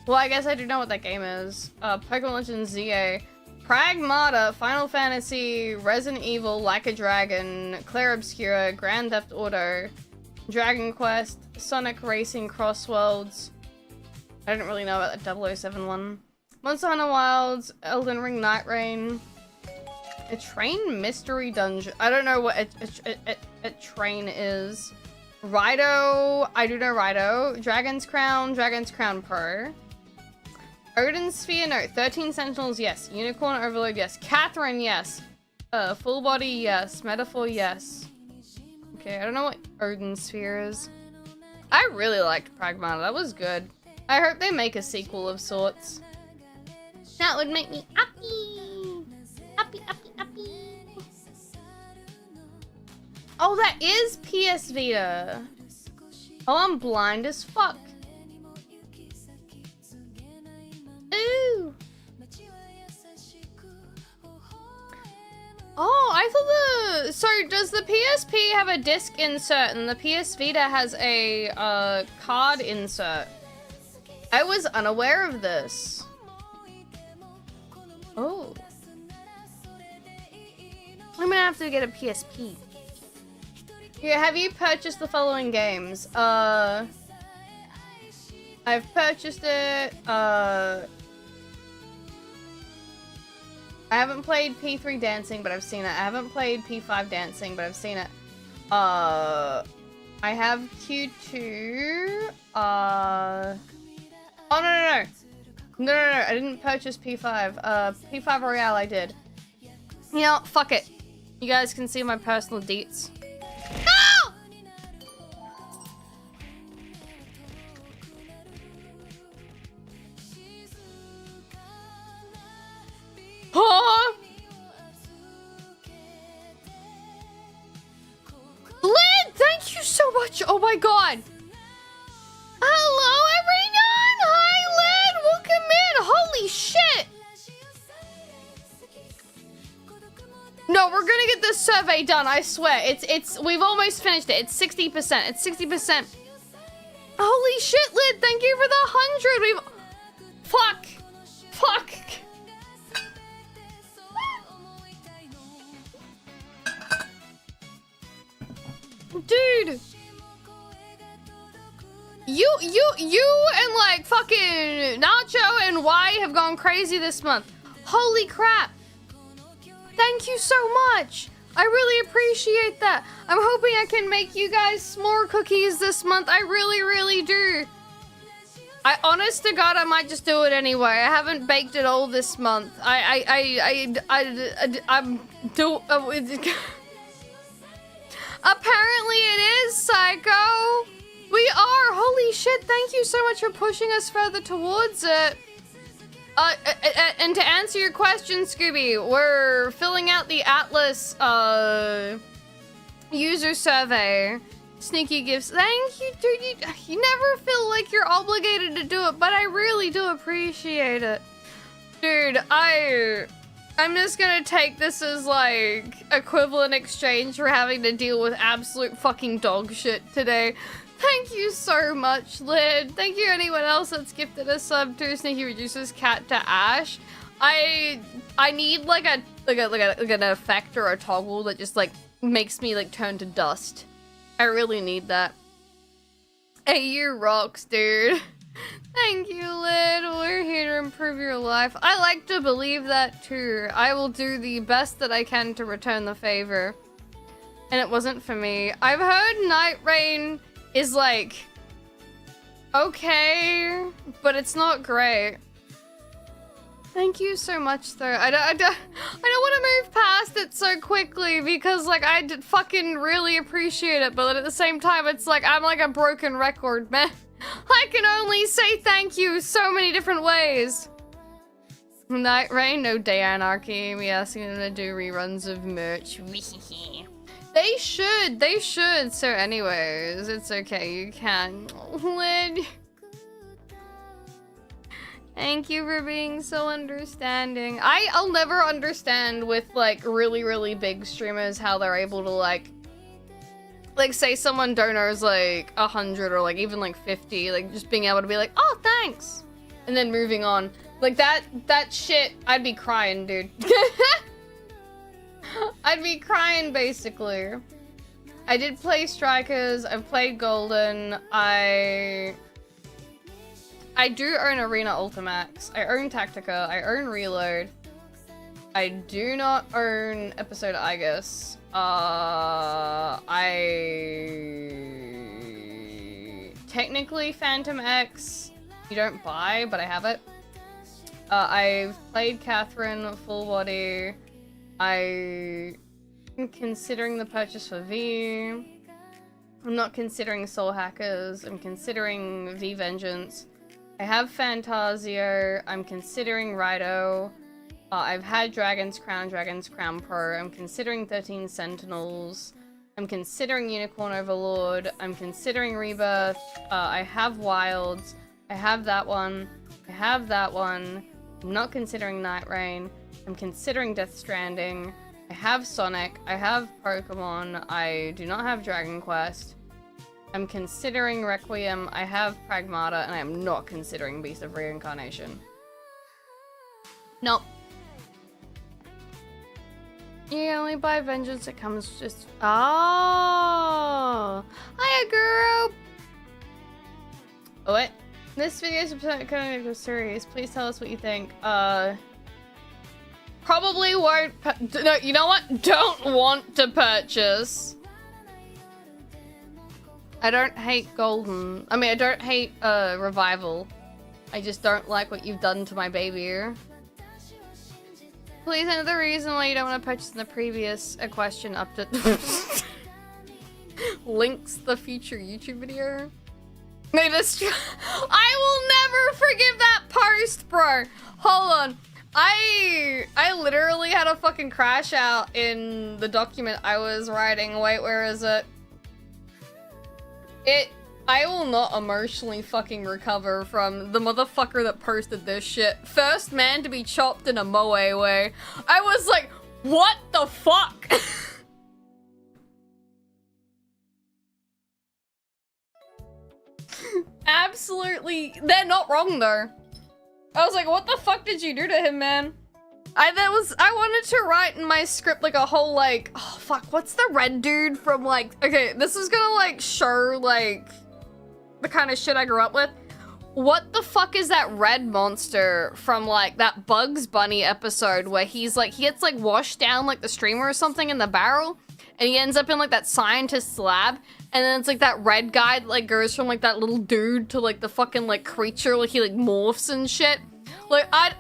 Well, I guess I do know what that game is. Pokemon Legends ZA. Pragmata, Final Fantasy, Resident Evil, Like a Dragon, Clair Obscura, Grand Theft Auto, Dragon Quest, Sonic Racing Crossworlds. I didn't really know about that 007 one. Monster Hunter Wilds, Elden Ring Night Rain, a Train Mystery Dungeon. I don't know what a train is. Rido, I do know Rido. Dragon's Crown Pro. Odin Sphere, no. 13 Sentinels, yes. Unicorn Overload, yes. Catherine, yes. Full Body, yes. Metaphor, yes. Okay, I don't know what Odin Sphere is. I really liked Pragmata. That was good. I hope they make a sequel of sorts. That would make me happy. Happy, happy, happy. Oh, that is PS Vita. Oh, I'm blind as fuck. Ooh. Oh, I thought so does the PSP have a disc insert and the PS Vita has a card insert? I was unaware of this. Oh. I'm gonna have to get a PSP. Yeah, have you purchased the following games? I've purchased it. I haven't played P3 Dancing, but I've seen it. I haven't played P5 Dancing, but I've seen it. I have Q2. Oh, no. No, I didn't purchase P5. P5 Royale I did. You know, fuck it. You guys can see my personal deets. No! Huh? Lynn, thank you so much. Oh my god. Hello, everyone. Hi, Lynn. Welcome in. Holy shit. No, we're gonna get this survey done. I swear. We've almost finished it. It's 60%. It's 60%. Holy shit, Lynn. Thank you for the 100. Fuck. Dude, you and like fucking Nacho and Y have gone crazy this month. Holy crap. Thank you so much. I really appreciate that. I'm hoping I can make you guys s'more cookies this month. I really do. I honest to God, I might just do it anyway. I haven't baked it all this month. Apparently it is, Psycho. We are. Holy shit, thank you so much for pushing us further towards it. And to answer your question, Scooby, we're filling out the Atlas, user survey. Sneaky gifts. Thank you, dude. You never feel like you're obligated to do it, but I really do appreciate it. Dude, I'm just gonna take this as, like, equivalent exchange for having to deal with absolute fucking dog shit today. Thank you so much, Lid. Thank you anyone else that's gifted a sub to Sneaky Reduces Cat to Ash. I need like an effect or a toggle that just like makes me like turn to dust. I really need that. Hey, you rocks, dude. Thank you, Lid. We're here to improve your life. I like to believe that too. I will do the best that I can to return the favor. And it wasn't for me. I've heard Night Rain is like okay, but it's not great. Thank you so much, though. I don't want to move past it so quickly because, like, I fucking really appreciate it, but at the same time, it's like I'm like a broken record, man. I can only say thank you so many different ways. Night Rain, no day anarchy. We asking them to do reruns of merch. They should. So anyways, it's okay, you can. Lid. Thank you for being so understanding. I'll never understand with like really, really big streamers how they're able to like say someone donors like 100 or like even like 50, like just being able to be like, oh, thanks. And then moving on. Like that shit, I'd be crying, dude. I'd be crying basically. I did play Strikers, I've played Golden, I do own Arena Ultimax, I own Tactica, I own Reload. I do not own Episode Aegis. Technically Phantom X, you don't buy, but I have it. I've played Catherine full body. I'm considering the purchase for V. I'm not considering Soul Hackers. I'm considering V Vengeance. I have Fantasio. I'm considering Rido. I've had Dragon's Crown Pro. I'm considering 13 Sentinels. I'm considering Unicorn Overlord. I'm considering Rebirth. I have Wilds. I have that one. I have that one. I'm not considering Night Rain. I'm considering Death Stranding. I have Sonic. I have Pokemon. I do not have Dragon Quest. I'm considering Requiem. I have Pragmata, and I am not considering Beast of Reincarnation. Nope. You only buy Vengeance, it comes just... Oh! Hiya, group! What? This video is kind of serious. Please tell us what you think. Probably won't... No, you know what? Don't want to purchase. I don't hate Golden. I mean, I don't hate Revival. I just don't like what you've done to my baby. Please enter the reason why you don't want to purchase in the previous question up to links the future YouTube video. Made us. I will never forgive that post, bro. Hold on. I literally had a fucking crash out in the document I was writing. Wait, where is it? I will not emotionally fucking recover from the motherfucker that posted this shit. First man to be chopped in a moe way. I was like, what the fuck? Absolutely. They're not wrong though. I was like, what the fuck did you do to him, man? I wanted to write in my script like a whole like, oh fuck, what's the red dude from like, okay, this is gonna like show like the kind of shit I grew up with. What the fuck is that red monster from like that Bugs Bunny episode where he's like, he gets like washed down like the streamer or something in the barrel and he ends up in like that scientist's lab and then it's like that red guy that like goes from like that little dude to like the fucking like creature, like he like morphs and shit. Like I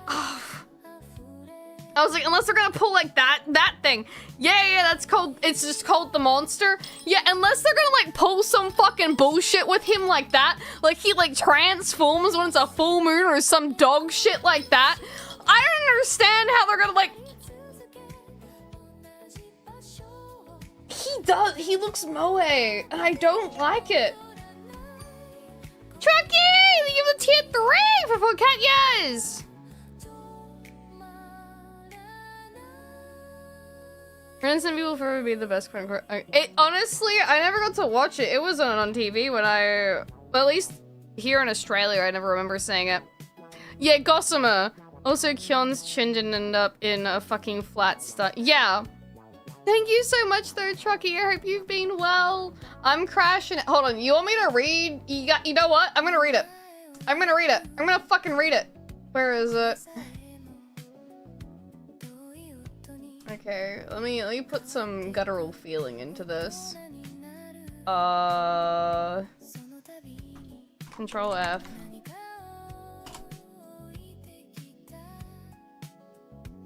was like, unless they're gonna pull like that thing. Yeah, that's called, it's just called the monster. Yeah, unless they're gonna like pull some fucking bullshit with him like that. Like he like transforms when it's a full moon or some dog shit like that. I don't understand how they're gonna like... He looks moe, and I don't like it. Trucky, you give a tier 3 for 4 cat years. Innocent People Forever be the best quote unquote. Honestly, I never got to watch it. It wasn't on TV when well, at least here in Australia, I never remember seeing it. Yeah, Gossamer. Also, Kyon's chin didn't end up in a fucking flat stuff. Yeah. Thank you so much though, Trucky. I hope you've been well. I'm crashing. Hold on, you want me to read? You know what? I'm gonna read it. I'm gonna read it. I'm gonna fucking read it. Where is it? Okay, let me put some guttural feeling into this. Control F.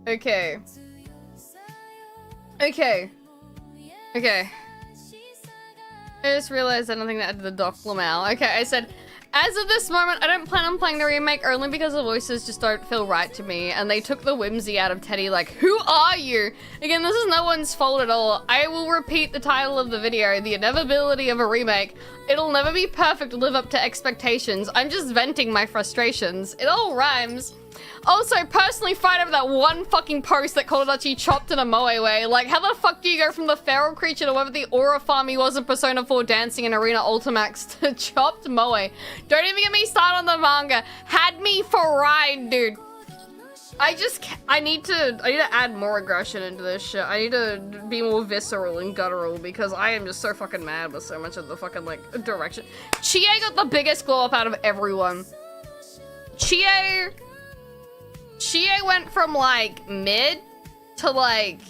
Okay. Okay. Okay. I just realized I don't think that added the Doc Lamau. Okay, I said, as of this moment, I don't plan on playing the remake only because the voices just don't feel right to me, and they took the whimsy out of Teddy, like, who are you? Again, this is no one's fault at all. I will repeat the title of the video, The Inevitability of a Remake. It'll never be perfect to live up to expectations. I'm just venting my frustrations. It all rhymes. Also, personally fight over that one fucking post that Kododachi chopped in a moe way. Like, how the fuck do you go from the feral creature to whatever the aura farm he was in Persona 4 dancing in Arena Ultimax to chopped moe? Don't even get me started on the manga. Had me for ride, dude. I need to add more aggression into this shit. I need to be more visceral and guttural because I am just so fucking mad with so much of the fucking, like, direction. Chie got the biggest glow up out of everyone. Chie went from, like, mid to, like,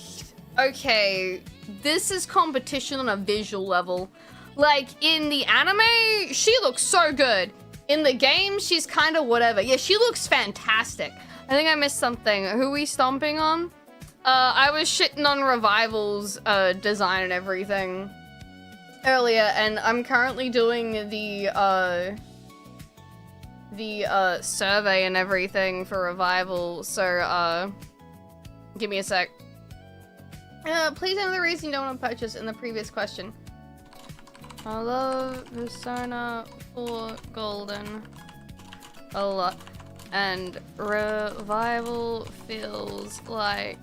okay, this is competition on a visual level. Like, in the anime, she looks so good. In the game, she's kind of whatever. Yeah, she looks fantastic. I think I missed something. Who are we stomping on? I was shitting on Revival's design and everything earlier, and I'm currently doing the survey and everything for Revival, so, give me a sec. Please answer the reason you don't want to purchase in the previous question. I love Persona 4 Golden a lot, and Revival feels like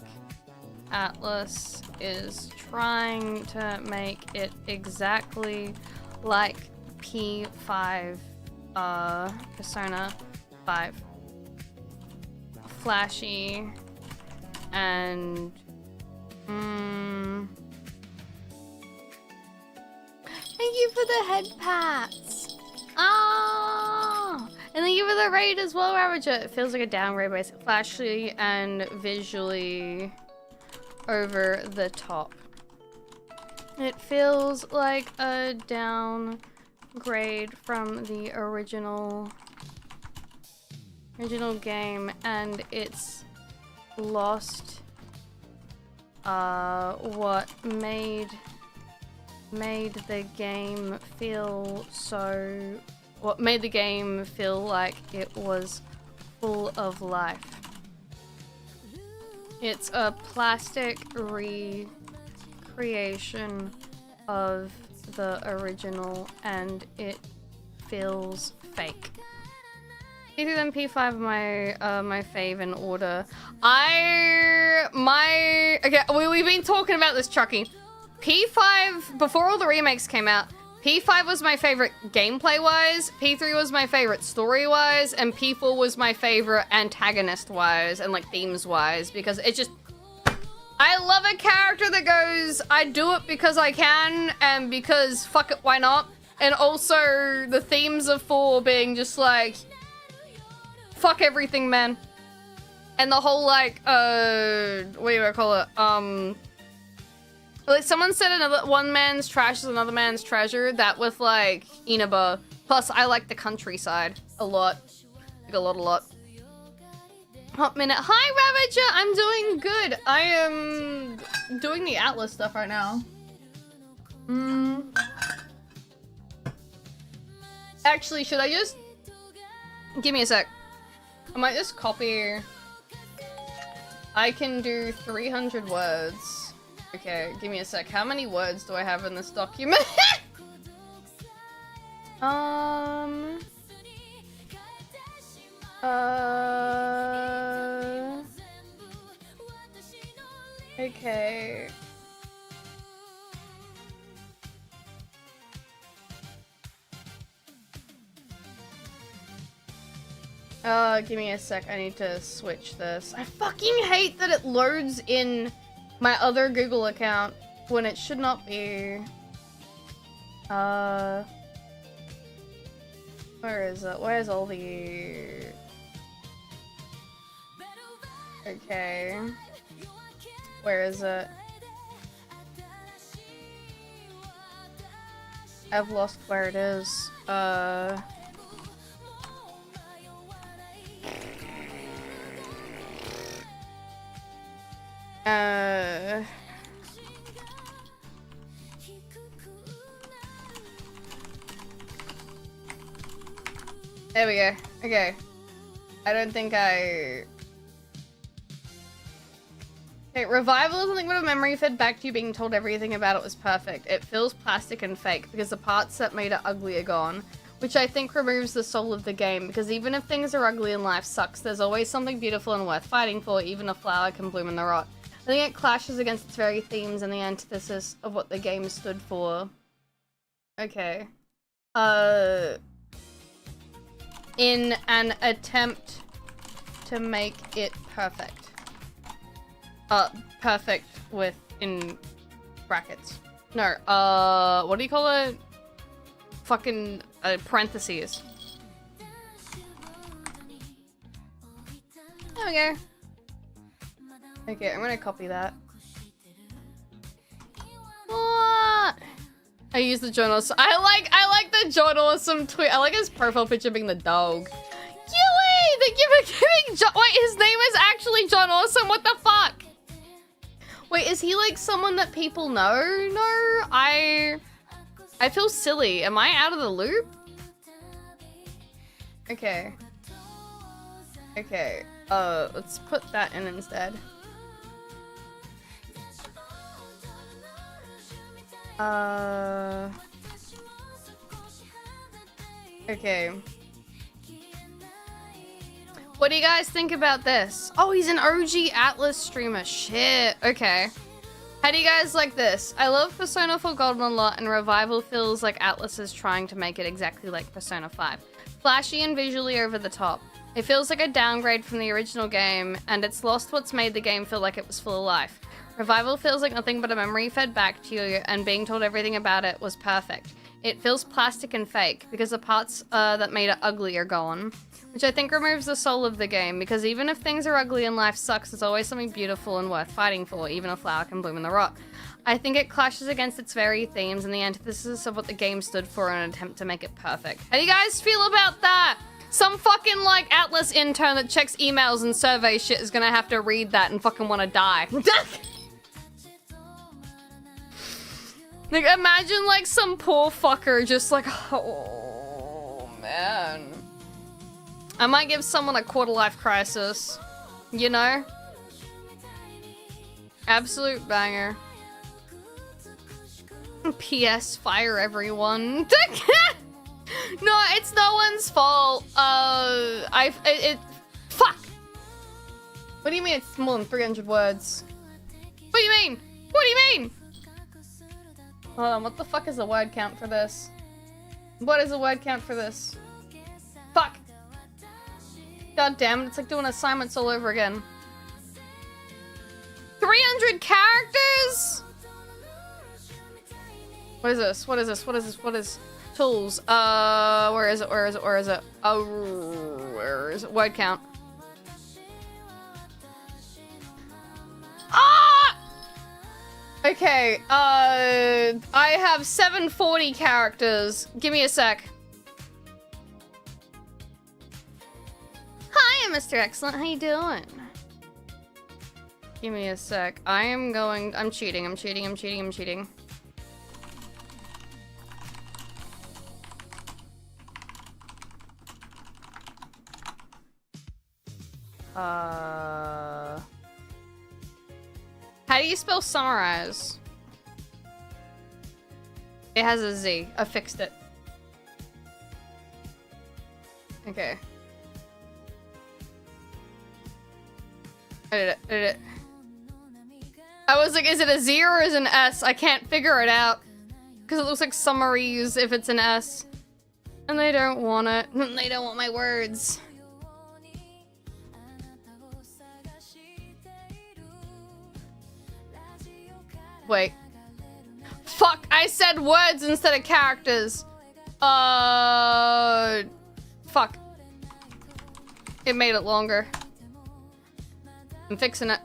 Atlas is trying to make it exactly like P5 Persona 5. Flashy and thank you for the head pats. Oh, and thank you for the raid as well, Ravager. It feels like a downgrade, but it's flashy and visually over the top. It feels like a downgrade from the original game, and it's lost what made the game feel like it was full of life. It's a plastic recreation of the original, and it feels fake. P3 then P5 my fave in order. Okay, we've been talking about this, Chucky. P5, before all the remakes came out, P5 was my favorite gameplay-wise, P3 was my favorite story-wise, and P4 was my favorite antagonist-wise and, like, themes-wise, because it just... I love a character that goes, I do it because I can, and because fuck it, why not? And also the themes of 4 being just like, fuck everything, man. And the whole, like, what do I call it? Like, someone said one man's trash is another man's treasure. That with, like, Inaba. Plus, I like the countryside a lot. Like, a lot. Hot minute. Hi, Ravager! I'm doing good. I am doing the Atlas stuff right now. Actually, should I just... Give me a sec. I might just copy... I can do 300 words. Okay, give me a sec. How many words do I have in this document? Okay. Give me a sec. I need to switch this. I fucking hate that it loads in my other Google account when it should not be. Where is it? Where's all the... Okay. Where is it? I've lost where it is. There we go. Okay. I don't think I... Okay, Revival is nothing but a memory fed back to you being told everything about it was perfect. It feels plastic and fake because the parts that made it ugly are gone, which I think removes the soul of the game because even if things are ugly and life sucks, there's always something beautiful and worth fighting for, even a flower can bloom in the rot. I think it clashes against its very themes and the antithesis of what the game stood for. Okay. In an attempt to make it perfect. Perfect with in brackets. No, what do you call it? Fucking parentheses. There we go. Okay, I'm gonna copy that. What? I use the John Awesome. I like the John Awesome tweet. I like his profile picture being the dog. Yui! Thank you for giving John. Wait, his name is actually John Awesome. What the fuck? Wait, is he like someone that people know? No, I feel silly. Am I out of the loop? Okay. Okay. Let's put that in instead. Okay. What do you guys think about this? Oh, he's an OG Atlas streamer. Shit. Okay. How do you guys like this? I love Persona 4 Golden a lot, and Revival feels like Atlas is trying to make it exactly like Persona 5. Flashy and visually over the top. It feels like a downgrade from the original game, and it's lost what's made the game feel like it was full of life. Revival feels like nothing but a memory fed back to you, and being told everything about it was perfect. It feels plastic and fake, because the parts that made it ugly are gone. Which I think removes the soul of the game, because even if things are ugly and life sucks, there's always something beautiful and worth fighting for, even a flower can bloom in the rot. I think it clashes against its very themes and the antithesis of what the game stood for in an attempt to make it perfect. How do you guys feel about that? Some fucking, like, Atlas intern that checks emails and survey shit is gonna have to read that and fucking wanna die. Like, imagine, like, some poor fucker just like, oh, man. I might give someone a quarter-life crisis, you know? Absolute banger. P.S. Fire everyone. No, it's no one's fault. Fuck! What do you mean it's more than 300 words? What do you mean? What do you mean? Hold on, what the fuck is the word count for this? What is the word count for this? Fuck! God damn it, it's like doing assignments all over again. 300 characters? What is this? What is this? What is this? What is tools? Where is it? Where is it? Where is it? Oh, where is it? Word count. Ah! Okay, I have 740 characters. Give me a sec. Hi, Mr. Excellent. How you doing? Give me a sec. I'm cheating. I'm cheating. I'm cheating. I'm cheating. How do you spell summarize? It has a Z. I fixed it. Okay. I did it. I was like, is it a Z or is it an S? I can't figure it out. Because it looks like summaries if it's an S. And they don't want it. They don't want my words. Wait. Fuck, I said words instead of characters. Fuck. It made it longer. I'm fixing it.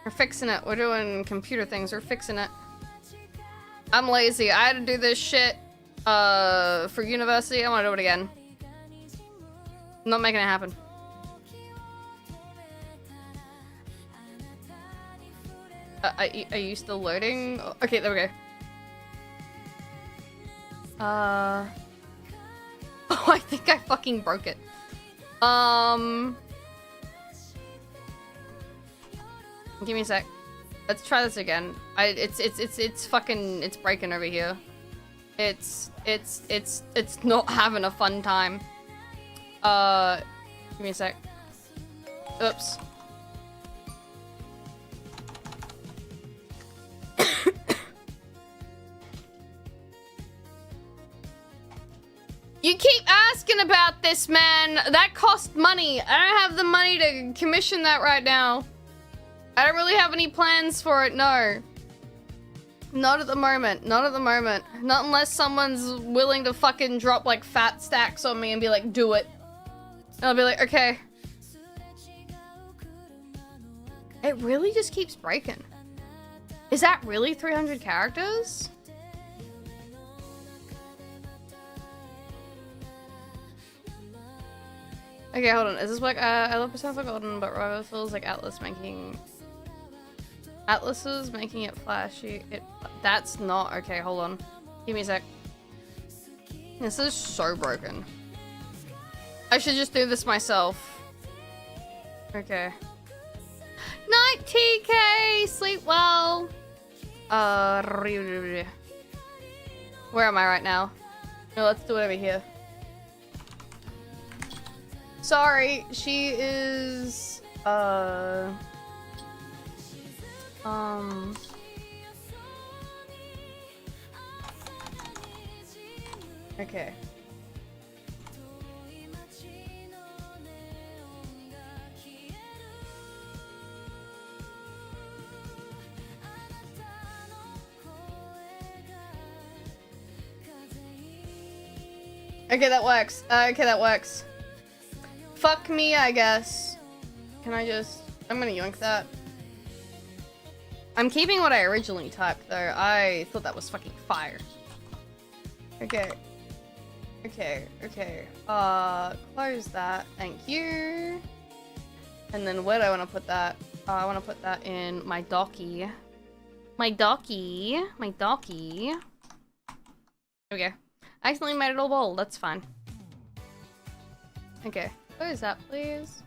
We're fixing it. We're doing computer things. We're fixing it. I'm lazy. I had to do this shit for university. I want to do it again. I'm not making it happen. Are you still loading? Okay, there we go. Oh, I think I fucking broke it. Give me a sec. Let's try this again. It's fucking, it's breaking over here. It's not having a fun time. Give me a sec. Oops. You keep asking about this, man. That cost money. I don't have the money to commission that right now. I don't really have any plans for it, no. Not at the moment. Not at the moment. Not unless someone's willing to fucking drop like fat stacks on me and be like, do it. And I'll be like, okay. It really just keeps breaking. Is that really 300 characters? Okay, hold on. Is this like I love Persona Golden, but Rival feels like Atlas making Atlas's making it flashy. That's not okay. Hold on. Give me a sec. This is so broken. I should just do this myself. Okay. Night, TK. Sleep well. Where am I right now? No, let's do it over here. Sorry, she is, okay. Okay, that works. Okay, that works. Fuck me, I guess. Can I just... I'm gonna yoink that. I'm keeping what I originally typed, though. I thought that was fucking fire. Okay. Okay, okay. Close that. Thank you. And then where do I want to put that? I want to put that in my docky. My docky. My docky. There we go. I accidentally made it all bold. That's fine. Okay. Close that, please.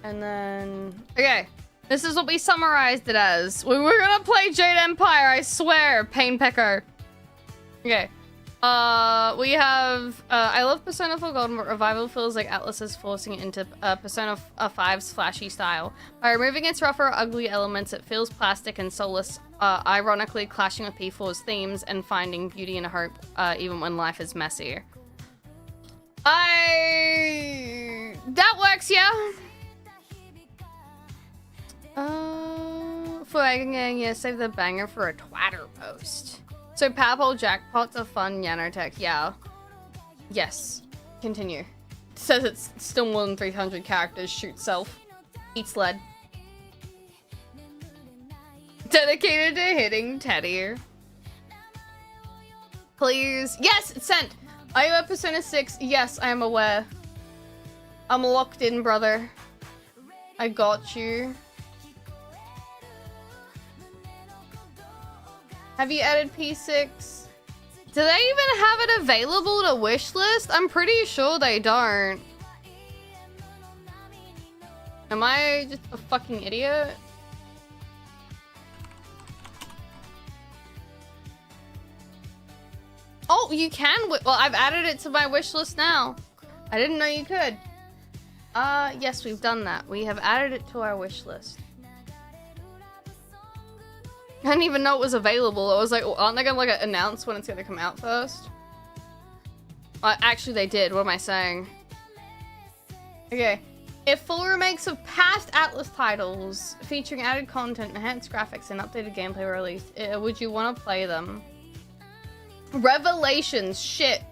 And then... Okay. This is what we summarized it as. We were gonna play Jade Empire, I swear. Pain Pecker. Okay. We have... I love Persona 4 Golden, but Revival feels like Atlas is forcing it into Persona 5's flashy style. By removing its rougher, ugly elements, it feels plastic and soulless, ironically clashing with P4's themes and finding beauty and hope, even when life is messy. That works, yeah. Yeah, save the banger for a Twitter post. So Powerpole jackpots are fun nanotech, yeah. Yes. Continue. It says it's still more than 300 characters. Shoot self. Eat sled. Dedicated to hitting Teddy. Please. Yes, it's sent. Are you at Persona 6? Yes, I am aware. I'm locked in, brother. I got you. Have you added P6? Do they even have it available to wishlist? I'm pretty sure they don't. Am I just a fucking idiot? Oh, you can. Well, I've added it to my wish list now. I didn't know you could. Yes, we've done that. We have added it to our wish list. I didn't even know it was available. I was like, well, aren't they gonna like announce when it's gonna come out first? Actually, they did. What am I saying? Okay. If full remakes of past Atlas titles featuring added content, enhanced graphics, and updated gameplay were released, would you want to play them? Revelations, shit.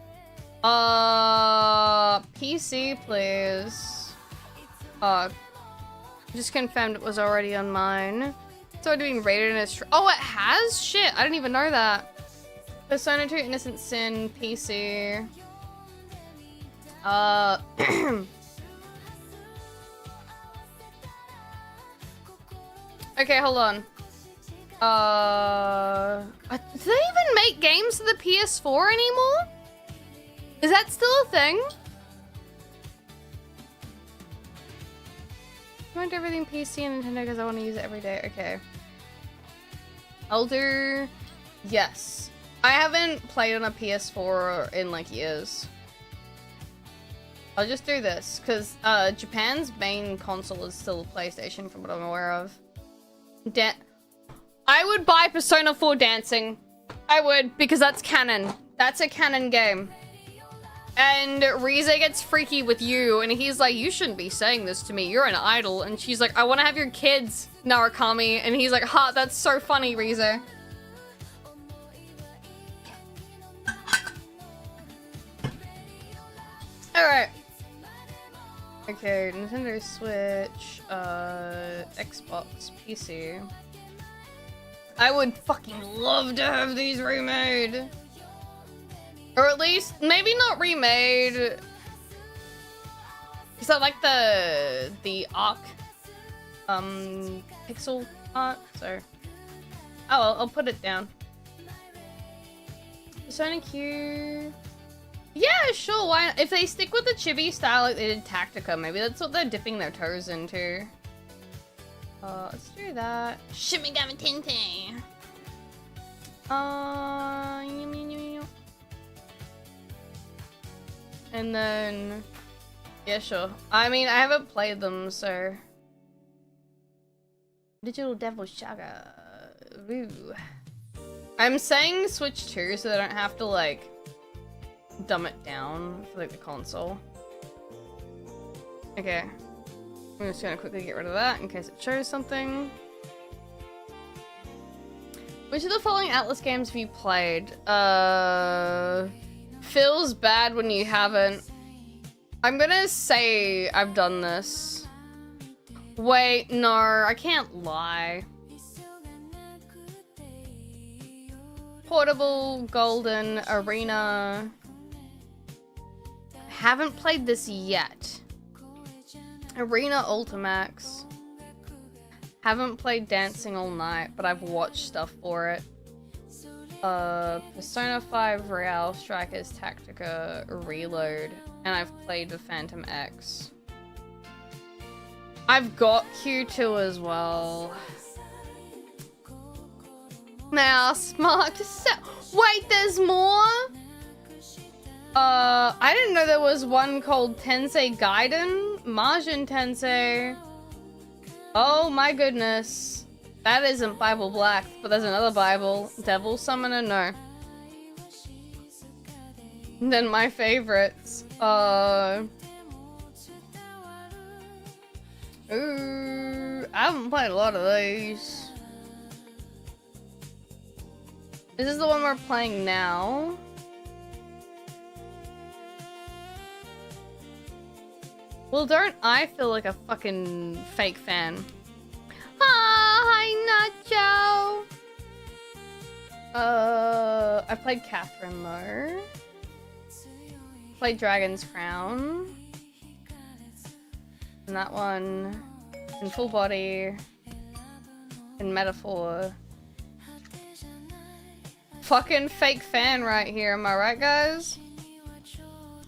PC, please. Just confirmed it was already on mine. It's already being rated in its... Oh, it has? Shit, I didn't even know that. Persona 2 Innocent Sin, PC. Okay, hold on. Do they even make games for the PS4 anymore? Is that still a thing? I want everything PC and Nintendo because I want to use it every day. Okay. I'll do... Yes. I haven't played on a PS4 in like years. I'll just do this because Japan's main console is still a PlayStation from what I'm aware of. I would buy Persona 4 Dancing. I would, because that's canon. That's a canon game. And Rize gets freaky with you, and he's like, you shouldn't be saying this to me. You're an idol. And she's like, I want to have your kids, Narukami. And he's like, ha, that's so funny, Rize. Alright. Okay, Nintendo Switch, Xbox, PC. I would fucking love to have these remade. Or at least, maybe not remade. Because I like the arc, pixel art, so. Oh, well, I'll put it down. Persona Q. Yeah, sure, why not? If they stick with the chibi style like they did Tactica, maybe that's what they're dipping their toes into. Let's do that. Shimigami Tensei. And then... Yeah, sure. I mean, I haven't played them, so... Digital Devil Saga. Ooh. I'm saying Switch 2 so they don't have to, like... dumb it down for like the console. Okay. I'm just gonna quickly get rid of that in case it shows something. Which of the following Atlas games have you played? Feels bad when you haven't. I'm gonna say I've done this. Wait, no, I can't lie. Portable, Golden, Arena. Haven't played this yet. Arena Ultimax. Haven't played Dancing All Night, but I've watched stuff for it. Persona 5 Real Strikers Tactica Reload. And I've played the Phantom X. I've got Q2 as well. Now, smart to sell. Wait, there's more? I didn't know there was one called Tensei Gaiden. Majin Tensei. Oh my goodness. That isn't Bible Black, but there's another Bible. Devil Summoner, no. And then my favorites. Ooh, I haven't played a lot of these. Is this the one we're playing now? Well, don't I feel like a fucking fake fan? Hi, Nacho! I played Catherine though. Played Dragon's Crown. And that one. In Full Body. In Metaphor. Fucking fake fan right here, am I right, guys?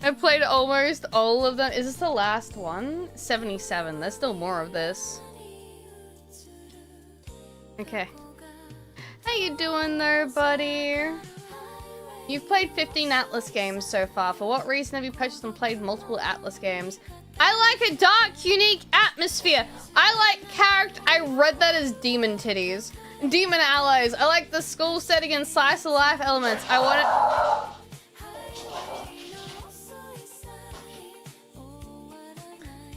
I've played almost all of them. Is this the last one? 77. There's still more of this. Okay. How you doing there, buddy? You've played 15 Atlas games so far. For what reason have you purchased and played multiple Atlas games? I like a dark, unique atmosphere. I like character. I read that as demon titties. Demon allies. I like the school setting and slice of life elements. I want it.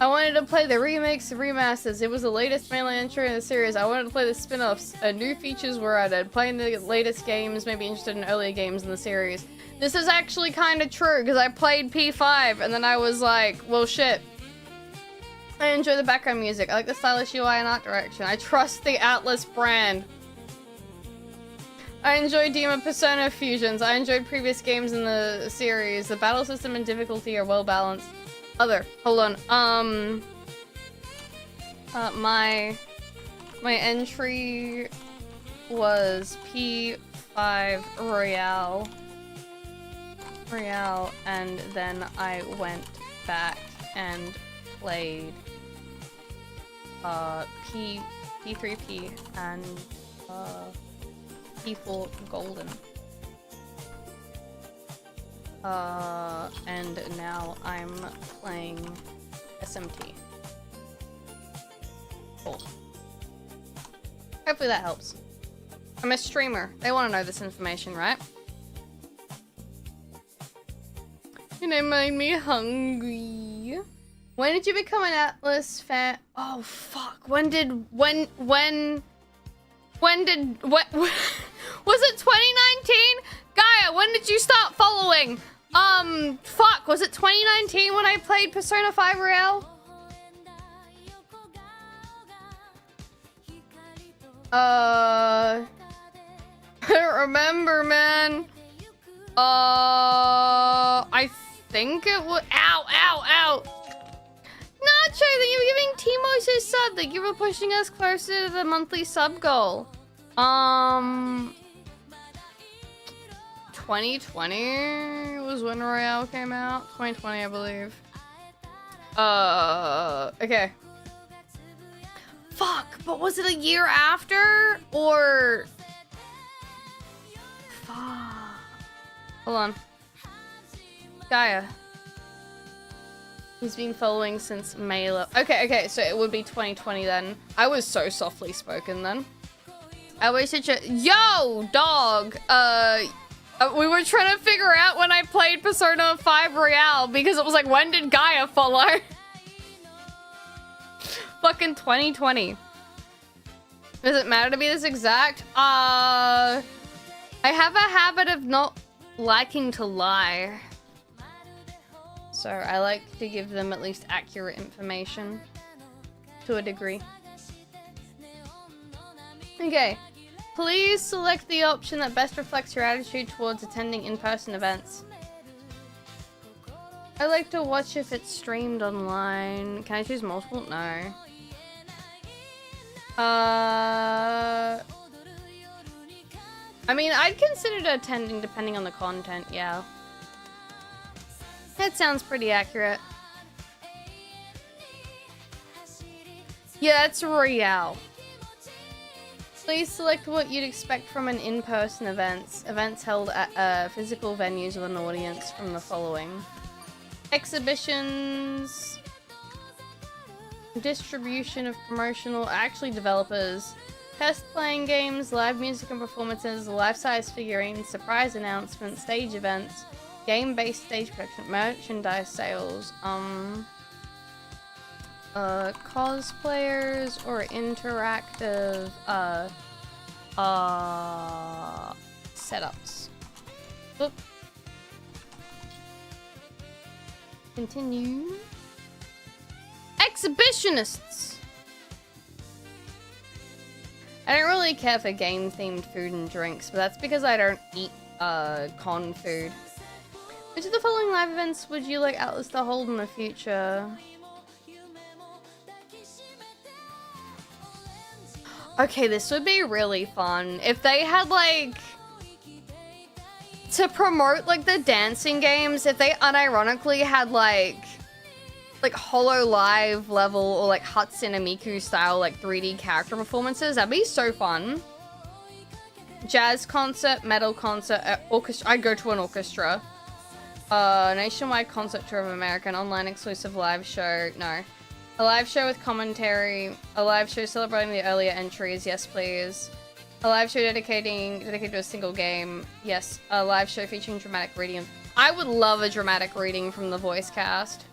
I wanted to play the remakes and remasters. It was the latest mainline entry in the series. I wanted to play the spin-offs. New features were added. Playing the latest games made me interested in earlier games in the series. This is actually kind of true, because I played P5, and then I was like, well, shit. I enjoy the background music. I like the stylish UI and art direction. I trust the Atlas brand. I enjoy Demon Persona fusions. I enjoyed previous games in the series. The battle system and difficulty are well balanced. Hold on. My entry was P5 Royale, and then I went back and played P3P and P4 Golden. And now I'm playing SMT. Cool. Hopefully that helps. I'm a streamer. They want to know this information, right? And it made me hungry. When did you become an Atlas fan? Oh fuck. What was it 2019? Gaia, when did you start following? Fuck, was it 2019 when I played Persona 5 Royale? I don't remember, man. I think it was. Ow. Nacho, thank you for giving Timos his sub. Thank you for pushing us closer to the monthly sub goal. 2020 was when Royale came out. 2020, I believe. Okay. Fuck, but was it a year after? Or... Fuck. Hold on. Gaia. He's been following since May. Okay, so it would be 2020 then. I was so softly spoken then. I was such a... Yo, dog! We were trying to figure out when I played Persona 5 Royale because it was like, when did Gaia follow? Fucking 2020. Does it matter to be this exact? I have a habit of not liking to lie. So I like to give them at least accurate information. To a degree. Okay. Please select the option that best reflects your attitude towards attending in-person events. I like to watch if it's streamed online. Can I choose multiple? No. I mean, I'd consider attending depending on the content, yeah. That sounds pretty accurate. Yeah, that's Royale. Please select what you'd expect from an in-person events. Events held at physical venues with an audience from the following. Exhibitions. Distribution of promotional, actually developers. Test playing games, live music and performances, life-size figurines, surprise announcements, stage events, game-based stage production, merchandise sales, cosplayers or interactive setups. Oop. Continue. Exhibitionists. I don't really care for game-themed food and drinks, but that's because I don't eat con food. Which of the following live events would you like Atlas to hold in the future? Okay, this would be really fun. If they had, like... To promote, like, the dancing games, if they unironically had, like Holo Live level or, like, Hatsune Miku style, like, 3D character performances, that'd be so fun. Jazz concert, metal concert, orchestra. I'd go to an orchestra. Nationwide concert tour of America, an online exclusive live show. No. A live show with commentary. A live show celebrating the earlier entries. Yes, please. A live show dedicated to a single game. Yes. A live show featuring dramatic reading. I would love a dramatic reading from the voice cast.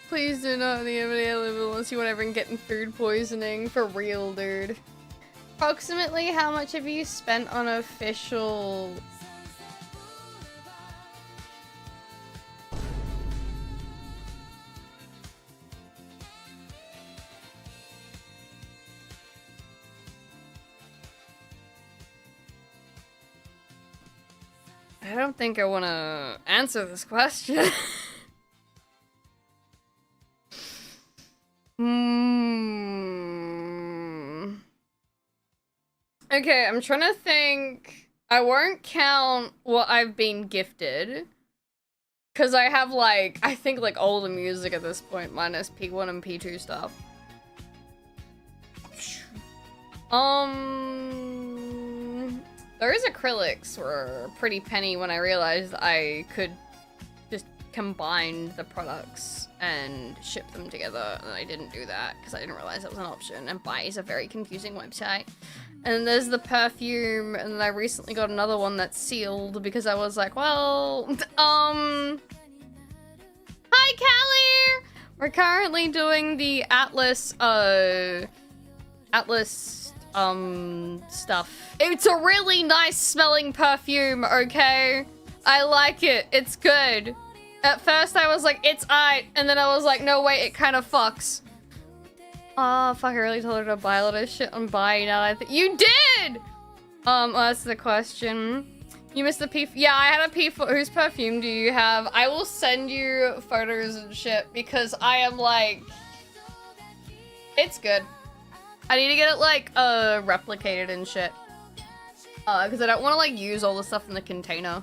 Please do not the area I live in unless you want everyone getting food poisoning. For real, dude. Approximately how much have you spent on official... I don't think I want to answer this question. Okay, I'm trying to think. I won't count what I've been gifted. Because I have, like, I think, like, older music at this point, minus P1 and P2 stuff. Those acrylics were a pretty penny when I realized I could just combine the products and ship them together, and I didn't do that because I didn't realize that was an option, and Buy is a very confusing website. And there's the perfume, and then I recently got another one that's sealed because I was like, well, hi Callie! We're currently doing the Atlas, stuff. It's a really nice smelling perfume, okay? I like it. It's good. At first I was like, it's aight, and then I was like, no wait, it kind of fucks. Oh, fuck, I really told her to buy a lot of shit on Buy now. You did! That's the question. You missed the P... Yeah, I had a P4. Whose perfume do you have? I will send you photos and shit because I am like... It's good. I need to get it, like, replicated and shit. Because I don't want to, like, use all the stuff in the container.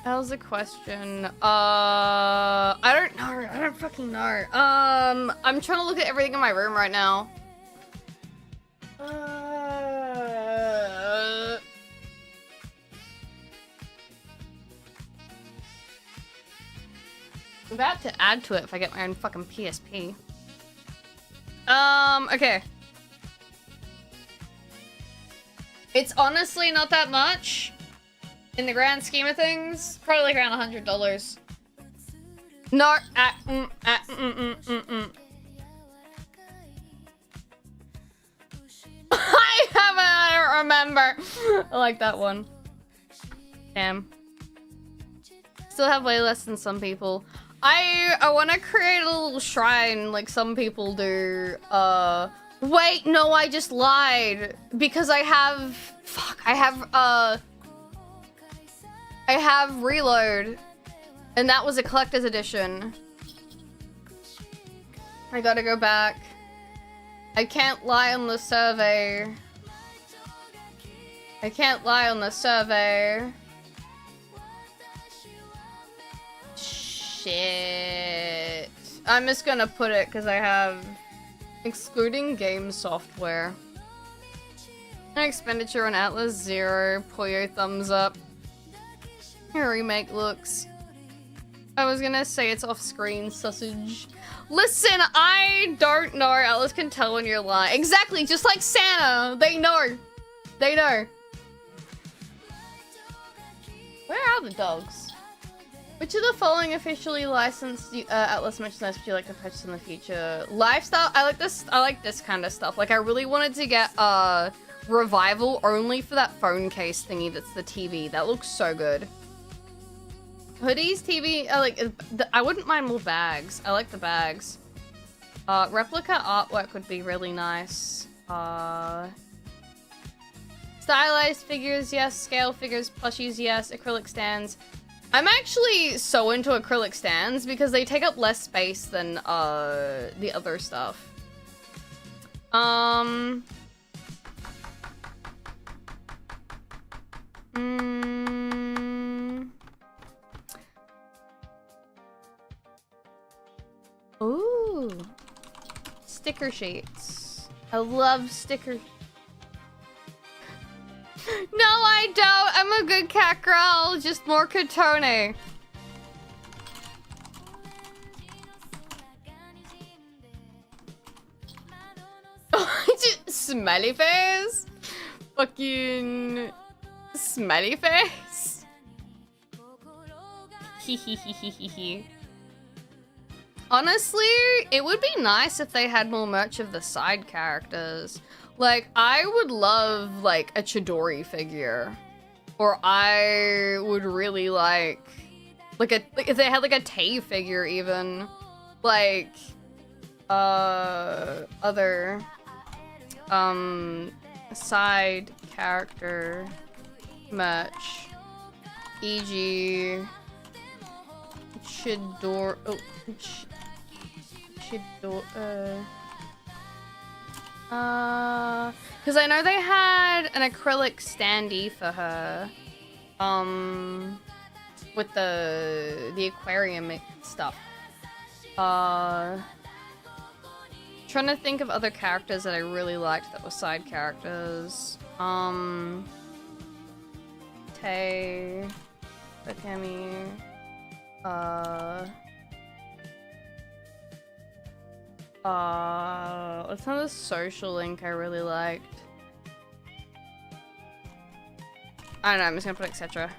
That was the question. I don't know. I don't fucking know. I'm trying to look at everything in my room right now. I'm about to add to it if I get my own fucking PSP. Okay. It's honestly not that much. In the grand scheme of things, probably like around $100. No, I don't remember. I like that one. Damn. Still have way less than some people. I want to create a little shrine like some people do. Wait, no, I just lied. Because I have... Fuck, I have Reload. And that was a collector's edition. I gotta go back. I can't lie on the survey. I can't lie on the survey. Shit. I'm just gonna put it because I have... Excluding game software. Expenditure on Atlas, 0. Poyo, thumbs up. Your remake looks... I was gonna say it's off-screen sausage. Listen, I don't know. Atlas can tell when you're lying. Exactly, just like Santa. They know. They know. Where are the dogs? Which of the following officially licensed Atlas merchandise would you like to purchase in the future? Lifestyle? I like this kind of stuff. Like, I really wanted to get Revival only for that phone case thingy that's the TV. That looks so good. Hoodies, TV, I wouldn't mind more bags. I like the bags. Replica artwork would be really nice. Stylized figures, yes. Scale figures, plushies, yes. Acrylic stands. I'm actually so into acrylic stands because they take up less space than the other stuff. Ooh. Sticker sheets. I love stickers. No, I don't. I'm a good cat girl. Just more Katone. Smelly face? Fucking... Smelly face? Honestly, it would be nice if they had more merch of the side characters. Like, I would love, like, a Chidori figure. Or I would really like if they had, like, a Tay figure, even. Like, other, side character merch. E.g. Chidori, because I know they had an acrylic standee for her, with the aquarium stuff. Trying to think of other characters that I really liked that were side characters. Tay, Bakemi, what's another social link I really liked? I don't know, I'm just gonna put etc.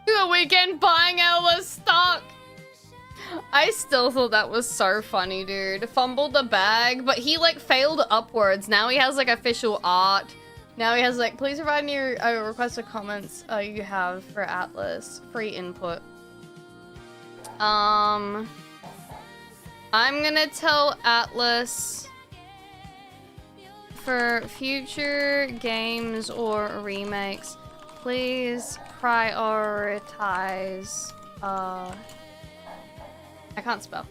The weekend buying Ella's stock! I still thought that was so funny, dude. Fumbled the bag, but he, like, failed upwards. Now he has, like, official art. Now he has, like, please provide any requests or comments you have for Atlas. Free input. I'm gonna tell Atlas for future games or remakes, please prioritize, I can't spell.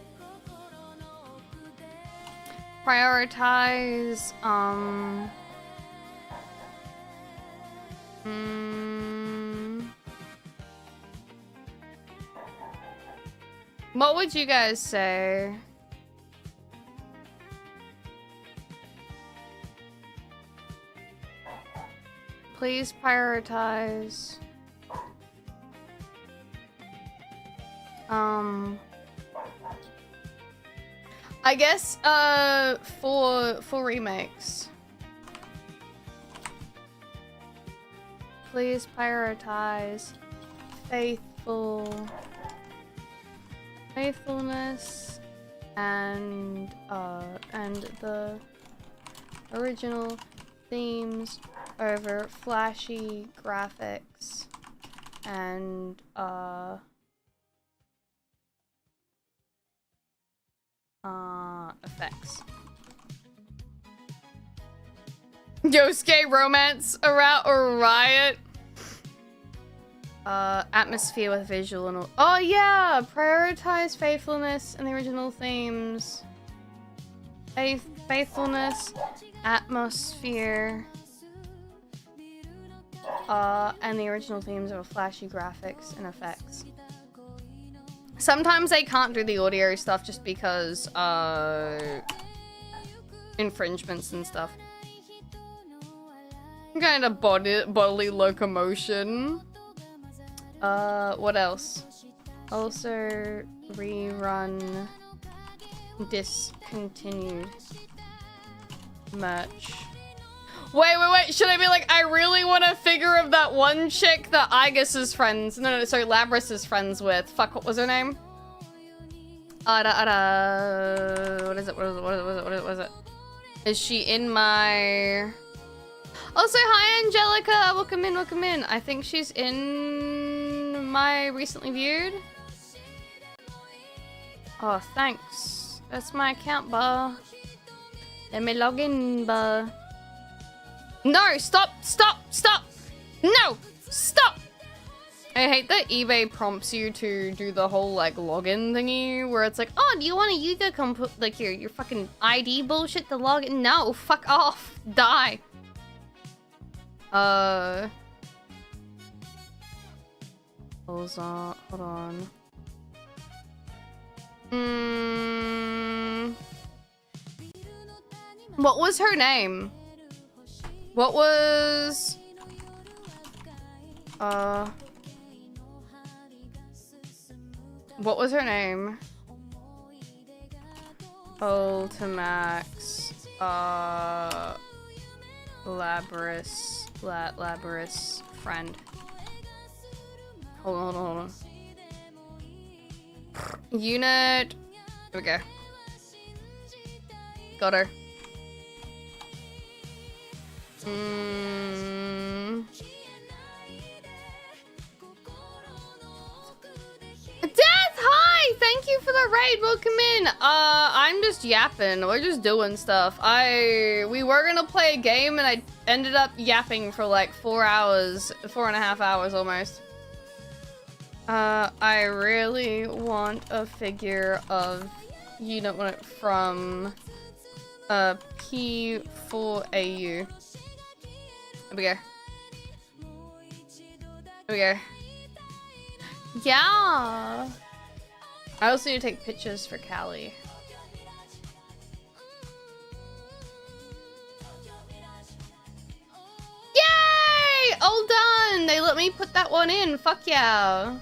Prioritize, what would you guys say? Please prioritize. I guess, for remakes. Please prioritize faithfulness and the original themes over flashy graphics and effects. Yosuke romance or riot. Atmosphere with visual and all. Oh yeah, prioritize faithfulness and the original themes. Faithfulness, atmosphere, and the original themes of flashy graphics and effects. Sometimes they can't do the audio stuff just because infringements and stuff. Kind of bodily locomotion. What else? Also rerun discontinued merch. Wait. Should I be like, I really want a figure of that one chick that Igus is friends. No, sorry, Labris is friends with. Fuck, what was her name? What is it? What is it? Is she in my... Also, hi Angelica! Welcome in. I think she's in my recently viewed. Oh, thanks. That's my account bar. Let me log in bar. No, stop! No, stop! I hate that eBay prompts you to do the whole, like, login thingy, where it's like, oh, do you want to use your fucking ID bullshit to log in? No, fuck off. Die. Hold on. What was her name? What was... what was her name? Ultimax, Labris friend. Hold on. Unit. Here we go. Got her. Death, hi! Thank you for the raid. Welcome in. I'm just yapping. We're just doing stuff. We were gonna play a game and I ended up yapping for like 4 hours, 4.5 hours almost. I really want a figure of Unit 1 from P4AU. Here we go. Here we go. Yeah. I also need to take pictures for Callie. Yay! All done! They let me put that one in. Fuck yeah.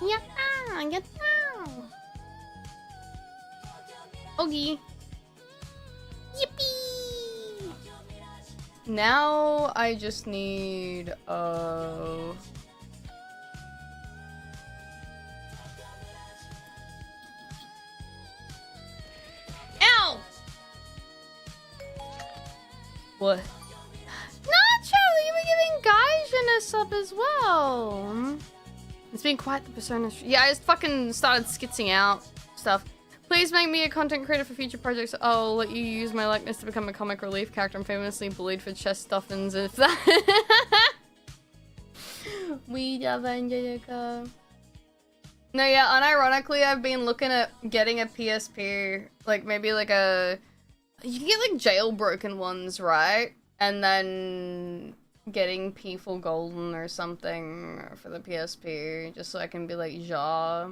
Yeah, yeah. Oogie. Yippee! Now I just need Ow! What? Nacho, you were giving Gaijin a sub as well. It's been quite the persona. Yeah, I just fucking started skitzing out stuff. Please make me a content creator for future projects. I'll let you use my likeness to become a comic relief character. I'm famously bullied for chest stuffings. If that. We Angelica. No, yeah, unironically, I've been looking at getting a PSP. Like, maybe like a. You can get like jailbroken ones, right? And then getting P4 Golden or something for the PSP, just so I can be like, ja.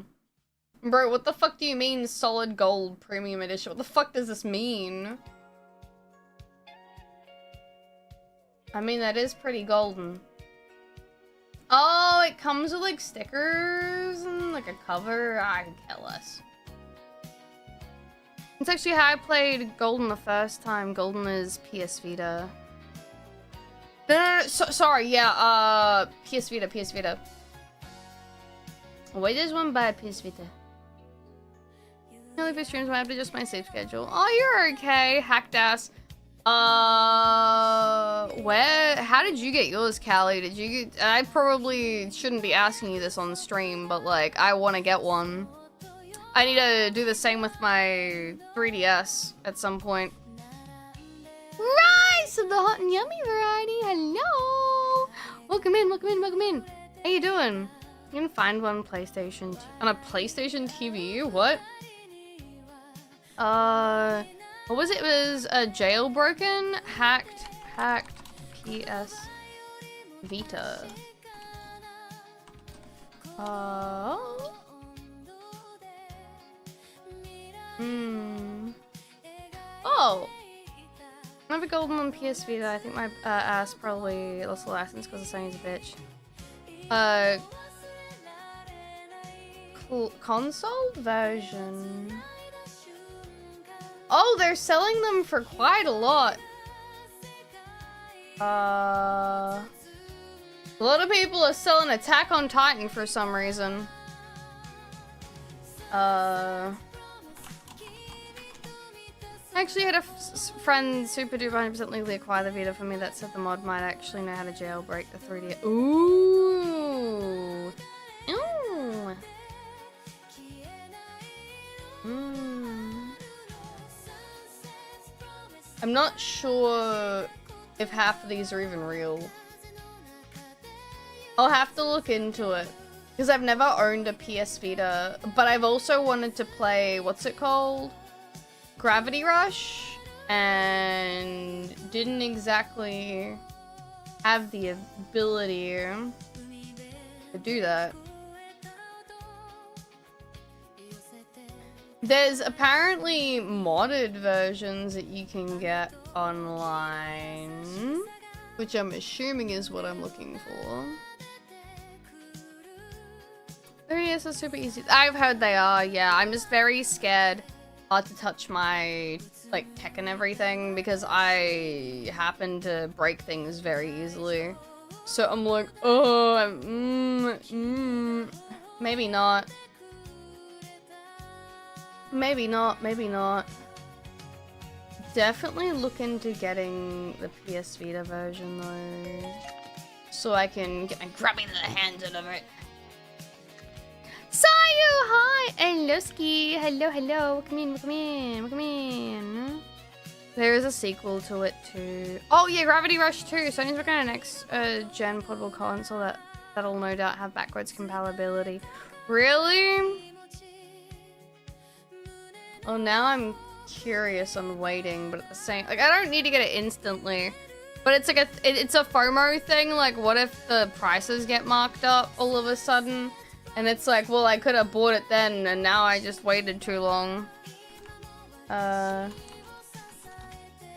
Bro, what the fuck do you mean solid gold premium edition? What the fuck does this mean? I mean, that is pretty golden. Oh, it comes with like stickers and like a cover. I could care less. It's actually how I played Golden the first time. Golden is PS Vita. No, sorry, yeah, PS Vita, PS Vita. Wait, there's one by PS Vita. Only for streams, I have to adjust my save schedule. Oh, you're okay, hacked ass. How did you get yours, Callie? Did you get, I probably shouldn't be asking you this on stream, but like, I want to get one. I need to do the same with my 3DS at some point. Rice of the hot and yummy variety. Hello. Welcome in, welcome in, welcome in. How you doing? You can find one PlayStation on a PlayStation TV. What? What was it? It was a jailbroken, hacked PS Vita. Oh! I have a golden on PS Vita. I think my ass probably lost the license because Sony's a bitch. Console version. Oh, they're selling them for quite a lot. A lot of people are selling Attack on Titan for some reason. I actually had a friend super duper 100% legally acquire the Vita for me that said the mod might actually know how to jailbreak the 3D. Ooh. Ooh. I'm not sure if half of these are even real. I'll have to look into it. Because I've never owned a PS Vita, but I've also wanted to play, what's it called? Gravity Rush, and didn't exactly have the ability to do that. There's apparently modded versions that you can get online, which I'm assuming is what I'm looking for. 3DS are super easy. I've heard they are, yeah. I'm just very scared to touch my like tech and everything because I happen to break things very easily. So I'm like, oh, maybe not. Maybe not, maybe not. Definitely look into getting the PS Vita version though. So I can get my grubby little hands out of it. Sayu, hi! Eloski! Hello, hello. Welcome in, welcome in, welcome in. There is a sequel to it too. Oh yeah, Gravity Rush 2. Sony's working on a next gen portable console that'll no doubt have backwards compatibility. Really? Well, now I'm curious on waiting, but at the same, like, I don't need to get it instantly. But it's like it's a FOMO thing. Like, what if the prices get marked up all of a sudden? And it's like, well, I could have bought it then, and now I just waited too long.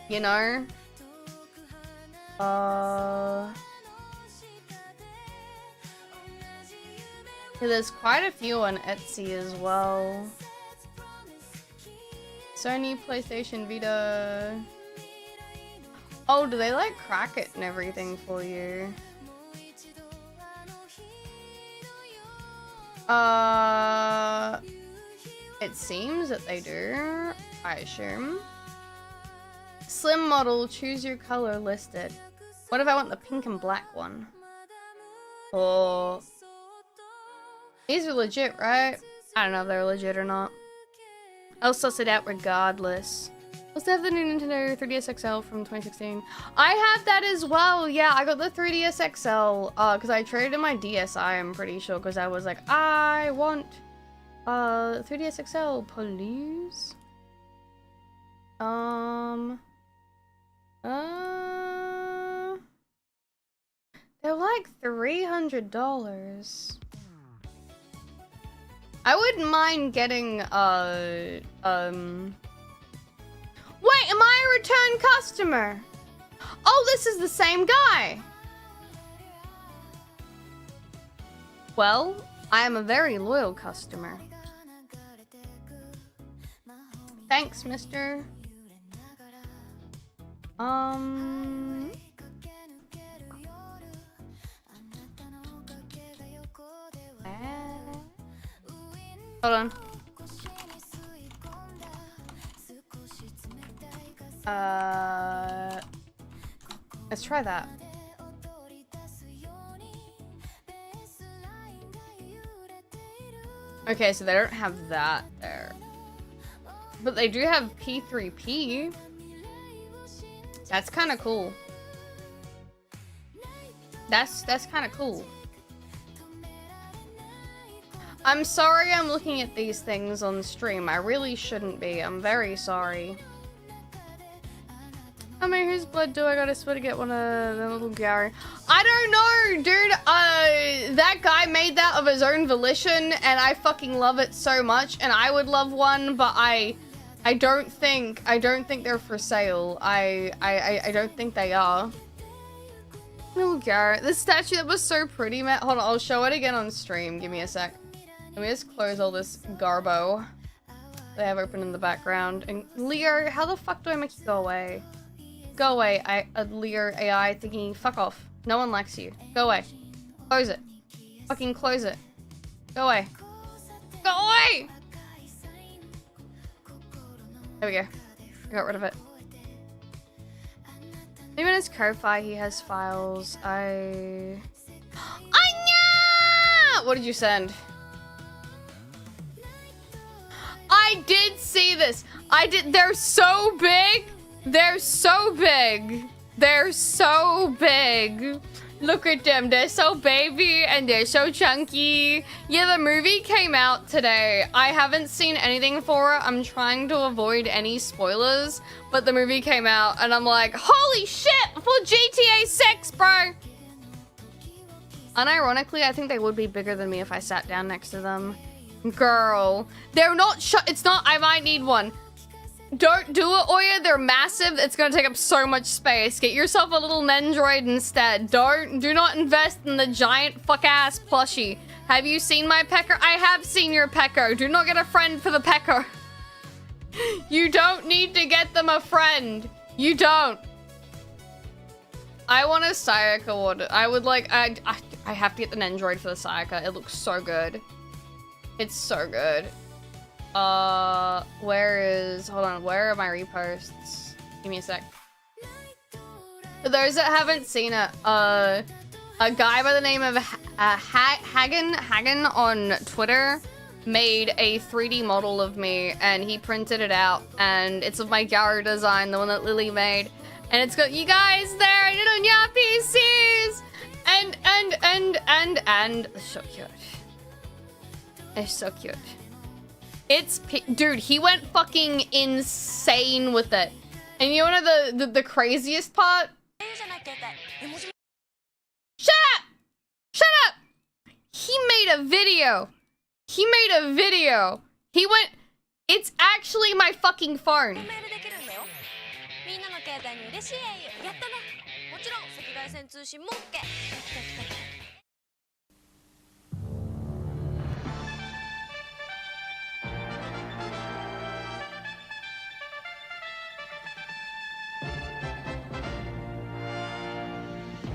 You know? Yeah, there's quite a few on Etsy as well. Sony, PlayStation, Vita. Oh, do they like crack it and everything for you? It seems that they do, I assume. Slim model, choose your color listed. What if I want the pink and black one? Oh. These are legit, right? I don't know if they're legit or not. I'll suss it out regardless. Also have the new Nintendo 3DS XL from 2016. I have that as well. Yeah, I got the 3DS XL because I traded in my DSi, I'm pretty sure, because I was like, I want 3DS XL, please. They're like $300. I wouldn't mind getting wait, am I a return customer? Oh, this is the same guy. Well, I am a very loyal customer. Thanks, mister. Hold on. Let's try that. Okay, so they don't have that there. But they do have P3P. That's kind of cool. That's kind of cool. I'm sorry I'm looking at these things on stream. I really shouldn't be. I'm very sorry. I mean, whose blood do I gotta swear to get one of the little Gary? I don't know, dude. That guy made that of his own volition, and I fucking love it so much. And I would love one, but I don't think they're for sale. I don't think they are. Little Garrett, this statue that was so pretty, man. Hold on, I'll show it again on stream. Give me a sec. Let me just close all this garbo they have open in the background. And Leo, how the fuck do I make you go away? Go away, Leo AI thinking, fuck off. No one likes you. Go away. Close it. Fucking close it. Go away. Go away! There we go. I got rid of it. Maybe in his Ko-Fi he has files. Anya! What did you send? I did see this. I did. They're so big. They're so big. They're so big. Look at them. They're so baby and they're so chunky. Yeah, the movie came out today. I haven't seen anything for it. I'm trying to avoid any spoilers, but the movie came out and I'm like, holy shit, for GTA 6, bro. Unironically, I think they would be bigger than me if I sat down next to them. Girl, they're not it's not, I might need one. Don't do it, Oya. They're massive. It's gonna take up so much space. Get yourself a little Nendroid instead. Do not invest in the giant fuck-ass plushie. Have you seen my pecker? I have seen your pecker. Do not get a friend for the pecker. You don't need to get them a friend. You don't. I want a Sayaka one. I would like, I have to get the Nendroid for the Sayaka. It looks so good. It's so good. hold on, where are my reposts? Give me a sec. For those that haven't seen it, a guy by the name of Hagen on Twitter made a 3D model of me, and he printed it out, and it's of my gallery design, the one that Lily made, and it's got you guys there, and on your PCs, and it's so cute. It's so cute. Dude, he went fucking insane with it. And you know the craziest part? Shut up! Shut up! He made a video. He made a video. He went, it's actually my fucking phone.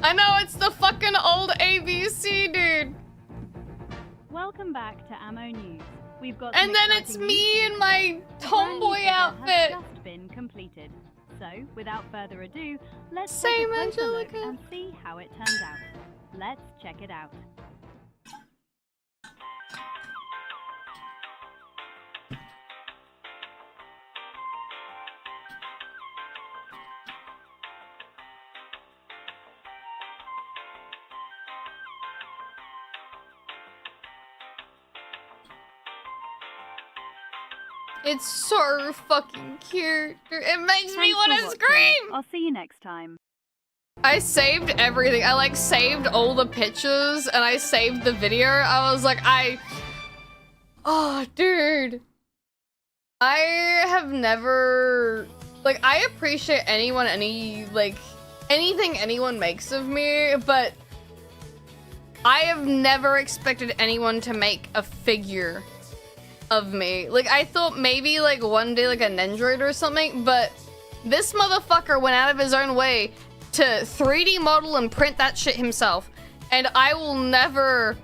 I know, it's the fucking old ABC, dude. Welcome back to Ammo News. We've got and then it's me in my tomboy outfit. Has just been completed. So, without further ado, let's Same take a closer look Angelica. and see how it turned out. Let's check it out. It's so fucking cute. It makes me Thanks want for to watching. scream. I'll see you next time. I saved everything. I like saved all the pictures and I saved the video. I was like, oh, dude. I have never, like, I appreciate anyone, anything anyone makes of me, but I have never expected anyone to make a figure of me. Like, I thought maybe, like, one day, like, a Nendroid or something, but this motherfucker went out of his own way to 3D model and print that shit himself. And I will never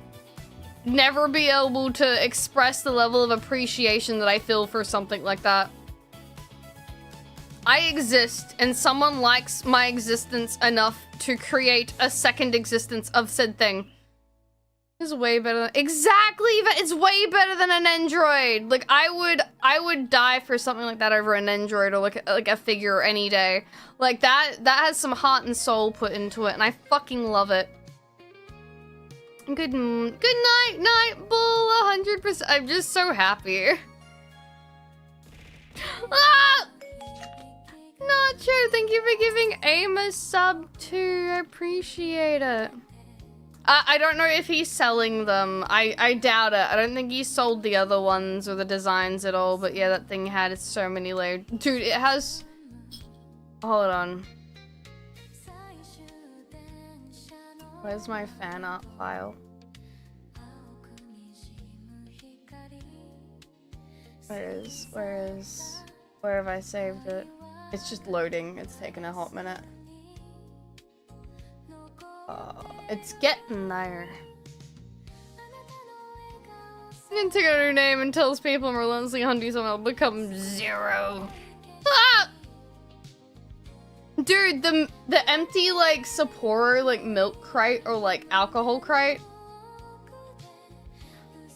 be able to express the level of appreciation that I feel for something like that. I exist, and someone likes my existence enough to create a second existence of said thing. It's way better than, exactly, it's way better than an Android. Like, I would die for something like that over an Android or like a figure any day. Like, that has some heart and soul put into it, and I fucking love it. Good night, Nightbull, 100%. I'm just so happy. Ah! Nacho, thank you for giving AIM a sub too. I appreciate it. I don't know if he's selling them. I doubt it. I don't think he sold the other ones or the designs at all. But yeah, that thing had so many layers. Dude, it has... Hold on. Where's my fan art file? Where have I saved it? It's just loading. It's taking a hot minute. It's getting there. Nintendo her name and tells people I'm relentlessly hunting someone, I'll become 0. Ah! Dude, the empty, like, Sapporo, like, milk crate or, like, alcohol crate.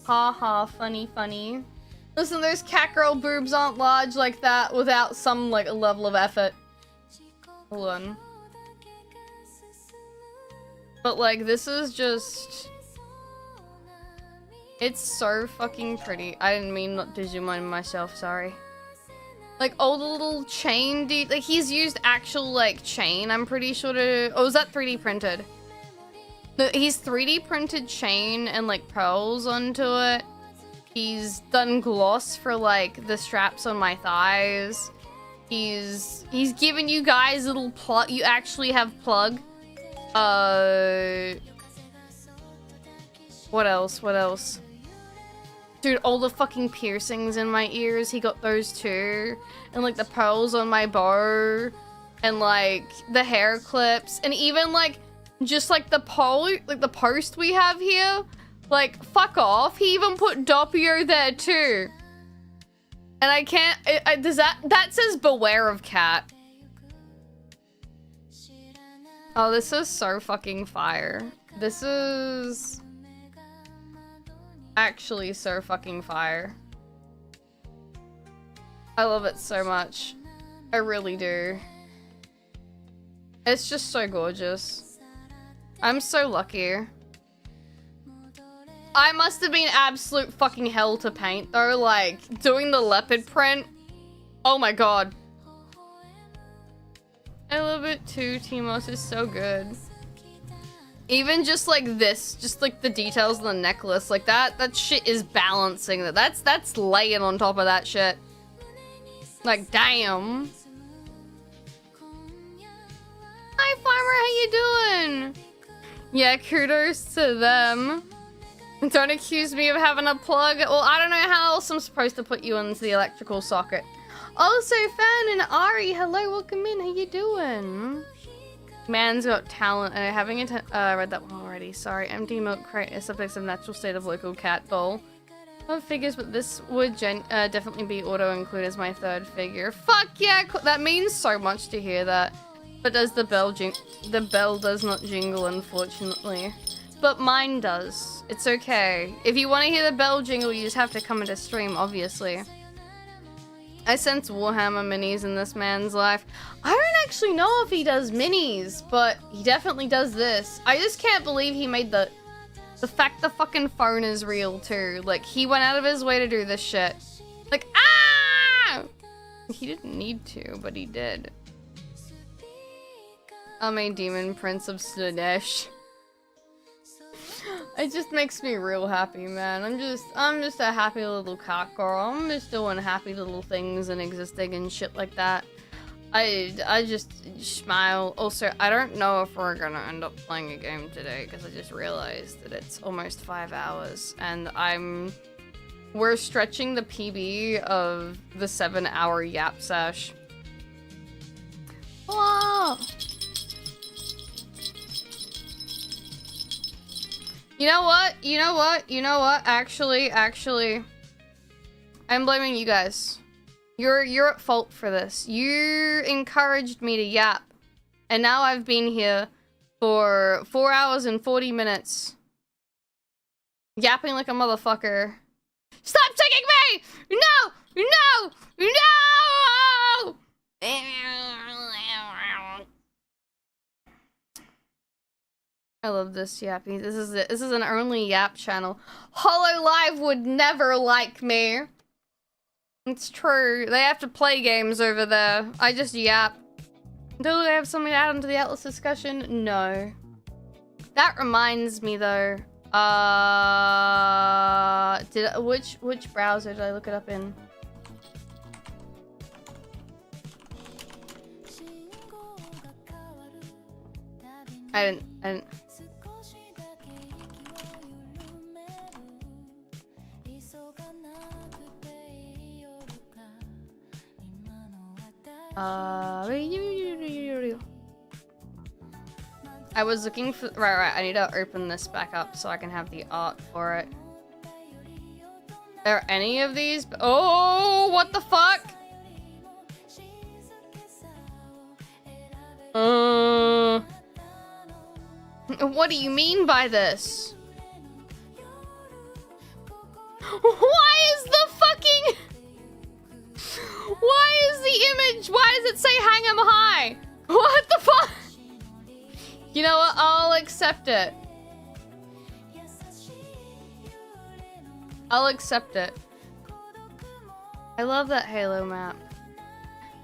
Haha, funny. Listen, those cat girl boobs aren't large like that without some, like, level of effort. Hold on. But, like, this is just... It's so fucking pretty. I didn't mean not to zoom in myself, sorry. Like, all the little chain, dude. Like, he's used actual, like, chain, I'm pretty sure to... Oh, is that 3D printed? No, he's 3D printed chain and, like, pearls onto it. He's done gloss for, like, the straps on my thighs. He's given you guys a little plug. You actually have plug. What else? Dude, all the fucking piercings in my ears, he got those too. And, like, the pearls on my bow. And, like, the hair clips. And even, like, just, like, the post we have here. Like, fuck off. He even put Doppio there too. And I can't, does that says beware of cat. Oh, this is so fucking fire. This is actually so fucking fire. I love it so much. I really do. It's just so gorgeous. I'm so lucky. I must have been absolute fucking hell to paint though, like doing the leopard print. Oh my god. I love it too. Timos is so good. Even just like this, just like the details on the necklace, like that shit is balancing. That's laying on top of that shit. Like damn. Hi Farmer, how you doing? Yeah, kudos to them. Don't accuse me of having a plug. Well, I don't know how else I'm supposed to put you into the electrical socket. Also, Fan and Ari, hello, welcome in. How you doing? Man's got talent. And I haven't read that one already. Sorry. Empty milk crate is subject of natural state of local cat doll. Love figures, but this would definitely be auto-include as my third figure. Fuck yeah! That means so much to hear that. But does the bell the bell does not jingle, unfortunately. But mine does. It's okay. If you want to hear the bell jingle, you just have to come into stream, obviously. I sense Warhammer minis in this man's life. I don't actually know if he does minis, but he definitely does this. I just can't believe he made the fact the fucking phone is real too. Like, he went out of his way to do this shit. Like, ah! He didn't need to, but he did. I'm a demon prince of Slanesh. It just makes me real happy, man. I'm just a happy little cat girl. I'm just doing happy little things and existing and shit like that. I just smile. Also, I don't know if we're gonna end up playing a game today because I just realized that it's almost 5 hours and we're stretching the PB of the 7-hour yap sesh. Whoa! You know what? Actually, I'm blaming you guys. You're at fault for this. You encouraged me to yap. And now I've been here for 4 hours and 40 minutes. Yapping like a motherfucker. Stop taking me! No! No! No! I love this yappy. This is an only yap channel. HoloLive would never like me. It's true. They have to play games over there. I just yap. Do they have something to add onto the Atlas discussion? No. That reminds me though. Which browser did I look it up in? I didn't. I was looking for right, I need to open this back up so I can have the art for it. Are any of these? Oh, what the fuck? What do you mean by this? Why is the fucking... Why is the image? Why does it say hang 'em high? What the fuck? You know what? I'll accept it. I'll accept it. I love that Halo map.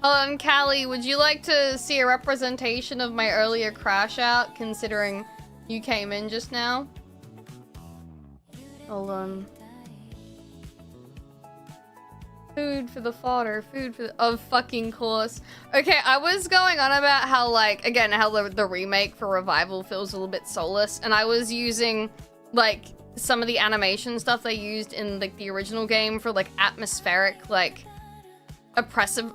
Hello, Callie. Would you like to see a representation of my earlier crash out, considering you came in just now? Hold on. Food for the fodder, food for the... Of fucking course. Okay, I was going on about how, like, again, how the remake for Revival feels a little bit soulless, and I was using, like, some of the animation stuff they used in, like, the original game for, like, atmospheric, like, oppressive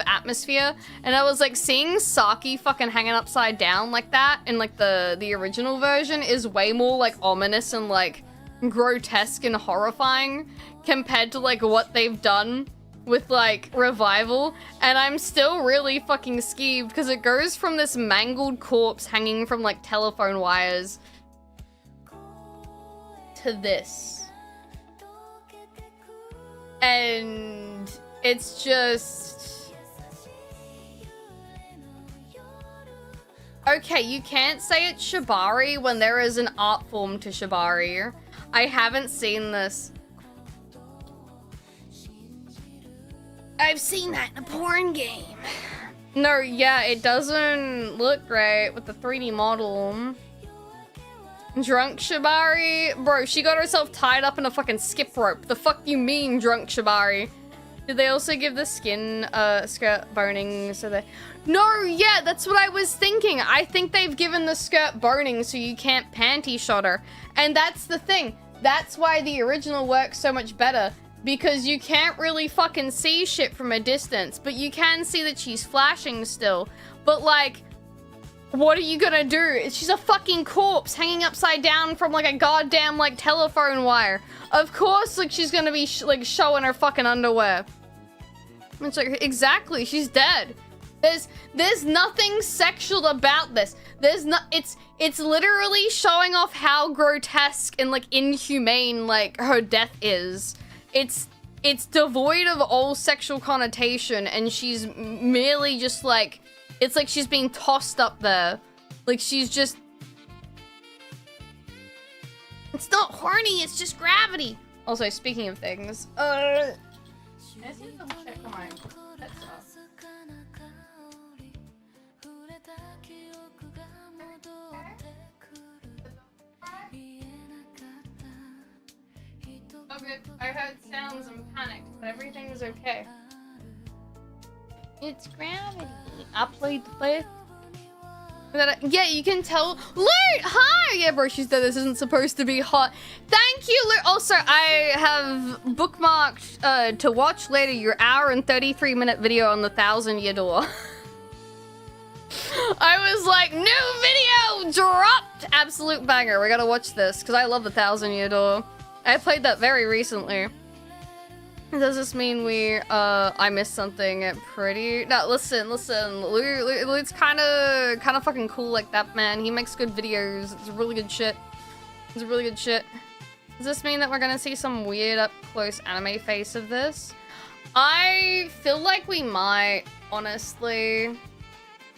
atmosphere, and I was, like, seeing Saki fucking hanging upside down like that in, like, the original version is way more, like, ominous and, like, grotesque and horrifying compared to like what they've done with like revival, and I'm still really fucking skeeved because it goes from this mangled corpse hanging from like telephone wires to this, and it's just okay. You can't say it's shibari when there is an art form to shibari. I haven't seen this. I've seen that in a porn game. No, yeah, it doesn't look great with the 3D model. Drunk shibari? Bro, she got herself tied up in a fucking skip rope. The fuck you mean, drunk shibari? Did they also give the skin skirt boning so they... No, yeah, that's what I was thinking. I think they've given the skirt boning so you can't panty shot her. And that's the thing. That's why the original works so much better. Because you can't really fucking see shit from a distance, but you can see that she's flashing still. But like, what are you gonna do? She's a fucking corpse hanging upside down from like a goddamn like telephone wire. Of course, like she's gonna be like showing her fucking underwear. It's like, exactly, she's dead. There's nothing sexual about this. It's literally showing off how grotesque and like inhumane like her death is. It's devoid of all sexual connotation, and she's merely just like, it's like she's being tossed up there. Like she's just, it's not horny, it's just gravity. Also, speaking of things, I just need to double check on my headset. Oh good, I heard sounds and panicked, but everything is okay. It's gravity. I played the fifth. Yeah, you can tell. Loot! Hi! Yeah, bro, she said this isn't supposed to be hot. Thank you, Loot! Also, I have bookmarked to watch later your hour and 33-minute video on the 1,000-year door. I was like, new video dropped! Absolute banger. We gotta watch this, because I love the 1,000-year door. I played that very recently. Does this mean I missed something pretty? No, listen. Loot's kind of fucking cool like that, man. He makes good videos. It's really good shit. Does this mean that we're gonna see some weird up-close anime face of this? I feel like we might, honestly.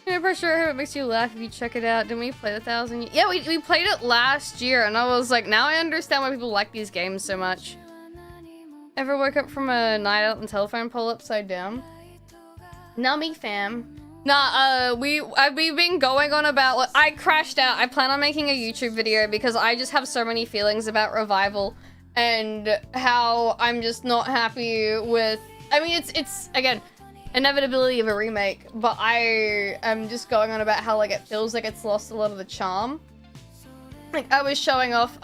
I'm pretty sure I hope it makes you laugh if you check it out. Didn't we play the 1,000? Yeah, we played it last year, and I was like, now I understand why people like these games so much. Ever woke up from a night out and telephone pole upside down? Not me, fam. Nah, we've been going on about, like, I crashed out. I plan on making a YouTube video because I just have so many feelings about Revival and how I'm just not happy with, I mean, it's again, inevitability of a remake, but I am just going on about how like it feels like it's lost a lot of the charm. Like I was showing off,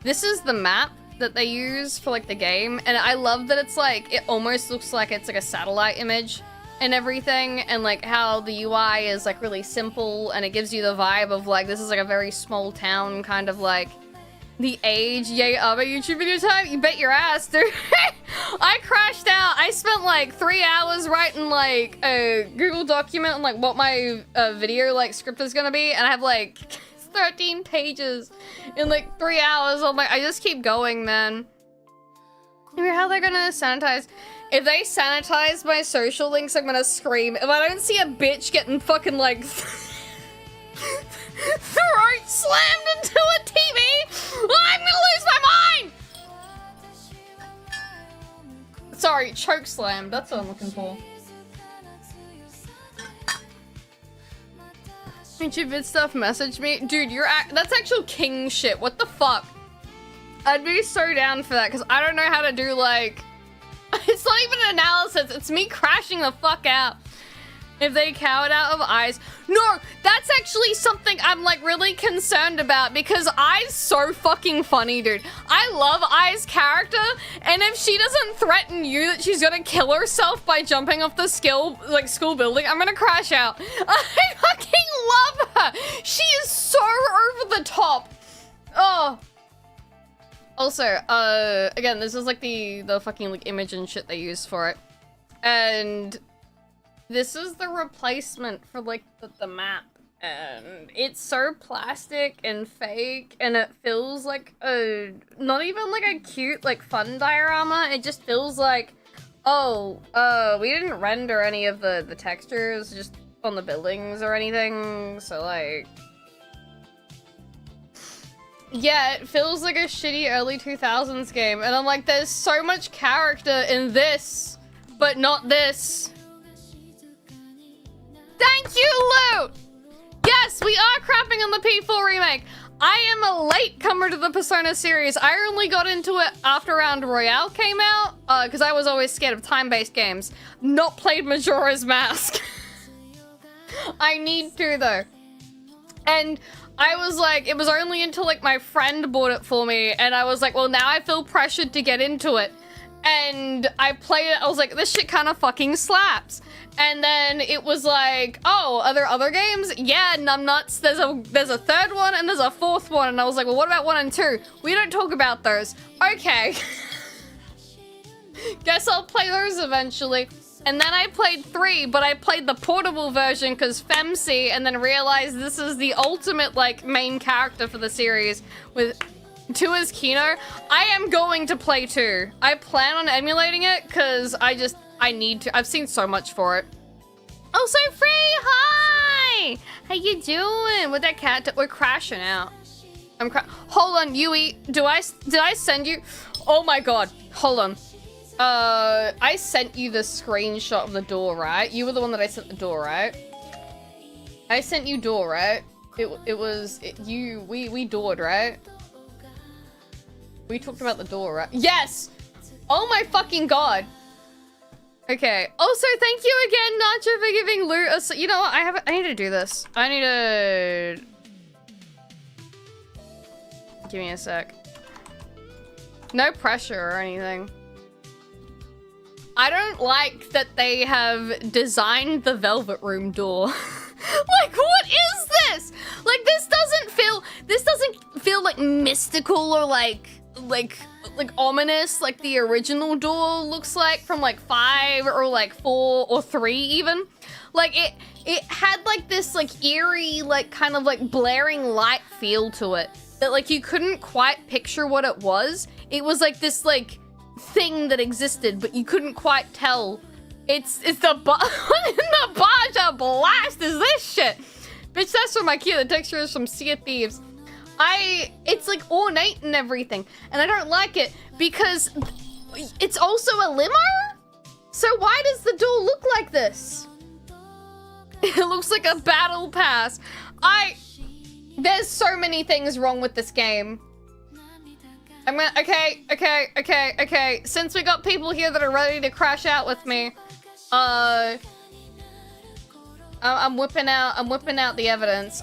this is the map that they use for like the game, and I love that it's like, it almost looks like it's like a satellite image and everything, and like how the UI is like really simple, and it gives you the vibe of like, this is like a very small town kind of like. The age, yay, other YouTube video time? You bet your ass, dude. I crashed out. I spent like 3 hours writing like a Google document on like what my video like script is gonna be, and I have like 13 pages in like 3 hours. I'm like, I just keep going, man. You know how they're gonna sanitize? If they sanitize my social links, I'm gonna scream. If I don't see a bitch getting fucking like throat slammed into a TV, I'm gonna lose my mind! Sorry, choke slammed, that's what I'm looking for. YouTube vid stuff, message me. Dude, that's actual king shit, what the fuck? I'd be so down for that, because I don't know how to do like, it's not even an analysis, it's me crashing the fuck out. If they cowered out of Eyes. No, that's actually something I'm like really concerned about, because Eyes so fucking funny, dude. I love Eyes' character, and if she doesn't threaten you that she's gonna kill herself by jumping off the school building, I'm gonna crash out. I fucking love her. She is so over the top. Oh. Also, again, this is like the fucking like image and shit they use for it. And this is the replacement for like the map. And it's so plastic and fake, and it feels like a, not even like a cute like fun diorama. It just feels like, oh, we didn't render any of the textures just on the buildings or anything, so like, yeah, it feels like a shitty early 2000s game, and I'm like, there's so much character in this, but not this. Thank you, Loot! Yes, we are crapping on the P4 remake. I am a latecomer to the Persona series. I only got into it after Round Royale came out, because I was always scared of time-based games. Not played Majora's Mask. I need to, though. And I was like, it was only until like my friend bought it for me, and I was like, well, now I feel pressured to get into it. And I played it, I was like, this shit kind of fucking slaps. And then it was like, oh, are there other games? Yeah, numbnuts. There's a third one and there's a fourth one. And I was like, well, what about 1 and 2? We don't talk about those. Okay. Guess I'll play those eventually. And then I played 3, but I played the portable version because Femc, and then realized this is the ultimate like main character for the series with 2 as Kino. I am going to play 2. I plan on emulating it because I need to. I've seen so much for it. Also, Free, hi! How you doing? With that cat, we're crashing out. Hold on, Yui. Did I send you? Oh my god. Hold on. I sent you the screenshot of the door, right? You were the one that I sent the door, right? I sent you door, right? We doored, right? We talked about the door, right? Yes! Oh my fucking god. Okay. Also, thank you again, Nacho, for giving Loot a... You know what? I need to do this. I need to... Give me a sec. No pressure or anything. I don't like that they have designed the Velvet Room door. Like, what is this? Like, this doesn't feel like mystical or like ominous like the original door looks like from like 5 or like 4 or 3 even. Like it had like this like eerie like kind of like blaring light feel to it that like you couldn't quite picture what it was. It was like this like thing that existed, but you couldn't quite tell. It's the what in the Baja blast is this shit? Bitch, that's from IKEA. The texture is from Sea of Thieves. It's like ornate and everything, and I don't like it because it's also a limo? So why does the door look like this? It looks like a battle pass. There's so many things wrong with this game. Okay. Since we got people here that are ready to crash out with me, I'm whipping out the evidence.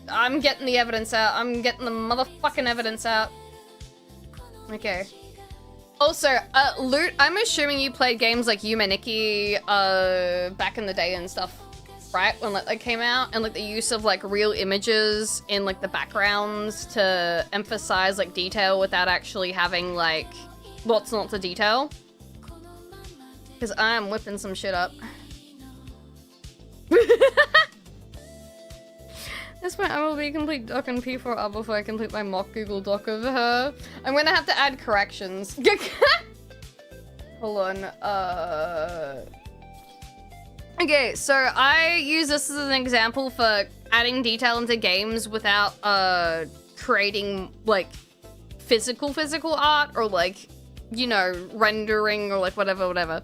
I'm getting the evidence out. I'm getting the motherfucking evidence out. Okay. Also, Loot, I'm assuming you played games like Yume Nikki, back in the day and stuff, right? When like they came out, and like the use of like real images in like the backgrounds to emphasize like detail without actually having like lots and lots of detail. Because I'm whipping some shit up. This point, I will be complete doc in P4R before I complete my mock Google Doc of her. I'm gonna have to add corrections. Hold on, Okay, so I use this as an example for adding detail into games without, creating, like, physical art or, like, you know, rendering or, like, whatever.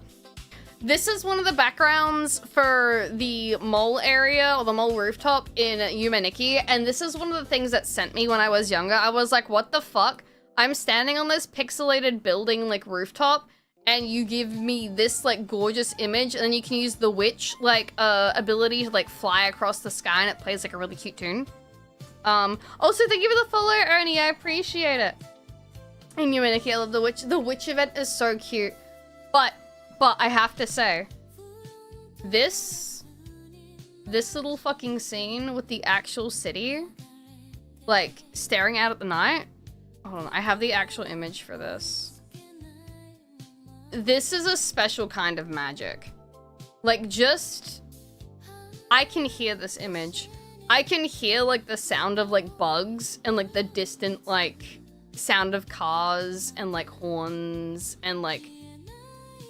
This is one of the backgrounds for the mall area or the mall rooftop in Yume Nikki, and this is one of the things that sent me when I was younger. I was like, what the fuck? I'm standing on this pixelated building, like, rooftop, and you give me this, like, gorgeous image, and then you can use the witch, like, ability to, like, fly across the sky, and it plays, like, a really cute tune. Also, thank you for the follow, Ernie. I appreciate it. And Yume Nikki, I love the witch. The witch event is so cute. But I have to say, this little fucking scene with the actual city, like, staring out at the night, Hold on, I have the actual image for this. This is a special kind of magic. Like, just... I can hear this image. I can hear, like, the sound of, like, bugs and, like, the distant, like, sound of cars and, like, horns and, like...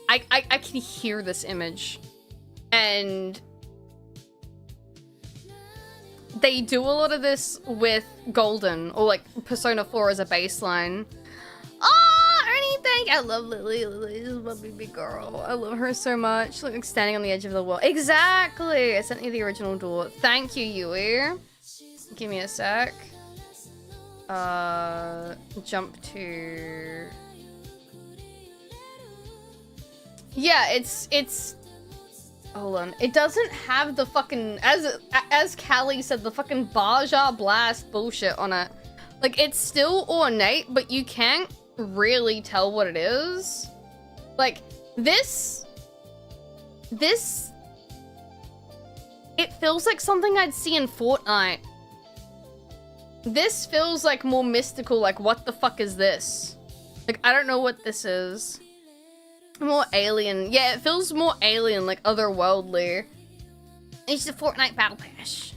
I can hear this image. And... they do a lot of this with Golden, or, like, Persona 4 as a baseline. Oh, Ernie, thank you. I love Lily. Lily is my baby girl. I love her so much. Like standing on the edge of the world. Exactly. I sent you the original door. Thank you, Yui. Give me a sec. Jump to... yeah, it's... hold on. It doesn't have the fucking... as Callie said, the fucking Baja Blast bullshit on it. Like, it's still ornate, but you can't really tell what it is. Like, this... it feels like something I'd see in Fortnite. This feels like more mystical, like, what the fuck is this? Like, I don't know what this is. More alien. Yeah, it feels more alien, like otherworldly. It's the Fortnite Battle Pass.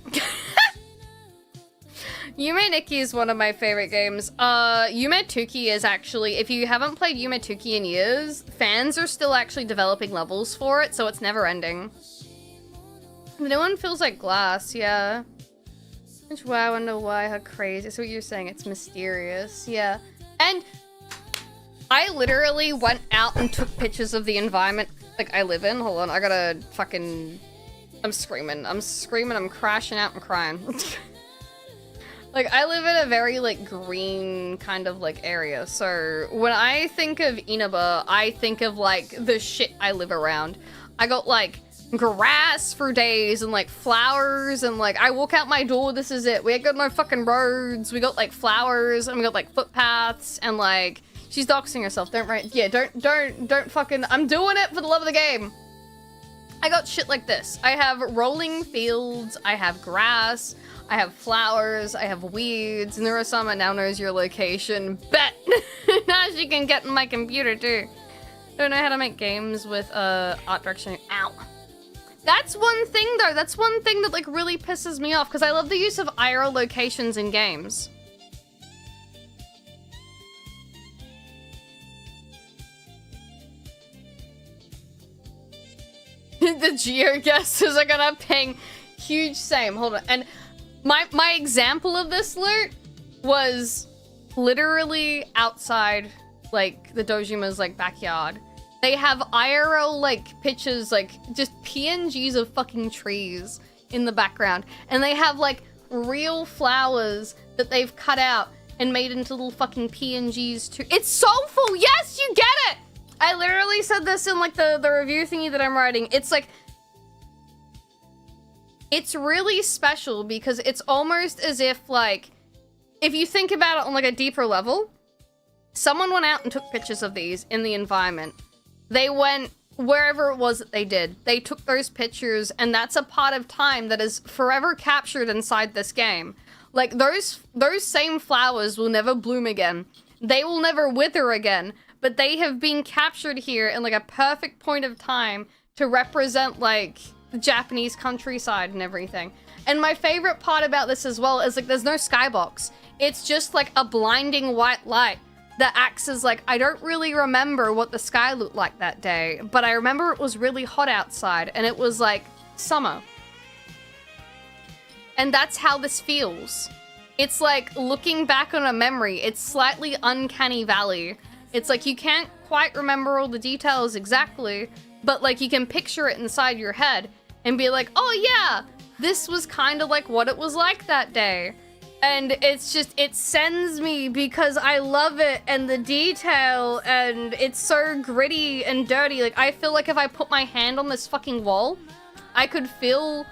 Yume Nikki is one of my favorite games. Yume Tuki is actually, if you haven't played Yume Tuki in years, fans are still actually developing levels for it, so it's never ending. The new one feels like glass, yeah. Which, wow, I wonder why, how crazy. That's what you're saying, it's mysterious, yeah. And I literally went out and took pictures of the environment, like, I live in. Hold on, I gotta fucking... I'm screaming, I'm crashing out and crying. Like, I live in a very, like, green kind of, like, area. So, when I think of Inaba, I think of, like, the shit I live around. I got, like, grass for days and, like, flowers and, like, I walk out my door, this is it. We ain't got no fucking roads. We got, like, flowers and we got, like, footpaths and, like... she's doxing herself, don't write. Yeah, don't fucking... I'm doing it for the love of the game. I got shit like this. I have rolling fields, I have grass, I have flowers, I have weeds, and Nurasama now knows your location. Bet! Now she can get in my computer too. Don't know how to make games with art direction. Ow. That's one thing though, that's one thing that like really pisses me off, because I love the use of IRL locations in games. The geoguessers are gonna ping. Huge same. Hold on. And my example of this loot was literally outside, like, the Dojima's, like, backyard. They have IRL, like, pictures, like, just PNGs of fucking trees in the background. And they have, like, real flowers that they've cut out and made into little fucking PNGs too. It's soulful! Yes, you get it! I literally said this in, like, the review thingy that I'm writing. It's, like... it's really special because it's almost as if, like... if you think about it on, like, a deeper level, someone went out and took pictures of these in the environment. They went wherever it was that they did. They took those pictures, and that's a part of time that is forever captured inside this game. Like, those same flowers will never bloom again. They will never wither again. But they have been captured here in, like, a perfect point of time to represent, like, the Japanese countryside and everything. And my favorite part about this as well is, like, there's no skybox. It's just, like, a blinding white light that acts as, like, I don't really remember what the sky looked like that day, but I remember it was really hot outside, and it was, like, summer. And that's how this feels. It's, like, looking back on a memory. It's slightly uncanny valley. It's like you can't quite remember all the details exactly, but like you can picture it inside your head and be like, oh yeah, this was kind of like what it was like that day. And it's just, it sends me because I love it and the detail and it's so gritty and dirty. Like I feel like if I put my hand on this fucking wall, I could feel,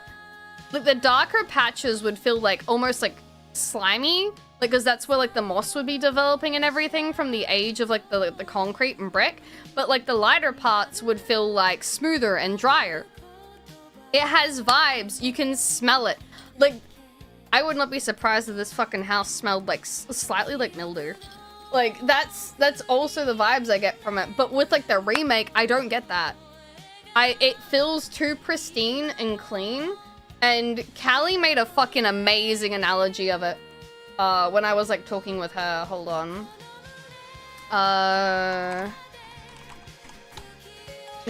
like the darker patches would feel like almost like slimy. Like, because that's where, like, the moss would be developing and everything from the age of, like, the concrete and brick. But, like, the lighter parts would feel, like, smoother and drier. It has vibes. You can smell it. Like, I would not be surprised if this fucking house smelled, like, slightly like mildew. Like, that's also the vibes I get from it. But with, like, the remake, I don't get that. It feels too pristine and clean. And Callie made a fucking amazing analogy of it. When I was, like, talking with her. Hold on.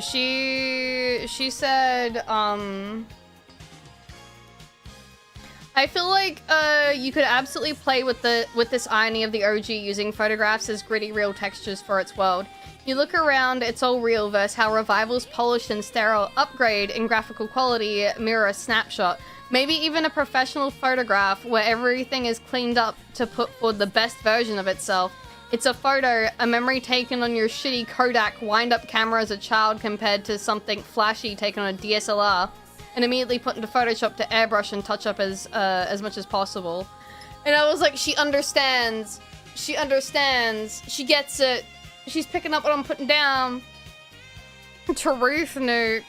She said, I feel like you could absolutely play with this irony of the OG using photographs as gritty real textures for its world. You look around, it's all real versus how Revival's polished and sterile upgrade in graphical quality mirror a snapshot. Maybe even a professional photograph where everything is cleaned up to put forward the best version of itself. It's a photo, a memory taken on your shitty Kodak wind-up camera as a child compared to something flashy taken on a DSLR and immediately put into Photoshop to airbrush and touch up as much as possible. And I was like, she understands. She understands. She gets it. She's picking up what I'm putting down. Truth nuke.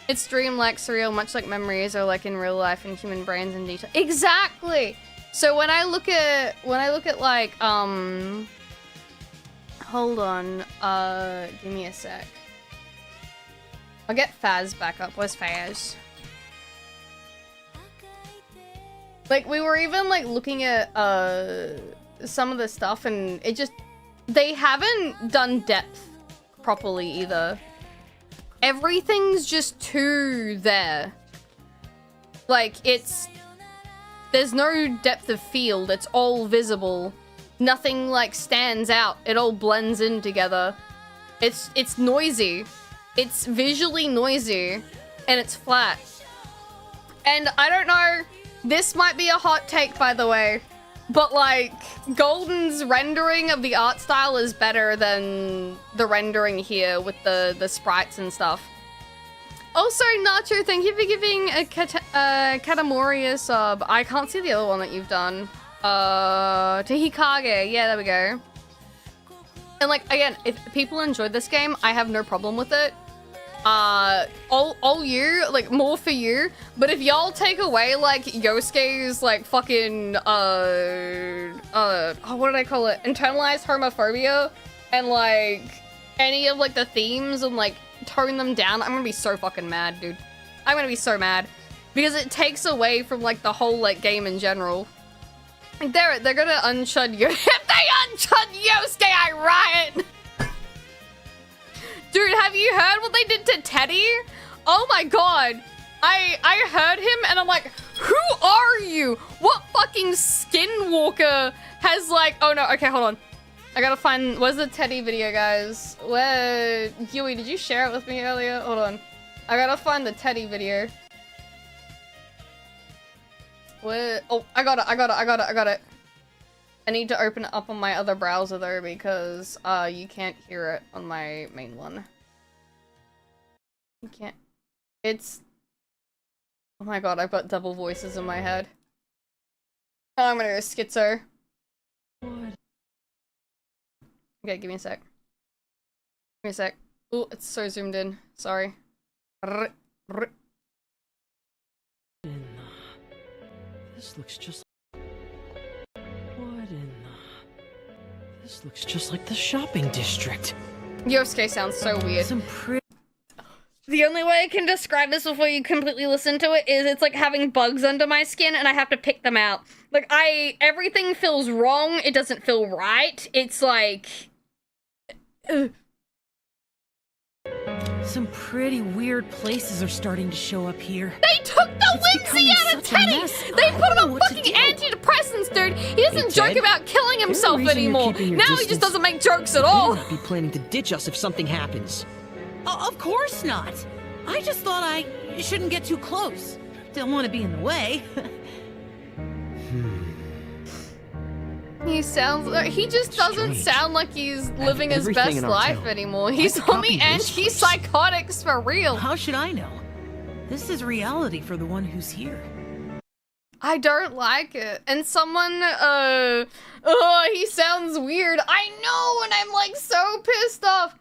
It's dreamlike, surreal, much like memories are like in real life and human brains in detail. Exactly! So when I look at like, hold on, give me a sec. I'll get Faz back up. Where's Faz? Like, we were even, like, looking at, some of the stuff, and it just... They haven't done depth properly, either. Everything's just too there. Like, it's... There's no depth of field. It's all visible. Nothing, like, stands out. It all blends in together. It's noisy. It's visually noisy. And it's flat. And I don't know... This might be a hot take, by the way, but like, Golden's rendering of the art style is better than the rendering here with the sprites and stuff. Also, Nacho, thank you for giving a Katamori a sub. I can't see the other one that you've done. To Hikage, yeah, there we go. And like, again, if people enjoyed this game, I have no problem with it. All you, like, more for you, but if y'all take away, like, Yosuke's, like, fucking, what did I call it? Internalized homophobia, and, like, any of, like, the themes and, like, tone them down, I'm gonna be so fucking mad, dude. I'm gonna be so mad. Because it takes away from, like, the whole, like, game in general. They're gonna unchud you. If they unchud Yosuke, I riot! Dude, have you heard what they did to Teddy? Oh my god. I heard him and I'm like, who are you? What fucking skinwalker has like... Oh no, okay, hold on. I gotta find... Where's the Teddy video, guys? Where... Yui, did you share it with me earlier? Hold on. I gotta find the Teddy video. Where... Oh, I got it. I need to open it up on my other browser though because you can't hear it on my main one. You can't. It's... Oh my god, I've got double voices in my head. Oh, I'm gonna go schizo. What? Okay, give me a sec. Give me a sec. Ooh, it's so zoomed in. Sorry. This looks just... This looks just like the shopping district. Yosuke sounds so weird. The only way I can describe this before you completely listen to it is it's like having bugs under my skin and I have to pick them out. Like, everything feels wrong. It doesn't feel right. It's like... Some pretty weird places are starting to show up here. They took the whimsy out of Teddy! They put him on fucking antidepressants, dude! He doesn't joke about killing himself anymore! Now he just doesn't make jokes at all! You might be planning to ditch us if something happens. Of course not. I just thought I shouldn't get too close. Don't want to be in the way. He sounds like he just doesn't sound like he's living his best life anymore. He's on the antipsychotics for real. How should I know? This is reality for the one who's here. I don't like it. And someone, he sounds weird. I know, and I'm like so pissed off.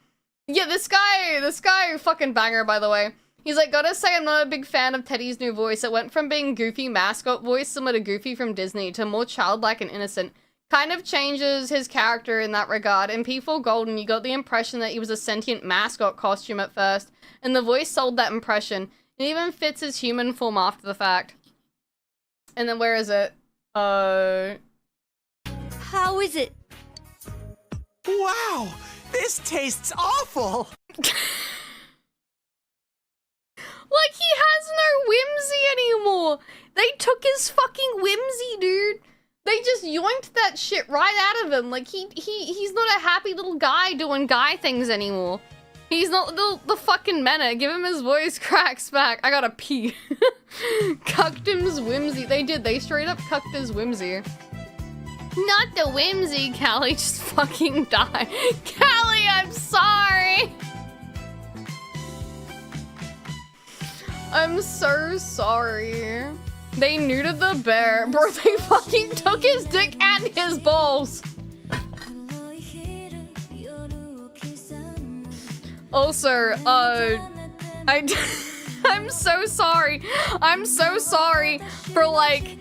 Yeah, this guy, fucking banger, by the way. He's like, gotta say I'm not a big fan of Teddy's new voice. It went from being goofy mascot voice, similar to Goofy from Disney, to more childlike and innocent. kind of changes his character in that regard. In P4 Golden, you got the impression that he was a sentient mascot costume at first, and the voice sold that impression. It even fits his human form after the fact. And then where is it? How is it? Wow, this tastes awful. Like, he has no whimsy anymore. They took his fucking whimsy, dude. They just yoinked that shit right out of him. Like, he's not a happy little guy doing guy things anymore. He's not the fucking menace. Give him his voice cracks back. I gotta pee. Cucked him's whimsy. They did. They straight up cucked his whimsy. Not the whimsy, Callie. Just fucking die. Callie, I'm sorry. I'm so sorry. They neutered the bear. Bro, they fucking took his dick and his balls. Also, I'm so sorry. I'm so sorry for, like,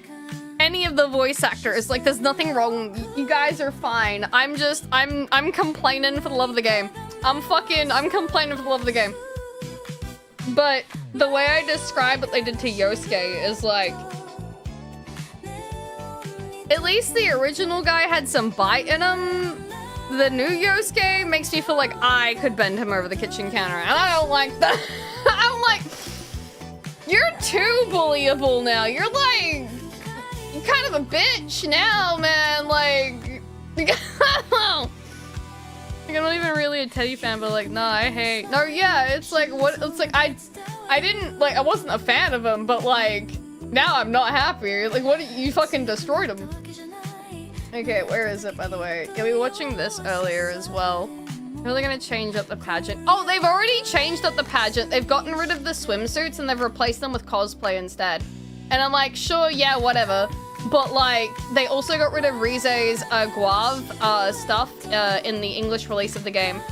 any of the voice actors. Like, there's nothing wrong. You guys are fine. I'm complaining for the love of the game. I'm complaining for the love of the game. But the way I describe what they did to Yosuke is like, at least the original guy had some bite in him. The new Yosuke makes me feel like I could bend him over the kitchen counter, and I don't like that. I'm like, you're too bullyable now. You're like, you're kind of a bitch now, man. Like, like, I'm not even really a Teddy fan, but like, nah, I hate. No, yeah, it's like, what? It's like, I didn't, like, I wasn't a fan of him, but like, now I'm not happy. Like, what? You fucking destroyed him. Okay, where is it, by the way? Yeah, we were watching this earlier as well. How are they gonna change up the pageant? Oh, they've already changed up the pageant. They've gotten rid of the swimsuits and they've replaced them with cosplay instead. And I'm like, sure, yeah, whatever. But like, they also got rid of Rize's Guave stuff in the English release of the game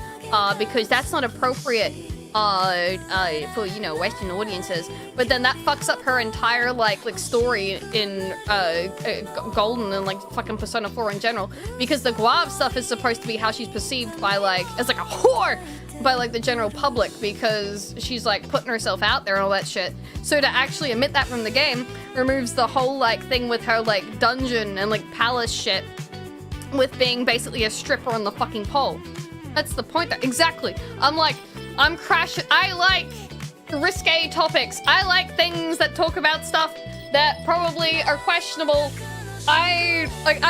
because that's not appropriate for, you know, Western audiences. But then that fucks up her entire like story in Golden and like fucking Persona 4 in general, because the Guave stuff is supposed to be how she's perceived by like as like a whore by like the general public, because she's like putting herself out there and all that shit. So to actually omit that from the game removes the whole like thing with her like dungeon and like palace shit with being basically a stripper on the fucking pole. That's the point there. Exactly. I'm like, I'm crashing. I like risque topics. I like things that talk about stuff that probably are questionable. I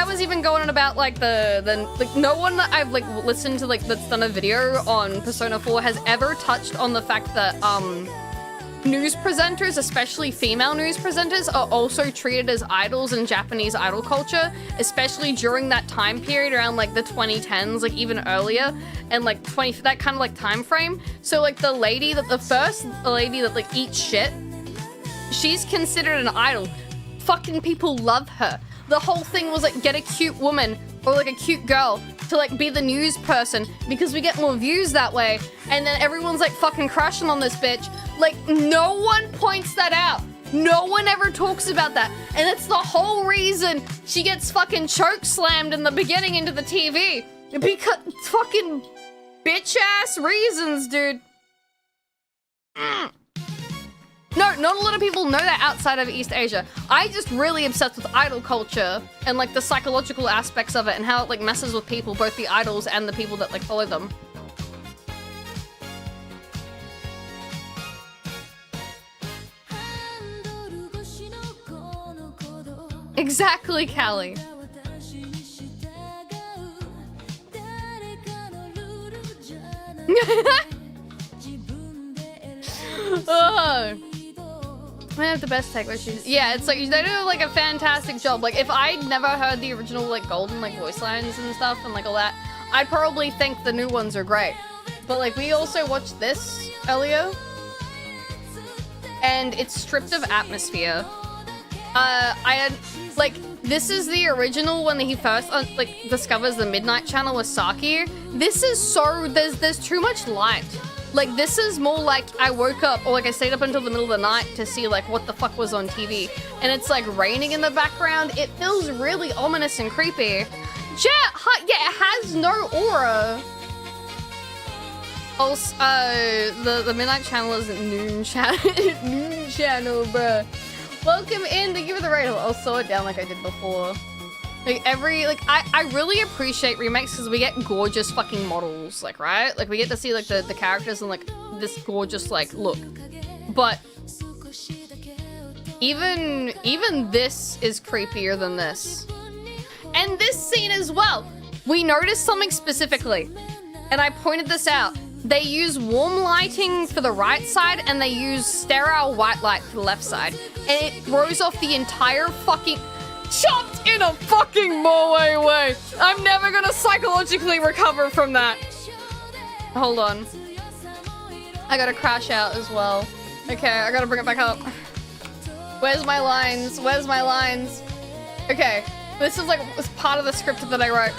was even going on about like like no one that I've like listened to like that's done a video on Persona 4 has ever touched on the fact that news presenters, especially female news presenters, are also treated as idols in Japanese idol culture, especially during that time period around like the 2010s, like even earlier, and like that kind of like time frame. So like the first lady that like eats shit, she's considered an idol. Fucking people love her. The whole thing was like get a cute woman or like a cute girl to like be the news person because we get more views that way, and then everyone's like fucking crushing on this bitch. Like, no one points that out. No one ever talks about that. And it's the whole reason she gets fucking choke slammed in the beginning into the TV. Because fucking bitch ass reasons, dude. No, not a lot of people know that outside of East Asia. I just really obsessed with idol culture and like the psychological aspects of it and how it like messes with people, both the idols and the people that like follow them. Exactly, Callie. Oh. I have the best tech issues. Yeah, it's like they do like a fantastic job. Like if I'd never heard the original like Golden like voice lines and stuff and like all that, I'd probably think the new ones are great. But like we also watched this earlier, and it's stripped of atmosphere. I had like this is the original when he first like discovers the Midnight Channel with Saki. This is so there's too much light. Like, this is more like I woke up, or like I stayed up until the middle of the night to see like what the fuck was on TV. And it's like raining in the background. It feels really ominous and creepy. Yeah, it has no aura. Also, the Midnight Channel isn't Noon Channel. Noon Channel, bruh. Welcome in, thank you for the raid. I'll slow it down like I did before. Like I really appreciate remakes because we get gorgeous fucking models, like, right? Like we get to see like the characters and like this gorgeous like look. But even this is creepier than this. And this scene as well. We noticed something specifically, and I pointed this out. They use warm lighting for the right side and they use sterile white light for the left side. And it throws off the entire fucking... Chopped in a fucking Moe way. I'm never gonna psychologically recover from that. Hold on. I gotta crash out as well. Okay, I gotta bring it back up. Where's my lines? Where's my lines? Okay, this is like part of the script that I wrote.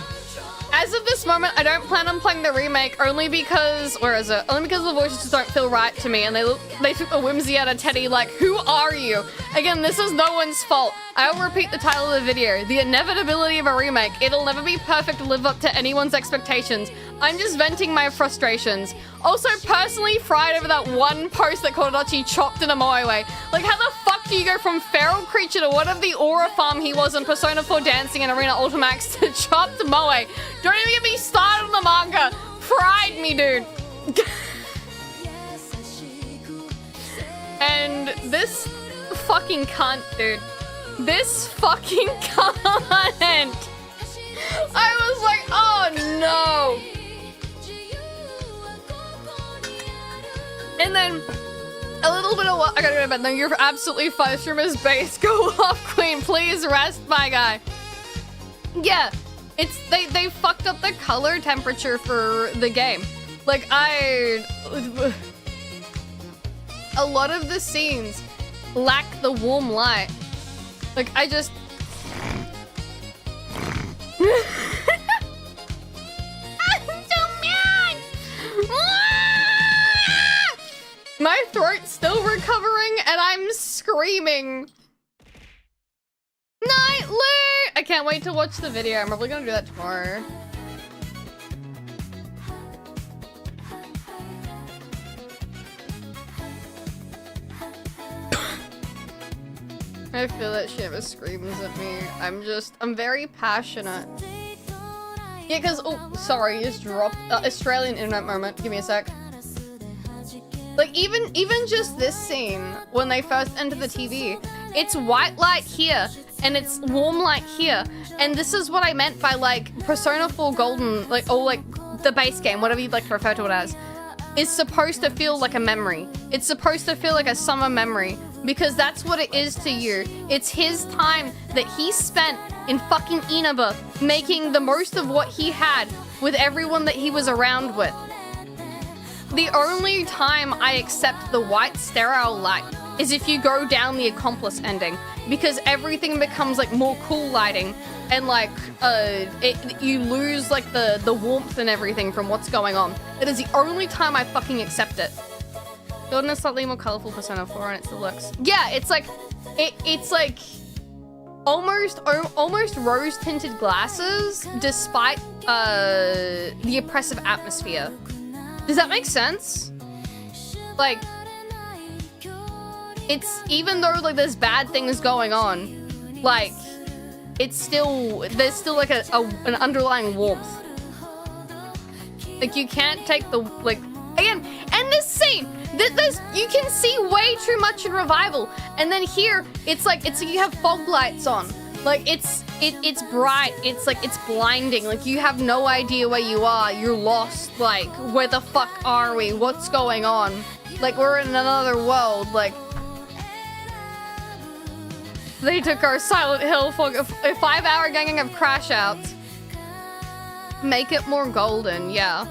As of this moment, I don't plan on playing the remake only because, where is it? Only because the voices just don't feel right to me, and they took the whimsy out of Teddy. Like, who are you? Again, this is no one's fault. I will repeat the title of the video: the inevitability of a remake. It'll never be perfect to live up to anyone's expectations. I'm just venting my frustrations. Also, personally fried over that one post that Kodachi chopped in a Moe way. Like, how the fuck do you go from feral creature to whatever the aura farm he was in Persona 4 Dancing in Arena Ultimax to chopped Moe? Don't even get me started on the manga. Fried me, dude. And this fucking cunt, dude. This fucking cunt. I was like, oh no. And then a little bit of what I gotta go to bed. No, you're absolutely fine. Stream is base. Go off, queen. Please rest, my guy. Yeah, it's they fucked up the color temperature for the game. Like a lot of the scenes lack the warm light. Like I just. I'm so mad. My throat's still recovering and I'm screaming. Nightly! I can't wait to watch the video. I'm probably gonna do that tomorrow. I feel that she never screams at me. I'm very passionate. Yeah, cause, oh, sorry, just dropped Australian internet moment. Give me a sec. Like, even just this scene, when they first enter the TV, it's white light here, and it's warm light here. And this is what I meant by, like, Persona 4 Golden, like, or, like, the base game, whatever you'd like to refer to it as, is supposed to feel like a memory. It's supposed to feel like a summer memory, because that's what it is to you. It's his time that he spent in fucking Inaba, making the most of what he had with everyone that he was around with. The only time I accept the white sterile light is if you go down the accomplice ending, because everything becomes like more cool lighting and like you lose like the warmth and everything from what's going on. It is the only time I fucking accept it. Golden is slightly more colorful Persona 4 and it's the looks. Yeah, it's like it's like almost rose tinted glasses despite the oppressive atmosphere. Does that make sense? Like, it's, even though like there's bad things going on, like, it's still, there's still like an underlying warmth. Like, you can't take the, like, again, and this scene, there's, you can see way too much in Revival. And then here, it's like you have fog lights on. Like, it's bright, it's like, it's blinding, like, you have no idea where you are, you're lost, like, where the fuck are we, what's going on? Like, we're in another world, like... They took our Silent Hill for a 5-hour ganging of crash outs. Make it more golden, yeah.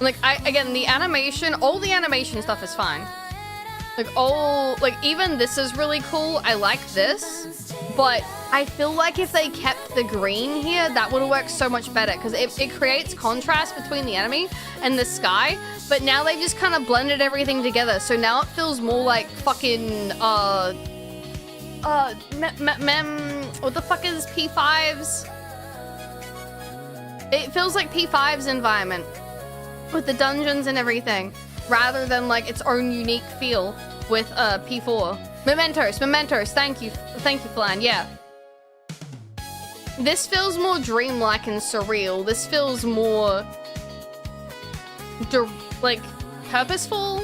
Like, again, the animation, all the animation stuff is fine. Like, even this is really cool, I like this, but I feel like if they kept the green here, that would work so much better because it creates contrast between the enemy and the sky. But now they just kind of blended everything together. So now it feels more like fucking, what the fuck is P5's? It feels like P5's environment with the dungeons and everything rather than like its own unique feel with P4. Mementos, thank you, Flan, yeah. This feels more dreamlike and surreal. This feels more like purposeful.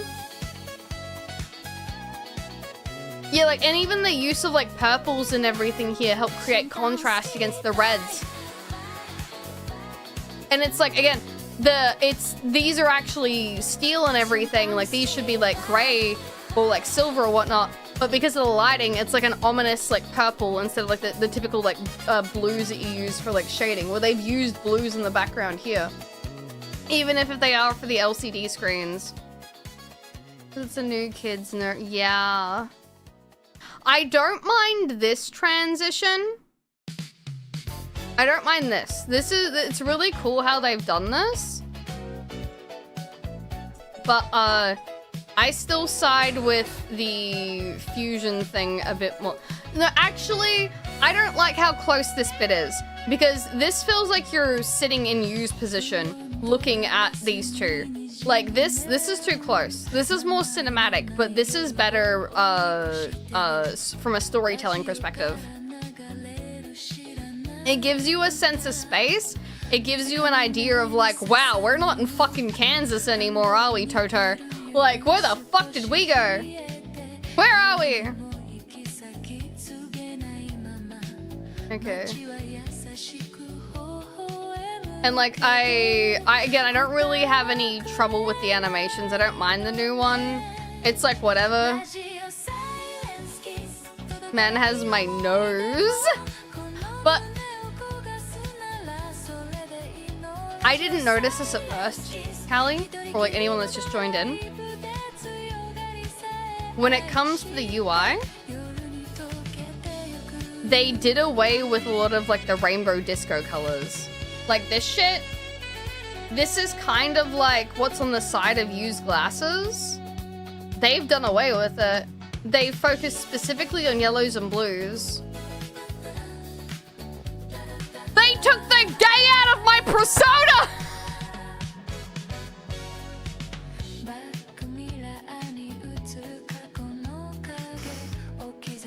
Yeah, like, and even the use of like purples and everything here help create contrast against the reds. And it's like, again, these are actually steel and everything. Like these should be like gray or like silver or whatnot. But because of the lighting, it's like an ominous like purple instead of like the typical like blues that you use for like shading. Well, they've used blues in the background here. Even if they are for the LCD screens. It's a new kids nerd. Yeah. I don't mind this transition. I don't mind this. It's really cool how they've done this. But I still side with the fusion thing a bit more. No, actually, I don't like how close this bit is because this feels like you're sitting in Yu's position looking at these two. Like this is too close. This is more cinematic, but this is better from a storytelling perspective. It gives you a sense of space. It gives you an idea of like, wow, we're not in fucking Kansas anymore, are we, Toto? Like, where the fuck did we go? Where are we? Okay. And like, again, I don't really have any trouble with the animations. I don't mind the new one. It's like, whatever. Man has my nose. But I didn't notice this at first, Callie, or like anyone that's just joined in. When it comes to the UI, they did away with a lot of like the rainbow disco colors. Like this shit, this is kind of like what's on the side of Yu's glasses. They've done away with it. They focus specifically on yellows and blues. They took the gay out of my persona!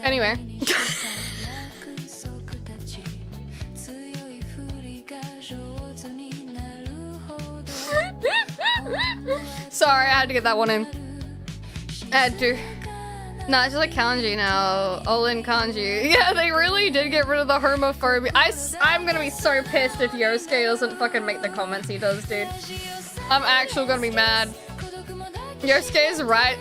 Anyway. Sorry, I had to get that one in. I had to. Nah, it's just like kanji now. All in kanji. Yeah, they really did get rid of the homophobia. I'm gonna be so pissed if Yosuke doesn't fucking make the comments he does, dude. I'm actually gonna be mad. Yosuke is right.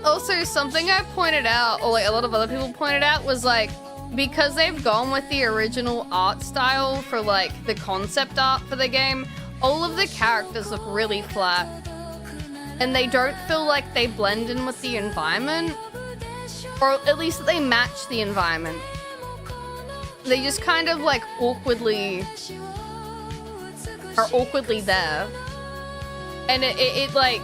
Also, something I pointed out, or like a lot of other people pointed out, was like, because they've gone with the original art style for like the concept art for the game, all of the characters look really flat. And they don't feel like they blend in with the environment. Or at least they match the environment. They just kind of like awkwardly there. And it like...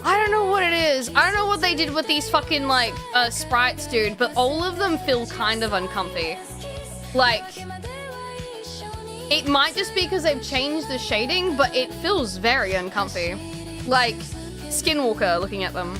I don't know what it is. I don't know what they did with these fucking, like, sprites, dude, but all of them feel kind of uncomfy. Like, it might just be because they've changed the shading, but it feels very uncomfy. Like, Skinwalker looking at them.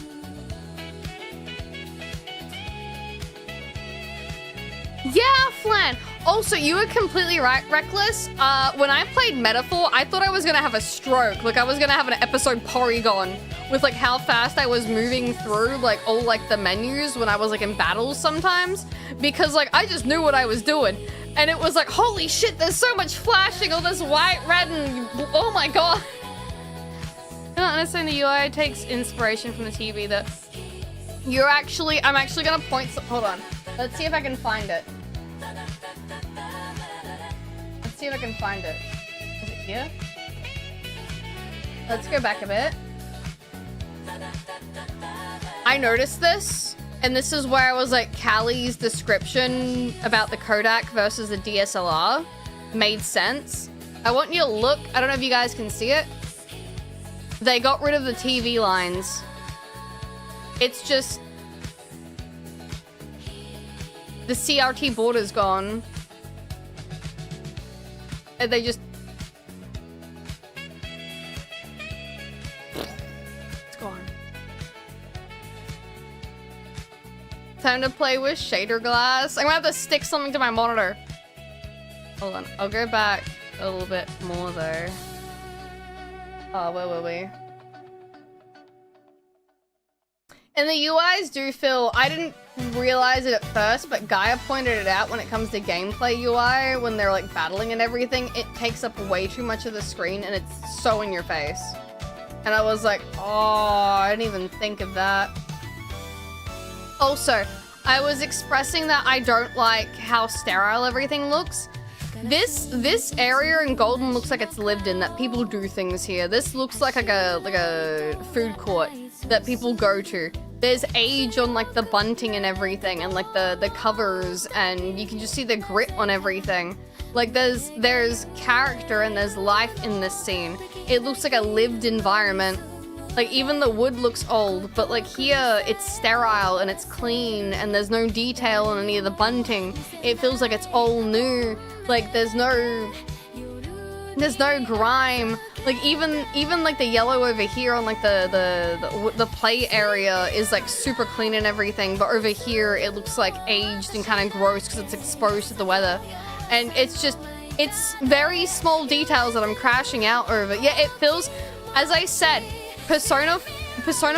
Yeah, Flan! Also, you were completely right, Reckless. When I played Metaphor, I thought I was gonna have a stroke. Like, I was gonna have an episode Porygon with, like, how fast I was moving through, like, all, like, the menus when I was, like, in battles sometimes. Because, like, I just knew what I was doing. And it was like, holy shit, there's so much flashing, all this white, red, and... oh my god. I'm not understand the UI takes inspiration from the TV that... I'm actually gonna point... hold on. Let's see if I can find it. Let's see if I can find it. Is it here? Let's go back a bit. I noticed this, and this is where I was like, Callie's description about the Kodak versus the DSLR made sense. I want you to look. I don't know if you guys can see it. They got rid of the TV lines. It's just the CRT border's gone. And they just... It's gone. Time to play with shader glass. I'm gonna have to stick something to my monitor. Hold on. I'll go back a little bit more though. Oh, where were we? And the UIs do feel... I didn't realize it at first, but Gaia pointed it out when it comes to gameplay UI, when they're like battling and everything, it takes up way too much of the screen and it's so in your face. And I was like, oh, I didn't even think of that. Also, I was expressing that I don't like how sterile everything looks. This area in Golden looks like it's lived in, that people do things here. This looks like a food court that people go to. There's age on like the bunting and everything, and like the covers, and you can just see the grit on everything. Like there's character and there's life in this scene. It looks like a lived environment. Like even the wood looks old, but like here it's sterile and it's clean and there's no detail on any of the bunting. It feels like it's all new. Like there's no grime. Like even like the yellow over here on like the play area is like super clean and everything, but over here it looks like aged and kind of gross because it's exposed to the weather. And it's very small details that I'm crashing out over. Yeah, it feels, as I said, Persona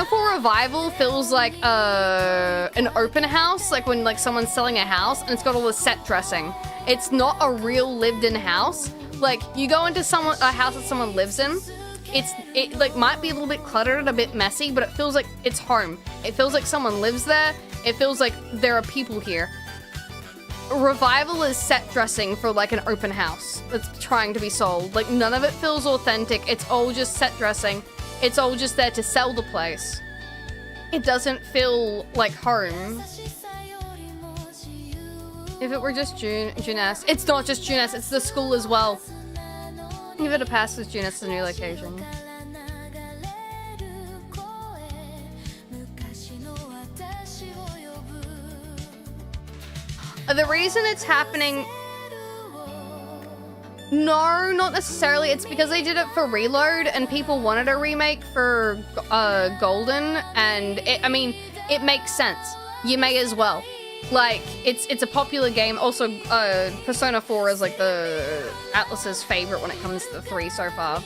4 Revival feels like an open house, like when like someone's selling a house and it's got all the set dressing. It's not a real lived-in house. Like you go into a house that someone lives in, it like might be a little bit cluttered and a bit messy, but it feels like it's home. It feels like someone lives there. It feels like there are people here. Revival is set dressing for like an open house that's trying to be sold. Like none of it feels authentic. It's all just set dressing. It's all just there to sell the place. It doesn't feel like home. If it were just Junes, it's not just Junes, it's the school as well. Give it a pass with Junes, the new location. The reason it's happening... No, not necessarily. It's because they did it for Reload and people wanted a remake for Golden, and I mean, it makes sense. You may as well. Like, it's a popular game. Also, Persona 4 is like the Atlas's favorite when it comes to the 3 so far.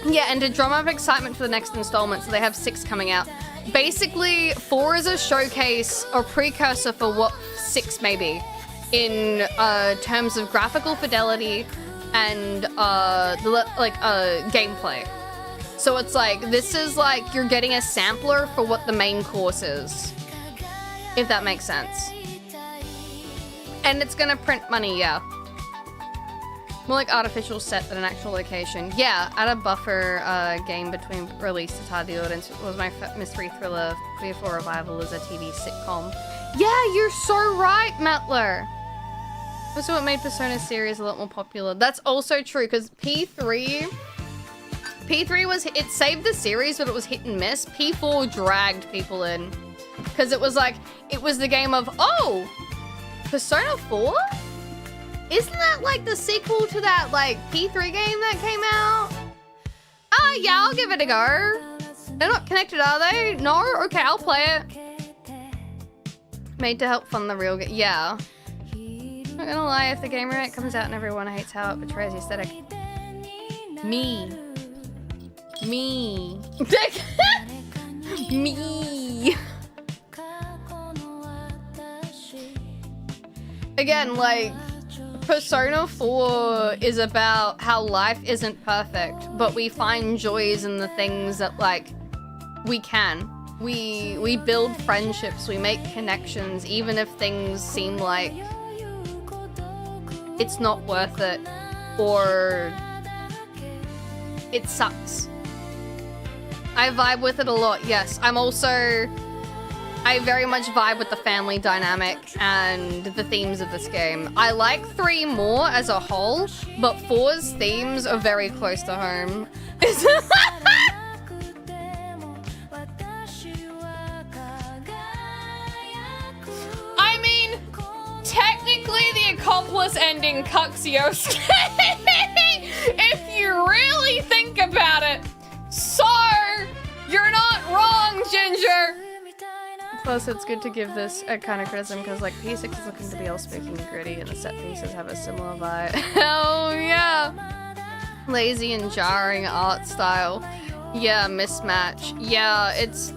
Yeah, and to drum up excitement for the next installment, so they have 6 coming out. Basically, 4 is a showcase or precursor for what 6 may be in terms of graphical fidelity and gameplay. So it's like, this is like you're getting a sampler for what the main course is, if that makes sense. And it's gonna print money, yeah. More like artificial set than an actual location. Yeah, add a buffer game between release to tie the audience. It was my mystery thriller. Before Revival is a TV sitcom. Yeah, you're so right, Metler. Also, what made Persona series a lot more popular. That's also true, because P3 was, it saved the series, but it was hit and miss. P4 dragged people in. Because it was like, it was the game of, oh, Persona 4? Isn't that like the sequel to that like P3 game that came out? Oh yeah, I'll give it a go. They're not connected, are they? No? Okay, I'll play it. Made to help fund the real game. Yeah. Not gonna lie, if the game remake comes out and everyone hates how it betrays the aesthetic. Me. Me. Me. Again, like, Persona 4 is about how life isn't perfect, but we find joys in the things that, like, we can. We build friendships, we make connections, even if things seem like it's not worth it. or it sucks. I vibe with it a lot, yes. I very much vibe with the family dynamic and the themes of this game. I like 3 more as a whole, but 4's themes are very close to home. I mean, technically the accomplice ending cucks Yosuke, if you really think about it. So, you're not wrong, Ginger! Plus, it's good to give this a kind of criticism because, like, P6 is looking to be all spooky and gritty, and the set pieces have a similar vibe. Hell yeah! Lazy and jarring art style. Yeah, mismatch. Yeah, it's...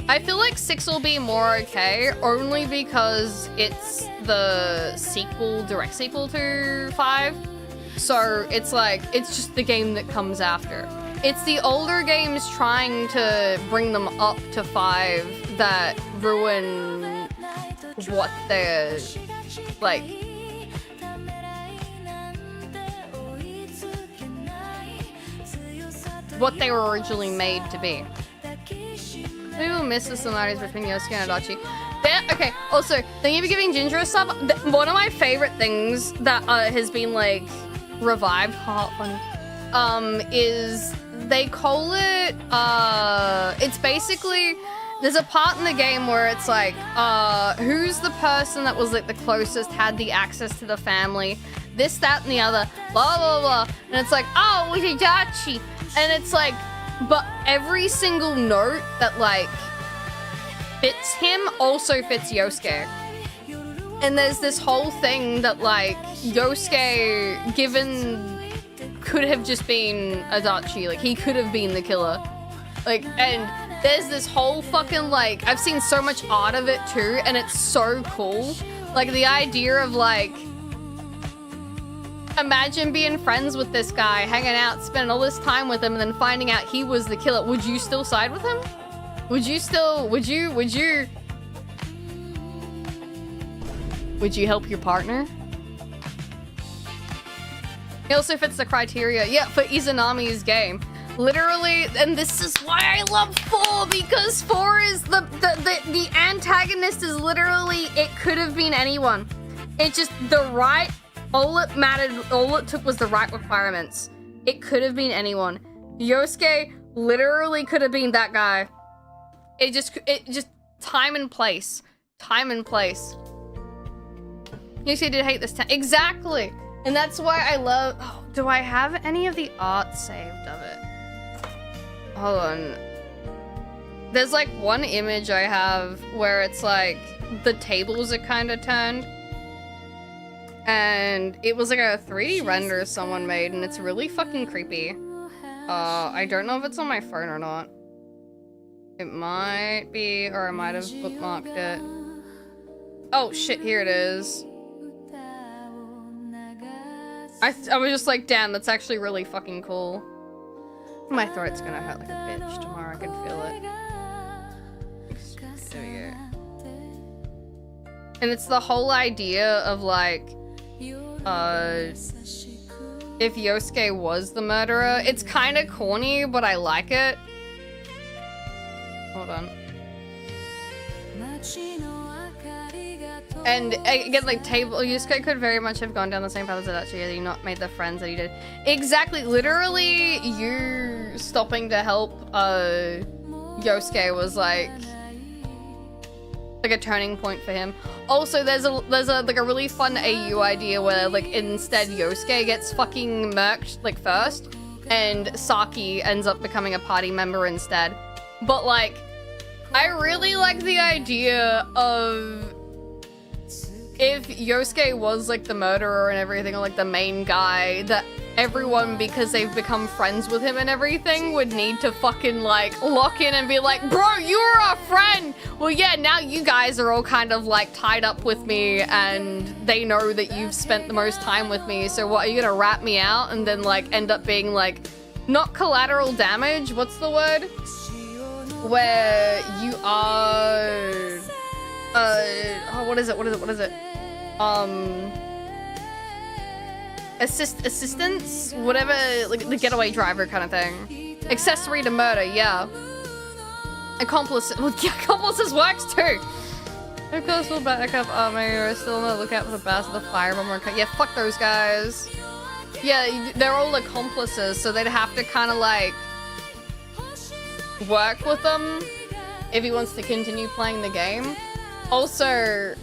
I feel like 6 will be more okay, only because it's the sequel, direct sequel to 5. So, it's like, it's just the game that comes after. It's the older games trying to bring them up to 5 that ruin what they're, like... what they were originally made to be. We will miss the similarities between Yosuke and Adachi. Okay, also, thank you for giving Ginger a sub. One of my favorite things that has been, like, revived, funny, is they call it, it's basically, there's a part in the game where it's like, who's the person that was, like, the closest, had the access to the family, this, that, and the other, blah, blah, blah, and it's like, oh, it was Adachi, and it's like, but every single note that, like, fits him also fits Yosuke. And there's this whole thing that, like, Yosuke, given, could have just been Adachi. Like, he could have been the killer. Like, and there's this whole fucking, like, I've seen so much art of it too, and it's so cool. Like, the idea of, like, imagine being friends with this guy, hanging out, spending all this time with him, and then finding out he was the killer. Would you still side with him? Would you help your partner? He also fits the criteria, yeah, for Izanami's game. Literally, and this is why I love 4, because 4 is the antagonist is literally, it could have been anyone. It's just the right, all it mattered, all it took was the right requirements. It could have been anyone. Yosuke literally could have been that guy. It just time and place. Time and place. Yosuke did hate this town. Exactly! And that's why I love, oh, do I have any of the art saved of it? Hold on. There's like one image I have where it's like, the tables are kind of turned. And it was like a 3D render someone made, and it's really fucking creepy. I don't know if it's on my phone or not. It might be, or I might have bookmarked it. Oh shit, here it is. I was just like, damn, that's actually really fucking cool. My throat's gonna hurt like a bitch tomorrow, I can feel it. There we go. And it's the whole idea of like, if Yosuke was the murderer. It's kind of corny, but I like it. Hold on. And again, like, Yosuke could very much have gone down the same path as Adachi had he not made the friends that he did. Exactly, literally, you stopping to help Yosuke was like a turning point for him. Also, there's a like a really fun AU idea where like instead Yosuke gets fucking murked like first, and Saki ends up becoming a party member instead. But like, I really like the idea of if Yosuke was like the murderer and everything, or like the main guy, that everyone, because they've become friends with him and everything, would need to fucking like lock in and be like, bro, you were our friend! Well, yeah, now you guys are all kind of like tied up with me and they know that you've spent the most time with me, so what, are you gonna rat me out and then like end up being like, not collateral damage, what's the word? Where you are, oh, what is it? assistance, whatever, like the getaway driver kind of thing. Accessory to murder, yeah. Accomplice, well, yeah, accomplices works too. Of course, we'll back up. Oh, maybe we're still on the lookout for the best of the firebomb. Yeah, fuck those guys. Yeah, they're all accomplices, so they'd have to kind of like work with them if he wants to continue playing the game. Also,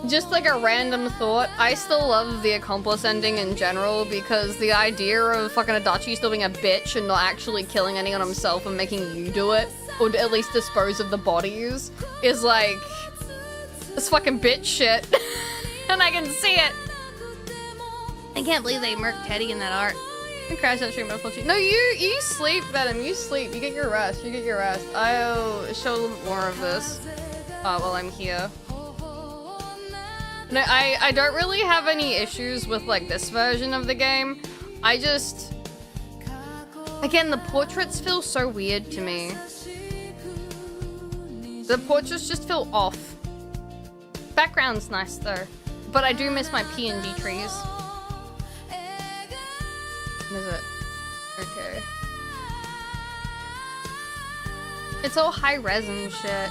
just like a random thought, I still love the accomplice ending in general because the idea of fucking Adachi still being a bitch and not actually killing anyone himself and making you do it, or at least dispose of the bodies, is like, this fucking bitch shit. And I can see it. I can't believe they murked Teddy in that art. I crashed that stream, but no, you sleep, Venom, you sleep. You get your rest, you get your rest. I'll show a little bit more of this while I'm here. No, I don't really have any issues with like this version of the game. I just, again, the portraits feel so weird to me. The portraits just feel off. Background's nice though, but I do miss my PNG trees. Is it? Okay. It's all high res and shit.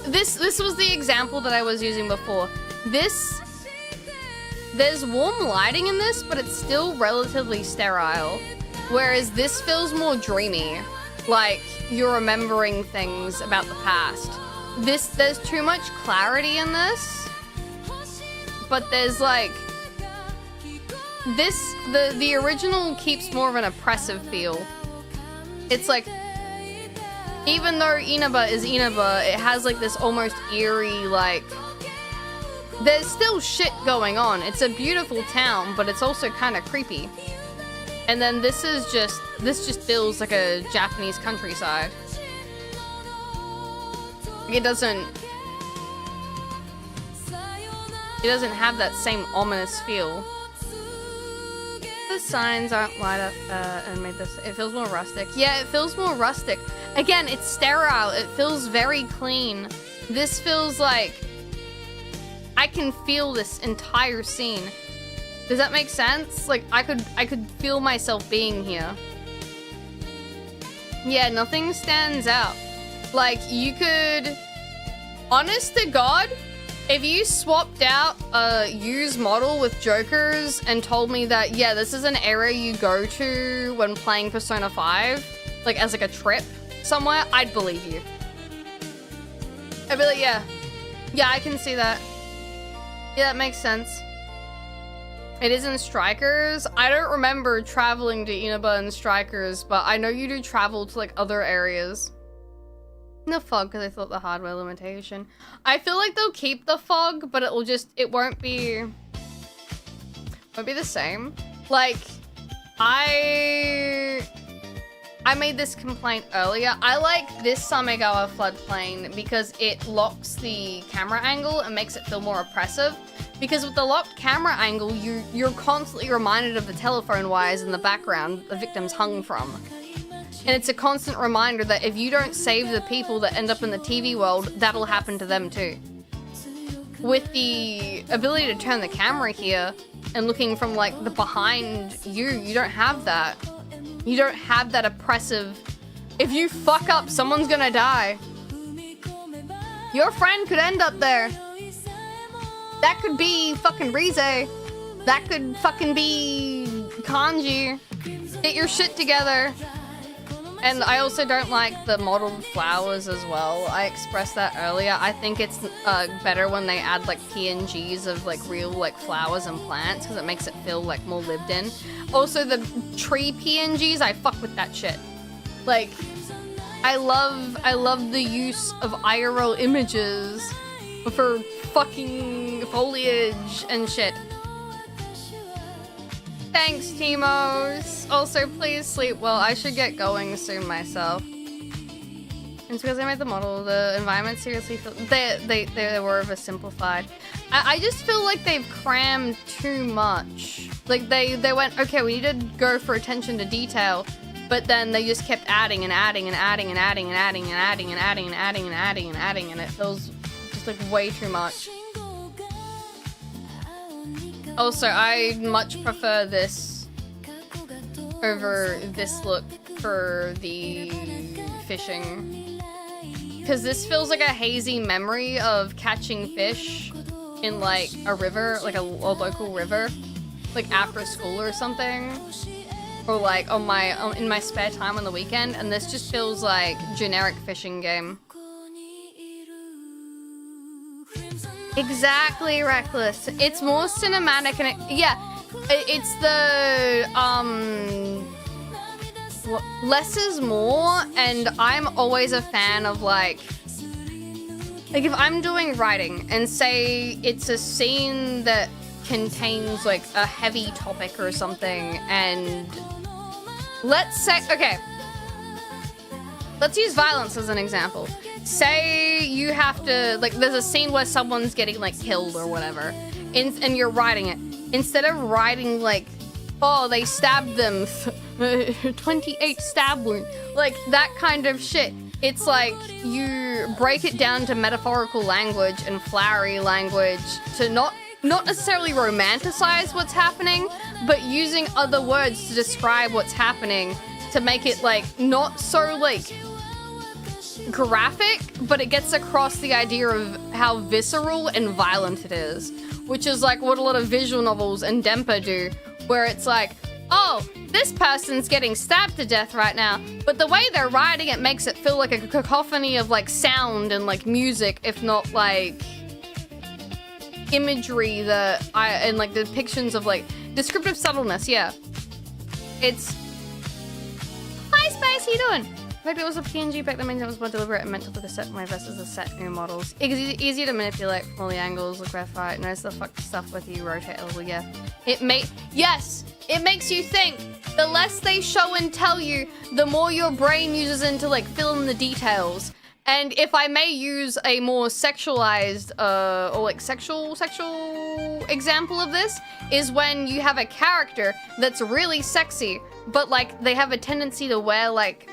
This was the example that I was using before. There's warm lighting in this, but it's still relatively sterile. Whereas this feels more dreamy. Like you're remembering things about the past. There's too much clarity in this. But there's like, the original keeps more of an oppressive feel. It's like, even though Inaba is Inaba, it has like this almost eerie, like, there's still shit going on. It's a beautiful town, but it's also kind of creepy. And then this just feels like a Japanese countryside. It doesn't have that same ominous feel. The signs aren't light up and made this, it feels more rustic. Yeah, it feels more rustic. Again, it's sterile, it feels very clean. This feels like I can feel this entire scene. Does that make sense? Like I could feel myself being here. Yeah, nothing stands out. Like you could, honest to God, if you swapped out a used model with Jokers and told me that, yeah, this is an area you go to when playing Persona 5, like as like a trip somewhere, I'd believe you. I'd be like, yeah, I can see that. Yeah, that makes sense. It is in Strikers. I don't remember traveling to Inaba and Strikers, but I know you do travel to like other areas. The fog, because I thought the hardware limitation. I feel like they'll keep the fog, but it won't be the same. Like, I made this complaint earlier. I like this Samegawa floodplain because it locks the camera angle and makes it feel more oppressive. Because with the locked camera angle, you're constantly reminded of the telephone wires in the background the victim's hung from. And it's a constant reminder that if you don't save the people that end up in the TV world, that'll happen to them too. With the ability to turn the camera here and looking from like the behind you don't have that. You don't have that oppressive, if you fuck up, someone's gonna die. Your friend could end up there. That could be fucking Rize. That could fucking be Kanji. Get your shit together. And I also don't like the modeled flowers as well. I expressed that earlier. I think it's better when they add like PNGs of like real like flowers and plants because it makes it feel like more lived in. Also the tree PNGs, I fuck with that shit. Like, I love the use of IRL images for fucking foliage and shit. Thanks, Timos. Also, please sleep well. I should get going soon myself. It's because I made the model. The environment seriously feel they were oversimplified. I just feel like they've crammed too much. Like they went, okay, we need to go for attention to detail, but then they just kept adding and adding and adding and adding and adding and adding and adding and adding and adding and adding, and it feels just like way too much. Also, I much prefer this over this look for the fishing. Because this feels like a hazy memory of catching fish in like a river, like a local river, like after school or something. Or like on in my spare time on the weekend, and this just feels like generic fishing game. Exactly, Reckless. It's more cinematic and it's the less is more, and I'm always a fan of like if I'm doing writing and say it's a scene that contains like a heavy topic or something, and let's say, okay, let's use violence as an example. Say you have to, like, there's a scene where someone's getting, like, killed or whatever, and you're writing it. Instead of writing, like, oh, they stabbed them, 28 stab wound, like, that kind of shit. It's like, you break it down to metaphorical language and flowery language to not necessarily romanticize what's happening, but using other words to describe what's happening to make it like not so like graphic, but it gets across the idea of how visceral and violent it is, which is like what a lot of visual novels and Dempa do, where it's like, oh, this person's getting stabbed to death right now, but the way they're writing it makes it feel like a cacophony of like sound and like music, if not like imagery and like depictions of like descriptive subtleness. Yeah, it's hi Spice, how you doing? In fact, it was a PNG back then, means it was more deliberate and meant to look a set way versus a set new models. It's easier to manipulate from all the angles, look graphite, notice the fucked stuff with you rotate a little. Yeah, it makes you think. The less they show and tell you, the more your brain uses into like fill in the details. And if I may use a more sexualized, or like sexual example of this, is when you have a character that's really sexy, but like they have a tendency to wear like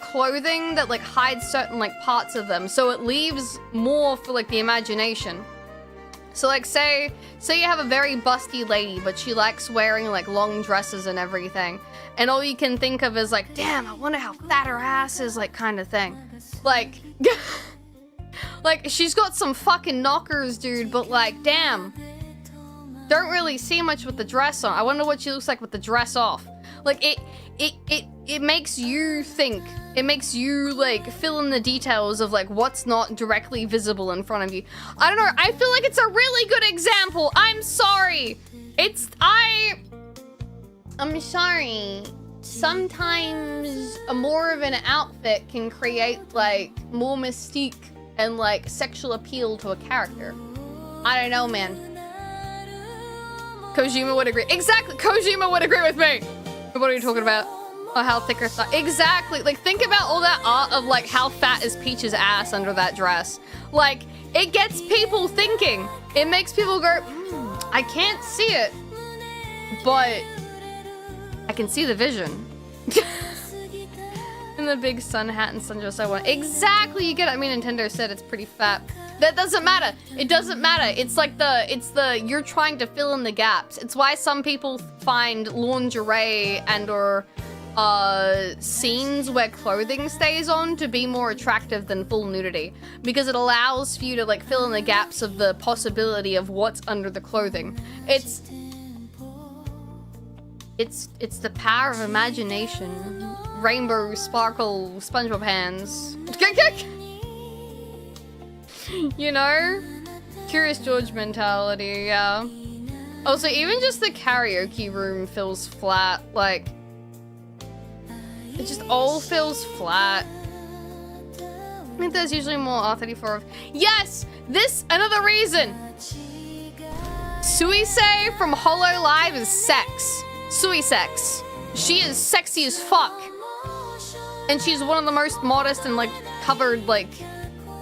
clothing that like hides certain like parts of them, so it leaves more for like the imagination. So like say you have a very busty lady, but she likes wearing like long dresses and everything, and all you can think of is like, damn, I wonder how fat her ass is, like kind of thing. Like, like she's got some fucking knockers, dude, but like, damn, don't really see much with the dress on. I wonder what she looks like with the dress off. Like it makes you think. It makes you like fill in the details of like what's not directly visible in front of you. I don't know. I feel like it's a really good example. I'm sorry. I'm sorry. Sometimes a more of an outfit can create like more mystique and like sexual appeal to a character. I don't know, man. Kojima would agree. Exactly. Kojima would agree with me. What are you talking about? Oh, how thick her thigh. Exactly. Like, think about all that art of like how fat is Peach's ass under that dress. Like, it gets people thinking. It makes people go, I can't see it, but I can see the vision. And the big sun hat and sundress I want. Exactly, you get it. I mean, Nintendo said it's pretty fat. That doesn't matter. It doesn't matter. It's like you're trying to fill in the gaps. It's why some people find lingerie and or scenes where clothing stays on to be more attractive than full nudity, because it allows for you to like fill in the gaps of the possibility of what's under the clothing. It's the power of imagination. Rainbow, sparkle, SpongeBob hands. You know? Curious George mentality, yeah. Also, even just the karaoke room feels flat. Like, it just all feels flat. I think there's usually more R34 of. Yes! This, another reason! Suisei from Hollow Live is sex. Suisex. She is sexy as fuck. And she's one of the most modest and like covered like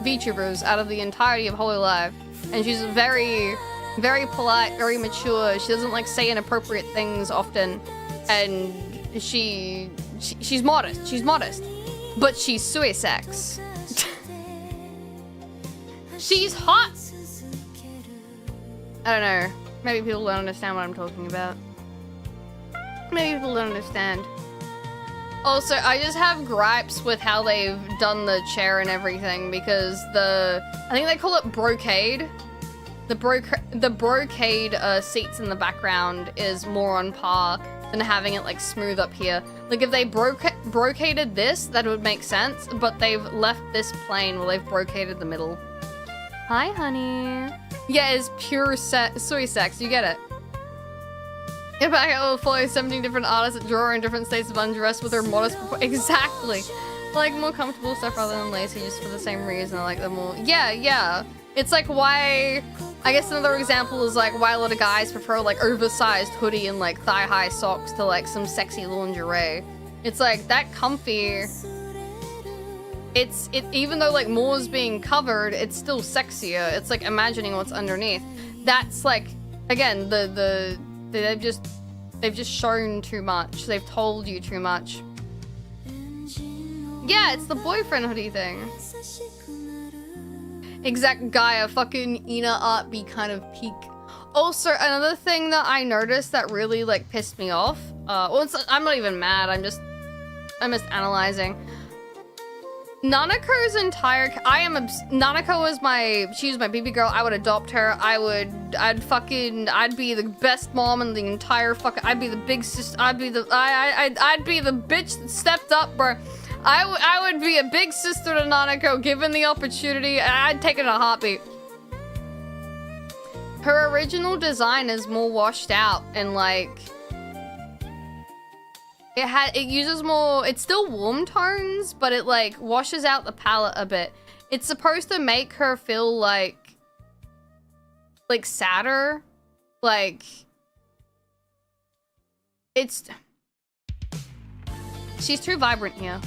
VTubers out of the entirety of Hollow Live. And she's very, very polite, very mature. She doesn't like say inappropriate things often. And she's modest. She's modest. But she's Suisex. She's hot. I don't know. Maybe people don't understand what I'm talking about. Maybe people don't understand. Also, I just have gripes with how they've done the chair and everything because I think they call it brocade. The brocade seats in the background is more on par than having it like smooth up here. Like if they brocaded this, that would make sense, but they've left this plain while they've brocaded the middle. Hi, honey. Yeah, it's pure soy sex, you get it. If I will follow 17 different artists that draw in different states of undress with their modest exactly. Like more comfortable stuff rather than lacy just for the same reason. I like them more. Yeah. It's like why, I guess another example is like why a lot of guys prefer like oversized hoodie and like thigh-high socks to like some sexy lingerie. It's like that comfy. Even though like more is being covered, it's still sexier. It's like imagining what's underneath. That's like, again, they've just shown too much. They've told you too much. Yeah, it's the boyfriend hoodie thing. Exact Gaia, fucking Ina art be kind of peak. Also, another thing that I noticed that really like pissed me off. I'm not even mad. I'm just analyzing. Nanako's entire Nanako was she's my baby girl. I would adopt her. I'd be the best mom in the entire fucking, I'd be the big sister. I'd be the bitch that stepped up, bro. I would be a big sister to Nanako given the opportunity. I'd take it in a heartbeat. Her original design is more washed out and like it uses more, it's still warm tones, but it like washes out the palette a bit. It's supposed to make her feel like sadder. Like she's too vibrant here.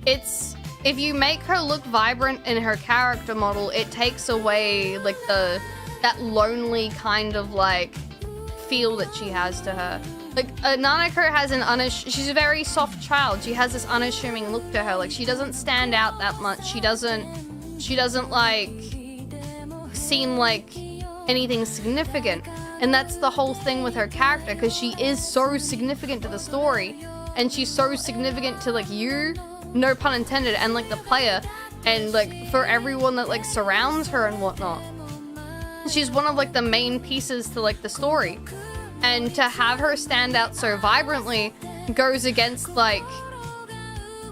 If you make her look vibrant in her character model, it takes away like that lonely kind of like feel that she has to her. Like Nanako has she's a very soft child. She has this unassuming look to her. Like she doesn't stand out that much. She doesn't like seem like anything significant. And that's the whole thing with her character, because she is so significant to the story, and she's so significant to like you, no pun intended, and like the player, and like for everyone that like surrounds her and whatnot. She's one of like the main pieces to like the story. And to have her stand out so vibrantly goes against like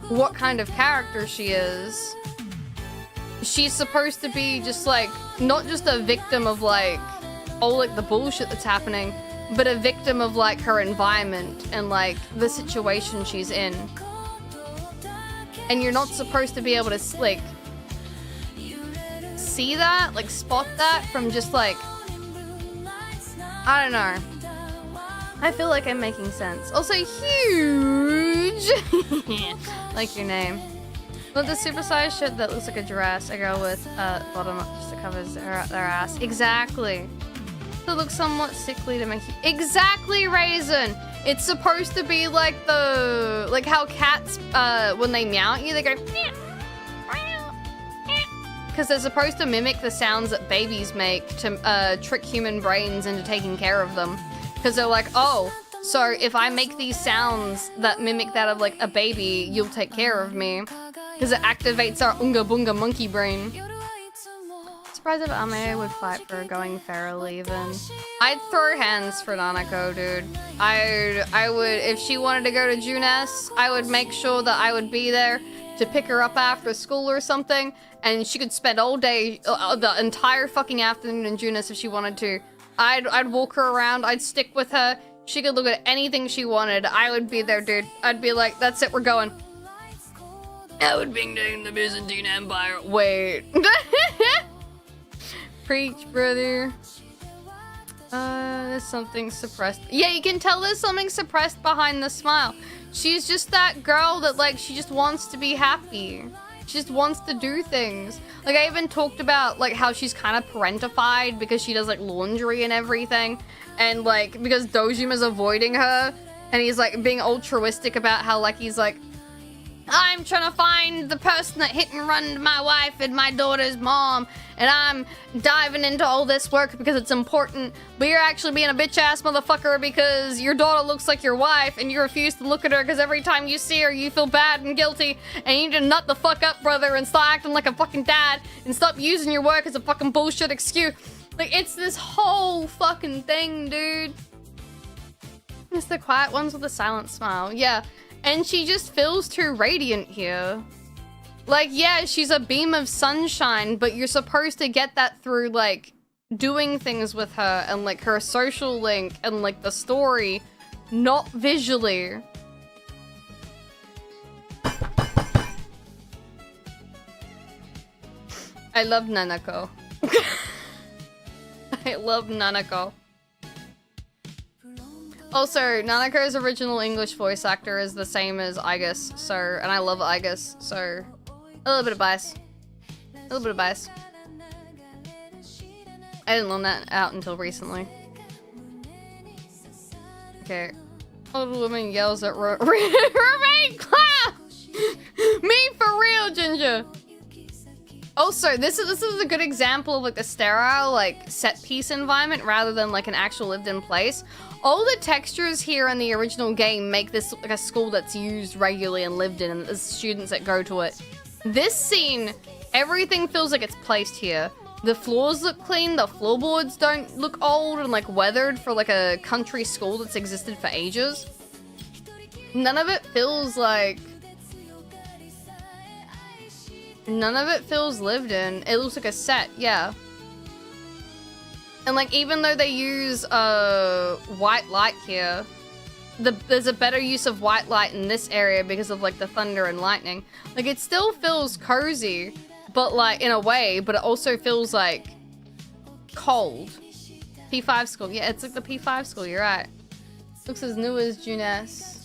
what kind of character she is. She's supposed to be just like, not just a victim of like all like the bullshit that's happening, but a victim of like her environment and like the situation she's in. And you're not supposed to be able to like see that, like spot that from just like, I don't know. I feel like I'm making sense. Also, huge! Like your name. Not the supersized shit that looks like a dress. A girl with bottom up just that covers their ass. Exactly. It looks somewhat sickly to make you. Exactly, Raisin! It's supposed to be like like how cats, when they meow at you, they go because they're supposed to mimic the sounds that babies make to trick human brains into taking care of them. Because they're like, oh, so if I make these sounds that mimic that of like a baby, you'll take care of me. Because it activates our unga bunga monkey brain. Surprised if Ame would fight for going feral even. I'd throw hands for Nanako, dude. I would, if she wanted to go to Junes, I would make sure that I would be there to pick her up after school or something. And she could spend all day, the entire fucking afternoon in Junes if she wanted to. I'd walk her around, I'd stick with her. She could look at anything she wanted. I would be there, dude. I'd be like, that's it, we're going. I would be doing the Byzantine Empire. Wait. Preach, brother. There's something suppressed. Yeah, you can tell there's something suppressed behind the smile. She's just that girl that, like, she just wants to be happy. She just wants to do things. Like, I even talked about, like, how she's kind of parentified because she does, like, laundry and everything. And, like, because Dojima's avoiding her. And he's, like, being altruistic about how, like, he's, like, I'm trying to find the person that hit and run my wife and my daughter's mom, and I'm diving into all this work because it's important, but you're actually being a bitch-ass motherfucker because your daughter looks like your wife and you refuse to look at her because every time you see her, you feel bad and guilty, and you need to nut the fuck up, brother, and stop acting like a fucking dad and stop using your work as a fucking bullshit excuse. Like, it's this whole fucking thing, dude. It's the quiet ones with a silent smile. Yeah. And she just feels too radiant here. Like, yeah, she's a beam of sunshine, but you're supposed to get that through, like, doing things with her and, like, her social link and, like, the story, not visually. I love Nanako. I love Nanako. Also, Nanako's original English voice actor is the same as Igus, so, and I love Igus, so, a little bit of bias. A little bit of bias. I didn't learn that out until recently. Okay. Old woman yells at remain class! Me for real, Ginger! Also, this is a good example of like the sterile, like, set piece environment rather than like an actual lived-in place. All the textures here in the original game make this like a school that's used regularly and lived in, and there's students that go to it. This scene, everything feels like it's placed here. The floors look clean, the floorboards don't look old and like weathered for like a country school that's existed for ages. None of it feels like... None of it feels lived in. It looks like a set, yeah. And like, even though they use white light here, there's a better use of white light in this area because of like the thunder and lightning. Like, it still feels cozy, but like in a way, but it also feels like cold. P5 school, yeah, it's like the P5 school, you're right. Looks as new as Juness.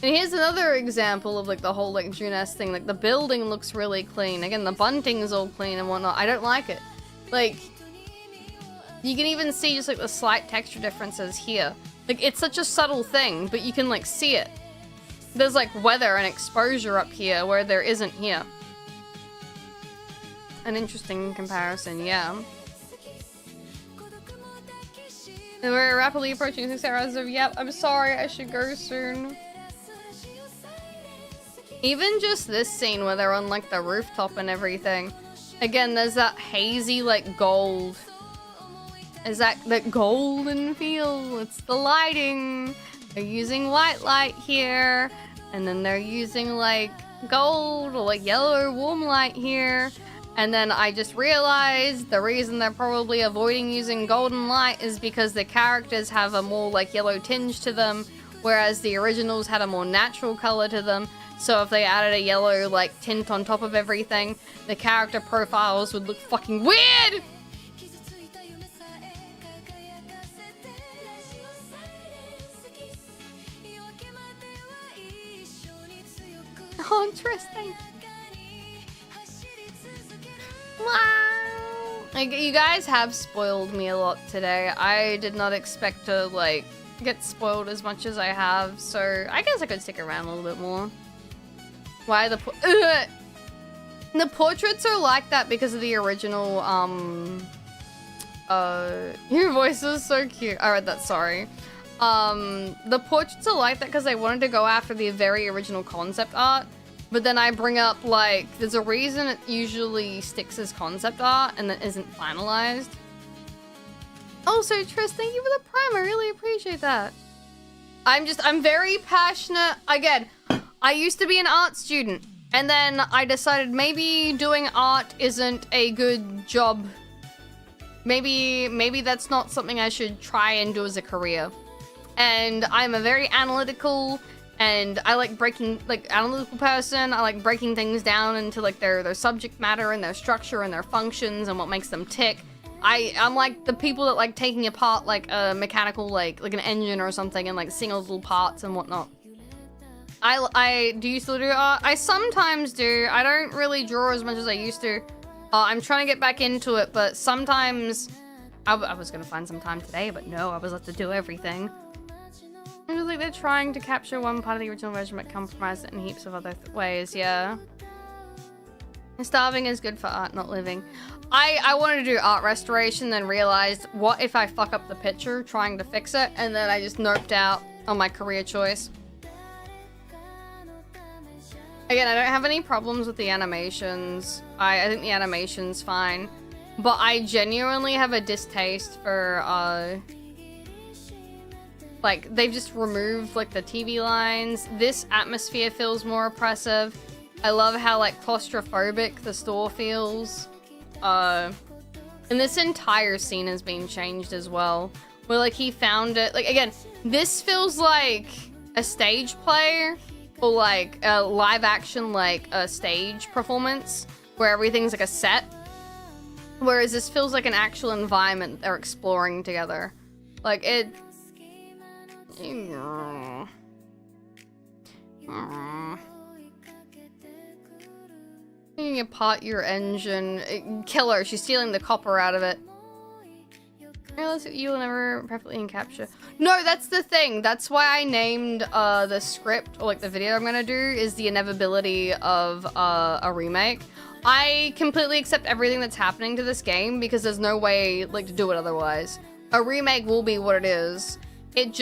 And here's another example of like the whole like Juness thing. Like, the building looks really clean. Again, the bunting's all clean and whatnot. I don't like it. Like, you can even see just like the slight texture differences here. Like, it's such a subtle thing, but you can like see it. There's like weather and exposure up here where there isn't here. An interesting comparison, yeah. And we're rapidly approaching 6 hours of, yep, I'm sorry, I should go soon. Even just this scene where they're on like the rooftop and everything. Again, there's that hazy like gold. Is that golden feel? It's the lighting. They're using white light here. And then they're using like gold or like yellow warm light here. And then I just realized the reason they're probably avoiding using golden light is because the characters have a more like yellow tinge to them, whereas the originals had a more natural color to them. So if they added a yellow like tint on top of everything, the character profiles would look fucking weird! Oh, interesting. Wow. Like, you guys have spoiled me a lot today. I did not expect to like get spoiled as much as I have, so I guess I could stick around a little bit more. Why the the portraits are like that because of the original, your voice is so cute. I read that, sorry. The portraits are like that because they wanted to go after the very original concept art, but then I bring up, like, there's a reason it usually sticks as concept art and that isn't finalized. Also, Triss, thank you for the prime, I really appreciate that. I'm very passionate. Again, I used to be an art student, and then I decided maybe doing art isn't a good job. Maybe that's not something I should try and do as a career. And I'm a very analytical, and I like analytical person. I like breaking things down into like their subject matter and their structure and their functions and what makes them tick. I'm like the people that like taking apart like a mechanical like an engine or something and like seeing all the little parts and whatnot. Do you still do art? I sometimes do. I don't really draw as much as I used to. I'm trying to get back into it, but sometimes I was gonna find some time today, but no, I was left to do everything. It was like they're trying to capture one part of the original version but compromise it in heaps of other ways, yeah. Starving is good for art, not living. I wanted to do art restoration, then realized, what if I fuck up the picture trying to fix it? And then I just noped out on my career choice. Again, I don't have any problems with the animations. I think the animation's fine. But I genuinely have a distaste for, like, they've just removed, like, the TV lines. This atmosphere feels more oppressive. I love how, like, claustrophobic the store feels. And this entire scene has been changed as well. Where, like, he found it. Like, again, this feels like a stage play or, like, a live action, like, a stage performance where everything's, like, a set. Whereas this feels like an actual environment they're exploring together. Like, it... You apart your engine. Kill her. She's stealing the copper out of it. You'll never perfectly capture. No, that's the thing. That's why I named the script, or like the video I'm gonna do, is the inevitability of a remake. I completely accept everything that's happening to this game because there's no way like to do it otherwise. A remake will be what it is. It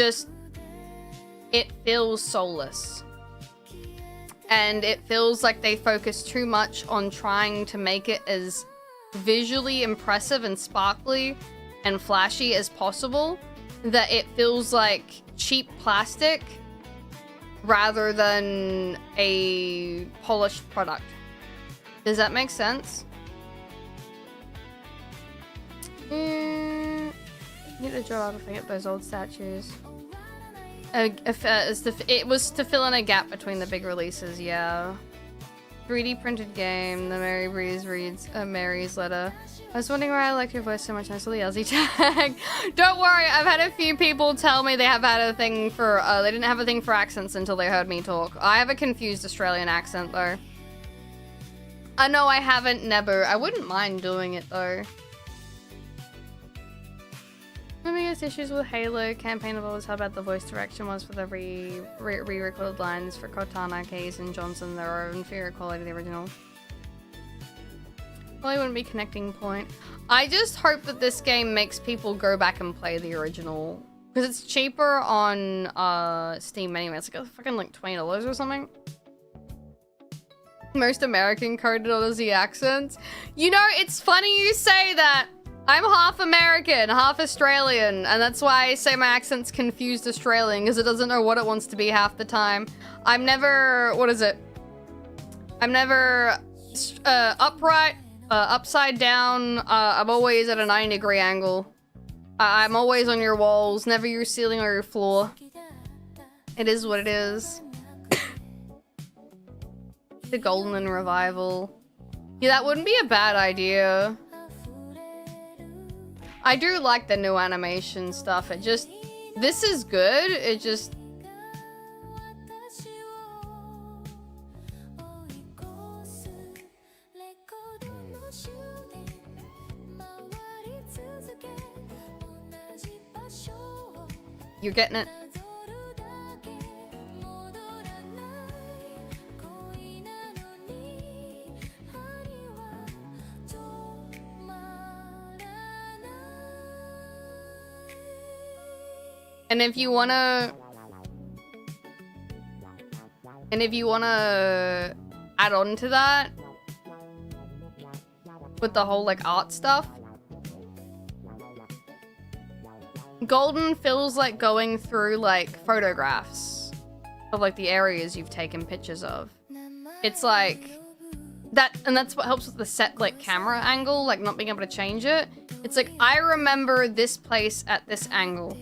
feels soulless. And it feels like they focus too much on trying to make it as visually impressive and sparkly and flashy as possible, that it feels like cheap plastic rather than a polished product. Does that make sense? Need to draw out a thing at those old statues. It was to fill in a gap between the big releases, yeah. 3D printed game, the Mary Breeze reads Mary's letter. I was wondering why I liked your voice so much and I saw the Aussie tag. Don't worry, I've had a few people tell me they have had a thing for, they didn't have a thing for accents until they heard me talk. I have a confused Australian accent though. No, I haven't, never. I wouldn't mind doing it though. My biggest issues with Halo campaign of always how bad the voice direction was for the re-recorded lines for Cortana, Case, and Johnson. They are inferior quality to the original. Well, I wouldn't be connecting point. I just hope that this game makes people go back and play the original. Because it's cheaper on Steam anyway. It's like a fucking like $20 or something. Most American coded Aussie accents. You know, it's funny you say that. I'm half American, half Australian, and that's why I say my accent's confused Australian, because it doesn't know what it wants to be half the time. I'm never, what is it? I'm never upright, upside down. I'm always at a 90-degree angle. I'm always on your walls, never your ceiling or your floor. It is what it is. The Golden Revival. Yeah, that wouldn't be a bad idea. I do like the new animation stuff. It just... This is good. It just... You're getting it. And if you wanna add on to that with the whole like art stuff, Golden feels like going through like photographs of like the areas you've taken pictures of. It's like that, and that's what helps with the set like camera angle, like not being able to change it. It's like, I remember this place at this angle.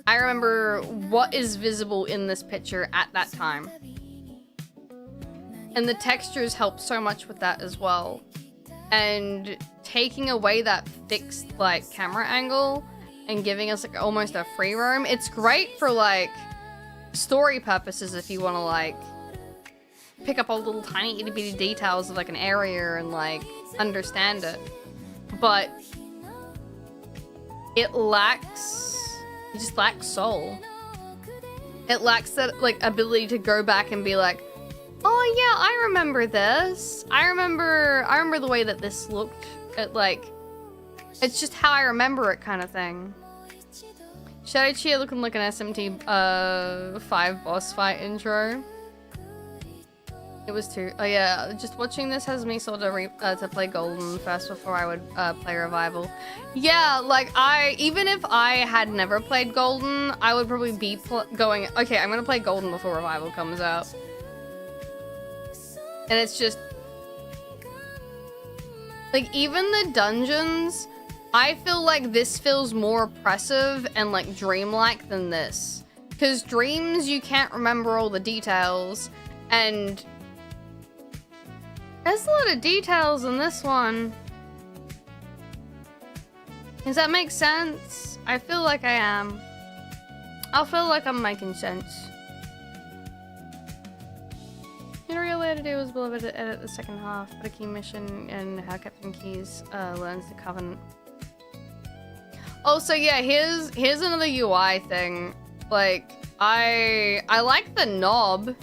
I remember what is visible in this picture at that time. And the textures help so much with that as well. And taking away that fixed like camera angle and giving us like almost a free roam. It's great for like story purposes if you want to like pick up all the little tiny itty bitty details of like an area and like understand it. But it just lacks soul. It lacks that like ability to go back and be like, oh yeah, I remember this. I remember the way that this looked. It's just how I remember it kind of thing. Shadow Chia looking like an SMT 5 boss fight intro. It was too. Oh yeah, just watching this has me sort of to play Golden first before I would play Revival. Yeah, like even if I had never played Golden, I would probably be going, okay, I'm gonna play Golden before Revival comes out. And it's just like even the dungeons, I feel like this feels more oppressive and like dreamlike than this. Because Dreams, you can't remember all the details, and there's a lot of details in this one. Does that make sense? I feel like I am. I feel like I'm making sense. You know, real way to do was below to edit the second half, but a key mission and how Captain Keys learns the Covenant. Oh, so yeah, here's another UI thing. Like, I like the knob,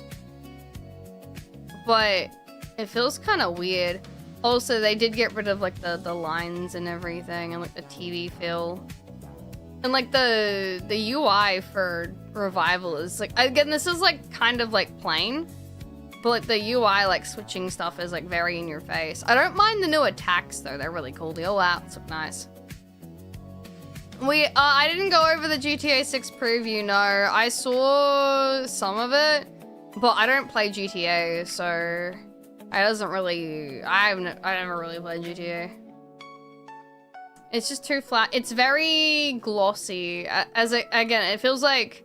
but it feels kind of weird. Also, they did get rid of like the lines and everything, and like the TV feel, and like the UI for Revival is like, again, this is like kind of like plain, but like the UI like switching stuff is like very in your face. I don't mind the new attacks though; they're really cool. The all-outs look nice. I didn't go over the GTA 6 preview. No, I saw some of it, but I don't play GTA, so. I never really played GTA. It's just too flat. It's very glossy. Again, it feels like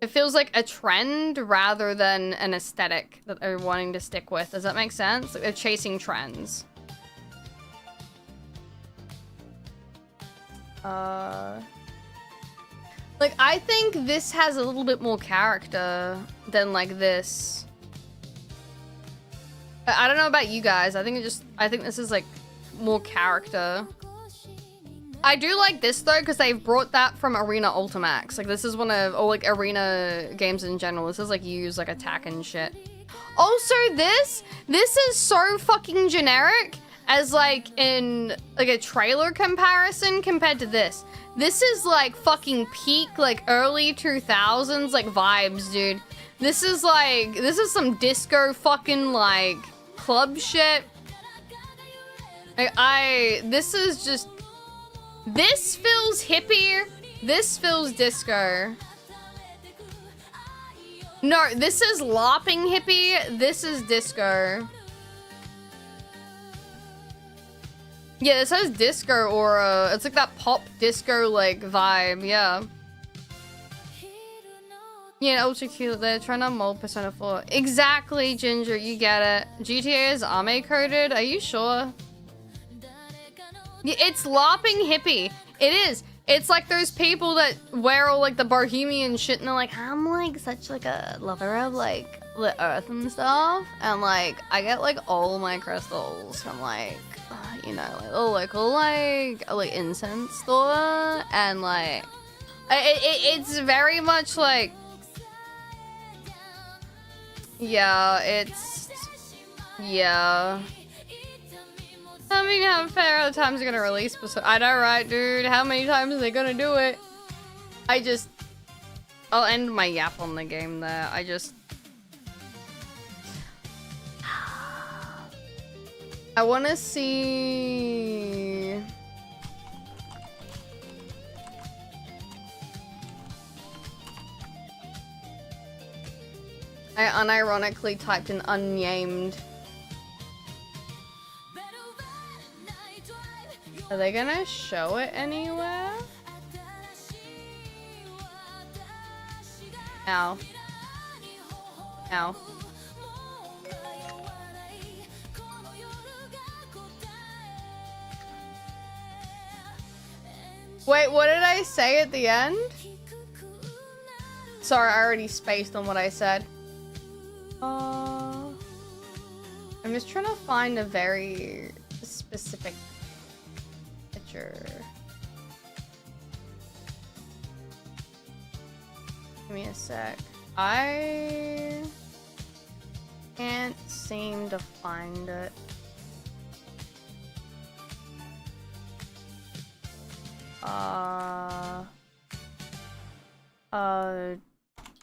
a trend rather than an aesthetic that they're wanting to stick with. Does that make sense? Like they're chasing trends. Like I think this has a little bit more character than like this. I don't know about you guys. I think this is like more character. I do like this though because they've brought that from Arena Ultimax. Like this is one of, or like arena games in general. This is like you use like attack and shit. Also, this is so fucking generic as like in like a trailer comparison compared to this. This is like fucking peak like early 2000s like vibes, dude. This is some disco fucking like club shit. This feels hippie. This feels disco. No, this is lopping hippie. This is disco. Yeah, this has disco aura. It's like that pop disco like vibe, yeah. Yeah, ultra cute. They're trying to mold Persona 4. Exactly, Ginger. You get it. GTA is AME coded. Are you sure? Yeah, it's lopping hippie. It is. It's like those people that wear all like the bohemian shit, and they're like, I'm like such like a lover of like the earth and stuff, and like I get like all my crystals from like you know, like the local like incense store, and like it's very much like. Yeah, yeah. I mean, how fair other times they're gonna release, but I know, right, dude? How many times are they gonna do it? I'll end my yap on the game there. I wanna see. I unironically typed in unnamed. Are they gonna show it anywhere? Ow. Ow. Wait, what did I say at the end? Sorry, I already spaced on what I said. I'm just trying to find a very specific picture. Give me a sec. I can't seem to find it.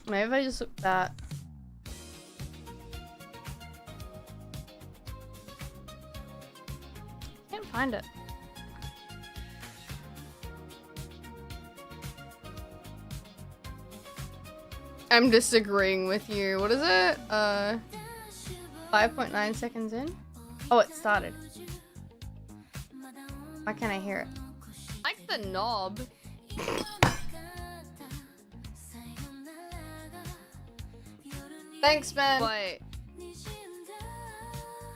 Maybe if I just look that. Can't find it. I'm disagreeing with you. What is it? 5.9 seconds in? Oh, it started. Why can't I hear it? I like the knob. Thanks, man. Wait.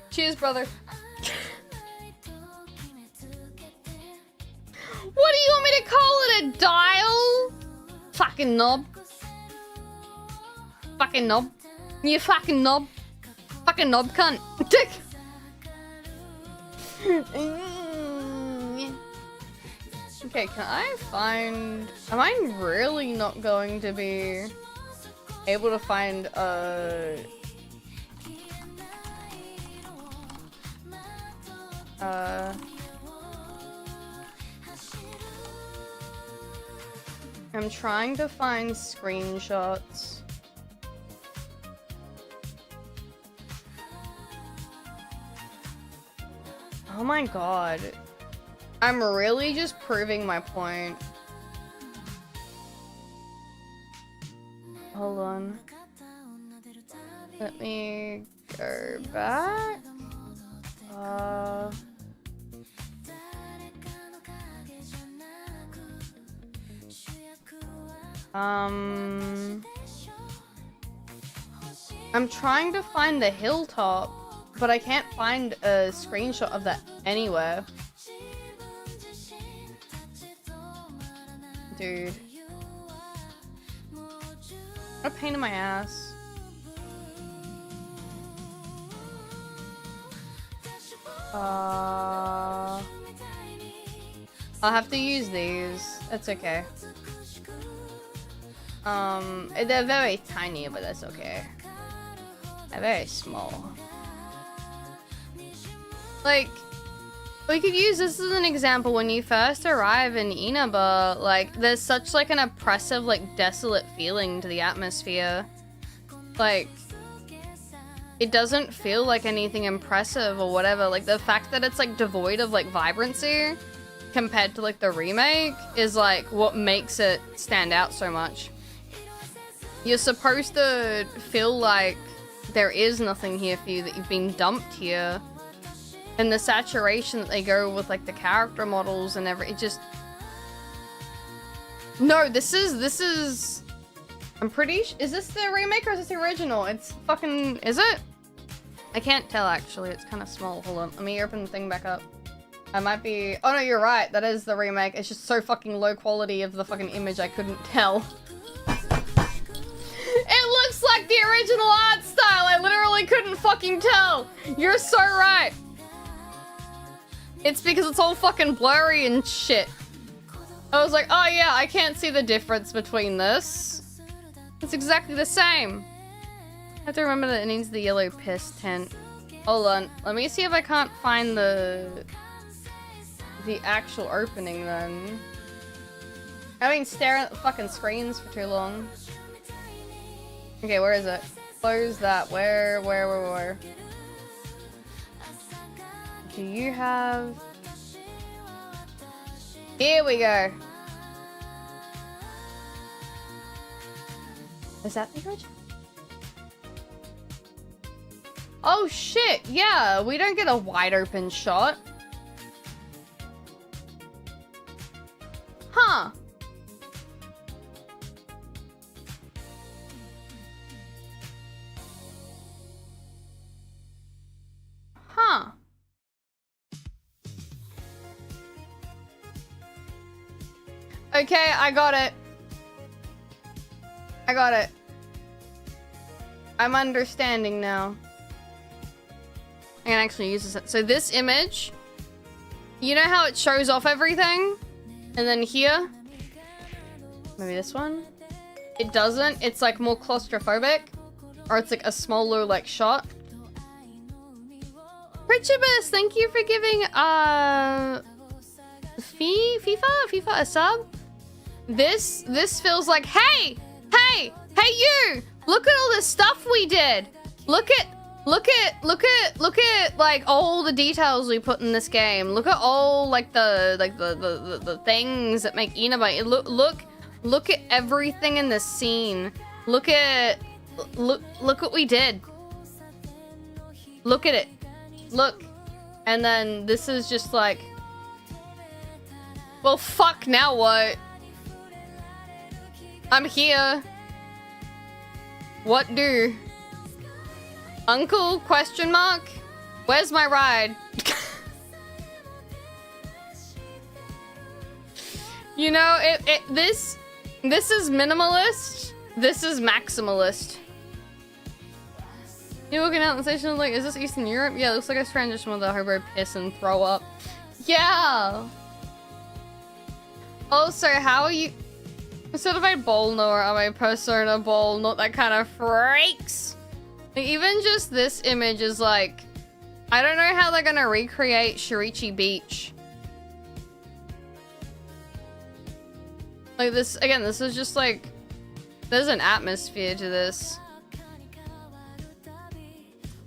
Cheers, brother. What do you want me to call it? A dial? Fucking knob. Fucking knob. You fucking knob. Fucking knob cunt. Dick. Okay, can I find... Am I really not going to be able to find I'm trying to find screenshots. Oh my god. I'm really just proving my point. Hold on. Let me go back. I'm trying to find the hilltop, but I can't find a screenshot of that anywhere. Dude. What a pain in my ass. I'll have to use these. That's okay. They're very tiny, but that's okay. They're very small. Like, we could use this as an example when you first arrive in Inaba. Like, there's such like an oppressive, like desolate feeling to the atmosphere. Like, it doesn't feel like anything impressive or whatever. Like, the fact that it's like devoid of like vibrancy compared to like the remake is like what makes it stand out so much. You're supposed to feel like there is nothing here for you, that you've been dumped here. And the saturation that they go with like the character models and it just... No, this is... I'm pretty is this the remake or is this the original? It's fucking... Is it? I can't tell actually, it's kind of small. Hold on, let me open the thing back up. I might be... Oh no, you're right, that is the remake. It's just so fucking low quality of the fucking image I couldn't tell. It looks like the original art style, I literally couldn't fucking tell. You're so right. It's because it's all fucking blurry and shit. I was like, oh yeah, I can't see the difference between this. It's exactly the same. I have to remember that it needs the yellow piss tint. Hold on, let me see if I can't find the actual opening then. I've been staring at the fucking screens for too long. Okay, where is it? Close that. Where? Do you have... Here we go. Is that the original? Oh shit, yeah, we don't get a wide open shot. Huh. Huh. Okay, I got it. I got it. I'm understanding now. I can actually use this. So this image, you know how it shows off everything? And then here, maybe this one? it doesn't. It's like more claustrophobic, or it's like a smaller like shot. Richibus, thank you for giving FIFA a sub. This feels like, hey you! Look at all the stuff we did. Look at like all the details we put in this game. Look at all like the things that make Inaba. Look at everything in this scene. Look what we did. Look at it. Look. And then this is just like, well, fuck, now what? I'm here. What do? Uncle? Question mark? Where's my ride? You know, this is minimalist. This is maximalist. You're looking out the station like, is this Eastern Europe? Yeah, it looks like a transition with a hobo piss and throw up. Yeah. Also, how are you? Instead of a bowl knower, I'm a persona bowl, not that kind of freaks. Like, even just this image is like, I don't know how they're gonna recreate Shirichi Beach. Like this, again, this is just like, there's an atmosphere to this.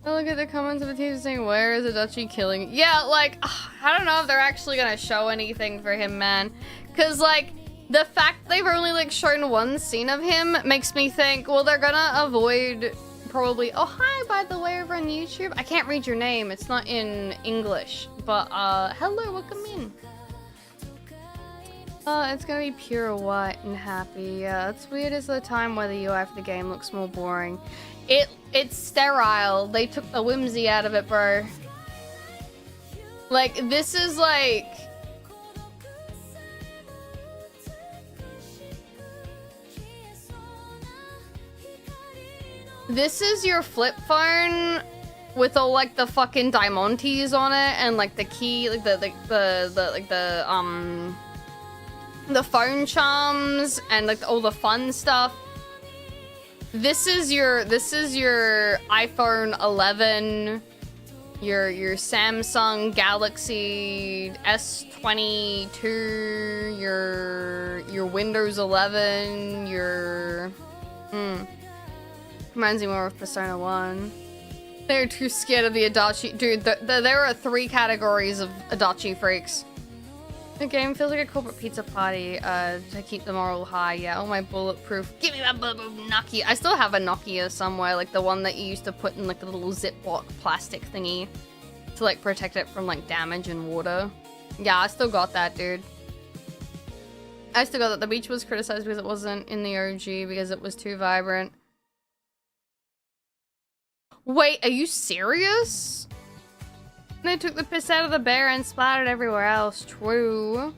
Oh, look at the comments of the teaser saying, where is Adachi killing? Yeah, like, I don't know if they're actually gonna show anything for him, man. Cause like, the fact they've only like shown one scene of him makes me think, well, they're gonna avoid probably, oh, hi, by the way, over on YouTube. I can't read your name, it's not in English, but hello, welcome in. It's gonna be pure white and happy. Yeah, it's weird as the time where the UI for the game looks more boring. It's sterile. They took the whimsy out of it, bro. Like, this is like, this is your flip phone with all like the fucking diamantes on it and like the key, like the phone charms and like all the fun stuff. This is your iPhone 11, your Samsung Galaxy S22, your Windows 11, your reminds me more of Persona 1. They're too scared of the Adachi. Dude, there are 3 categories of Adachi freaks. The game feels like a corporate pizza party to keep the moral high. Yeah, all my bulletproof. Give me that Nokia. I still have a Nokia somewhere, like the one that you used to put in like the little Ziploc plastic thingy to like protect it from like damage and water. Yeah, I still got that, dude. I still got that. The beach was criticized because it wasn't in the OG because it was too vibrant. Wait, are you serious? They took the piss out of the bear and splattered everywhere else. True.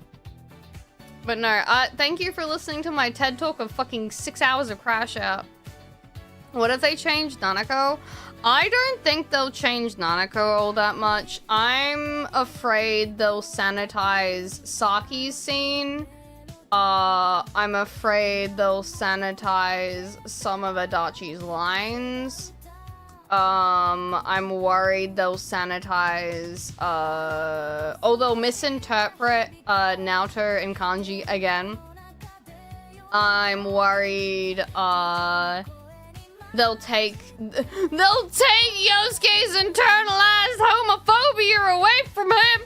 But no, thank you for listening to my TED Talk of fucking 6 hours of Crash Out. What if they change Nanako? I don't think they'll change Nanako all that much. I'm afraid they'll sanitize Saki's scene. I'm afraid they'll sanitize some of Adachi's lines. I'm worried they'll sanitize, they'll misinterpret, Naoto and Kanji again. I'm worried, they'll take Yosuke's internalized homophobia away from him.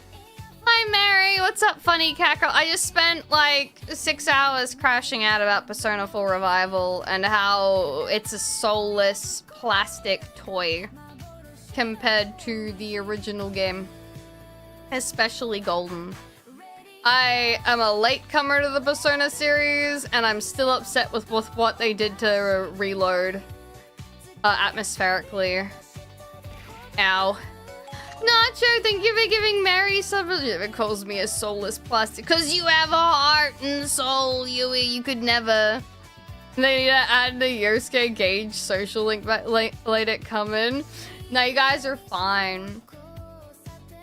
Hi, Mary. What's up, funny cackle? I just spent like 6 hours crashing out about Persona 4 Revival and how it's a soulless plastic toy compared to the original game, especially Golden. I am a latecomer to the Persona series, and I'm still upset with what they did to Reload atmospherically. Ow. Nacho, thank you for giving Mary some. It calls me a soulless plastic. Cause you have a heart and soul, Yui. You could never. They need to add the Yosuke Gage social link back, let it come in. No, you guys are fine.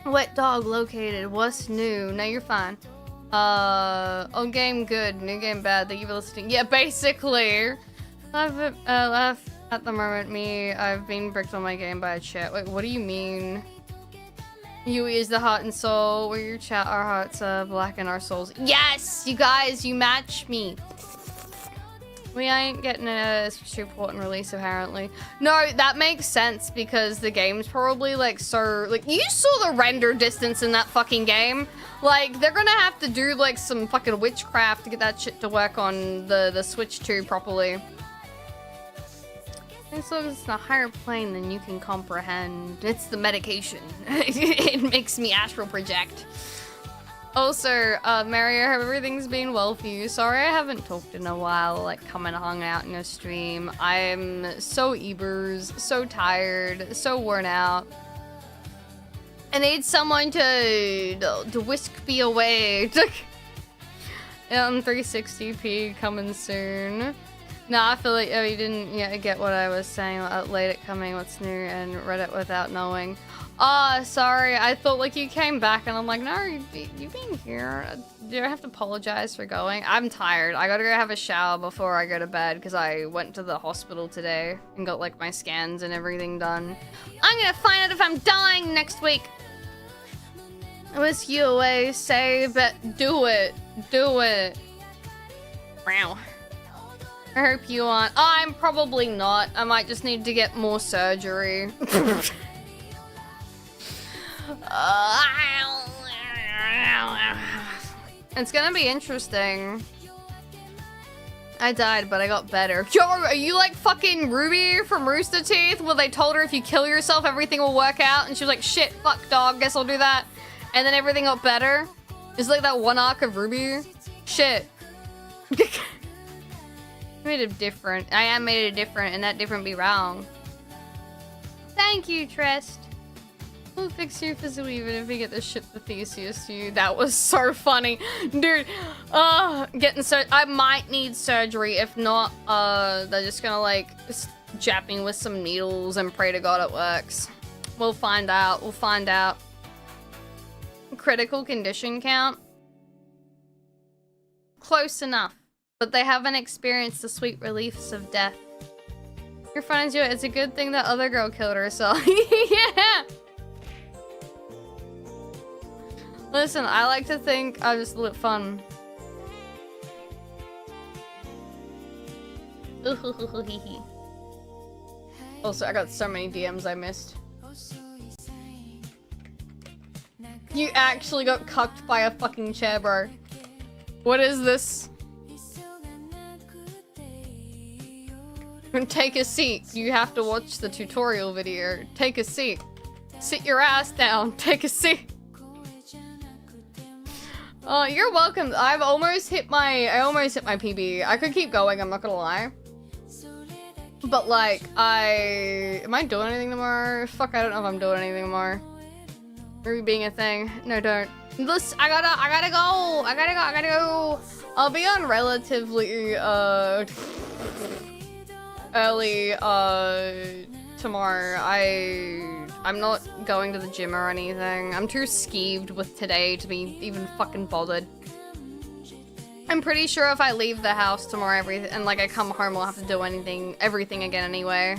Wet dog located. What's new? No, you're fine. Old game good. New game bad. Thank you for listening. Yeah, basically. Left at the moment, I've been bricked on my game by a chat. Wait, what do you mean? Yui is the heart and soul. Where your chat, our hearts black and our souls. Yes! You guys, you match me. We ain't getting a Switch port and release, apparently. No, that makes sense because the game's probably like so... Like, you saw the render distance in that fucking game. Like, they're gonna have to do like some fucking witchcraft to get that shit to work on the Switch 2 properly. As long as it's in a higher plane than you can comprehend. It's the medication. It makes me astral project. Also, Mary, I hope everything's been well for you. Sorry I haven't talked in a while, like come and hung out in your stream. I'm so ebers, so tired, so worn out. I need someone to whisk me away. 360p coming soon. Nah, I feel like you didn't yet get what I was saying. Late it coming, what's new, and read it without knowing. Sorry, I thought like you came back and I'm like, no, you've been here. Do I have to apologize for going? I'm tired. I gotta go have a shower before I go to bed because I went to the hospital today and got like my scans and everything done. I'm gonna find out if I'm dying next week. Whisk you away, say, but do it. Do it. Wow. I hope you aren't. I'm probably not. I might just need to get more surgery. It's gonna be interesting. I died, but I got better. Yo, are you like fucking Ruby from Rooster Teeth, where they told her if you kill yourself, everything will work out? And she was like, shit, fuck, dog, guess I'll do that. And then everything got better. It's like that one arc of Ruby. Shit. Made it different. I am made it different, and that different be wrong. Thank you, Trist. We'll fix you physically even if we get the ship the Theseus to you. That was so funny. Dude, I might need surgery. If not, they're just gonna like jab me with some needles and pray to God it works. We'll find out. We'll find out. Critical condition count? Close enough. But they haven't experienced the sweet reliefs of death. Your friends do it. It's a good thing that other girl killed herself. Yeah! Listen, I like to think I just lit fun. Also, I got so many DMs I missed. You actually got cucked by a fucking chair, bro. What is this? Take a seat. You have to watch the tutorial video. Take a seat. Sit your ass down. Take a seat. Oh, you're welcome. I almost hit my PB. I could keep going, I'm not gonna lie. But like, am I doing anything tomorrow? Fuck, I don't know if I'm doing anything tomorrow. Ruby being a thing. No, don't. Listen, I gotta go. I'll be on relatively, early, tomorrow. I'm not going to the gym or anything. I'm too skeeved with today to be even fucking bothered. I'm pretty sure if I leave the house tomorrow and like I come home, I'll have to do everything again anyway.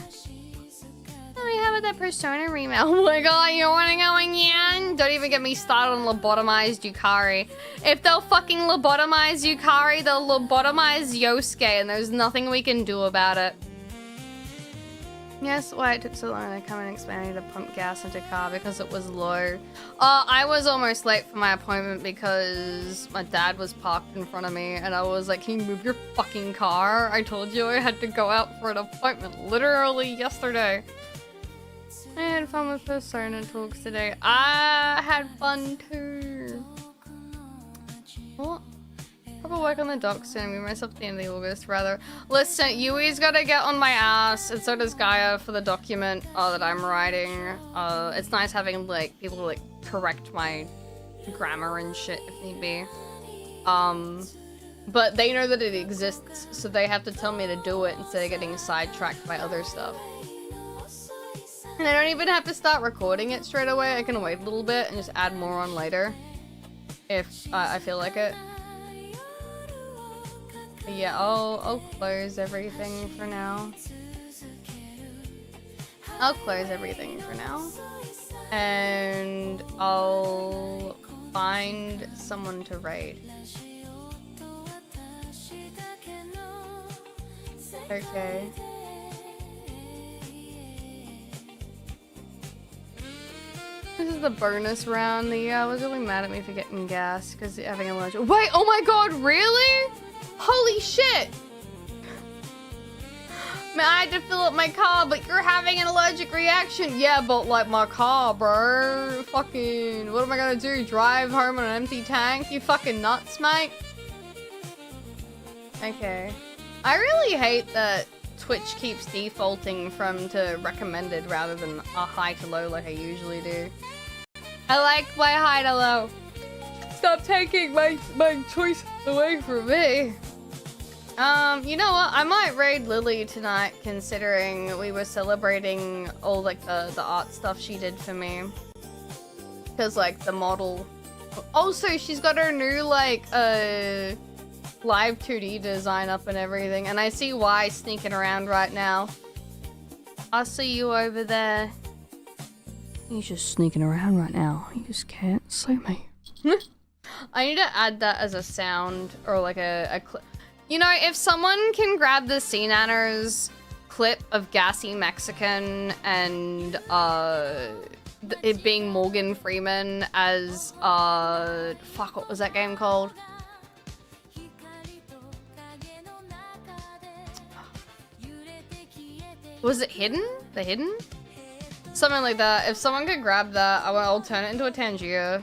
Oh, how about that Persona remake? Oh my god, you wanna go again? Don't even get me started on lobotomized Yukari. If they'll fucking lobotomize Yukari, they'll lobotomize Yosuke, and there's nothing we can do about it. Yes, why it took so long to come and explain to pump gas into car because it was low. I was almost late for my appointment because my dad was parked in front of me and I was like, can you move your fucking car? I told you I had to go out for an appointment literally yesterday. I had fun with Persona talks today. I had fun too. What? Probably work on the dock soon. Move myself to the end of August, rather. Listen, Yui's gotta get on my ass, and so does Gaia for the document that I'm writing. It's nice having like people to like correct my grammar and shit if need be. But they know that it exists, so they have to tell me to do it instead of getting sidetracked by other stuff. And I don't even have to start recording it straight away. I can wait a little bit and just add more on later if I feel like it. Yeah, I'll close everything for now. I'll close everything for now. And I'll find someone to raid. Okay. This is the bonus round. The was really mad at me for getting gas because having a lunch. Wait, oh my god, really? Holy shit! Man, I had to fill up my car, but you're having an allergic reaction. Yeah, but like my car, bro. Fucking, what am I gonna do? Drive home on an empty tank? You fucking nuts, mate? Okay. I really hate that Twitch keeps defaulting from to recommended rather than a high to low like I usually do. I like my high to low. Stop taking my choice away from me. You know what? I might raid Lily tonight, considering we were celebrating all like the art stuff she did for me. Cause like the model. Also, she's got her new like live 2D design up and everything, and I see Y sneaking around right now. I see you over there. He's just sneaking around right now. You just can't see me. I need to add that as a sound or like a clip. You know, if someone can grab the C-Nanners clip of Gassy Mexican and it being Morgan Freeman as fuck, what was that game called? Was it Hidden? The Hidden? Something like that. If someone could grab that, I'll turn it into a Tangier.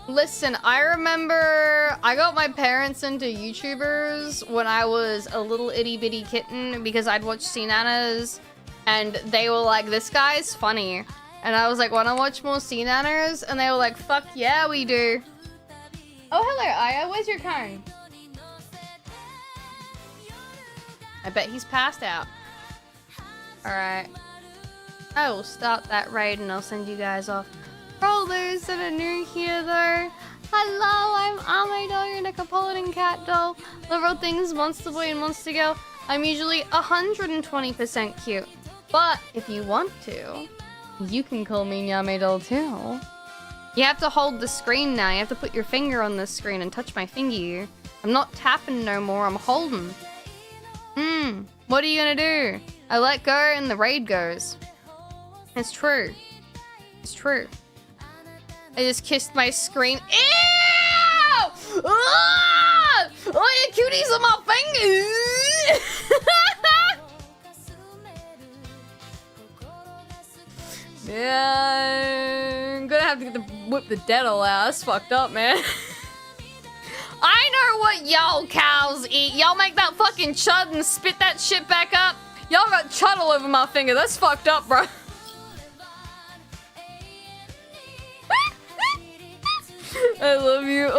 Listen, I remember I got my parents into YouTubers when I was a little itty bitty kitten because I'd watch C-Nanners and they were like, this guy's funny. And I was like, wanna watch more C-Nanners? And they were like, fuck yeah, we do. Oh, hello, Aya. Where's your cone? I bet he's passed out. Alright. I will start that raid and I'll send you guys off. For all those that are new here though, hello, I'm Amado, your Neapolitan cat doll. Love all things Monster Boy and Monster Girl. I'm usually 120% cute. But if you want to, you can call me Nyame doll too. You have to hold the screen now. You have to put your finger on the screen and touch my finger. I'm not tapping no more, I'm holding. What are you gonna do? I let go and the raid goes. It's true. It's true. I just kissed my screen. Ew! Ah! Oh, your cuties on my fingers! Yeah, I'm gonna have to whip the dental out. That's fucked up, man. I know what y'all cows eat. Y'all make that fucking chud and spit that shit back up. Y'all got chud all over my finger. That's fucked up, bro. I love you.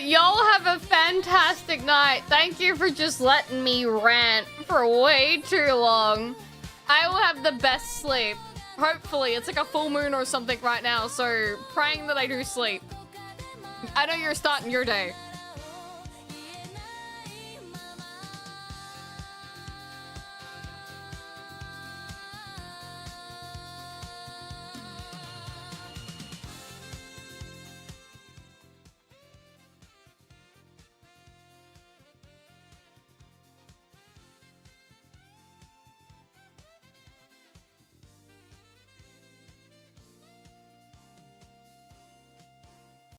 Y'all have a fantastic night. Thank you for just letting me rant for way too long. I will have the best sleep. Hopefully, it's like a full moon or something right now, so praying that I do sleep. I know you're starting your day.